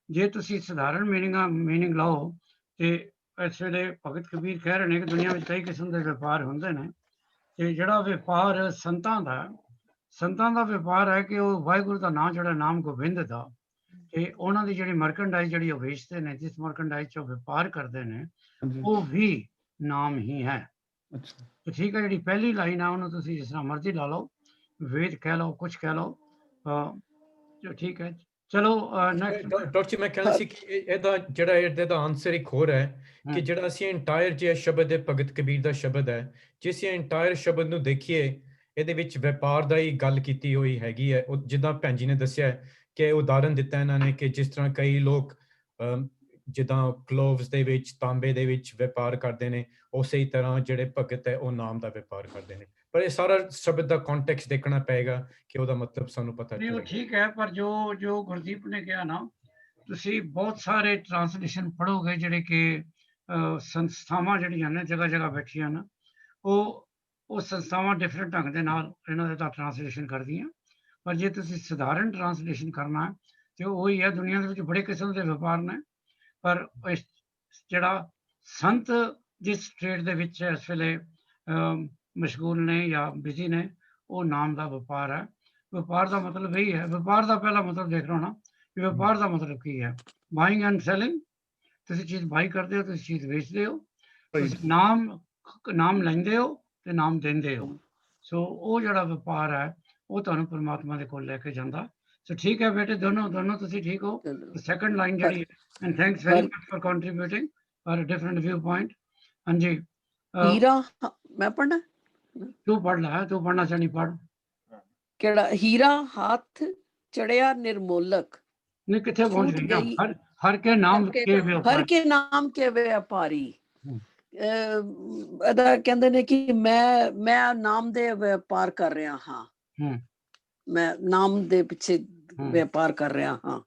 ਜੇ ਤੁਸੀਂ ਸਧਾਰਨ ਮੀਨਿੰਗ ਲਾਓ, ਤੇ ਇਸ ਵੇਲੇ ਭਗਤ ਕਬੀਰ ਕਹਿ ਰਹੇ ਨੇ ਕਿ ਦੁਨੀਆ ਵਿੱਚ ਕਈ ਕਿਸਮ ਦੇ ਵਪਾਰ ਹੁੰਦੇ ਨੇ, ਤੇ ਜਿਹੜਾ ਵਪਾਰ ਸੰਤਾਂ ਦਾ ਵਪਾਰ ਹੈ ਕਿ ਉਹ ਵਾਹਿਗੁਰੂ ਦਾ ਨਾਮ, ਜਿਹੜਾ ਨਾਮ ਗੋਬਿੰਦ ਦਾ, ਤੇ ਉਹਨਾਂ ਦੀ ਜਿਹੜੀ ਮਰਕੰਡਾਈਜ਼ ਜਿਹੜੀ ਉਹ ਵੇਚਦੇ ਨੇ, ਜਿਸ ਮਰਕੰਡਾਈਜ਼ 'ਚ ਉਹ ਵਪਾਰ ਕਰਦੇ ਨੇ, ਉਹ ਵੀ ਨਾਮ ਹੀ ਹੈ।
ਅੱਛਾ,
ਤੇ ਠੀਕ ਹੈ, ਜਿਹੜੀ ਪਹਿਲੀ ਲਾਈਨ ਆ ਉਹਨੂੰ ਤੁਸੀਂ ਜਿਸ ਤਰ੍ਹਾਂ ਮਰਜ਼ੀ ਲਾ ਲਓ, ਵੇਦ ਕਹਿ ਲਓ, ਕੁਛ ਕਹਿ ਲਓ, ਠੀਕ ਹੈ। ਚਲੋ ਨੈਕਸਟ।
ਡਾਕਟਰ ਜੀ ਮੈਂ ਕਹਿਣਾ ਸੀ ਕਿ ਇਹਦਾ ਜਿਹੜਾ ਇਹਦਾ ਆਨਸਰ ਇੱਕ ਹੋਰ ਹੈ ਕਿ ਜਿਹੜਾ ਅਸੀਂ ਇੰਟਾਇਰ ਜੇ ਸ਼ਬਦ ਹੈ ਭਗਤ ਕਬੀਰ ਦਾ ਸ਼ਬਦ ਹੈ, ਜੇ ਅਸੀਂ ਇੰਟਾਇਰ ਸ਼ਬਦ ਨੂੰ ਦੇਖੀਏ, ਇਹਦੇ ਵਿੱਚ ਵਪਾਰ ਦਾ ਹੀ ਗੱਲ ਕੀਤੀ ਹੋਈ ਹੈਗੀ ਹੈ। ਉਹ ਜਿੱਦਾਂ ਭੈਣ ਜੀ ਨੇ ਦੱਸਿਆ ਕਿ ਉਦਾਹਰਨ ਦਿੱਤਾ ਇਹਨਾਂ ਨੇ ਕਿ ਜਿਸ ਤਰ੍ਹਾਂ ਕਈ ਲੋਕ ਜਿੱਦਾਂ ਕਲੋਵਸ ਦੇ ਵਿੱਚ, ਤਾਂਬੇ ਦੇ ਵਿੱਚ ਵਪਾਰ ਕਰਦੇ ਨੇ, ਉਸੇ ਤਰ੍ਹਾਂ ਜਿਹੜੇ ਭਗਤ ਹੈ ਉਹ ਨਾਮ ਦਾ ਵਪਾਰ ਕਰਦੇ ਨੇ। ਪਰ ਇਹ ਸਾਰਾ ਸ਼ਬਦ ਦਾ ਕੰਟੈਕਸਟ ਦੇਖਣਾ ਪਏਗਾ ਕਿ ਉਹਦਾ ਮਤਲਬ ਸਾਨੂੰ ਪਤਾ
ਨਹੀਂ, ਉਹ
ਚੱਲੇ।
ਠੀਕ ਹੈ, ਪਰ ਜੋ ਗੁਰਦੀਪ ਨੇ ਕਿਹਾ ਨਾ, ਤੁਸੀਂ ਬਹੁਤ ਸਾਰੇ ਟ੍ਰਾਂਸਲੇਸ਼ਨ ਪੜ੍ਹੋਗੇ ਜਿਹੜੇ ਕਿ ਸੰਸਥਾਵਾਂ ਜਿਹੜੀਆਂ ਨੇ ਜਗ੍ਹਾ ਬੈਠੀਆਂ ਨੇ, ਉਹ ਸੰਸਥਾਵਾਂ ਡਿਫਰੈਂਟ ਢੰਗ ਦੇ ਨਾਲ ਇਹਨਾਂ ਦੇ ਤਾਂ ਟ੍ਰਾਂਸਲੇਸ਼ਨ ਕਰਦੀਆਂ। ਪਰ ਜੇ ਤੁਸੀਂ ਸਧਾਰਨ ਟ੍ਰਾਂਸਲੇਸ਼ਨ ਕਰਨਾ ਹੈ, ਤੇ ਉਹੀ ਹੈ, ਦੁਨੀਆ ਦੇ ਵਿੱਚ ਬੜੇ ਕਿਸਮ ਦੇ ਵਪਾਰ ਨੇ, ਪਰ ਜਿਹੜਾ ਸੰਤ ਜਿਸ ਸਟੇਟ ਦੇ ਵਿੱਚ ਇਸ ਵੇਲੇ ਮਸ਼ਗੂਲ ਨੇ ਜਾਂ ਬਿਜ਼ੀ ਨੇ, ਉਹ ਨਾਮ ਦਾ ਵਪਾਰ ਹੈ। ਵਪਾਰ ਦਾ ਮਤਲਬ ਇਹੀ ਹੈ, ਵਪਾਰ ਦਾ ਪਹਿਲਾ ਮਤਲਬ ਦੇਖ ਲਓ ਨਾ, ਕਿ ਵਪਾਰ ਦਾ ਮਤਲਬ ਕੀ ਹੈ। ਬਾਇੰਗ ਐਂਡ ਸੈਲਿੰਗ, ਤੁਸੀਂ ਚੀਜ਼ ਬਾਈ ਕਰਦੇ ਹੋ, ਤੁਸੀਂ ਚੀਜ਼ ਵੇਚਦੇ ਹੋ, ਤੁਸੀਂ ਨਾਮ ਲੈਂਦੇ ਹੋ ਤੇ ਨਾਮ ਦਿੰਦੇ ਹੋ। ਸੋ ਉਹ ਜਿਹੜਾ ਵਪਾਰ ਹੈ ਉਹ ਤੁਹਾਨੂੰ ਪਰਮਾਤਮਾ ਦੇ ਕੋਲ ਲੈ ਕੇ ਜਾਂਦਾ। ਸੋ ਠੀਕ ਹੈ ਬੇਟੇ, ਦੋਨੋਂ ਤੁਸੀਂ ਠੀਕ ਹੋ। ਸੈਕੰਡ ਲਾਈਨ ਜਿਹੜੀ, and thanks very much for contributing for a different view point. ਹਾਂਜੀ,
ਹੀਰਾ, ਮੈਂ ਪੜ੍ਹਨਾ?
ਤੂੰ ਪੜ੍ਹ ਲੈ, ਤੂੰ ਪੜ੍ਹਨਾ ਚਾਹਨੀ ਪੜ੍ਹ।
ਕਿਹੜਾ? ਹੀਰਾ ਹੱਥ ਚੜਿਆ ਨਿਰਮੋਲਕ,
ਨਹੀਂ ਕਿੱਥੇ ਪਹੁੰਚ
ਛੂਟ
ਗਈ?
ਗਈ
ਹਰ ਕੇ ਨਾਮ ਕੇ
ਹਰ
ਵਪਾਰ।
ਕੇ ਨਾਮ ਕੇ ਵਪਾਰੀ। ਇਹਦਾ ਕਹਿੰਦੇ ਨੇ ਕਿ ਮੈਂ ਨਾਮ ਦੇ ਵਪਾਰ ਕਰ ਰਿਹਾ ਹਾਂ, ਮੈਂ ਨਾਮ ਦੇ ਪਿੱਛੇ ਵਪਾਰ ਕਰ ਰਿਹਾ ਹਾਂ।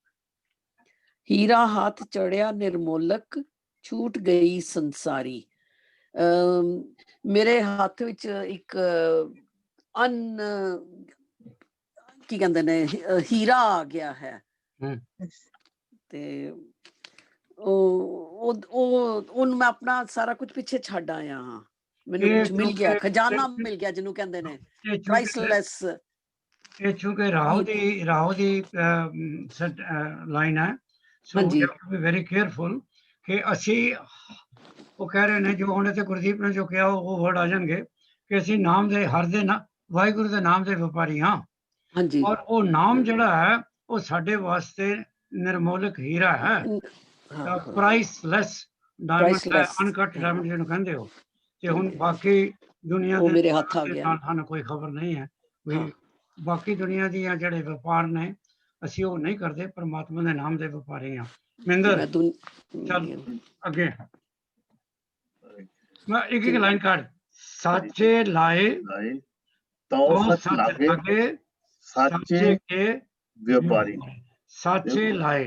ਹੀਰਾ ਹੱਥ ਚੜਿਆ ਨਿਰਮੋਲਕ, ਛੂਟ ਗਈ ਸੰਸਾਰੀ। ਮੇਰੇ ਹੱਥ ਵਿੱਚ ਇੱਕ ਕੀ ਕਹਿੰਦੇ ਨੇ, ਹੀਰਾ ਆ ਗਿਆ ਹੈ, ਤੇ ਉਹਨੂੰ ਮੈਂ ਆਪਣਾ ਸਾਰਾ ਕੁਝ ਪਿੱਛੇ ਛੱਡ ਆਇਆ ਹਾਂ। ਮੈਨੂੰ ਕੁਝ ਮਿਲ ਗਿਆ, ਖਜ਼ਾਨਾ ਮਿਲ ਗਿਆ ਜਿਹਨੂੰ ਕਹਿੰਦੇ ਨੇ, ਪ੍ਰਾਈਸਲੈਸ।
ਇਹ ਚੂੰਕਿ ਰਾਹੂ ਦੀ ਲਾਈਨ ਹੈ, so we have to be very careful ਕਿ ਅਸੀਂ, ਉਹ ਕਹਿ ਰਹੇ ਨੇ, ਜੋ ਹੁਣ ਇੱਥੇ ਗੁਰਦੀਪ ਨੇ ਜੋ ਕਿਹਾ ਉਹ ਵਰਡ ਆ ਜਾਣਗੇ ਕਿ ਅਸੀਂ ਨਾਮ ਦੇ, ਹਰ ਦੇ ਵਾਹਿਗੁਰੂ ਦੇ ਨਾਮ ਦੇ ਵਪਾਰੀ ਹਾਂ।
ਹਾਂਜੀ,
ਔਰ ਉਹ ਨਾਮ ਜਿਹੜਾ ਹੈ ਉਹ ਸਾਡੇ ਵਾਸਤੇ ਨਿਰਮੋਲਕ ਹੀਰਾ ਹੈ,
ਹਾਂ
ਪ੍ਰਾਈਸਲੈਸ ਡਾਇਮੰਡ ਹੈ,
ਪ੍ਰਾਈਸਲੈਸ
ਅਨਕਟ ਡਾਇਮੰਡ ਜਿਹਨੂੰ ਕਹਿੰਦੇ ਹੋ। ਤੇ ਹੁਣ
ਕਹਿੰਦੇ ਆ।
ਬਾਕੀ ਦੁਨੀਆ
ਉਹ
ਦੇ
ਮੇਰੇ ਹੱਥ ਆ
ਦੇ
ਗਿਆ।
ਨਾਲ ਸਾਨੂੰ ਕੋਈ ਖਬਰ ਨਹੀਂ ਹੈ ਵੀ
ਹਾਂ
ਬਾਕੀ ਦੁਨੀਆ ਦੀਆਂ ਜਿਹੜੇ ਵਪਾਰ ਨੇ ਅਸੀਂ ਉਹ ਨਹੀਂ ਕਰਦੇ, ਪਰਮਾਤਮਾ ਦੇ ਨਾਮ ਦੇ ਵਪਾਰੀ ਹਾਂ। ਮਿੰਦਰ
ਮੈਂ
ਚੱਲ ਅੱਗੇ ਮੈਂ ਇੱਕ ਇੱਕ ਲਾਈਨ ਕੱਢ। ਸਾਚੇ ਲਾਏ
ਲਾਏ
तो
तो सच
सच
लागे
लागे
साचे
साचे के
व्यापारी
साचे लाए,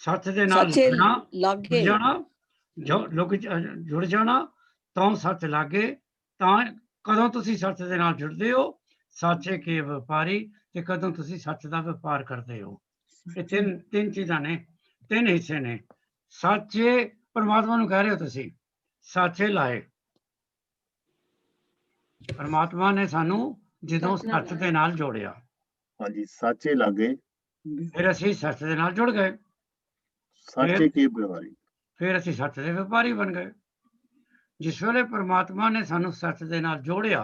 सच ਦੇ ਨਾਲ
ਸਾਚੇ
ਜੁੜਨਾ,
ਲਾਗੇ
ਜੁੜ ਜਾਣਾ, ਜੋ ਲੋਕ ਜੁੜ ਜਾਣਾ ਤਾਂ ਸੱਚ ਲਾਗੇ। ਤਾਂ ਕਦੋਂ ਤੁਸੀਂ ਸੱਚ ਦੇ ਨਾਲ ਜੁੜਦੇ ਹੋ, ਸਾਚੇ ਕੇ ਵਪਾਰੀ, ਤੇ ਕਦੋਂ ਤੁਸੀਂ ਸੱਚ ਦਾ ਵਪਾਰ ਕਰਦੇ ਹੋ। ਇਹ ਤਿੰਨ ਚੀਜ਼ਾਂ ਨੇ, ਤਿੰਨ ਹਿੱਸੇ ਨੇ। ਸਾਚੇ ਪਰਮਾਤਮਾ ਨੂੰ ਕਹਿ ਰਹੇ ਹੋ ਤੁਸੀਂ, ਸਾਚੇ ਲਾਏ ਪਰਮਾਤਮਾ ਨੇ ਸਾਨੂੰ ਜਦੋਂ ਸੱਚ ਦੇ ਨਾਲ ਜੋੜਿਆ,
हाँ जी साचे लागे
ਫਿਰ ਅਸੀਂ ਸੱਚ ਦੇ ਨਾਲ ਜੁੜ ਗਏ,
साचे के व्यापारी
ਫਿਰ ਅਸੀਂ ਸੱਚ ਦੇ ਵਪਾਰੀ ਬਣ ਗਏ। ਜਿਸ ਵੇਲੇ ਪਰਮਾਤਮਾ ਨੇ ਸਾਨੂੰ ਸੱਚ ਦੇ ਨਾਲ ਜੋੜਿਆ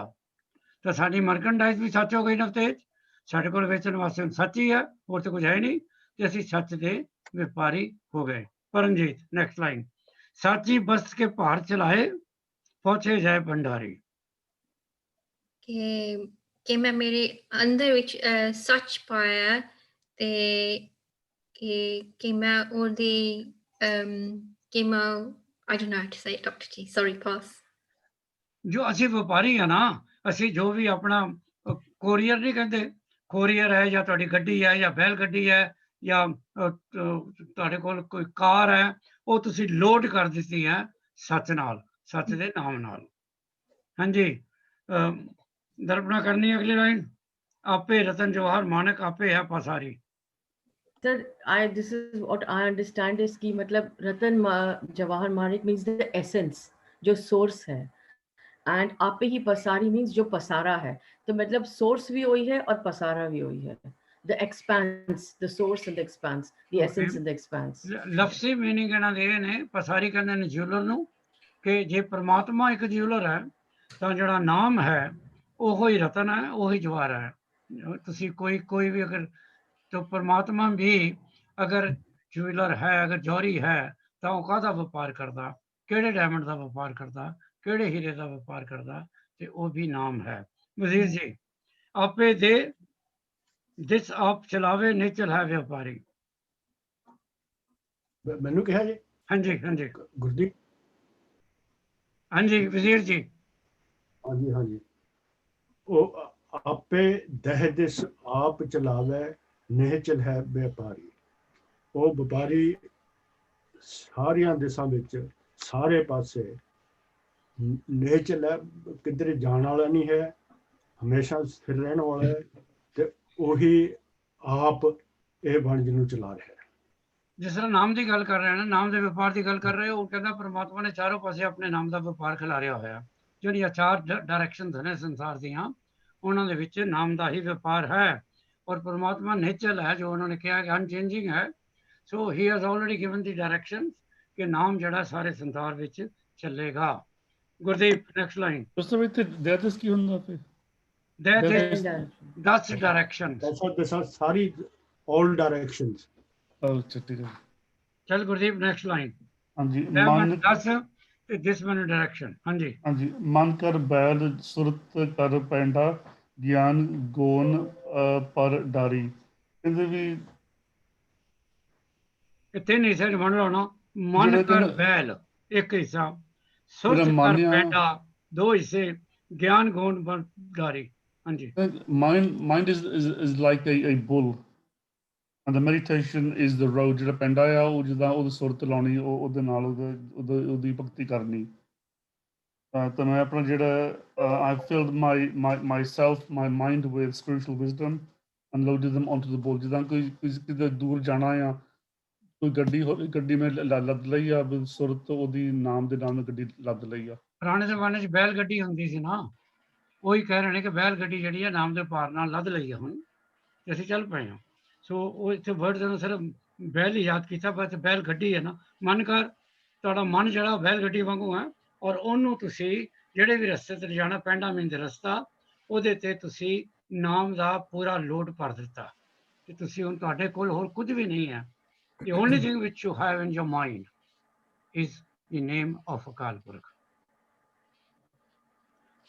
ਤਾਂ ਸਾਡੀ ਮਰਕੰਡਾਈਜ਼ ਵੀ ਸੱਚ ਹੋ ਗਈ ਨਾ। ਤੇ ਸਾਡੇ ਕੋਲ ਵੇਚਣ ਵਾਸਤੇ ਹੁਣ ਸੱਚ ਹੀ ਹੈ, ਹੋਰ ਤਾਂ ਕੁਝ ਹੈ ਨਹੀਂ, ਤੇ ਅਸੀਂ ਸੱਚ ਦੇ ਵਪਾਰੀ ਹੋ ਗਏ। Paramjit next line. ਸਾਚੀ ਬਸਤ ਕੇ ਭਾਰ ਚਲਾਏ ਪਹੁੰਚੇ ਜਾਏ ਭੰਡਾਰੀ।
ਕਿ ਮੈਂ ਮੇਰੇ ਅੰਦਰ ਵਿੱਚ ਸੱਚ ਪਾਇਆ ਤੇ ਕਿ ਮੈਂ ਉਹਦੀ ਕਿ ਮੈਂ I don't know how to say it, Dr. G. Sorry, pass.
ਜੋ ਅਸੀਂ ਵਪਾਰੀ ਆ ਨਾ, ਅਸੀਂ ਜੋ ਵੀ ਆਪਣਾ ਕੋਰੀਅਰ ਨਹੀਂ ਕਹਿੰਦੇ, ਕੋਰੀਅਰ ਹੈ ਜਾਂ ਤੁਹਾਡੀ ਗੱਡੀ ਹੈ ਜਾਂ ਬੈਲ ਗੱਡੀ ਹੈ ਜਾਂ ਤੁਹਾਡੇ ਕੋਲ ਕੋਈ ਕਾਰ ਹੈ, ਉਹ ਤੁਸੀਂ ਲੋਡ ਕਰ ਦਿੱਤੀ ਹੈ ਸੱਚ ਨਾਲ, ਸੱਚ ਦੇ ਨਾਮ ਨਾਲ। ਹਾਂਜੀ ਦਰਪਣਾ ਕਰਨੀ ਅਗਲੀ ਲਾਈਨ। ਆਪੇ ਰਤਨ ਜਵਾਹਰ ਮਾਨਕ ਆਪੇ ਹੈ ਪਸਾਰੀ।
Sir, this is what I understand is कि मतलब रतन Jawahar Manik means the essence, जो source है, and आपे ही पसारी means जो पसारा है। तो मतलब source भी वही है और पसारा भी वही है। The expanse, the source and the expanse, the essence and the expanse.
ਲਫ਼ਜ਼ੀ ਮੀਨਿੰਗ ਇਹਨਾਂ ਦੇ ਇਹ ਨੇ, ਪਸਾਰੀ ਕਹਿੰਦੇ ਨੇ ਜਿਊਲਰ ਨੂੰ, ਕਿ ਜੇ ਪਰਮਾਤਮਾ ਇੱਕ ਜਿਊਲਰ ਹੈ ਤਾਂ ਜਿਹੜਾ ਨਾਮ ਹੈ ਉਹੀ ਰਤਨ ਹੈ, ਉਹੀ ਜਵਾਹਰ ਹੈ। ਤੁਸੀਂ ਕੋਈ ਵੀ ਅਗਰ तो परमात्मा भी अगर ज्वेलर है, अगर जौहरी है, तो ਉਹ ਕਾਹਦਾ ਵਪਾਰ ਕਰਦਾ, ਕਿਹੜੇ ਡਾਇਮੰਡ ਦਾ ਵਪਾਰ ਕਰਦਾ, ਕਿਹੜੇ ਹੀਰੇ ਦਾ ਵਪਾਰ ਕਰਦਾ, ਤੇ ਉਹ ਵੀ ਨਾਮ ਹੈ। ਵਜ਼ੀਰ ਜੀ ਆਪੇ ਦੇ ਜਿਸ ਆਪ ਚਲਾਵੇ ਨਿਚਲ ਹੈ ਵਪਾਰੀ।
ਮੈਨੂੰ ਕਿਹਾ ਜੀ?
ਹਾਂਜੀ ਹਾਂਜੀ
ਗੁਰਦੀਪ।
ਹਾਂਜੀ ਵਜ਼ੀਰ ਜੀ।
ਹਾਂਜੀ ਹਾਂਜੀ। ਉਹ ਆਪੇ ਦਹਿ ਦਿਸ ਆਪ ਚਲਾਵੇ ਨਿਹਚਲ ਹੈ ਵਪਾਰੀ। ਉਹ ਵਪਾਰੀ ਸਾਰੀਆਂ ਦਿਸ਼ਾ ਵਿੱਚ, ਸਾਰੇ ਪਾਸੇ ਨਿਹਚਲ ਹੈ, ਕਿਧਰੇ ਜਾਣ ਵਾਲਾ ਨਹੀਂ ਹੈ, ਹਮੇਸ਼ਾ ਸਥਿਰ ਰਹਿਣ ਵਾਲਾ ਹੈ, ਤੇ ਉਹੀ ਆਪ ਇਹ ਵਣਜ ਨੂੰ ਚਲਾ ਰਿਹਾ ਹੈ।
ਜਿਸ ਤਰ੍ਹਾਂ ਨਾਮ ਦੀ ਗੱਲ ਕਰ ਰਹੇ ਨਾ, ਨਾਮ ਦੇ ਵਪਾਰ ਦੀ ਗੱਲ ਕਰ ਰਹੇ ਹੋ, ਉਹ ਕਹਿੰਦਾ ਪਰਮਾਤਮਾ ਨੇ ਚਾਰੋਂ ਪਾਸੇ ਆਪਣੇ ਨਾਮ ਦਾ ਵਪਾਰ ਖਿਲਾਰਿਆ ਹੋਇਆ। ਜਿਹੜੀਆਂ ਚਾਰ ਡਾਇਰੈਕਸ਼ਨਸ ਨੇ ਸੰਸਾਰ ਦੀਆਂ, ਉਹਨਾਂ ਦੇ ਵਿੱਚ ਨਾਮ ਦਾ ਹੀ ਵਪਾਰ ਹੈ। और परमात्मा नेचर है, जो उन्होंने कहा कि अनचेंजिंग है। So he has already given the direction कि नाम जड़ा सारे संसार विच चलेगा। Gurdeep next line.
ਉਸ ਵਿੱਚ ਦੈਟ ਇਜ਼ ਕੀ ਹੁੰਦਾ ਫਿਰ?
That is 10 directions.
दशा सारी ऑल डायरेक्शंस।
ਅੱਛਾ ਠੀਕ ਹੈ।
चल गुरदीप नेक्स्ट लाइन।
ਹਾਂਜੀ
मन 10 ਤੇ ਜਿਸ ਮਨ डायरेक्शन। ਹਾਂਜੀ
ਹਾਂਜੀ। ਮਨ ਕਰ ਬੈਲ ਸੁਰਤ ਕਰ ਪੈਂਡਾ ਗਿਆਨ ਗੋਨ ਪਰ ਡਾਰੀ। ਕਹਿੰਦੇ ਵੀ
ਇੱਥੇ ਨਹੀਂ ਸੇ ਬਣ ਲਾਉਣਾ। ਮਨ ਕਰ ਬੈਲ ਇੱਕ ਹਿੱਸਾ, ਸੁਰਤ ਕਰ ਪੈਂਡਾ ਦੋ ਹਿੱਸੇ, ਗਿਆਨ ਗੋਨ ਪਰ ਡਾਰੀ। ਹਾਂਜੀ।
mind is like a bull and the meditation is the road। ਜਿਹੜਾ ਪੈਂਡਾ ਆ ਉਹ ਜਿੱਦਾਂ ਉਹਦੀ ਸੁਰਤ ਲਾਉਣੀ, ਉਹਦੇ ਨਾਲ ਉਹਦੀ ਭਗਤੀ ਕਰਨੀ। ਤਾਂ ਮੈਂ ਆਪਣਾ ਜਿਹੜਾ I filled my mind with spiritual wisdom and loaded them onto the bull। ਜਿੱਦਾਂ ਕੋਈ ਕਿਤੇ ਦੂਰ ਜਾਣਾ ਆ, ਕੋਈ ਗੱਡੀ ਹੋਵੇ, ਗੱਡੀ ਮੈਂ ਲੱਦ ਲਈ ਆ, ਸੁਰਤ ਉਹਦੀ ਨਾਮ ਦੇ ਨਾਲ ਗੱਡੀ ਲੱਦ ਲਈ ਆ।
ਪੁਰਾਣੇ ਜ਼ਮਾਨੇ 'ਚ ਬੈਲ ਗੱਡੀ ਹੁੰਦੀ ਸੀ ਨਾ, ਉਹੀ ਕਹਿ ਰਹੇ ਨੇ ਕਿ ਬੈਲ ਗੱਡੀ ਜਿਹੜੀ ਆ ਨਾਮ ਦੇ ਭਾਰ ਨਾਲ ਲੱਦ ਲਈ ਆ ਹੁਣ, ਤੇ ਅਸੀਂ ਚੱਲ ਪਏ ਹਾਂ। ਸੋ ਉਹ ਇੱਥੇ ਵਰਡ ਨੂੰ ਸਿਰਫ ਬੈਲ ਹੀ ਯਾਦ ਕੀਤਾ, ਬਸ ਬੈਲ ਗੱਡੀ ਹੈ ਨਾ। ਮਨ ਕਰ, ਤੁਹਾਡਾ ਮਨ ਜਿਹੜਾ ਬੈਲ ਗੱਡੀ ਵਾਂਗੂ ਹੈ, ਔਰ ਉਹਨੂੰ ਤੁਸੀਂ ਜਿਹੜੇ ਵੀ ਰਸਤੇ 'ਤੇ ਜਾਣਾ, ਪੈਂਡਾ ਮੀਨ ਰਸਤਾ, ਉਹਦੇ 'ਤੇ ਤੁਸੀਂ ਨਾਮ ਦਾ ਪੂਰਾ ਲੋਡ ਭਰ ਦਿੱਤਾ। ਕਿ ਤੁਸੀਂ ਹੁਣ ਤੁਹਾਡੇ ਕੋਲ ਹੋਰ ਕੁਝ ਵੀ ਨਹੀਂ ਹੈ। The only thing which you have in your mind is the name of Akal Purkh.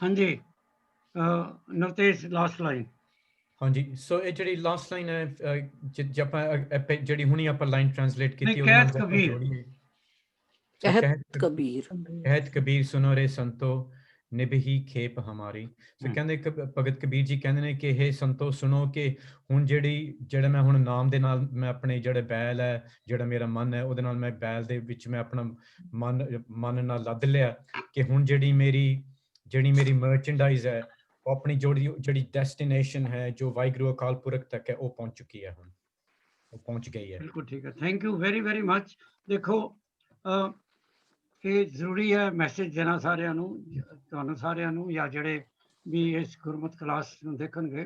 ਹਾਂਜੀ ਨਵਤੇਜ ਲਾਸਟ ਲਾਈਨ।
ਹਾਂਜੀ, ਸੋ ਇਹ ਜਿਹੜੀ ਲਾਸਟ ਲਾਈਨ ਹੈ ਜੇ ਆਪਾਂ ਜਿਹੜੀ ਹੁਣੀ ਆਪਾਂ ਲਾਈਨ ਟ੍ਰਾਂਸਲੇਟ ਕੀਤੀ ਉਹਦੇ
ਕਹਿਤ
ਨਾਲ
ਕਬੀਰ।
ਜੋੜੀਏ।
ਕਹਿਤ ਕਬੀਰ
ਕਹਿਤ ਕਬੀਰ ਸੁਨੋ ਰੇ ਸੰਤੋ ਨਿਭਹੀ ਖੇਪ ਹਮਾਰੀ। ਸੋ ਕਹਿੰਦੇ ਭਗਤ ਕਬੀਰ ਜੀ ਕਹਿੰਦੇ ਨੇ ਕਿ ਇਹ ਸੰਤੋ ਸੁਣੋ ਕਿ ਹੁਣ ਜਿਹੜਾ ਮੈਂ ਹੁਣ ਨਾਮ ਦੇ ਨਾਲ ਮੈਂ ਆਪਣੇ ਜਿਹੜੇ ਬੈਲ ਹੈ, ਜਿਹੜਾ ਮੇਰਾ ਮਨ ਹੈ, ਉਹਦੇ ਨਾਲ ਮੈਂ ਬੈਲ ਦੇ ਵਿੱਚ ਮੈਂ ਆਪਣਾ ਮਨ ਨਾਲ ਲੱਦ ਲਿਆ ਕਿ ਹੁਣ ਜਿਹੜੀ ਮੇਰੀ ਮਰਚੈਂਡਾਈਜ਼ ਹੈ ਉਹ ਆਪਣੀ ਜਿਹੜੀ ਡੈਸਟੀਨੇਸ਼ਨ ਹੈ ਜੋ ਵਾਹਿਗੁਰੂ ਅਕਾਲ ਪੁਰਖ ਤੱਕ ਹੈ ਉਹ ਪਹੁੰਚ ਚੁੱਕੀ ਹੈ, ਹੁਣ ਉਹ ਪਹੁੰਚ ਗਈ ਹੈ।
ਬਿਲਕੁਲ ਠੀਕ ਹੈ, thank you very very much. ਦੇਖੋ ਇਹ ਜ਼ਰੂਰੀ ਹੈ ਮੈਸੇਜ ਦੇਣਾ ਸਾਰਿਆਂ ਨੂੰ, ਤੁਹਾਨੂੰ ਸਾਰਿਆਂ ਨੂੰ, ਜਾਂ ਜਿਹੜੇ ਵੀ ਇਸ ਗੁਰਮਤਿ ਕਲਾਸ ਨੂੰ ਦੇਖਣਗੇ,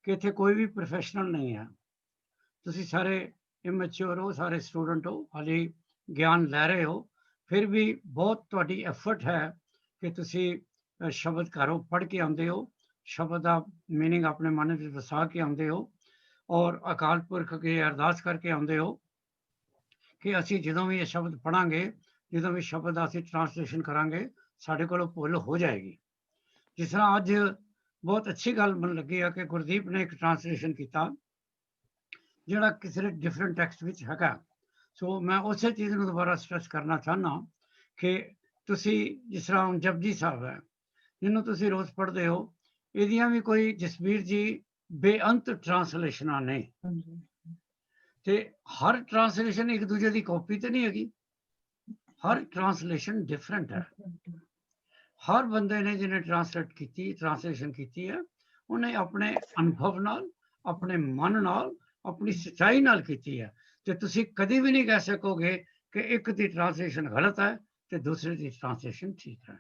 ਕਿ ਇੱਥੇ ਕੋਈ ਵੀ ਪ੍ਰੋਫੈਸ਼ਨਲ ਨਹੀਂ ਹੈ। ਤੁਸੀਂ ਸਾਰੇ ਇਮੈਚੁਰ ਹੋ, ਸਾਰੇ ਸਟੂਡੈਂਟ ਹੋ, ਹਾਲੇ ਗਿਆਨ ਲੈ ਰਹੇ ਹੋ, ਫਿਰ ਵੀ ਬਹੁਤ ਤੁਹਾਡੀ ਐਫਰਟ ਹੈ ਕਿ ਤੁਸੀਂ ਸ਼ਬਦ ਘਰੋਂ ਪੜ੍ਹ ਕੇ ਆਉਂਦੇ ਹੋ, ਸ਼ਬਦ ਦਾ ਮੀਨਿੰਗ ਆਪਣੇ ਮਨ ਵਿੱਚ ਵਸਾ ਕੇ ਆਉਂਦੇ ਹੋ, ਔਰ ਅਕਾਲ ਪੁਰਖ ਅੱਗੇ ਅਰਦਾਸ ਕਰਕੇ ਆਉਂਦੇ ਹੋ ਕਿ ਅਸੀਂ ਜਦੋਂ ਵੀ ਇਹ ਸ਼ਬਦ ਪੜ੍ਹਾਂਗੇ, ਜਦੋਂ ਵੀ ਸ਼ਬਦ ਦਾ ਅਸੀਂ ਟ੍ਰਾਂਸਲੇਸ਼ਨ ਕਰਾਂਗੇ, ਸਾਡੇ ਕੋਲੋਂ ਭੁੱਲ ਹੋ ਜਾਏਗੀ। ਜਿਸ ਤਰ੍ਹਾਂ ਅੱਜ ਬਹੁਤ ਅੱਛੀ ਗੱਲ ਮੈਨੂੰ ਲੱਗੀ ਹੈ ਕਿ ਗੁਰਦੀਪ ਨੇ ਇੱਕ ਟ੍ਰਾਂਸਲੇਸ਼ਨ ਕੀਤਾ ਜਿਹੜਾ ਕਿਸੇ ਡਿਫਰੈਂਟ ਟੈਕਸਟ ਵਿੱਚ ਹੈਗਾ। ਸੋ ਮੈਂ ਉਸੇ ਚੀਜ਼ ਨੂੰ ਦੁਬਾਰਾ ਸਟ੍ਰੈਸ ਕਰਨਾ ਚਾਹੁੰਦਾ ਕਿ ਤੁਸੀਂ ਜਿਸ ਤਰ੍ਹਾਂ ਹੁਣ ਜਪਜੀ ਸਾਹਿਬ ਹੈ, ਜਿਹਨੂੰ ਤੁਸੀਂ ਰੋਜ਼ ਪੜ੍ਹਦੇ ਹੋ, ਇਹਦੀਆਂ ਵੀ ਕੋਈ ਜਸਬੀਰ ਜੀ ਬੇਅੰਤ ਟ੍ਰਾਂਸਲੇਸ਼ਨਾਂ ਨੇ, ਤੇ ਹਰ ਟ੍ਰਾਂਸਲੇਸ਼ਨ ਇੱਕ ਦੂਜੇ ਦੀ ਕਾਪੀ ਤੇ ਨਹੀਂ ਹੈਗੀ, ਹਰ ਟ੍ਰਾਂਸਲੇਸ਼ਨ ਡਿਫਰੈਂਟ ਹੈ। ਹਰ ਬੰਦੇ ਨੇ ਜਿਹਨੇ ਟ੍ਰਾਂਸਲੇਸ਼ਨ ਕੀਤੀ ਹੈ, ਉਹਨੇ ਆਪਣੇ ਅਨੁਭਵ ਨਾਲ, ਆਪਣੇ ਮਨ ਨਾਲ, ਆਪਣੀ ਸੱਚਾਈ ਨਾਲ ਕੀਤੀ ਹੈ। ਤੇ ਤੁਸੀਂ ਕਦੀ ਵੀ ਨਹੀਂ ਕਹਿ ਸਕੋਗੇ ਕਿ ਇੱਕ ਦੀ ਟ੍ਰਾਂਸਲੇਸ਼ਨ ਗਲਤ ਹੈ ਤੇ ਦੂਸਰੇ ਦੀ ਟ੍ਰਾਂਸਲੇਸ਼ਨ ਠੀਕ ਹੈ।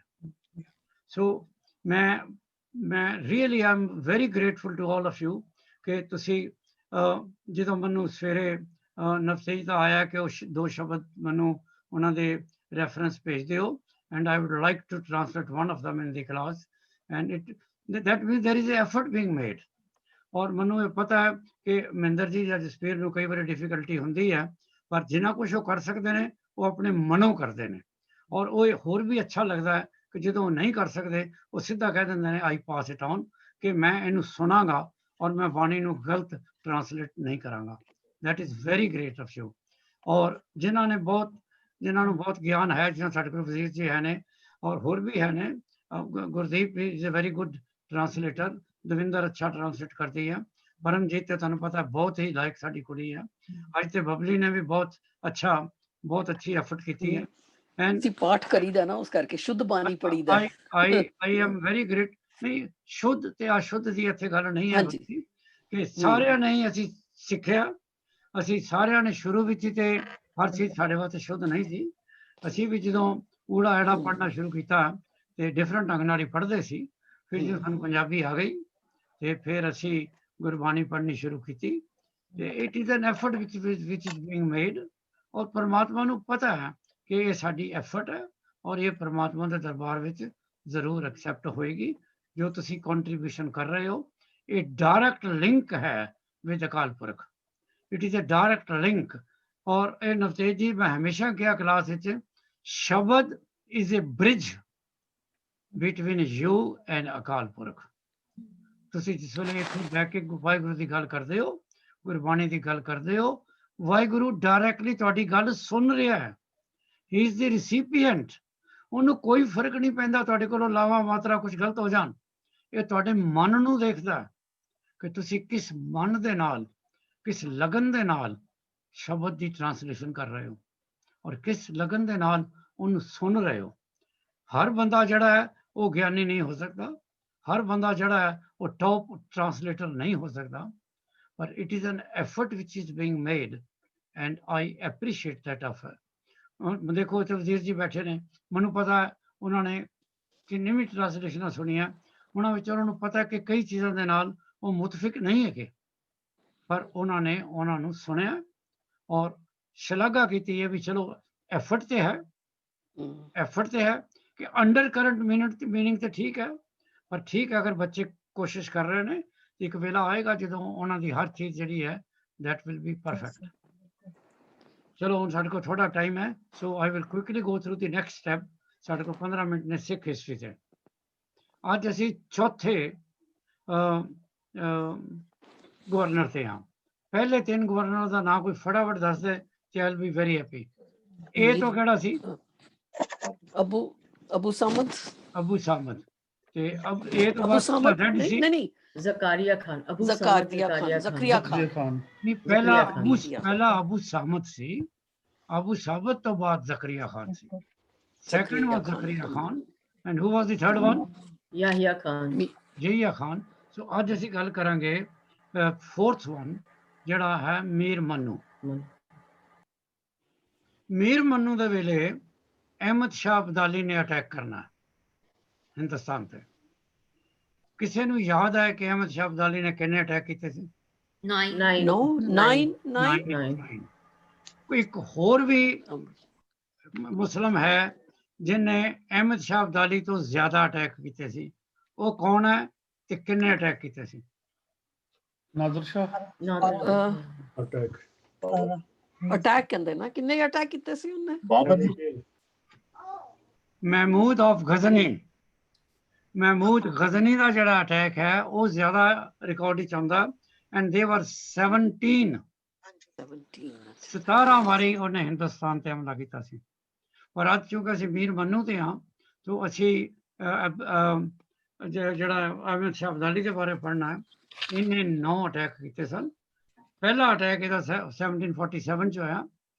ਸੋ ਮੈਂ really am very grateful to all of you ਕਿ ਤੁਸੀਂ ਜਦੋਂ ਮੈਨੂੰ ਸਵੇਰੇ ਨਵਤੇਜ ਦਾ ਆਇਆ ਕਿ ਉਹ 2 ਸ਼ਬਦ ਮੈਨੂੰ ਉਹਨਾਂ ਦੇ ਰੈਫਰੈਂਸ ਭੇਜ ਦਿਓ, and I would like to translate one of them in the class, and that means there is an effort being made. ਔਰ ਮੈਨੂੰ ਇਹ ਪਤਾ ਹੈ ਕਿ ਮਹਿੰਦਰ ਜੀ ਜਾਂ ਜਸਪੀਰ ਨੂੰ ਕਈ ਵਾਰੀ ਡਿਫਿਕਲਟੀ ਹੁੰਦੀ ਹੈ, ਪਰ ਜਿੰਨਾ ਕੁਛ ਉਹ ਕਰ ਸਕਦੇ ਨੇ ਉਹ ਆਪਣੇ ਮਨੋਂ ਕਰਦੇ ਨੇ। ਔਰ ਉਹ ਹੋਰ ਵੀ ਅੱਛਾ ਲੱਗਦਾ ਹੈ ਕਿ ਜਦੋਂ ਉਹ ਨਹੀਂ ਕਰ ਸਕਦੇ ਉਹ ਸਿੱਧਾ ਕਹਿ ਦਿੰਦੇ ਨੇ ਆਈ ਪਾਸ ਇਟ ਔਨ, ਕਿ ਮੈਂ ਇਹਨੂੰ ਸੁਣਾਂਗਾ ਔਰ ਮੈਂ ਬਾਣੀ ਨੂੰ ਗਲਤ ਟ੍ਰਾਂਸਲੇਟ ਨਹੀਂ ਕਰਾਂਗਾ। That is very great of you. ਔਰ ਜਿਨ੍ਹਾਂ ਨੂੰ ਬਹੁਤ ਗਿਆਨ ਹੈ, ਜਿਨ੍ਹਾਂ ਸਾਡੇ ਕੋਲ ਵਜ਼ੀਰ ਜੀ ਹੈ ਨੇ ਔਰ ਹੋਰ ਵੀ ਹੈ ਨੇ, Gurdeep is a very good translator, Davinder ਅੱਛਾ ਟ੍ਰਾਂਸਲੇਟ ਕਰਦੀ ਹੈ, ਪਰਮਜੀਤ ਤੇ ਤੁਹਾਨੂੰ ਪਤਾ ਬਹੁਤ ਹੀ ਲਾਇਕ ਸਾਡੀ ਕੁੜੀ ਹੈ, ਅੱਜ ਤੇ ਬਬਲੀ ਨੇ ਵੀ ਬਹੁਤ ਅੱਛੀ ਐਫਰਟ ਕੀਤੀ ਹੈ। ਐਂਡ
ਅਸੀਂ ਪਾਠ ਕਰੀਦਾ ਨਾ, ਉਸ ਕਰਕੇ ਸ਼ੁੱਧ ਬਾਣੀ ਪੜੀਦਾ।
I am very great. ਨਹੀਂ, ਸ਼ੁੱਧ ਤੇ ਅਸ਼ੁੱਧ ਦੀ ਇੱਥੇ ਗੱਲ ਨਹੀਂ ਹੈ ਕਿ ਸਾਰਿਆਂ ਨੇ ਹੀ ਅਸੀਂ ਸਿੱਖਿਆ, ਅਸੀਂ ਸਾਰਿਆਂ ਨੇ ਸ਼ੁਰੂ ਵਿੱਚ ਹੀ ਤੇ ਹਰ ਚੀਜ਼ ਸਾਡੇ ਵਾਸਤੇ ਸ਼ੁੱਧ ਨਹੀਂ ਸੀ। ਅਸੀਂ ਵੀ ਜਦੋਂ ਊੜਾ ਐੜਾ ਪੜ੍ਹਨਾ ਸ਼ੁਰੂ ਕੀਤਾ ਤੇ ਡਿਫਰੈਂਟ ਢੰਗ ਨਾਲ ਹੀ ਪੜ੍ਹਦੇ ਸੀ, ਫਿਰ ਜਦੋਂ ਸਾਨੂੰ ਪੰਜਾਬੀ ਆ ਗਈ ਤੇ ਫਿਰ ਅਸੀਂ ਗੁਰਬਾਣੀ ਪੜ੍ਹਨੀ ਸ਼ੁਰੂ ਕੀਤੀ। ਤੇ it is an effort which is being made, ਔਰ ਪਰਮਾਤਮਾ ਨੂੰ ਪਤਾ ਹੈ ਕਿ ਇਹ ਸਾਡੀ ਐਫਰਟ ਹੈ ਔਰ ਇਹ ਪਰਮਾਤਮਾ ਦੇ ਦਰਬਾਰ ਵਿੱਚ ਜ਼ਰੂਰ ਐਕਸੈਪਟ ਹੋਏਗੀ। ਜੋ ਤੁਸੀਂ ਕੰਟਰੀਬਿਊਸ਼ਨ ਕਰ ਰਹੇ ਹੋ, ਇਹ ਡਾਇਰੈਕਟ ਲਿੰਕ ਹੈ with Akal Purakh, it is a direct link. ਔਰ ਇਹ ਨਵਤੇਜ ਜੀ, ਮੈਂ ਹਮੇਸ਼ਾ ਕਿਹਾ ਕਲਾਸ ਵਿੱਚ, ਸ਼ਬਦ is a bridge between you and Akal Purakh. ਤੁਸੀਂ ਜਿਸ ਵੇਲੇ ਇੱਥੇ ਬਹਿ ਕੇ ਵਾਹਿਗੁਰੂ ਦੀ ਗੱਲ ਕਰਦੇ ਹੋ, ਗੁਰਬਾਣੀ ਦੀ ਗੱਲ ਕਰਦੇ ਹੋ, ਵਾਹਿਗੁਰੂ ਡਾਇਰੈਕਟਲੀ ਤੁਹਾਡੀ ਗੱਲ ਸੁਣ ਰਿਹਾ ਹੈ, ਹੀ ਇਜ਼ ਦੀ ਰਿਸੀਪੀਐਂਟ। ਉਹਨੂੰ ਕੋਈ ਫਰਕ ਨਹੀਂ ਪੈਂਦਾ ਤੁਹਾਡੇ ਕੋਲੋਂ ਲਾਵਾ ਮਾਤਰਾ ਕੁਝ ਗਲਤ ਹੋ ਜਾਣ, ਇਹ ਤੁਹਾਡੇ ਮਨ ਨੂੰ ਦੇਖਦਾ ਕਿ ਤੁਸੀਂ ਕਿਸ ਮਨ ਦੇ ਨਾਲ, ਕਿਸ ਲਗਨ ਦੇ ਨਾਲ ਸ਼ਬਦ ਦੀ ਟ੍ਰਾਂਸਲੇਸ਼ਨ ਕਰ ਰਹੇ ਹੋ ਔਰ ਕਿਸ ਲਗਨ ਦੇ ਨਾਲ ਉਹਨੂੰ ਸੁਣ ਰਹੇ ਹੋ। ਹਰ ਬੰਦਾ ਜਿਹੜਾ ਹੈ ਉਹ ਗਿਆਨੀ ਨਹੀਂ ਹੋ ਸਕਦਾ, ਹਰ ਬੰਦਾ ਜਿਹੜਾ ਹੈ ਉਹ ਟੌਪ ਟ੍ਰਾਂਸਲੇਟਰ ਨਹੀਂ ਹੋ ਸਕਦਾ, ਪਰ it is an effort which is being made and I appreciate that effort. ਦੇਖੋ ਇੱਥੇ ਵਜ਼ੀਰ ਜੀ ਬੈਠੇ ਨੇ, ਮੈਨੂੰ ਪਤਾ ਹੈ ਉਹਨਾਂ ਨੇ ਕਿੰਨੀ ਵੀ ਟ੍ਰਾਂਸਲੇਸ਼ਨਾਂ ਸੁਣੀਆਂ, ਉਹਨਾਂ ਵਿੱਚ ਉਹਨਾਂ ਨੂੰ ਪਤਾ ਕਿ ਕਈ ਚੀਜ਼ਾਂ ਦੇ ਨਾਲ ਉਹ ਮੁਤਫਿਕ ਨਹੀਂ ਹੈਗੇ, ਪਰ ਉਹਨਾਂ ਨੇ ਉਹਨਾਂ ਨੂੰ ਸੁਣਿਆ ਔਰ ਸ਼ਲਾਘਾ ਕੀਤੀ ਹੈ ਵੀ ਚਲੋ ਐਫਰਟ ਤੇ ਹੈ ਕਿ ਅੰਡਰ ਕਰੰਟ ਮੀਨਿੰਗ ਤੇ ਠੀਕ ਹੈ, ਪਰ ਠੀਕ ਹੈ ਅਗਰ ਬੱਚੇ ਕੋਸ਼ਿਸ਼ ਕਰ ਰਹੇ ਨੇ, ਇੱਕ ਵੇਲਾ ਆਏਗਾ ਜਦੋਂ ਉਹਨਾਂ ਦੀ ਹਰ ਚੀਜ਼ ਜਿਹੜੀ ਹੈ that will be perfect. ਚਲੋ ਹੁਣ ਸਾਡੇ ਕੋਲ ਥੋੜਾ ਟਾਈਮ ਹੈ, so I will quickly go through the next step. ਸਾਡੇ ਕੋਲ 15 ਮਿੰਟ ਨੇ ਸਿੱਖ ਹਿਸਟਰੀ ਤੇ। ਅੱਜ ਅਸੀਂ ਚੌਥੇ ਗਵਰਨਰ ਤੇ ਹਾਂ। ਪਹਿਲੇ 3 ਗਵਰਨਰ ਦਾ ਨਾਂ ਕੋਈ ਫਟਾਫਟ ਦੱਸ ਦੇ ਤੇ I will be very happy. ਇਹ ਤੋਂ ਕਿਹੜਾ ਸੀ?
ਅਬੂ ਸਾਮਦ।
ਅਬੂ ਸਾਮਦ। ਤੇ ਇਹ ਤੋਂ
ਅਬੂ
ਬਾਅਦ
ਸਾਮਦ
ਰੈਡ ਸੀ।
ਨਹੀਂ
ਜ਼ਕਾਰੀਆ ਖਾਨ, ਅਬੂ ਸਾਮਦ
ਜ਼ਕਾਰੀਆ
ਜ਼ਕਾਰੀਆ
ਖਾਨ, ਜ਼ਕਰੀਆ
ਜ਼ਕਰੀਆ
ਖਾਨ।
ਖਾਨ।
ਨਹੀਂ, ਪਹਿਲਾ
ਜ਼ਕਰੀਆ
ਅਬੂ ਸਾਮਦ ਸੀ। ਅਬੂ ਸਾਮਦ ਤੋਂ ਬਾਅਦ ਜ਼ਕਰੀਆ ਖਾਨ ਸੀ। Second was Zakaria Khan. And who was the third one?
ਯਾਹਿਆ Khan.
Yahya Khan. So ਅੱਜ ਅਸੀਂ ਗੱਲ ਕਰਾਂਗੇ fourth one, ਜਿਹੜਾ ਹੈ ਮੀਰ ਮੰਨੂ। ਮੀਰ ਮੰਨੂ ਦੇ ਵੇਲੇ ਅਹਿਮਦ ਸ਼ਾਹ ਅਬਦਾਲੀ ਨੇ ਅਟੈਕ ਕਰਨਾ ਹਿੰਦੁਸਤਾਨ ਤੇ। ਕਿਸੇ ਨੂੰ ਯਾਦ ਹੈ ਕਿ ਅਹਿਮਦ ਸ਼ਾਹ ਅਬਦਾਲੀ ਨੇ ਕਿੰਨੇ ਅਟੈਕ ਕੀਤੇ ਸੀ?
9
ਕੋਈ ਇੱਕ ਹੋਰ ਵੀ ਮੁਸਲਮ ਹੈ ਜਿਨੇ ਅਹਿਮਦ ਸ਼ਾਹ ਅਬਦਾਲੀ ਤੋਂ ਜ਼ਿਆਦਾ ਅਟੈਕ ਕੀਤੇ ਸੀ। ਉਹ ਕੌਣ ਹੈ ਤੇ ਕਿੰਨੇ ਅਟੈਕ ਕੀਤੇ ਸੀ?
ਨਾਦਰ ਸ਼ਾਹ।
ਅਟੈਕ ਕਹਿੰਦੇ ਨਾ, ਕਿੰਨੇ ਅਟੈਕ ਕੀਤੇ ਸੀ ਉਹਨੇ?
ਬਾਬਰ ਜੀ।
ਮਹਿਮੂਦ ਆਫ ਗਜ਼ਨੀ। ਮਹਿਮੂਦ ਗਜ਼ਨੀ ਦਾ ਜਿਹੜਾ ਅਟੈਕ ਹੈ ਉਹ ਜ਼ਿਆਦਾ ਰਿਕਾਰਡ ਵਿੱਚ ਆਉਂਦਾ। ਐਂਡ ਦੇ ਵਰ 17 ਵਾਰੀ ਉਹਨੇ ਹਿੰਦੁਸਤਾਨ ਤੇ ਹਮਲਾ ਕੀਤਾ ਸੀ। ਪਰ ਅੱਜ ਚੁੱਕਿ ਅਸੀਂ ਮੀਰ ਮੰਨੂ ਤੇ ਹਾਂ, ਸੋ ਅਸੀਂ ਜਿਹੜਾ ਅਹਿਮਦ ਸ਼ਾਹ ਅਬਦਾਲੀ ਦੇ ਬਾਰੇ ਪੜ੍ਹਨਾ ਹੈ। ਇਹਨੇ 9 ਅਟੈਕ ਕੀਤੇ ਸਨ। ਪਹਿਲਾ ਅਟੈਕ ਇਹਦਾ 1747 ਚ ਹੋਇਆ,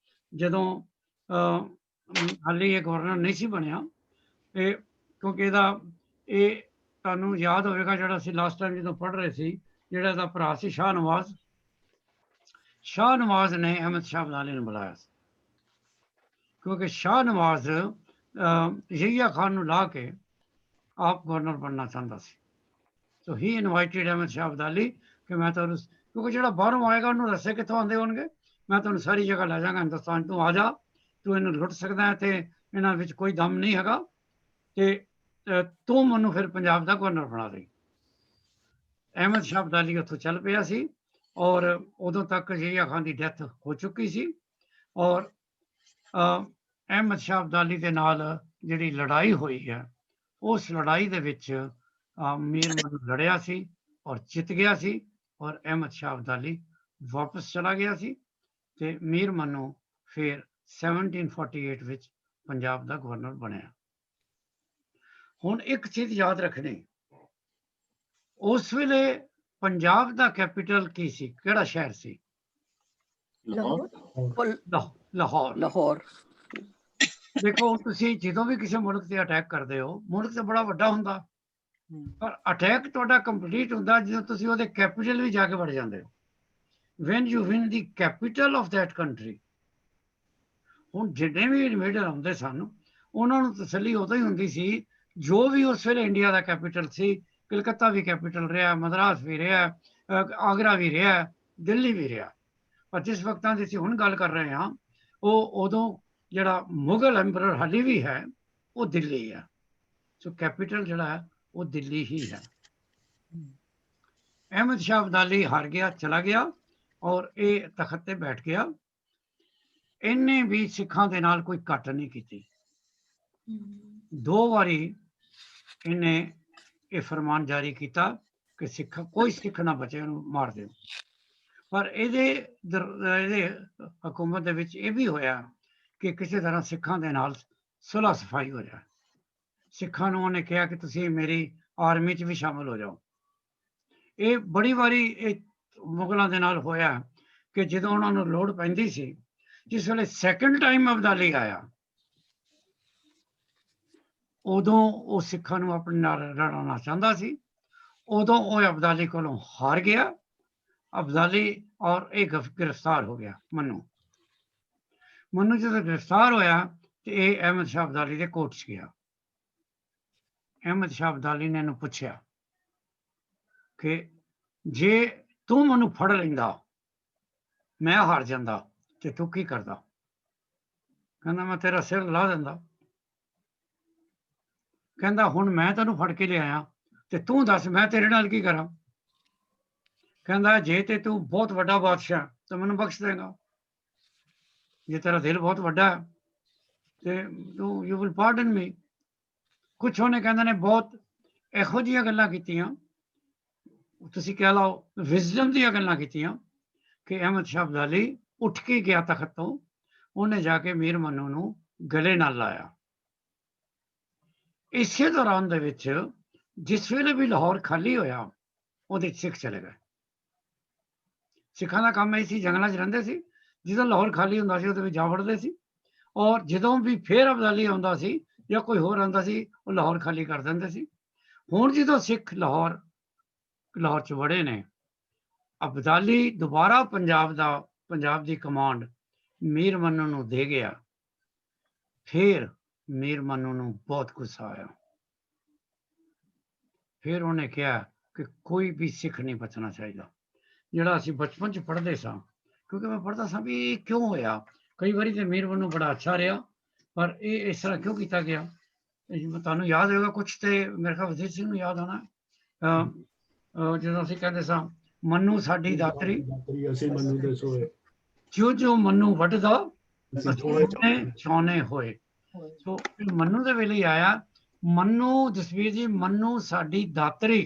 ਜਦੋਂ ਹਾਲੇ ਇਹ ਗਵਰਨਰ ਨਹੀਂ ਸੀ ਬਣਿਆ। ਇਹ ਕਿਉਂਕਿ ਇਹ ਤੁਹਾਨੂੰ ਯਾਦ ਹੋਵੇਗਾ, ਜਿਹੜਾ ਅਸੀਂ ਲਾਸਟ ਟਾਈਮ ਜਦੋਂ ਪੜ੍ਹ ਰਹੇ ਸੀ, ਜਿਹੜਾ ਇਹਦਾ ਭਰਾ ਸੀ ਸ਼ਾਹ ਨਵਾਜ਼। ਸ਼ਾਹ ਨਵਾਜ਼ ਨੇ ਅਹਿਮਦ ਸ਼ਾਹ ਅਬਦਾਲੀ ਨੂੰ ਬੁਲਾਇਆ ਸੀ, ਕਿਉਂਕਿ ਸ਼ਾਹ ਨਵਾਜ਼ ਯਹੀਆ ਖਾਨ ਨੂੰ ਲਾ ਕੇ ਆਪ ਗਵਰਨਰ ਬਣਨਾ ਚਾਹੁੰਦਾ ਸੀ। ਸੋ ਹੀ ਇਨਵਾਈਟਡ ਅਹਿਮਦ ਸ਼ਾਹ ਅਬਦਾਲੀ ਕਿ ਮੈਂ ਤੁਹਾਨੂੰ, ਕਿਉਂਕਿ ਜਿਹੜਾ ਬਾਹਰੋਂ ਆਏਗਾ ਉਹਨੂੰ ਰਸਤੇ ਕਿੱਥੋਂ ਆਉਂਦੇ ਹੋਣਗੇ, ਮੈਂ ਤੁਹਾਨੂੰ ਸਾਰੀ ਜਗ੍ਹਾ ਲੈ ਜਾਵਾਂਗਾ ਹਿੰਦੁਸਤਾਨ, ਤੂੰ ਆ ਜਾ, ਤੂੰ ਇਹਨੂੰ ਲੁੱਟ ਸਕਦਾ ਹੈ ਤੇ ਇਹਨਾਂ ਵਿੱਚ ਕੋਈ ਦਮ ਨਹੀਂ ਹੈਗਾ, ਤੇ ਤੂੰ ਮੈਨੂੰ ਫਿਰ ਪੰਜਾਬ ਦਾ ਗਵਰਨਰ ਬਣਾ ਦੇ। ਅਹਿਮਦ ਸ਼ਾਹ ਅਬਦਾਲੀ ਉੱਥੋਂ ਚੱਲ ਪਿਆ ਸੀ, ਔਰ ਉਦੋਂ ਤੱਕ ਯਹੀਆ ਖਾਨ ਦੀ ਡੈਥ ਹੋ ਚੁੱਕੀ ਸੀ। ਔਰ ਅਹਿਮਦ ਸ਼ਾਹ ਅਬਦਾਲੀ ਦੇ ਨਾਲ ਜਿਹੜੀ ਲੜਾਈ ਹੋਈ ਹੈ, ਉਸ ਲੜਾਈ ਦੇ ਵਿੱਚ ਮੀਰ ਮੰਨੂ ਲੜਿਆ ਸੀ ਔਰ ਜਿੱਤ ਗਿਆ ਸੀ, ਔਰ ਅਹਿਮਦ ਸ਼ਾਹ ਅਬਦਾਲੀ ਵਾਪਸ ਚਲਾ ਗਿਆ ਸੀ, ਤੇ ਮੀਰ ਮੰਨੂ ਫਿਰ 1748 ਵਿੱਚ ਪੰਜਾਬ ਦਾ ਗਵਰਨਰ ਬਣਿਆ। ਹੁਣ ਇੱਕ ਚੀਜ਼ ਯਾਦ ਰੱਖਣੀ, ਉਸ ਵੇਲੇ ਪੰਜਾਬ ਦਾ ਕੈਪੀਟਲ ਕੀ ਸੀ, ਕਿਹੜਾ ਸ਼ਹਿਰ ਸੀ? ਲਾਹੌਰ। ਦੇਖੋ ਤੁਸੀਂ ਜਦੋਂ ਵੀ ਕਿਸੇ ਮੁਲਕ ਤੇ ਅਟੈਕ ਕਰਦੇ ਹੋ, ਮੁਲਕ ਤਾਂ ਬੜਾ ਵੱਡਾ ਹੁੰਦਾ, ਪਰ ਅਟੈਕ ਤੁਹਾਡਾ ਕੰਪਲੀਟ ਹੁੰਦਾ ਜਦੋਂ ਤੁਸੀਂ ਉਹਦੇ ਕੈਪੀਟਲ ਵੀ ਜਾ ਕੇ ਵੜ ਜਾਂਦੇ ਹੋ। when you win the capital of that country। ਹੁਣ ਜਿੰਨੇ ਵੀ ਇਨਵੇਡਰ ਆਉਂਦੇ ਸਨ, ਉਹਨਾਂ ਨੂੰ ਤਸੱਲੀ ਉਦੋਂ ਹੀ ਹੁੰਦੀ ਸੀ, ਜੋ ਵੀ ਉਸ ਵੇਲੇ ਇੰਡੀਆ ਦਾ ਕੈਪੀਟਲ ਸੀ, ਕਲਕੱਤਾ ਵੀ ਕੈਪੀਟਲ ਰਿਹਾ, ਮਦਰਾਸ ਵੀ ਰਿਹਾ, ਆਗਰਾ ਵੀ ਰਿਹਾ, ਦਿੱਲੀ ਵੀ ਰਿਹਾ। ਪਰ ਜਿਸ ਵਕਤਾਂ ਦੀ ਅਸੀਂ ਹੁਣ ਗੱਲ ਕਰ ਰਹੇ ਹਾਂ, ਉਹ ਉਦੋਂ ਜਿਹੜਾ ਮੁਗਲ ਐਮਪਰਰ ਹਾਲੇ ਵੀ ਹੈ, ਉਹ ਦਿੱਲੀ ਹੈ। ਸੋ ਕੈਪੀਟਲ ਜਿਹੜਾ ਹੈ ਉਹ ਦਿੱਲੀ ਹੀ ਹੈ। ਅਹਿਮਦ ਸ਼ਾਹ ਅਬਦਾਲੀ ਹਾਰ ਗਿਆ, ਚਲਾ ਗਿਆ, ਔਰ ਇਹ ਤਖਤ ਤੇ ਬੈਠ ਗਿਆ। ਇਹਨੇ ਵੀ ਸਿੱਖਾਂ ਦੇ ਨਾਲ ਕੋਈ ਘੱਟ ਨਹੀਂ ਕੀਤੀ। 2 ਵਾਰੀ ਇਹਨੇ ਇਹ ਫਰਮਾਨ ਜਾਰੀ ਕੀਤਾ ਕਿ ਕੋਈ ਸਿੱਖ ਨਾ ਬਚੇ, ਉਹਨੂੰ ਮਾਰ ਦਿਓ। ਪਰ ਇਹਦੇ ਹਕੂਮਤ ਦੇ ਵਿੱਚ ਇਹ ਵੀ ਹੋਇਆ ਕਿ ਕਿਸੇ ਤਰ੍ਹਾਂ ਸਿੱਖਾਂ ਦੇ ਨਾਲ ਸੁਲਹ ਸਫਾਈ ਹੋ ਜਾਏ। ਸਿੱਖਾਂ ਨੂੰ ਉਹਨੇ ਕਿਹਾ ਕਿ ਤੁਸੀਂ ਮੇਰੀ ਆਰਮੀ 'ਚ ਵੀ ਸ਼ਾਮਲ ਹੋ ਜਾਓ। ਇਹ ਬੜੀ ਵਾਰੀ ਇਹ ਮੁਗਲਾਂ ਦੇ ਨਾਲ ਹੋਇਆ ਕਿ ਜਦੋਂ ਉਹਨਾਂ ਨੂੰ ਲੋੜ ਪੈਂਦੀ ਸੀ, ਜਿਸ ਵੇਲੇ ਸੈਕੰਡ ਟਾਈਮ ਅਬਦਾਲੀ ਆਇਆ, ਉਦੋਂ ਉਹ ਸਿੱਖਾਂ ਨੂੰ ਆਪਣੇ ਨਾਲ ਲੜਾਉਣਾ ਚਾਹੁੰਦਾ ਸੀ। ਉਦੋਂ ਉਹ ਅਬਦਾਲੀ ਕੋਲੋਂ ਹਾਰ ਗਿਆ, ਅਬਦਾਲੀ, ਔਰ ਇਹ ਗ੍ਰਿਫਤਾਰ ਹੋ ਗਿਆ। ਮੰਨੂ ਜਦੋਂ ਗ੍ਰਿਫਤਾਰ ਹੋਇਆ ਤੇ ਇਹ ਅਹਿਮਦ ਸ਼ਾਹ ਅਬਦਾਲੀ ਦੇ ਕੋਰਟ 'ਚ ਗਿਆ। ਅਹਿਮਦ ਸ਼ਾਹ ਅਬਦਾਲੀ ਨੇ ਇਹਨੂੰ ਪੁੱਛਿਆ ਕਿ ਜੇ ਤੂੰ ਮੈਨੂੰ ਫੜ ਲੈਂਦਾ, ਮੈਂ ਹਾਰ ਜਾਂਦਾ, ਤੇ ਤੂੰ ਕੀ ਕਰਦਾ? ਕਹਿੰਦਾ ਮੈਂ ਤੇਰਾ ਸਿਰ ਲਾ ਦਿੰਦਾ। ਕਹਿੰਦਾ ਹੁਣ ਮੈਂ ਤੈਨੂੰ ਫੜ ਕੇ ਲਿਆਇਆ ਤੇ ਤੂੰ ਦੱਸ ਮੈਂ ਤੇਰੇ ਨਾਲ ਕੀ ਕਰਾਂ? ਕਹਿੰਦਾ ਜੇ ਤੇ ਤੂੰ ਬਹੁਤ ਵੱਡਾ ਬਾਦਸ਼ਾਹ ਤਾਂ ਮੈਨੂੰ ਬਖਸ਼ ਦੇਗਾ, ਜੇ ਤੇਰਾ ਦਿਲ ਬਹੁਤ ਵੱਡਾ ਹੈ ਤੇ ਤੂੰ ਯੂ ਵਿਲ ਪਾਰਡਨ ਮੀ। ਕੁਛ ਉਹਨੇ ਕਹਿੰਦੇ ਨੇ ਬਹੁਤ ਇਹੋ ਜਿਹੀਆਂ ਗੱਲਾਂ ਕੀਤੀਆਂ, ਤੁਸੀਂ ਕਹਿ ਲਓ ਵਿਜ਼ਡਮ ਦੀਆਂ ਗੱਲਾਂ ਕੀਤੀਆਂ ਕਿ ਅਹਿਮਦ ਸ਼ਾਹ ਅਬਦਾਲੀ ਉੱਠ ਕੇ ਗਿਆ ਤਖਤ ਤੋਂ, ਉਹਨੇ ਜਾ ਕੇ ਮੀਰ ਮਨੂੰ ਨੂੰ ਗਲੇ ਨਾਲ ਲਾਇਆ। ਇਸੇ ਦੌਰਾਨ ਦੇ ਵਿੱਚ ਜਿਸ ਵੇਲੇ ਵੀ ਲਾਹੌਰ ਖਾਲੀ ਹੋਇਆ ਉਹਦੇ ਸਿੱਖ ਚਲੇ ਗਏ। ਸਿੱਖਾਂ ਦਾ ਕੰਮ ਇਹ ਸੀ, ਜੰਗਲਾਂ 'ਚ ਰਹਿੰਦੇ ਸੀ, ਜਦੋਂ ਲਾਹੌਰ ਖਾਲੀ ਹੁੰਦਾ ਸੀ ਉਹਦੇ ਵਿੱਚ ਜਾ ਵੜਦੇ ਸੀ, ਔਰ ਜਦੋਂ ਵੀ ਫੇਰ ਅਬਦਾਲੀ ਆਉਂਦਾ ਸੀ ਜਾਂ ਕੋਈ ਹੋਰ ਆਉਂਦਾ ਸੀ ਉਹ ਲਾਹੌਰ ਖਾਲੀ ਕਰ ਦਿੰਦੇ ਸੀ। ਹੁਣ ਜਦੋਂ ਸਿੱਖ ਲਾਹੌਰ 'ਚ ਵੜੇ ਨੇ, ਅਬਦਾਲੀ ਦੁਬਾਰਾ ਪੰਜਾਬ ਦੀ ਕਮਾਂਡ ਮੀਰ ਮਨੂੰ ਨੂੰ ਦੇ ਗਿਆ। ਫਿਰ ਮੀਰ ਮਨੂੰ ਨੂੰ ਬਹੁਤ ਗੁੱਸਾ ਆਇਆ। ਫਿਰ ਉਹਨੇ ਕਿਹਾ ਕਿ ਕੋਈ ਵੀ ਸਿੱਖ ਨਹੀਂ ਬਚਣਾ ਚਾਹੀਦਾ। ਜਿਹੜਾ ਅਸੀਂ ਬਚਪਨ 'ਚ ਪੜ੍ਹਦੇ ਸਾਂ, ਕਿਉਂਕਿ ਮੈਂ ਪੜ੍ਹਦਾ ਸਾਂ ਵੀ ਇਹ ਕਿਉਂ ਹੋਇਆ। ਕਈ ਵਾਰੀ ਤੇ ਮੀਰ ਮਨੂੰ ਬੜਾ ਅੱਛਾ ਰਿਹਾ, ਪਰ ਇਹ ਇਸ ਤਰ੍ਹਾਂ ਕਿਉਂ ਕੀਤਾ ਗਿਆ। ਤੁਹਾਨੂੰ ਯਾਦ ਹੋਏਗਾ ਕੁਛ, ਤੇ ਮੇਰੇ ਖਿਆਲ ਵਜ਼ੀਰ ਸਿੰਘ ਨੂੰ ਯਾਦ ਹੋਣਾ, ਜਦੋਂ ਅਸੀਂ ਕਹਿੰਦੇ ਸਾਂ ਮਨੂੰ ਸਾਡੀ ਦਾਤਰੀ,
ਅਸੀਂ ਮਨੂੰ ਦੇ ਸੋਏ,
ਜੋ ਮਨੂੰ ਵੱਢਦਾ ਛਾਉਣੇ ਹੋਏ। ਸੋ ਮਨੂੰ ਦੇ ਵੇਲੇ ਆਇਆ, ਮਨੂੰ ਜਸਵੀਰ ਜੀ, ਮਨੂੰ ਸਾਡੀ ਦਾਤਰੀ।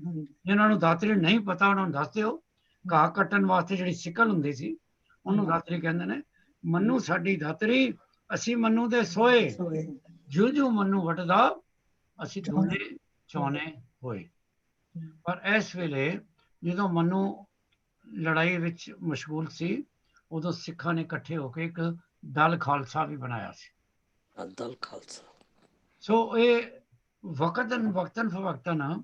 ਜਿਹਨਾਂ ਨੂੰ ਦਾਤਰੀ ਨਹੀਂ ਪਤਾ ਉਹਨਾਂ ਨੂੰ ਦੱਸ ਦਿਓ, ਘਾਹ ਕੱਟਣ ਵਾਸਤੇ ਜਿਹੜੀ ਸਿਕਲ ਹੁੰਦੀ ਸੀ ਉਹਨੂੰ ਦਾਤਰੀ ਕਹਿੰਦੇ ਨੇ। ਮਨੂੰ ਸਾਡੀ ਦਾਤਰੀ, ਅਸੀਂ ਮਨੂੰ ਦੇ ਸੋਏ, ਜੋ ਮਨੂੰ ਵੱਢਦਾ ਅਸੀਂ ਦੋਨੇ ਛਾਉਣੇ ਹੋਏ। ਪਰ ਇਸ ਵੇਲੇ ਜਦੋਂ ਮਨੂੰ ਲੜਾਈ ਵਿੱਚ ਮਸ਼ਗੂਲ ਸੀ, ਉਦੋਂ ਸਿੱਖਾਂ ਨੇ ਇਕੱਠੇ ਹੋ ਕੇ ਇੱਕ ਦਲ ਖਾਲਸਾ ਵੀ ਬਣਾਇਆ ਸੀ।
ਦਲ ਖਾਲਸਾ।
ਸੋ ਇਹ ਵਕਤਨ ਫਵਕਤਨ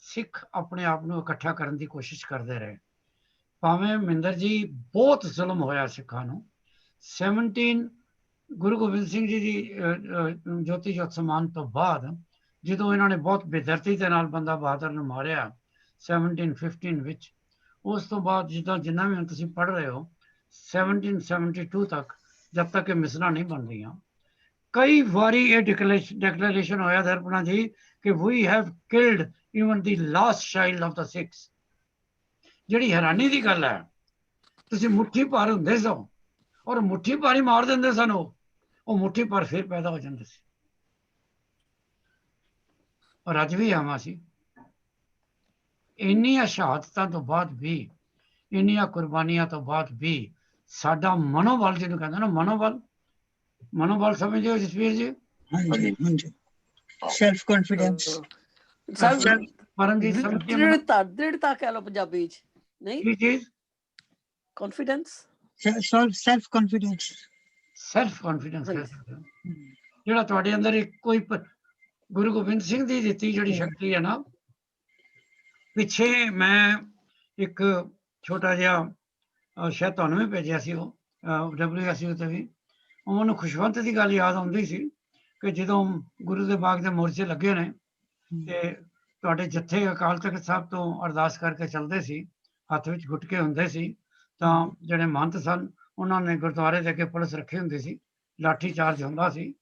ਸਿੱਖ ਆਪਣੇ ਆਪ ਨੂੰ ਇਕੱਠਾ ਕਰਨ ਦੀ ਕੋਸ਼ਿਸ਼ ਕਰਦੇ ਰਹੇ। ਭਾਵੇਂ ਮਹਿੰਦਰ ਜੀ ਬਹੁਤ ਜ਼ੁਲਮ ਹੋਇਆ ਸਿੱਖਾਂ ਨੂੰ। 17 ਗੁਰੂ ਗੋਬਿੰਦ ਸਿੰਘ ਜੀ ਦੀ ਜੋਤੀ ਜੋਤ ਸਮਾਨ ਤੋਂ ਬਾਅਦ, ਜਦੋਂ ਇਹਨਾਂ ਨੇ ਬਹੁਤ ਬੇਦਰਦੀ ਦੇ ਨਾਲ ਬੰਦਾ ਬਹਾਦਰ ਨੂੰ ਮਾਰਿਆ 1715 ਵਿੱਚ, ਉਸ ਤੋਂ ਬਾਅਦ ਜਿੰਨਾ ਵੀ ਹੁਣ ਤੁਸੀਂ ਪੜ੍ਹ ਰਹੇ ਹੋ 1772 ਤੱਕ, ਜਦ ਤੱਕ ਇਹ ਮਿਸਲਾਂ ਨਹੀਂ ਬਣਦੀਆਂ, ਕਈ ਵਾਰੀ ਇਹ ਡਿਕਲੇਰੇਸ਼ਨ ਹੋਇਆ ਦਰਪਣਾ ਜੀ ਕਿ we have killed even the last child of the six. ਜਿਹੜੀ ਹੈਰਾਨੀ ਦੀ ਗੱਲ ਹੈ, ਤੁਸੀਂ ਮੁੱਠੀ ਭਰ ਹੁੰਦੇ ਸੋ ਔਰ ਮੁੱਠੀ ਭਰ ਹੀ ਮਾਰ ਦਿੰਦੇ ਸਨ, ਉਹ ਮੁੱਠੀ ਭਰ ਫਿਰ ਪੈਦਾ ਹੋ ਜਾਂਦੇ ਸੀ। ਔਰ ਅੱਜ ਵੀ ਆਵਾਂ ਸੀ, ਇੰਨੀਆਂ ਸ਼ਹਾਦਤਾਂ ਤੋਂ ਬਾਅਦ ਵੀ, ਇੰਨੀਆਂ ਕੁਰਬਾਨੀਆਂ ਤੋਂ ਬਾਅਦ ਵੀ ਸਾਡਾ ਮਨੋਬਲ, ਜਿਹਨੂੰ ਕਹਿੰਦੇ ਨਾ ਮਨੋਬਲ ਸਮਝਦੇ ਹੋ ਜਸਵੀਰ ਜੀ?
ਹਾਂਜੀ, ਸੈਲਫ ਕੌਨਫੀਡੈਂਸ,
ਪਰਮਜੀਤ ਸਮਝਦੇ?
ਦ੍ਰਿੜਤਾ ਕਹਿ ਲਓ ਪੰਜਾਬੀ ਚ, ਨਹੀਂ
ਕੀ ਚੀਜ਼?
ਕੌਨਫੀਡੈਂਸ,
ਸੈਲਫ ਕੌਨਫੀਡੈਂਸ
ਕਹਿ ਸਕਦੇ ਹੋ। ਜਿਹੜਾ ਤੁਹਾਡੇ ਅੰਦਰ ਕੋਈ ਗੁਰੂ ਗੋਬਿੰਦ ਸਿੰਘ ਦੀ ਦਿੱਤੀ ਜਿਹੜੀ ਸ਼ਕਤੀ ਹੈ ਨਾ। ਪਿੱਛੇ ਮੈਂ ਇੱਕ ਛੋਟਾ ਜਿਹਾ ਸ਼ਾਇਦ ਤੁਹਾਨੂੰ ਵੀ ਭੇਜਿਆ ਸੀ, ਉਹ WSU ਤੇ ਵੀ, ਉਹਨੂੰ ਖੁਸ਼ਵੰਤ ਦੀ ਗੱਲ ਯਾਦ ਆਉਂਦੀ ਸੀ ਕਿ ਜਦੋਂ ਗੁਰੂ ਦੇ ਬਾਗ ਦੇ ਮੋਰਚੇ ਲੱਗੇ ਨੇ ਤੇ ਤੁਹਾਡੇ ਜੱਥੇ ਅਕਾਲ ਤਖਤ ਸਾਹਿਬ ਤੋਂ ਅਰਦਾਸ ਕਰਕੇ ਚੱਲਦੇ ਸੀ, ਹੱਥ ਵਿੱਚ ਗੁਟਕੇ ਹੁੰਦੇ ਸੀ, ਤਾਂ ਜਿਹੜੇ ਮਹੰਤ ਸਨ ਉਹਨਾਂ ਨੇ ਗੁਰਦੁਆਰੇ ਦੇ ਅੱਗੇ ਪੁਲਿਸ ਰੱਖੀ ਹੁੰਦੀ ਸੀ, ਲਾਠੀ ਚਾਰਜ ਹੁੰਦਾ ਸੀ।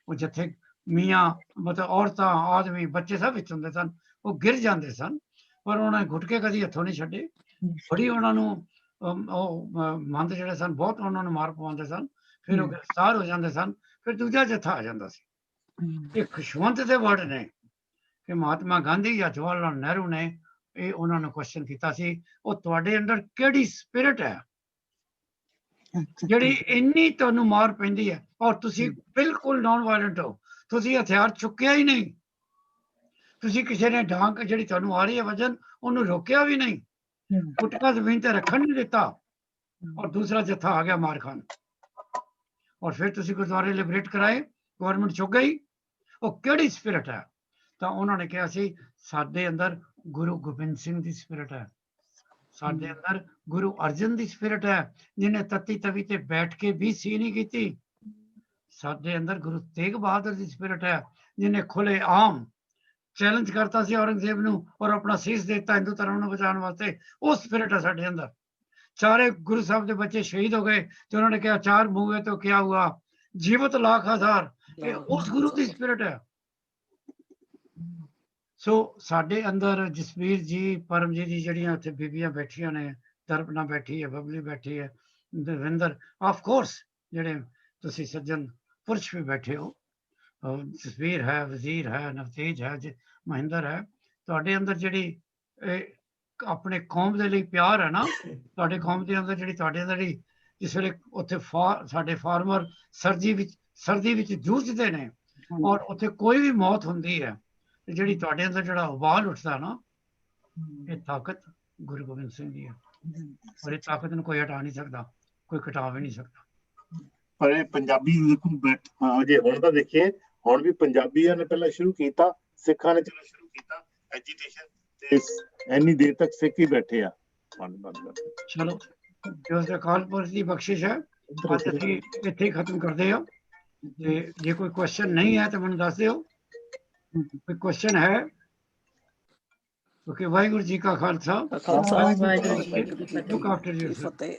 ਉਹ ਜੱਥੇ ਮੀਆਂ ਮਤਲਬ ਔਰਤਾਂ ਆਦਮੀ ਬੱਚੇ ਸਭ ਵਿੱਚ ਹੁੰਦੇ ਸਨ, ਉਹ ਗਿਰ ਜਾਂਦੇ ਸਨ, ਪਰ ਉਹਨਾਂ ਨੇ ਗੁਟਕੇ ਕਦੀ ਹੱਥੋਂ ਨਹੀਂ ਛੱਡੇ। ਬੜੀ ਉਹਨਾਂ ਨੂੰ ਉਹ ਮਹੰਤ ਜਿਹੜੇ ਸਨ ਬਹੁਤ ਉਹਨਾਂ ਨੂੰ ਮਾਰ ਪਵਾਉਂਦੇ ਸਨ, ਫਿਰ ਉਹ ਗ੍ਰਿਫਤਾਰ ਹੋ ਜਾਂਦੇ ਸਨ, ਫਿਰ ਦੂਜਾ ਜੱਥਾ ਆ ਜਾਂਦਾ ਸੀ। ਇਹ ਖੁਸ਼ਵੰਤ ਦੇ ਵਰਡ ਨੇ ਕਿ ਮਹਾਤਮਾ ਗਾਂਧੀ ਜਾਂ ਜਵਾਹਰ ਲਾਲ ਨਹਿਰੂ ਨੇ ਇਹ ਉਹਨਾਂ ਨੂੰ ਕੁਐਸਚਨ ਕੀਤਾ ਸੀ, ਉਹ ਤੁਹਾਡੇ ਅੰਦਰ ਕਿਹੜੀ ਸਪਿਰਿਟ ਹੈ ਜਿਹੜੀ ਇੰਨੀ ਤੁਹਾਨੂੰ ਮਾਰ ਪੈਂਦੀ ਹੈ ਔਰ ਤੁਸੀਂ ਬਿਲਕੁਲ ਨਾਨ ਵਾਇਲੈਂਟ ਹੋ, ਤੁਸੀਂ ਹਥਿਆਰ ਚੁੱਕਿਆ ਹੀ ਨਹੀਂ, ਤੁਸੀਂ ਕਿਸੇ ਨੇ ਡਾਂਗ ਜਿਹੜੀ ਤੁਹਾਨੂੰ ਆ ਰਹੀ ਹੈ ਵਜਨ ਉਹਨੂੰ ਰੋਕਿਆ ਵੀ ਨਹੀਂ, ਗੁਟਕਾ ਜ਼ਮੀਨ ਤੇ ਰੱਖਣ ਨਹੀਂ ਦਿੱਤਾ, ਔਰ ਦੂਸਰਾ ਜੱਥਾ ਆ ਗਿਆ ਮਾਰ ਖਾਨ, ਔਰ ਫਿਰ ਤੁਸੀਂ ਗੁਰਦੁਆਰੇ ਲਿਬਰੇਟ ਕਰਾਏ, ਗਵਰਨਮੈਂਟ ਚੁੱਕ ਗਈ। ਉਹ ਕਿਹੜੀ ਸਪਿਰਿਟ ਹੈ? ਤਾਂ ਉਹਨਾਂ ਨੇ ਕਿਹਾ ਸੀ ਸਾਡੇ ਅੰਦਰ ਗੁਰੂ ਗੋਬਿੰਦ ਸਿੰਘ ਦੀ ਸਪਿਰਿਟ ਹੈ, ਸਾਡੇ ਅੰਦਰ ਗੁਰੂ ਅਰਜਨ ਦੀ ਸਪਿਰਿਟ ਹੈ, ਜਿਹਨੇ ਤਤੀ ਤਵੀ ਤੇ ਬੈਠ ਕੇ ਵੀ ਸੀ ਨਹੀਂ ਕੀਤੀ। ਸਾਡੇ ਅੰਦਰ ਗੁਰੂ ਤੇਗ ਬਹਾਦਰ ਦੀ ਸਪਿਰਿਟ ਹੈ, ਜਿਹਨੇ ਖੁੱਲੇ ਆਮ ਚੈਲੰਜ ਕਰਤਾ ਸੀ ਔਰੰਗਜ਼ੇਬ ਨੂੰ ਔਰ ਆਪਣਾ ਸੀਸ ਦਿੱਤਾ ਹਿੰਦੂ ਧਰਮ ਨੂੰ ਬਚਾਉਣ ਵਾਸਤੇ। ਉਹ ਸਪਿਰਿਟ ਹੈ ਸਾਡੇ ਅੰਦਰ। ਚਾਰੇ ਗੁਰੂ ਸਾਹਿਬ ਦੇ ਬੱਚੇ ਸ਼ਹੀਦ ਹੋ ਗਏ ਤੇ ਉਹਨਾਂ ਨੇ ਕਿਹਾ ਚਾਰ ਮੂਏ तो क्या हुआ, जीवत लाख हजार। उस गुरु की स्पिरिट है। ਸੋ ਸਾਡੇ ਅੰਦਰ ਜਸਵੀਰ ਜੀ, ਪਰਮਜੀਤ ਜੀ ਜਿਹੜੀਆਂ ਉੱਥੇ ਬੀਬੀਆਂ ਬੈਠੀਆਂ ਨੇ, ਦਰਪਨਾ ਬੈਠੀ ਹੈ, ਬਬਲੀ ਬੈਠੀ ਹੈ, ਦਵਿੰਦਰ, ਆਫ ਕੋਰਸ ਜਿਹੜੇ ਤੁਸੀਂ ਸੱਜਣ ਪੁਰਸ਼ ਵੀ ਬੈਠੇ ਹੋ, ਜਸਵੀਰ ਹੈ, ਵਜ਼ੀਰ ਹੈ, ਨਵਤੇਜ ਹੈ, ਮਹਿੰਦਰ ਹੈ, ਤੁਹਾਡੇ ਅੰਦਰ ਜਿਹੜੀ ਆਪਣੇ ਕੌਮ ਦੇ ਲਈ ਪਿਆਰ ਹੈ ਨਾ, ਤੁਹਾਡੇ ਕੌਮ ਦੇ ਅੰਦਰ ਜਿਹੜੀ ਤੁਹਾਡੇ ਅੰਦਰ ਜਿਹੜੀ ਜਿਸ ਵੇਲੇ ਉੱਥੇ ਸਾਡੇ ਫਾਰਮਰ ਸਰਦੀ ਵਿੱਚ ਜੂਝਦੇ ਨੇ ਔਰ ਉੱਥੇ ਕੋਈ ਵੀ ਮੌਤ ਹੁੰਦੀ ਹੈ, ਤੇ ਜਿਹੜੀ ਤੁਹਾਡੇ ਅੰਦਰ ਜਿਹੜਾ ਉਬਾਲ ਉੱਠਦਾ ਨਾ, ਇਹ ਤਾਕਤ ਗੁਰੂ ਗੋਬਿੰਦ ਸਿੰਘ ਜੀ ਹੈ, ਔਰ ਇਹ ਤਾਕਤ ਨੂੰ ਕੋਈ ਹਟਾ ਨਹੀਂ ਸਕਦਾ, ਕੋਈ ਘਟਾ ਵੀ ਨਹੀਂ ਸਕਦਾ।
ਪਰ ਇਹ ਪੰਜਾਬੀ ਦੇਖੋ ਜੇ ਹੁਣ ਤਾਂ ਦੇਖੀਏ, ਹੁਣ ਵੀ ਪੰਜਾਬੀਆਂ ਨੇ ਪਹਿਲਾਂ ਸ਼ੁਰੂ ਕੀਤਾ, ਸਿੱਖਾਂ ਨੇ ਚਲੋ ਸ਼ੁਰੂ ਕੀਤਾ ਐਜੀਟੇਸ਼ਨ, ਤੇ ਇੰਨੀ ਦੇਰ ਤੱਕ ਸਿੱਖ ਹੀ ਬੈਠੇ ਆ।
ਚਲੋ ਜੋ ਅਕਾਲ ਪੁਰਖ ਦੀ ਬਖਸ਼ਿਸ਼ ਹੈ, ਅੱਜ ਅਸੀਂ ਇੱਥੇ ਹੀ ਖਤਮ ਕਰਦੇ ਹਾਂ। ਤੇ ਜੇ ਕੋਈ ਕੁਐਸਚਨ ਨਹੀਂ ਹੈ ਤਾਂ ਮੈਨੂੰ ਦੱਸ ਦਿਓ। ਕੋਈ ਕੁਐਸਚਨ ਹੈ? ਕਿਉਂਕਿ ਵਾਹਿਗੁਰੂ ਜੀ ਕਾ ਖਾਲਸਾ,
ਖਾਲਸਾ
ਵਾਹਿਗੁਰੂ ਜੀ ਕੀ ਫਤਿਹ।
ਫਤਿਹ।